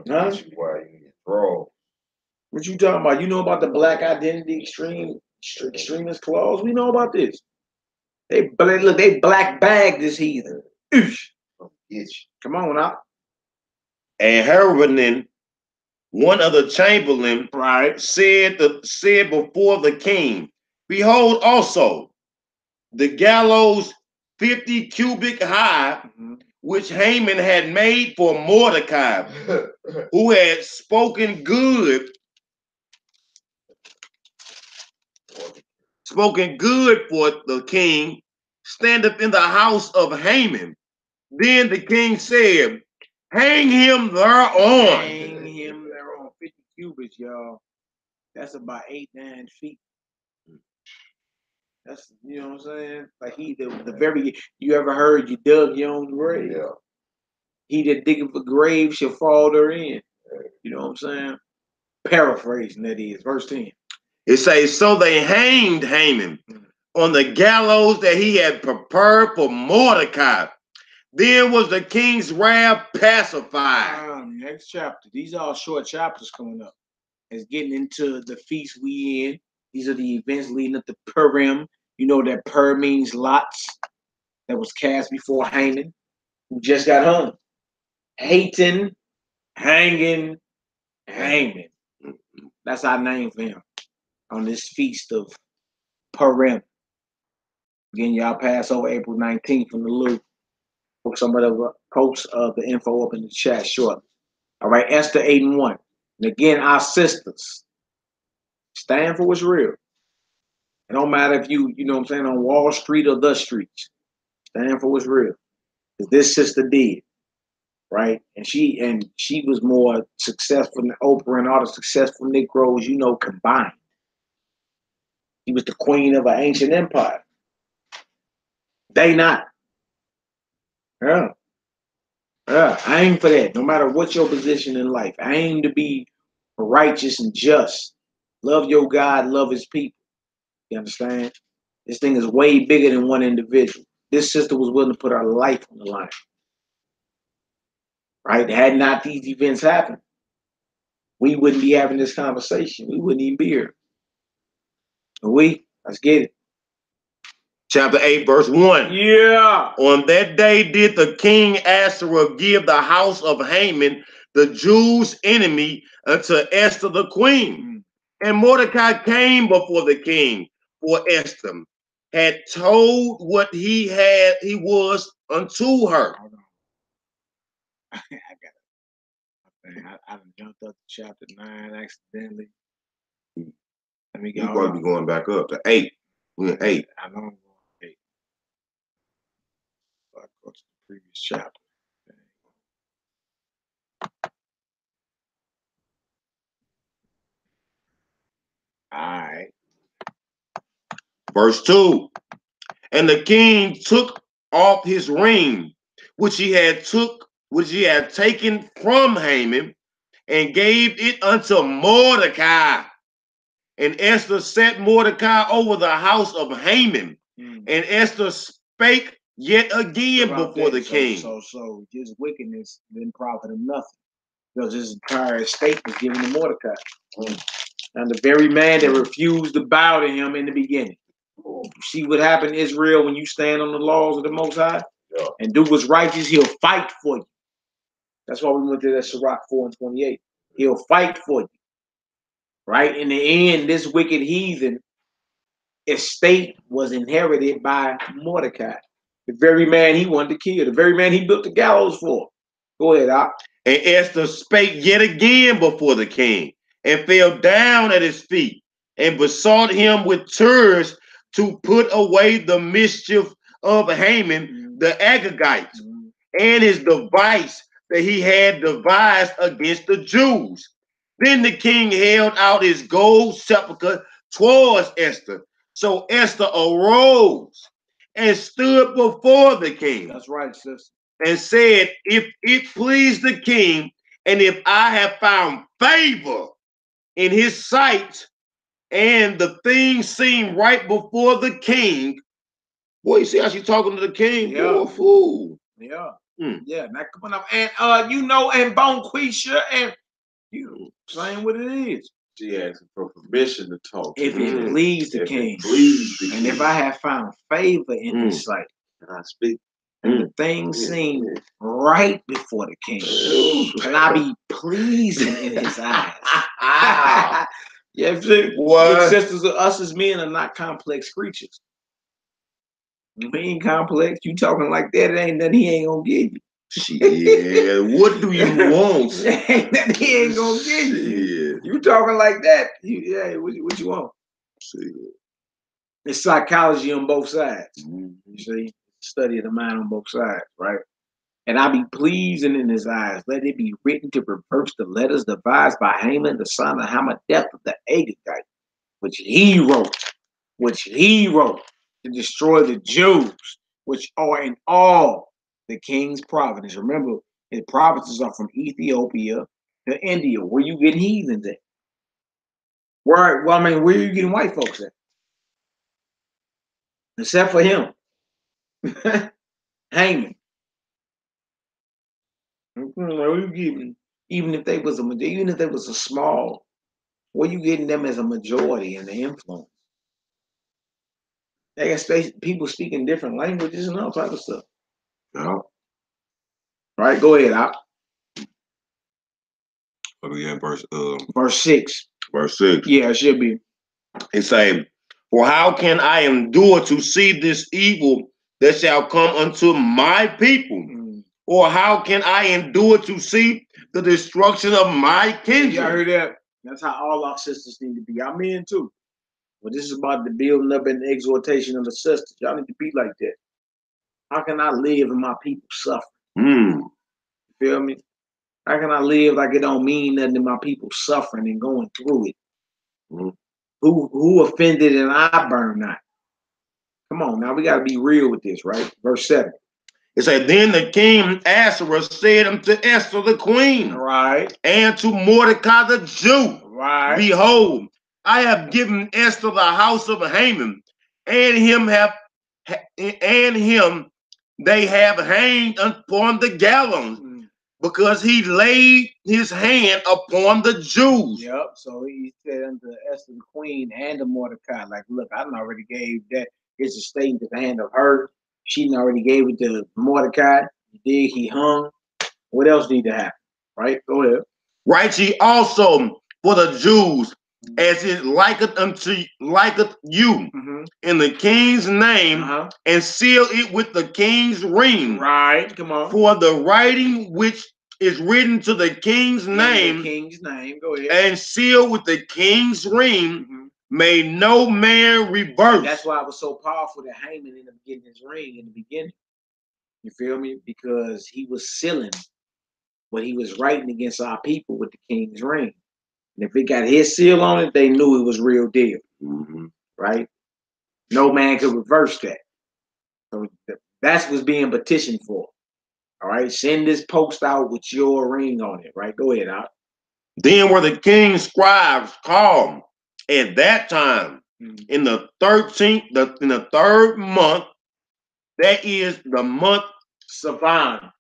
Huh? What you talking about? You know about the black identity extremist clause? We know about this. They black bagged this heathen. Come on now. And Herman, one of the chamberlain, said before the king, behold also the gallows 50 cubit high, which Haman had made for Mordecai, who had spoken good for the king, standeth in the house of Haman. Then the king said, hang him thereon. Hang him thereon. 50 cubits, y'all. That's about 8-9 feet. That's, you know what I'm saying? Like the very, you ever heard you dug your own grave? Yeah. He that diggeth a grave shall fall therein. You know what I'm saying? Paraphrasing, that is. Verse 10. It says, so they hanged Haman on the gallows that he had prepared for Mordecai. Then was the king's wrath pacified. Next chapter. These are all short chapters coming up. It's getting into the feast we in. These are the events leading up to Purim. You know that Pur means lots that was cast before Haman, who just got hung. Hating, hanging, Haman. That's our name for him on this feast of Purim. Again, y'all pass over April 19th from the loop. Put some of the posts of the info up in the chat shortly. All right, Esther 8:1. And again, our sisters stand for what's real. It don't matter if you know what I'm saying, on Wall Street or the streets. Stand for what's real. Because this sister did. Right? And she was more successful than Oprah and all the successful Negroes, combined. She was the queen of an ancient empire. They not. Yeah. I aim for that. No matter what your position in life. I aim to be righteous and just. Love your God, love his people. You understand? This thing is way bigger than one individual. This sister was willing to put her life on the line. Right? Had not these events happened, we wouldn't be having this conversation. We wouldn't even be here. Let's get it. Chapter 8, verse 1. Yeah. On that day did the king Ahasuerus give the house of Haman, the Jews' enemy, unto Esther the queen. And Mordecai came before the king, for Esther had told what he was unto her. I done jumped up to chapter 9 accidentally. Let me go. You're supposed to be going back up to 8. We're in 8. I know I'm going 8. So I go to the previous chapter. All right. Verse 2. And the king took off his ring, which he had taken from Haman, and gave it unto Mordecai. And Esther set Mordecai over the house of Haman. And Esther spake yet again before the king. So his wickedness didn't profit him nothing, because his entire estate was given to Mordecai. And the very man that refused to bow to him in the beginning. You see what happened in Israel when you stand on the laws of the Most High and do what's righteous, he'll fight for you. That's why we went to that Sirach 4:28. He'll fight for you. Right? In the end, this wicked heathen estate was inherited by Mordecai. The very man he wanted to kill. The very man he built the gallows for. Go ahead, Doc. And Esther spake yet again before the king, and fell down at his feet, and besought him with tears to put away the mischief of Haman the Agagite, and his device that he had devised against the Jews. Then the king held out his gold sepulchre towards Esther. So Esther arose and stood before the king. That's right, sister. And said, if it please the king, and if I have found favor in his sight, and the thing seemed right before the king. Boy, you see how she's talking to the king? Yeah. Boy, fool. Yeah. Yeah, now come on up. And and Bonquisha, and you saying what it is. She asked for permission to talk. If it please the king. And if I have found favor in his sight. And I speak. And the thing seemed right before the king. And I be pleasing in his eyes. Yeah, sisters, us as men are not complex creatures. We ain't complex. You talking like that, it ain't nothing he ain't gonna give you. Yeah, what do you want? Ain't nothing he ain't gonna give you. You talking like that? What you want? It's psychology on both sides. You see, study of the mind on both sides, right? And I be pleasing in his eyes. Let it be written to reverse the letters devised by Haman, the son of Hammedatha of the Agagite, which he wrote to destroy the Jews, which are in all the king's provinces. Remember, his provinces are from Ethiopia to India. Where you getting heathens at? Where are you getting white folks at? Except for him. Haman. Even if they was a small, where you getting them as a majority in the influence? They got people speaking different languages and all type of stuff. No. Right, go ahead, Op. Verse 6. Verse 6. Yeah, it should be. It say, for how can I endure to see this evil that shall come unto my people? Or how can I endure to see the destruction of my kindred? Y'all heard that? That's how all our sisters need to be. I'm in too. But this is about the building up and the exhortation of the sisters. Y'all need to be like that. How can I live and my people suffer? You feel me? How can I live like it don't mean nothing to my people suffering and going through it? Who offended and I burn not? Come on, now we got to be real with this, right? Verse 7. It said, then the king Ahasuerus said unto Esther the queen, right, and to Mordecai the Jew, right, behold, I have given Esther the house of Haman, and him they have hanged upon the gallows because he laid his hand upon the Jews. Yep. So he said unto Esther the queen and to Mordecai, like, look, I already gave that. It's a statement to the hand of her. She already gave it to Mordecai. He did. He hung. What else need to happen? Right? Go ahead. Right, ye also for the Jews, as it liketh you in the king's name, and seal it with the king's ring. Right, come on. For the writing which is written to the king's name, Go ahead. and sealed with the king's ring, may no man reverse. That's why it was so powerful that Haman ended up getting his ring in the beginning. You feel me? Because he was sealing what he was writing against our people with the king's ring. And if it got his seal on it, they knew it was real deal. Right? No man could reverse that. So that's what's being petitioned for. All right? Send this post out with your ring on it. Right? Go ahead, out. Then were the king's scribes called at that time in the 13th, in the 3rd month, that is the month Savan.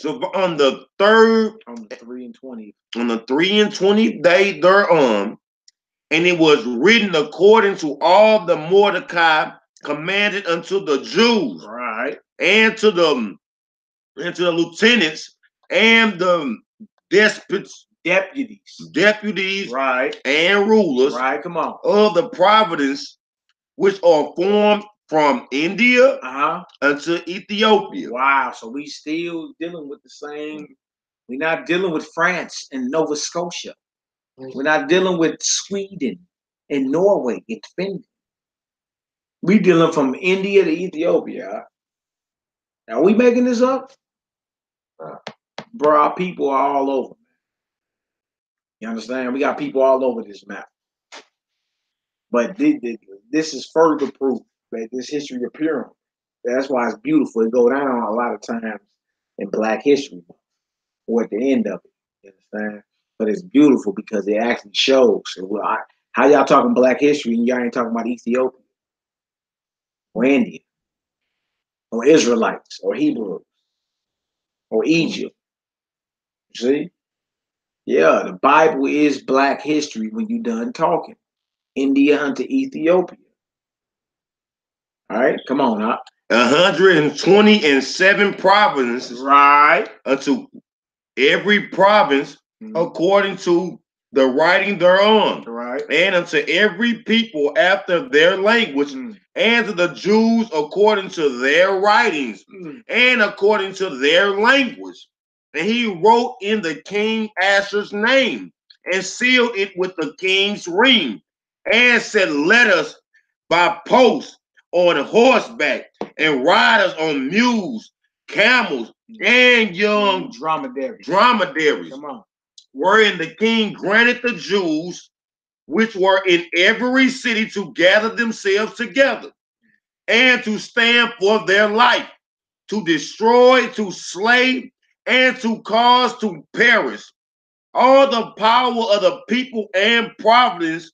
So on the 3rd, on the 3 and 20th, on the 3 and 20th day thereon, and it was written according to all the Mordecai commanded unto the Jews, right, and to the lieutenants and the deputies, right, and rulers, right. Come on, of the province which are formed from India unto Ethiopia. Wow, so we still dealing with the same. We're not dealing with France and Nova Scotia. We're not dealing with Sweden and Norway and Finland. We dealing from India to Ethiopia. Are we making this up? Bro, our people are all over. You understand? We got people all over this map. But this is further proof that this history of Purim. That's why it's beautiful. It go down a lot of times in Black History Month or at the end of it. You understand? But it's beautiful because it actually shows. How y'all talking Black history and y'all ain't talking about Ethiopia or India or Israelites or Hebrews or Egypt? You see? Yeah, the Bible is Black history when you done talking. India unto Ethiopia. All right, come on now. 127 provinces, right, unto every province according to the writing thereon, right, and unto every people after their language, and to the Jews according to their writings, and according to their language. And he wrote in the king Asher's name, and sealed it with the king's ring, and said, let us by post on horseback, and riders on mules, camels, and young dromedaries. Come on. Wherein the king granted the Jews which were in every city to gather themselves together, and to stand for their life, to destroy, to slay, and to cause to perish all the power of the people and providence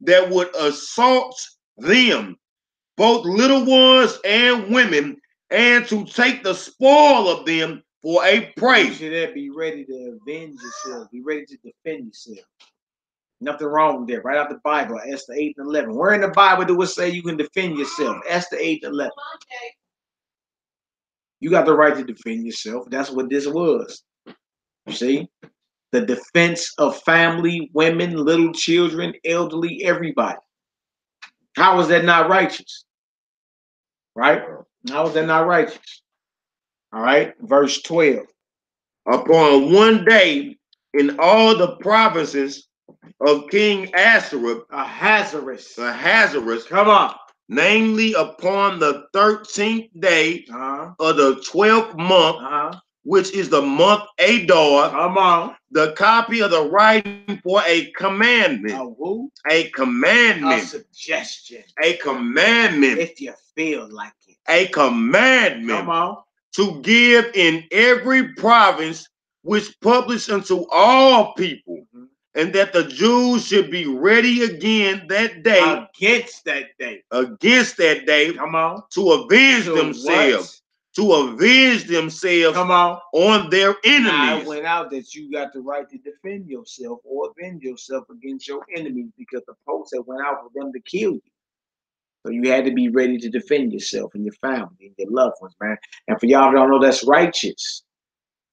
that would assault them, both little ones and women, and to take the spoil of them for a prey. You should be ready to avenge yourself. Be ready to defend yourself. Nothing wrong with that. Right out the Bible, Esther 8 and 11. Where in the Bible do it say you can defend yourself? Esther 8 and 11. You got the right to defend yourself. That's what this was. You see? The defense of family, women, little children, elderly, everybody. How is that not righteous? Right? How is that not righteous? All right, verse 12. Upon one day in all the provinces of King Ahasuerus. Come on. Namely upon the 13th day of the 12th month, which is the month Adar. Come on. The copy of the writing for a commandment. A commandment. A suggestion. A commandment. If you feel like it. A commandment. Come on. To give in every province, which publish unto all people, And that the Jews should be ready again that day. Against that day. Against that day. Come on. To avenge To themselves. what? To avenge themselves. Come on. Their enemies. Now it went out that you got the right to defend yourself or avenge yourself against your enemies because the post had went out for them to kill you. So you had to be ready to defend yourself and your family and your loved ones, man. And for y'all who don't know, that's righteous.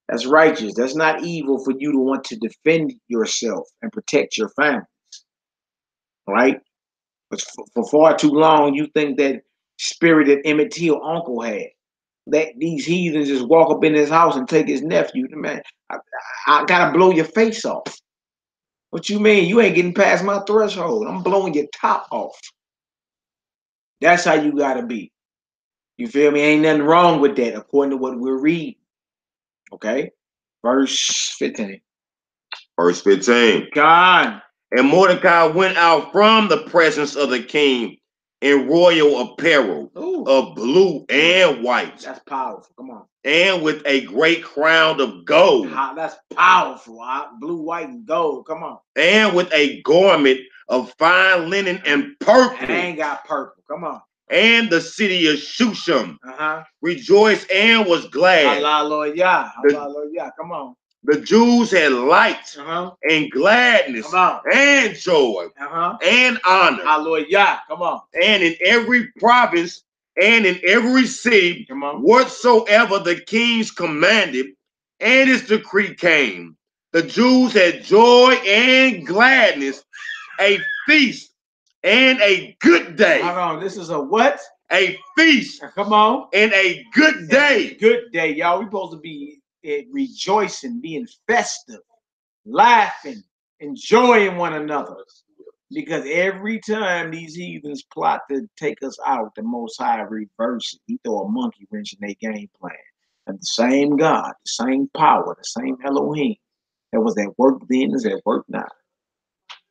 That's righteous. That's not evil for you to want to defend yourself and protect your family. Right? But for far too long, you think that spirit that Emmett Till uncle had. That these heathens just walk up in his house and take his nephew. Man, I gotta blow your face off. What you mean? You ain't getting past my threshold. I'm blowing your top off. That's how you gotta be. You feel me? Ain't nothing wrong with that according to what we're reading. Okay? Verse 15. Verse 15. God. And Mordecai went out from the presence of the king in royal apparel of blue and white. That's powerful. Come on. And with a great crown of gold. That's powerful. Blue, white, and gold. Come on. And with a garment of fine linen and purple. I ain't got purple. Come on. And the city of Shushan rejoiced and was glad. Hallelujah. Hallelujah. Come on. The Jews had light and gladness and joy and honor. Hallelujah. Come on. And in every province and in every city, whatsoever the kings commanded and his decree came, the Jews had joy and gladness, a feast and a good day. Hold on. This is a what? A feast. Come on. And a good day. Good day, y'all. We're supposed to be rejoicing, being festive, laughing, enjoying one another. Because every time these heathens plot to take us out, the Most High reverses. He throw a monkey wrench in their game plan. And the same God, the same power, the same Elohim that was at work then is at work now.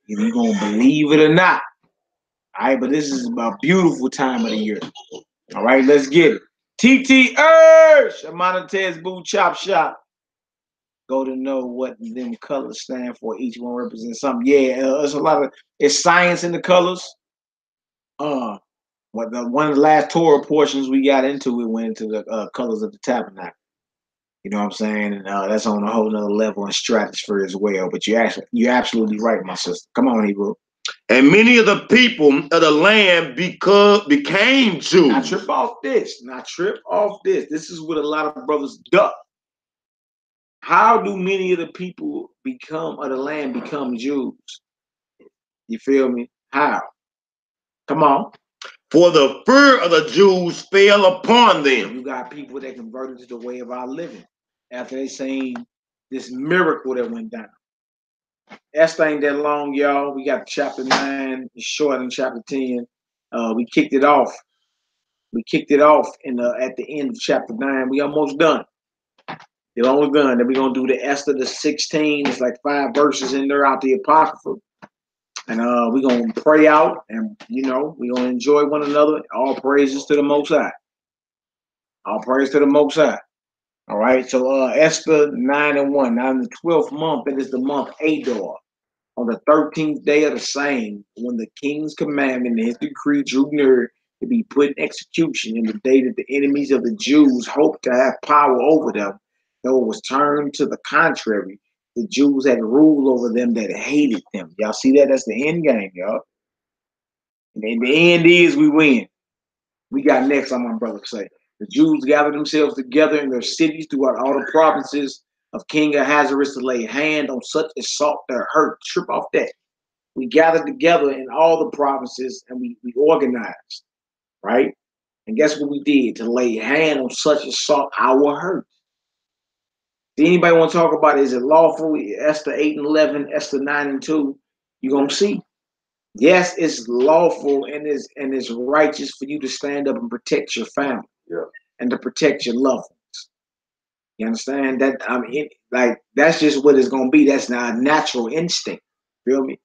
Either you're going to believe it or not. All right, but this is a beautiful time of the year. All right, let's get it. TT Ursh, Amonatez Boo Chop Shop. Go to know what them colors stand for. Each one represents something. Yeah, there's a lot of science in the colors. One of the last Torah portions we got into, it went into the colors of the tabernacle. You know what I'm saying? And that's on a whole nother level and stratosphere as well. But you're absolutely right, my sister. Come on, Hebrew. And many of the people of the land became Jews. Now trip off this. This is what a lot of brothers duck. How do many of the people of the land become Jews? You feel me? How? Come on. For the fear of the Jews fell upon them. You got people that converted to the way of our living after they seen this miracle that went down. Esther ain't that long, y'all. We got chapter 9. It's short than chapter 10. We kicked it off. At the end of chapter 9. We almost done. It's almost done. Then we're gonna do the Esther the 16. It's like 5 verses in there out the Apocrypha. And we're gonna pray out, and we're gonna enjoy one another. All praises to the Most High. All praise to the Most High. All right. So Esther 9:1. Now in the 12th month, it is the month Adar. On the 13th day of the same, when the king's commandment and his decree drew near to be put in execution, in the day that the enemies of the Jews hoped to have power over them, though it was turned to the contrary, the Jews had rule over them that hated them. Y'all see that? That's the end game, y'all. And the end is we win. We got next, I'm my brother say. The Jews gathered themselves together in their cities throughout all the provinces of King Ahasuerus to lay hand on such as sought their hurt. Trip off that. We gathered together in all the provinces and we organized, right? And guess what we did? To lay hand on such as sought our hurt. Do anybody want to talk about it? Is it lawful? Esther 8:11, Esther 9:2. You're gonna see. Yes, it's lawful and it's righteous for you to stand up and protect your family, and to protect your loved ones. You understand that? I mean, that's just what it's gonna be. That's not a natural instinct. Feel me?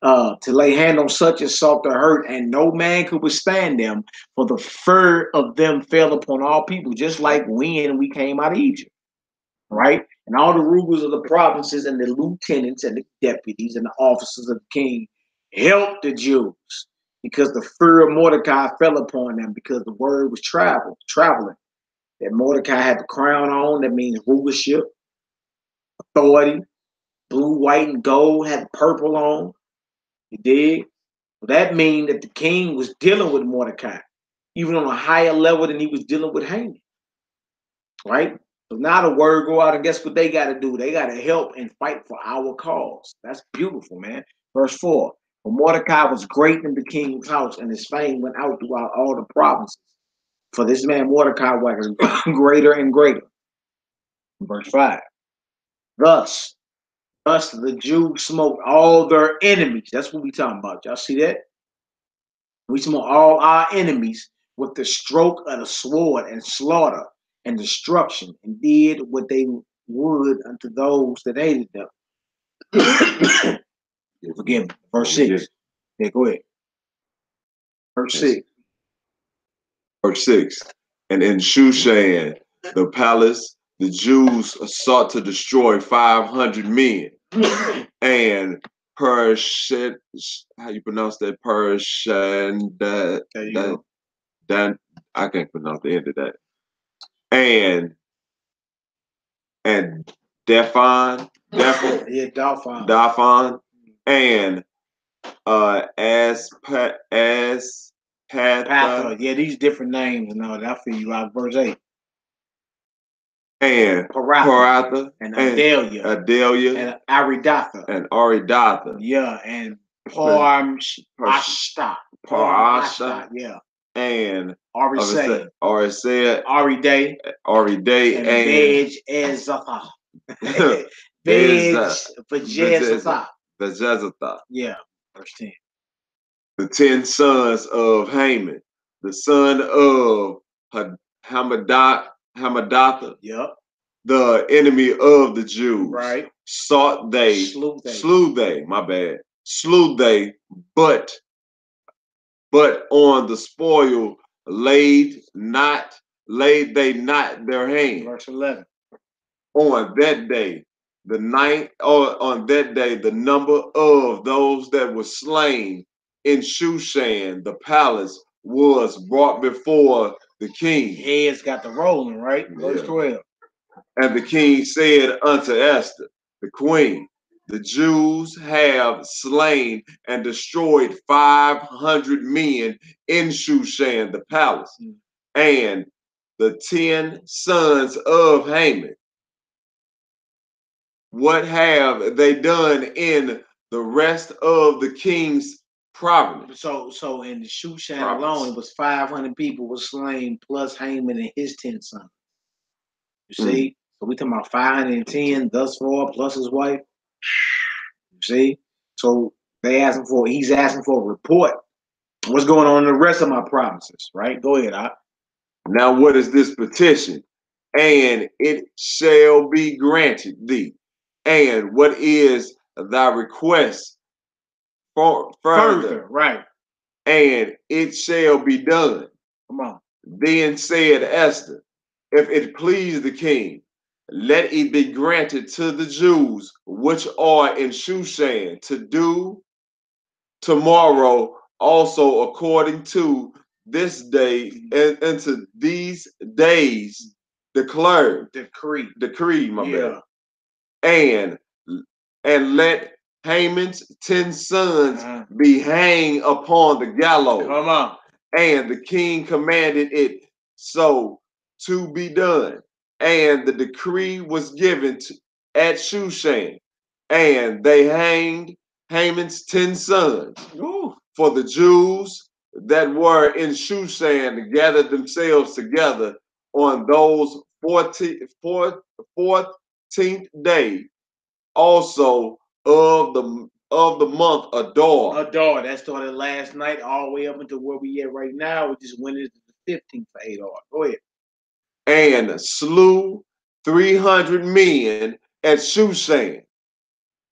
To lay hand on such as sought to hurt, and no man could withstand them, for the fear of them fell upon all people, just like when we came out of Egypt. Right? And all the rulers of the provinces and the lieutenants and the deputies and the officers of the king helped the Jews because the fear of Mordecai fell upon them because the word was traveling. That Mordecai had the crown on, that means rulership, authority. Blue, white, and gold had purple on. You dig? So that means that the king was dealing with Mordecai, even on a higher level than he was dealing with Haman. Right? So now the word go out, and guess what they got to do? They got to help and fight for our cause. That's beautiful, man. Verse 4. For Mordecai was great in the king's house, and his fame went out throughout all the provinces. For this man Mordecai was greater and greater. Verse 5. Thus the Jews smote all their enemies. That's what we talking about. Y'all see that? We smote all our enemies with the stroke of the sword and slaughter and destruction, and did what they would unto those that hated them. Forgive me. Verse 6. Yeah, go ahead. Verse 6. Verse 6. And in Shushan, the palace, the Jews sought to destroy 500 men. And Persian, how you pronounce that? Persian, that I can't pronounce the end of that. And Daphon, Yeah, Daphon. and Patha. Yeah, these different names and all that. I feel you out. Verse 8. And Paratha and Adelia and Aridatha. Yeah, and Parashta. Yeah. And Arisei, Ariday, and Bej Ezatha. Bej Yeah, verse 10. The 10 sons of Haman, the son of Hamadatha, Yep. the enemy of the Jews, right? Slew they, but on the spoil laid they not their hand. Verse 11. On that day, the number of those that were slain in Shushan, the palace, was brought before the king. Heads got the rolling, right? Verse 12. And the king said unto Esther, the queen, the Jews have slain and destroyed 500 men in Shushan, the palace, and the 10 sons of Haman. What have they done in the rest of the king's province? So in the Shushan alone, it was 500 people were slain, plus Haman and his 10 sons. You see? So we talking about 510 thus far, plus his wife. You see? So he's asking for a report. What's going on in the rest of my provinces, right? Go ahead, Op. Now what is this petition? And it shall be granted thee. And what is thy request for further? Right. And it shall be done. Come on. Then said Esther, if it please the king, let it be granted to the Jews which are in Shushan to do tomorrow also according to this day and to these days declared. Decree, my bad. And let Haman's 10 sons be hanged upon the gallows. Come on. And the king commanded it so to be done. And the decree was given at Shushan. And they hanged Haman's 10 sons. Ooh. For the Jews that were in Shushan gathered themselves together on those 14th day also of the month Adar. Adar, that started last night all the way up until where we at right now. We just went into the 15th for Adar. Go ahead. And slew 300 men at Shushan.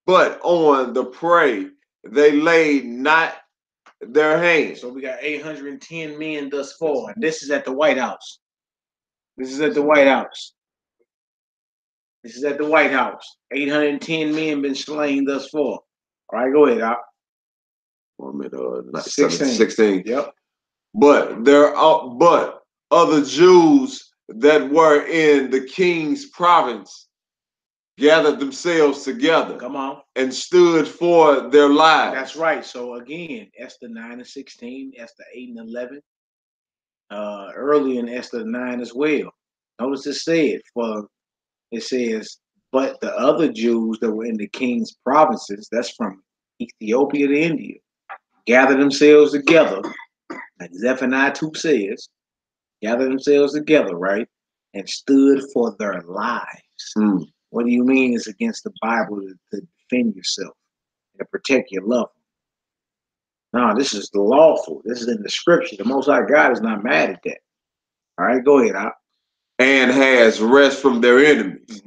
But on the prey they laid not their hands. So we got 810 men thus far. And this is at the White House. This is at the White House. This is at the White House. 810 men been slain thus far. All right, go ahead, Doc. I'm at 16. 16. Yep. But but other Jews that were in the king's province gathered themselves together. Come on. And stood for their lives. That's right. So again, Esther 9 and 16, Esther 8 and 11, early in Esther 9 as well. Notice it says, but the other Jews that were in the king's provinces, that's from Ethiopia to India, gathered themselves together, like Zephaniah 2 says, gathered themselves together, right? And stood for their lives. What do you mean it's against the Bible to defend yourself and to protect your loved one? No, this is the lawful. This is in the scripture. The Most High God is not mad at that. All right, go ahead. And has rest from their enemies,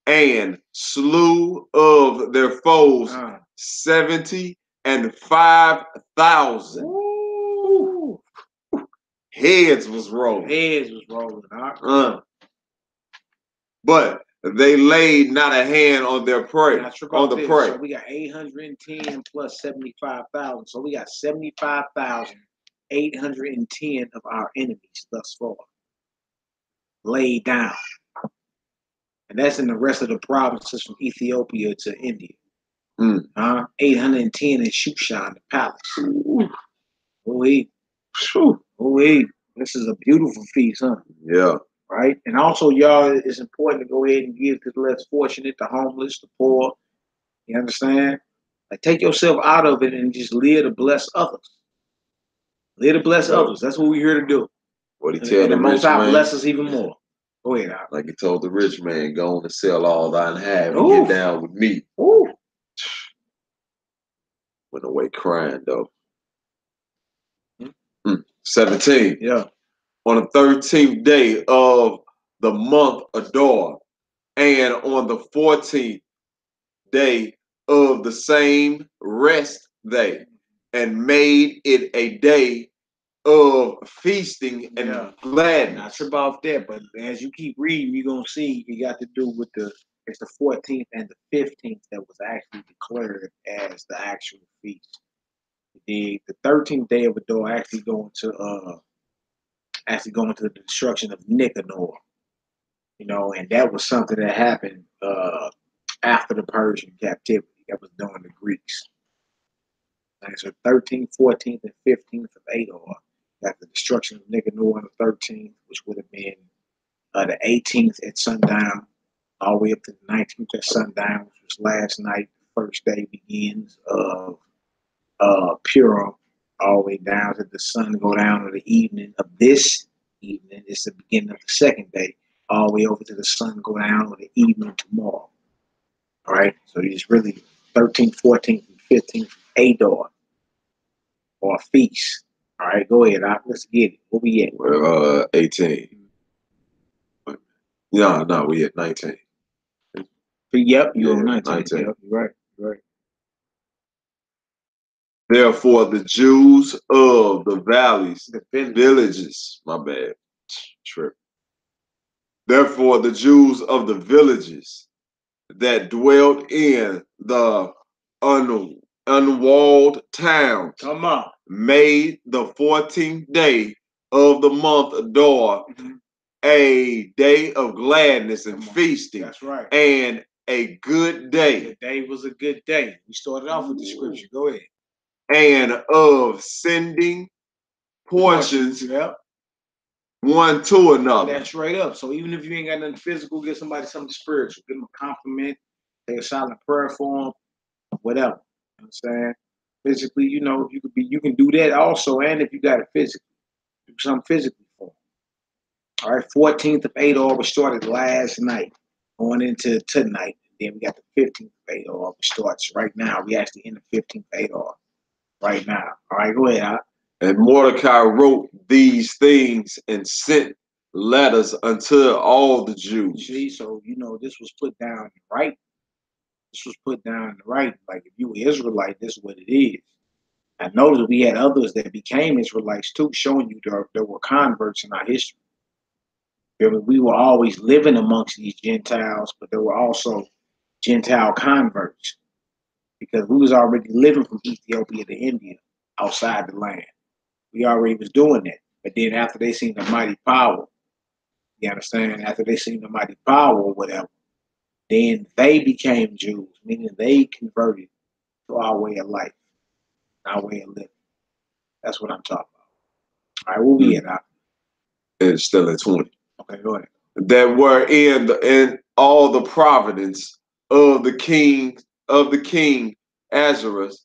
and slew of their foes 75,000. Heads was rolling. Heads was rolling. But they laid not a hand on their prey. On the prey. So we got 810 plus 75,000. So we got 75,810 of our enemies thus far laid down. And that's in the rest of the provinces from Ethiopia to India. 810 in Shushan, the palace. This is a beautiful feast, huh? Yeah. Right? And also, y'all, it's important to go ahead and give to the less fortunate, the homeless, the poor. You understand? Like, take yourself out of it and just live to bless others. Live to bless others. That's what we're here to do. What he tell the Most rich High man? bless us even more. Go ahead, Al. Like he told the rich man, go on and sell all thine have and get down with me. Went away crying though. 17. Yeah. On the 13th day of the month Adar, and on the 14th day of the same rest day, and made it a day of feasting and gladness. Not sure about that, but as you keep reading, you're gonna see it got to do with it's the 14th and the 15th that was actually declared as the actual feast. The 13th day of Adar actually going to the destruction of Nicanor. You know, and that was something that happened after the Persian captivity. That was during the Greeks. And so 13th, 14th, and 15th of Adar. Got the destruction of Nicanor on the 13th, which would have been the 18th at sundown, all the way up to the 19th at sundown, which was last night. The first day begins of Purim, all the way down to the sun go down to the evening of this evening. It's the beginning of the second day, all the way over to the sun go down on the evening tomorrow. All right, so it's really 13th, 14th, and 15th Adar, or feast. All right, go ahead. Let's get it. What we at? We're 18. No, we at 19. Yep, you're on 19. 19. Yep, you're right. Therefore, the Jews of the valleys, the villages, my bad, trip. Therefore, the Jews of the villages that dwelt in the unwalled town, come on, made the 14th day of the month Adar a day of gladness and feasting. That's right. And a good day. The day was a good day. We started off with the scripture. Go ahead. And of sending portions one to another. That's straight up. So even if you ain't got nothing physical, give somebody something spiritual. Give them a compliment. Take a silent prayer for them. Whatever. You know what I'm saying? Physically, you know, you can do that also. And if you got it physically, do something physically for them. All right, 14th of Adar, we started last night, going into tonight. Then we got the 15th of Adar, which starts right now. We actually in the 15th of Adar right now. All right, go ahead, Al. And Mordecai wrote these things and sent letters unto all the Jews. See, so, you know, this was put down right. This was put down right. Like, if you were Israelite, this is what it is. I noticed we had others that became Israelites too, showing you there were converts in our history. We were always living amongst these Gentiles, but there were also Gentile converts because we was already living from Ethiopia to India outside the land. We already was doing that. But then after they seen the mighty power, you understand? After they seen the mighty power or whatever, then they became Jews, meaning they converted to our way of life, our way of living. That's what I'm talking about. All right, where we at? It's still at 20. Okay, go ahead. That were in all the providence of the king Azarus,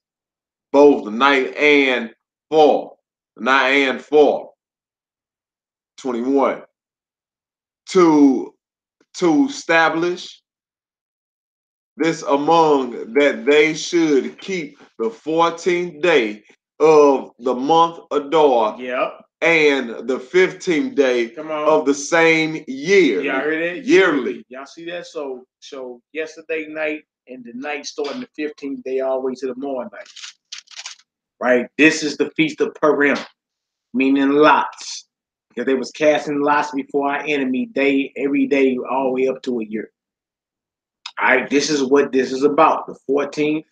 both night and fall. Night and fall. 21. To establish this among that they should keep the 14th day of the month Adar. Yep. And the 15th day of the same year. Y'all heard that? Yearly. Y'all see that? So yesterday night and the night starting the 15th day all the way to the morning night. Right? This is the feast of Purim, meaning lots. Because they was casting lots before our enemy every day all the way up to a year. All right, this is what this is about. The 14th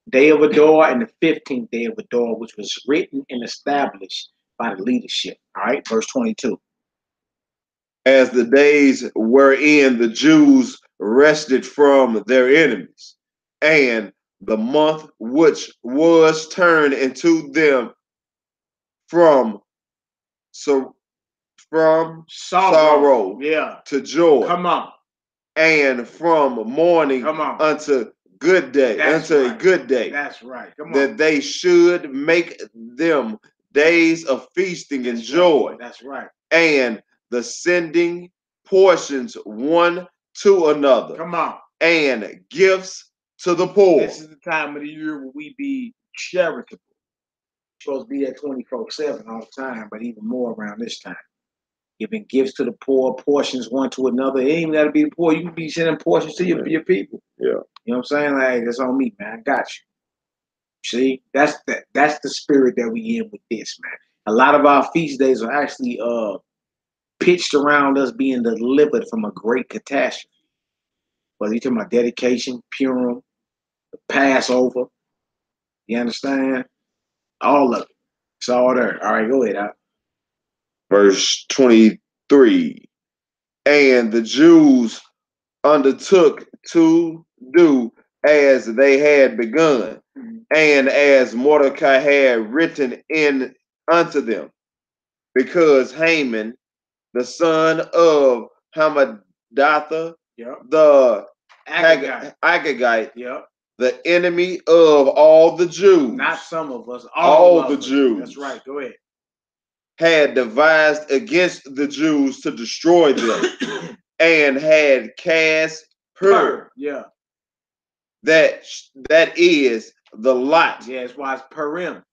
day of Adar and the 15th day of Adar, which was written and established by the leadership. All right, verse 22. As the days wherein the Jews rested from their enemies, and the month which was turned into them from sorrow to joy. Come on. And from mourning unto good day, a good day. That's right. Come on. That they should make them days of feasting and joy. That's right. And the sending portions one to another. Come on. And gifts to the poor. This is the time of the year where we be charitable. Supposed to be at 24/7 all the time, but even more around this time. Giving gifts to the poor, portions one to another. It ain't even got to be the poor. You can be sending portions to your people. Yeah. You know what I'm saying? Like, that's on me, man. I got you. See, that's the spirit that we in with this, man. A lot of our feast days are actually pitched around us being delivered from a great catastrophe. Whether you're talking about dedication, Purim, the Passover, you understand? All of it. It's all there. All right, go ahead. Verse 23. And the Jews undertook to do as they had begun, and as Mordecai had written in unto them, because Haman, the son of Hammedatha, the Agagite, the enemy of all the Jews, not some of us, all the Jews. That's right. Go ahead. Had devised against the Jews to destroy them, and had cast Purim. Yeah. That is the lot. Yeah, that's why it's Purim.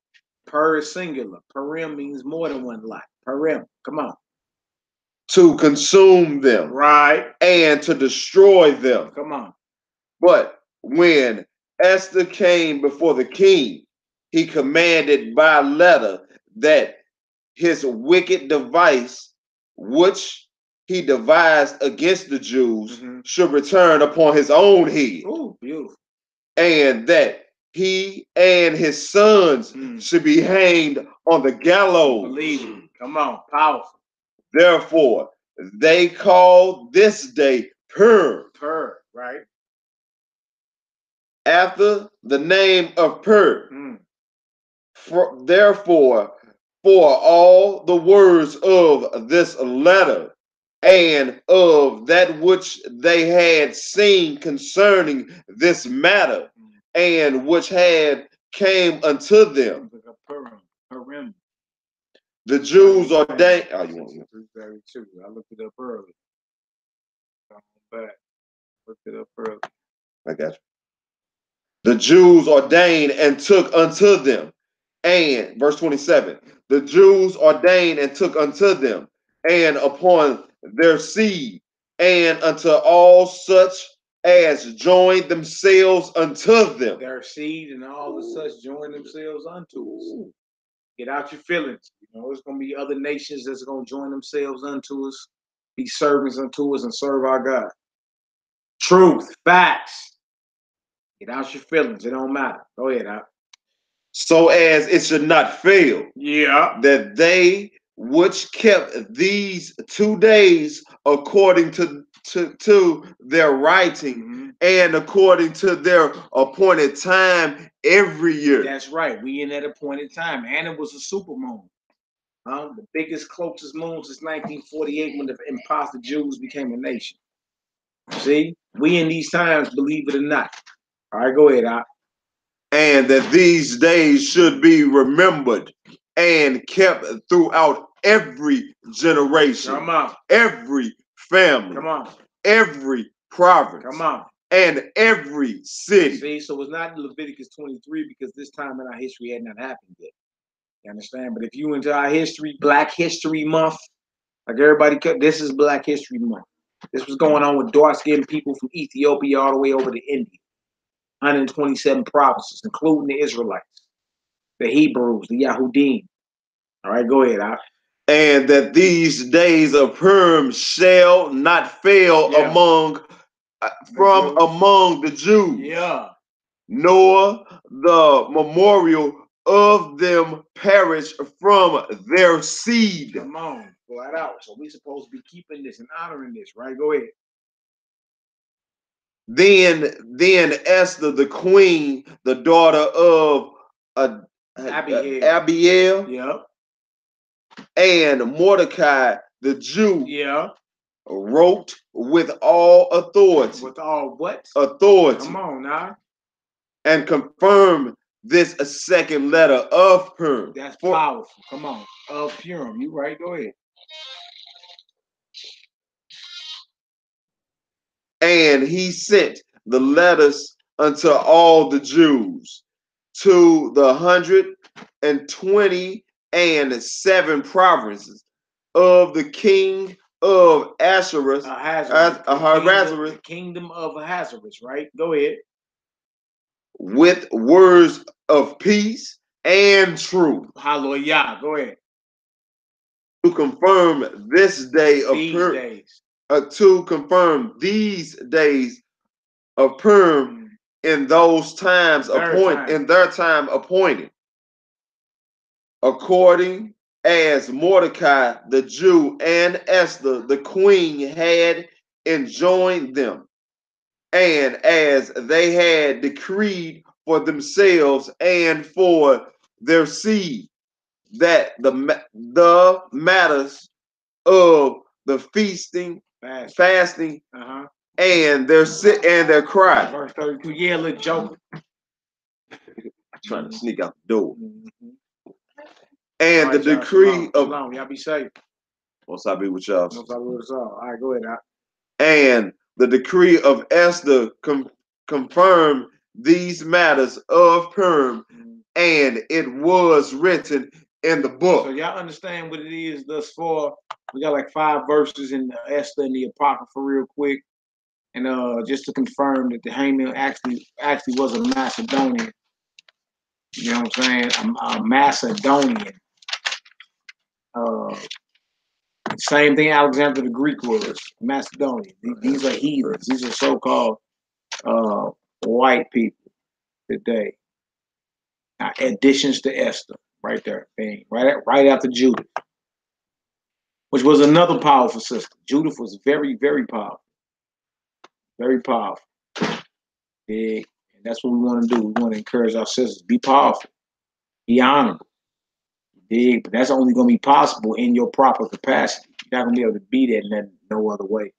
Pur is singular. Purim means more than one lot. Purim. Come on. To consume them. Right. And to destroy them. Come on. But when Esther came before the king, he commanded by letter that his wicked device, which he devised against the Jews, should return upon his own head. Oh, beautiful. And that he and his sons should be hanged on the gallows. Believe me. Come on. Powerful. Therefore, they call this day Purim. Purim, right? After the name of Purim. Therefore, for all the words of this letter and of that which they had seen concerning this matter, and which had came unto them, Purim. The Jews ordained. Oh, you want to? 332. I looked it up early. Back. Looked it up early. I got you. The Jews ordained and took unto them. And verse 27, the Jews ordained and took unto them, and upon their seed, and unto all such as joined themselves unto them. Their seed and all the such joined themselves unto us. Get out your feelings. You know, there's going to be other nations that's going to join themselves unto us. be servants unto us and serve our God. Truth, facts. Get out your feelings. It don't matter. Go ahead, Al. So as it should not fail, Yeah. that they which kept these 2 days according to their writing and according to their appointed time every year. That's right. We in that appointed time. And it was a super moon. The biggest, closest moon since 1948 when the imposter Jews became a nation. See? We in these times, believe it or not. All right, go ahead, Al. And that these days should be remembered and kept throughout every generation, Come on. every family, Come on. every province, Come on. and every city. See, so it's not Leviticus 23 because this time in our history had not happened yet. You understand? But if you into our history, Black History Month, like everybody, this is Black History Month. This was going on with dark-skinned people from Ethiopia all the way over to India. 127 provinces, including the Israelites, the Hebrews, the Yahudim. All right, go ahead, Al. And that these days of Purim shall not fail among the Jews. Yeah. Nor the memorial of them perish from their seed. Come on, flat out. So we supposed to be keeping this and honoring this, right? Go ahead. Then Esther, the queen, the daughter of Abiel, Yeah. and Mordecai, the Jew, Yeah. wrote with all authority. With all what? Authority. Come on now. And confirmed this a second letter of Purim. That's powerful. Come on. Of Purim. You right. Go ahead. And he sent the letters unto all the Jews to the 127 provinces of the king of Ahasuerus, the kingdom of Ahasuerus, right? Go ahead. With words of peace and truth. Hallelujah. Go ahead. To confirm this day of Purim. To confirm these days of Purim in those times in their time appointed, according as Mordecai the Jew and Esther the queen had enjoined them, and as they had decreed for themselves and for their seed, that the matters of the feasting, fasting, and their cry. Verse 32. Yeah, little joke. Trying to sneak out the door. And the decree of y'all be safe. Most I be with y'all. All right, go ahead. And the decree of Esther confirmed these matters of Purim, and it was written in the book. So y'all understand what it is thus far. We got like 5 verses in Esther and the Apocrypha real quick. And just to confirm that the Haman actually was a Macedonian. You know what I'm saying? A Macedonian. Same thing Alexander the Greek was. Macedonian. These are heathens. These are so-called white people today. Additions to Esther. Right there. Bang. Right after Judith. Which was another powerful sister. Judith was very, very powerful. Very powerful. Big. And that's what we want to do. We want to encourage our sisters. Be powerful. Be honorable. Big. But that's only going to be possible in your proper capacity. You're not going to be able to be that no other way.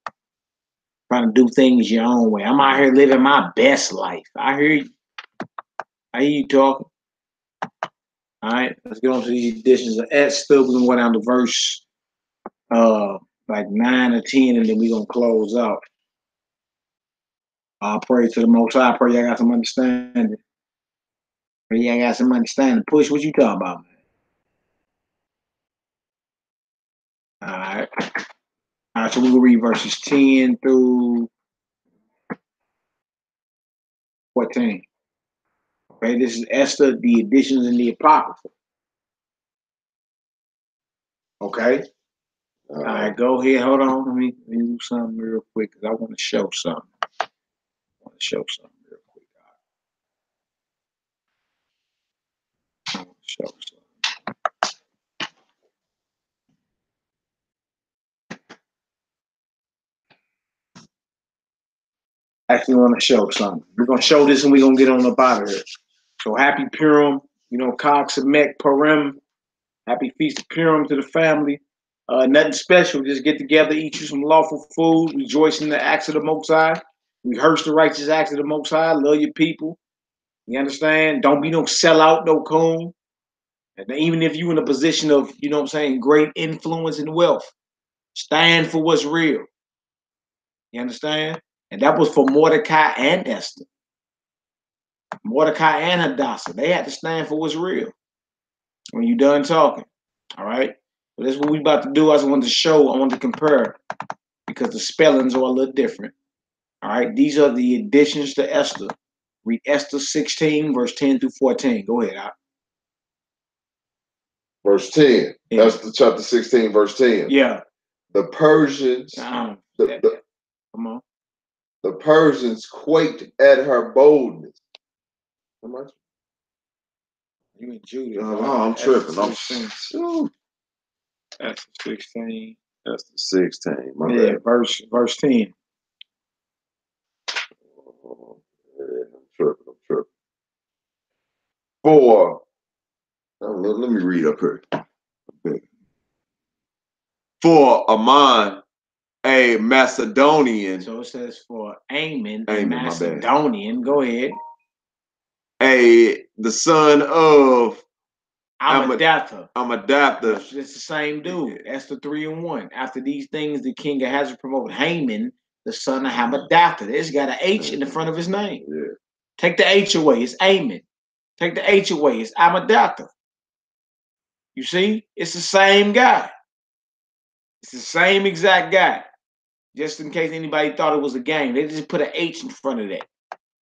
Trying to do things your own way. I'm out here living my best life. I hear you. I hear you talking. All right. Let's get on to these editions of Esther. We're going to go down to verse like 9 or 10, and then we're going to close out. I'll pray to the Most High. I pray y'all got some understanding. Pray y'all got some understanding. Push, what you talking about, man? All right. All right, so we're going to read verses 10 through 14. Okay, this is Esther, the additions in the Apocrypha. Okay? All right, go ahead. Hold on. Let me do something real quick because I want to show something. I want to show something real quick. I want to show something. Actually want to show something. We're going to show this and we're going to get on up out of here. So happy Purim, Chag Samek Purim. Happy Feast of Purim to the family. Nothing special. Just get together, eat you some lawful food, rejoice in the acts of the Most High, rehearse the righteous acts of the Most High, love your people. You understand? Don't be no sellout, no coon. And even if you're in a position of, great influence and wealth, stand for what's real. You understand? And that was for Mordecai and Esther. Mordecai and Hadassah. They had to stand for what's real. When you're done talking. All right? But that's what we about to do. I just wanted to show, I wanted to compare because the spellings are a little different. All right? These are the additions to Esther. Read Esther 16, verse 10 through 14. Go ahead, Al. Verse 10. Yeah. Esther chapter 16, verse 10. Yeah. The Persians, Come on. the Persians quaked at her boldness. How much? You and Judy. I'm tripping. That's the 16. That's the 16. My Yeah, bad. verse 10. I'm tripping. For, let me read up here. For Ammon, a Macedonian. So it says for Ammon, Ammon, Macedonian. Go ahead. The son of Amadatha. Amadatha. It's the same dude. That's the 3 and 1. After these things, the king of Hazard promoted Haman, the son of Hamadatha. It's got an H in the front of his name. Yeah. Take the H away. It's Ammon. Take the H away. It's Amadatha. You see? It's the same guy. It's the same exact guy. Just in case anybody thought it was a game. They just put an H in front of that.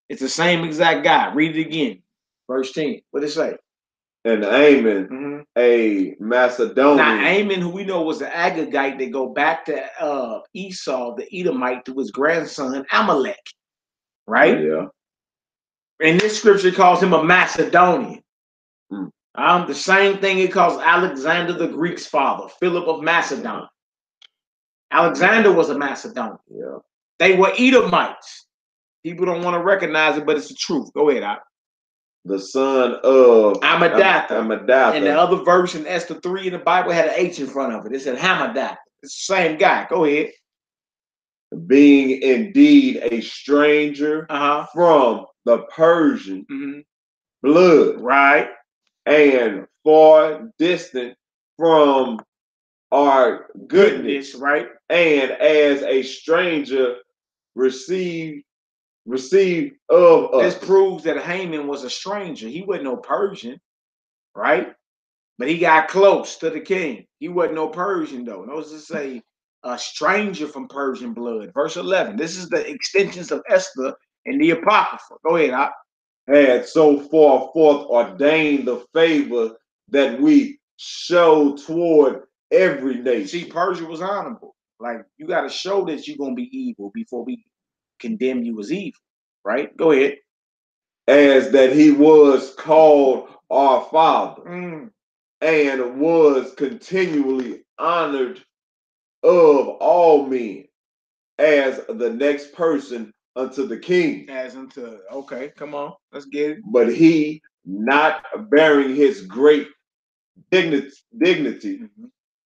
It's the same exact guy. Read it again. Verse 10. What did it say? And Ammon, a Macedonian. Now, Ammon, who we know was the Agagite, they go back to Esau, the Edomite, to his grandson, Amalek. Right? Yeah. And this scripture calls him a Macedonian. The same thing it calls Alexander the Greek's father, Philip of Macedon. Alexander was a Macedonian. Yeah. They were Edomites. People don't want to recognize it, but it's the truth. Go ahead, Al. The son of Amadatha. And the Amadatha. other verse in Esther 3 in the Bible had an H in front of it. It said Hamadatha. It's the same guy. Go ahead. Being indeed a stranger from the Persian blood. Right. And far distant from our goodness. Right. And as a stranger received of us. This proves that Haman was a stranger. He wasn't no Persian, right? But he got close to the king. He wasn't no Persian, though. Notice it say a stranger from Persian blood. Verse 11. This is the extensions of Esther and the Apocrypha. Go ahead, Al. Had so far forth ordained the favor that we show toward every nation. See, Persia was honorable. Like, you got to show that you're going to be evil before we condemn you as evil, right? Go ahead. As that he was called our father and was continually honored of all men as the next person unto the king. Okay, come on, let's get it. But he, not bearing his great dignity,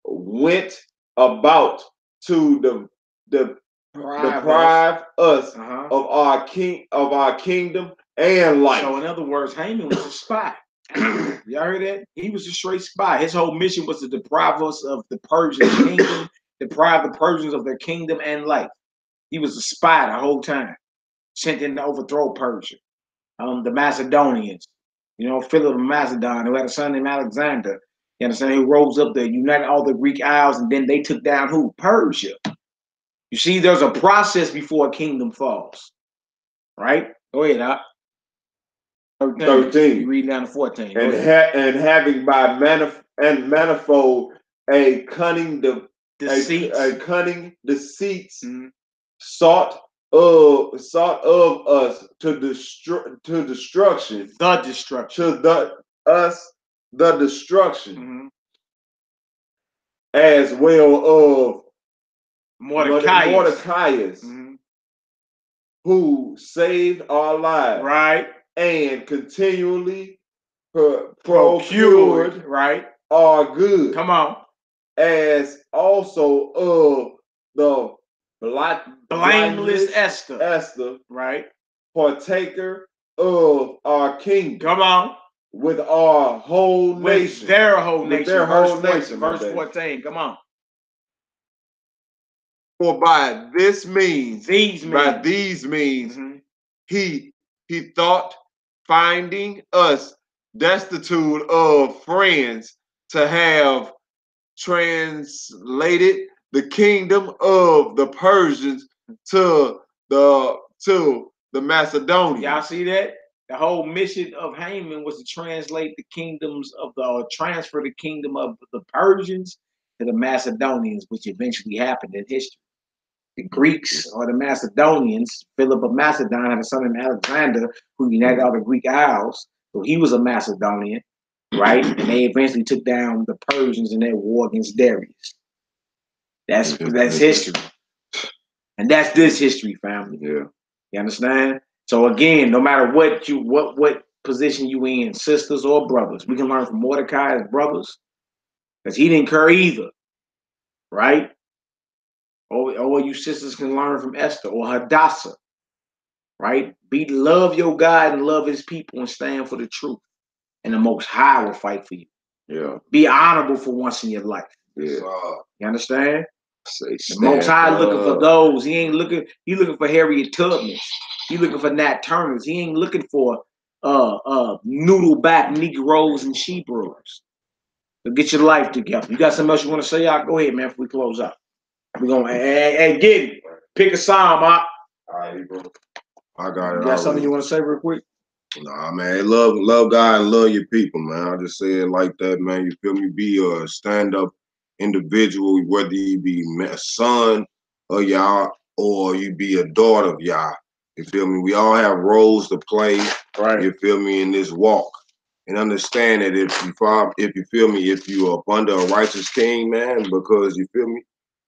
went about to deprive us of our kingdom and life. So in other words, Haman was a spy. Y'all heard that? He was a straight spy. His whole mission was to deprive us of the Persian kingdom, deprive the Persians of their kingdom and life. He was a spy the whole time, sent in to overthrow Persia. The Macedonians, Philip of Macedon, who had a son named Alexander. You understand? Who rose up there, united all the Greek isles, and then they took down who? Persia. You see, there's a process before a kingdom falls. Right? Go ahead, Doc. 13. You read down to 14. And having by manifold a cunning Deceits. A cunning deceits Mhm. sought of us to destruction. The destruction. The destruction, Mhm. as well of Mordecaius. Mordecaius, who saved our lives, Right. and continually Procured. procured Right. our good, Come on. as also of the Blameless Esther. Esther, Right. partaker of our kingdom, Come on. with our whole With nation. their whole With nation. their verse whole 14, nation, my verse baby. 14. Come on. For by this means, By these means, Mhm. he thought, finding us destitute of friends, to have translated the kingdom of the Persians to the Macedonians. Y'all see that? The whole mission of Haman was to translate the kingdoms of transfer the kingdom of the Persians to the Macedonians, which eventually happened in history. The Greeks or the Macedonians, Philip of Macedon had a son named Alexander who united all the Greek Isles. So he was a Macedonian, right? And they eventually took down the Persians in their war against Darius. That's history. And that's this history, family. Yeah. You understand? So again, no matter what position you in, sisters or brothers, we can learn from Mordecai as brothers, because he didn't care either, right? Or you sisters can learn from Esther or Hadassah, right? Love your God and love his people and stand for the truth. And the Most High will fight for you. Yeah. Be honorable for once in your life. Yeah. You understand? Say The Most High looking for those. He looking for Harriet Tubmans. He looking for Nat Turners. He ain't looking for noodle back Negroes and Shebrews. So get your life together. You got something else you want to say? Y'all go ahead, man, before we close out. We're gonna get it. Pick a psalm, huh? All right, bro. I got it. You got already. something you want to say real quick? Nah, man. Love God and love your people, man. I just say it like that, man. You feel me? Be a stand-up individual, whether you be a son of y'all or you be a daughter of y'all. You feel me? We all have roles to play. Right. You feel me, in this walk. And understand that if you feel me, if you are up under a righteous king, man, because you feel me,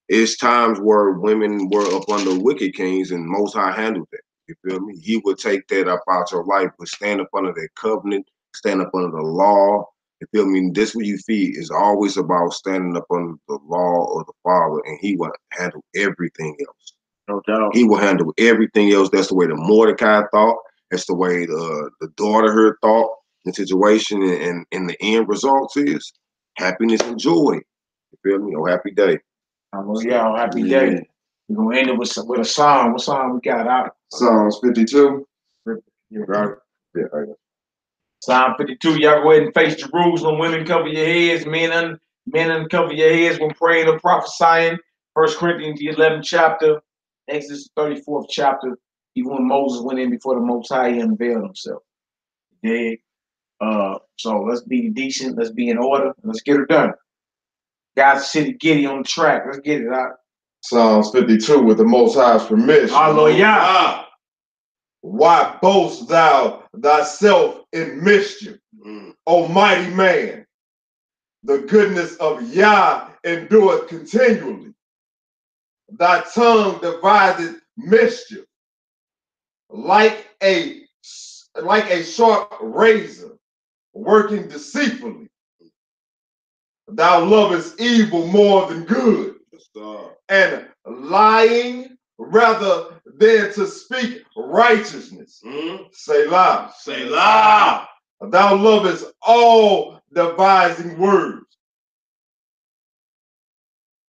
it's times where women were up under wicked kings and Most High handled that. You feel me? He would take that up out your life, but stand up under that covenant, stand up under the law. You feel me? This what you feed is always about standing up under the law of the Father, and he will handle everything else. No doubt. He will handle everything else. That's the way the Mordecai thought. That's the way the daughter her thought. The situation and the end results is happiness and joy. You feel me? Oh, happy day. Yeah, happy day. We're gonna end it with a song. What song we got out? Psalms 52. You got it? Yeah, I got it. Psalm 52. Y'all go ahead and face Jerusalem. Women cover your heads. Men uncover your heads when praying or prophesying. 1 Corinthians the 11th chapter. Exodus 34th chapter. Even when Moses went in before the Most High, he unveiled himself. Yeah. So let's be decent. Let's be in order. Let's get it done. God's city giddy on the track. Let's get it out. Psalms 52 with the Most High's permission. Hallelujah. Why boast thou thyself in mischief, O mighty man? The goodness of Yah endureth continually. Thy tongue deviseth mischief, like a sharp razor, working deceitfully. Thou lovest evil more than good, and lying rather than to speak righteousness. Selah. Selah. Thou lovest all devising words.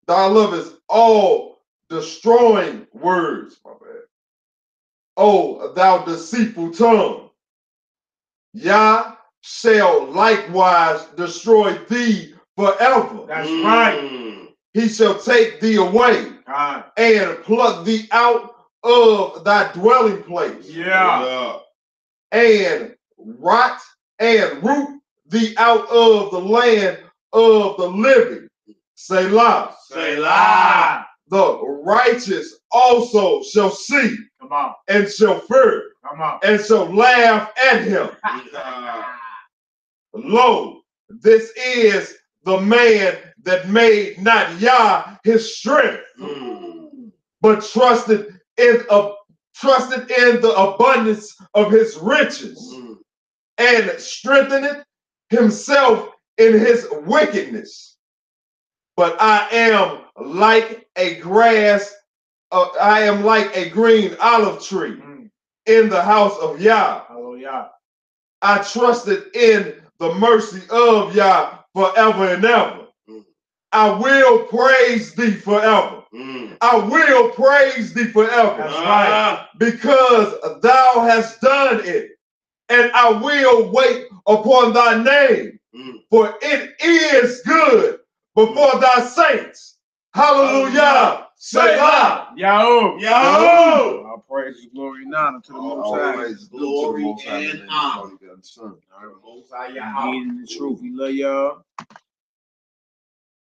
Thou lovest all destroying words. My bad. O thou deceitful tongue, Yah shall likewise destroy thee forever. That's right. He shall take thee away and pluck thee out of thy dwelling place. Yeah. And rot and root thee out of the land of the living. Selah. Selah. The righteous also shall see Come on. and shall fear Come on. and shall laugh at him. Lo, this is the man that made not Yah his strength, but trusted in the abundance of his riches, and strengthened himself in his wickedness. But I am like a green olive tree in the house of Yah. Hallelujah. I trusted in the mercy of Yah forever and ever. I will praise thee forever. I will praise thee forever. That's right. Because thou hast done it. And I will wait upon thy name. For it is good before thy saints. Hallelujah. Selah. Yahoo. Yahoo. All praise, glory, and honor to the Most All High. praise due to the Glory Most High, and the honor. Father, God, the Son. Indeed, in the truth, we love y'all.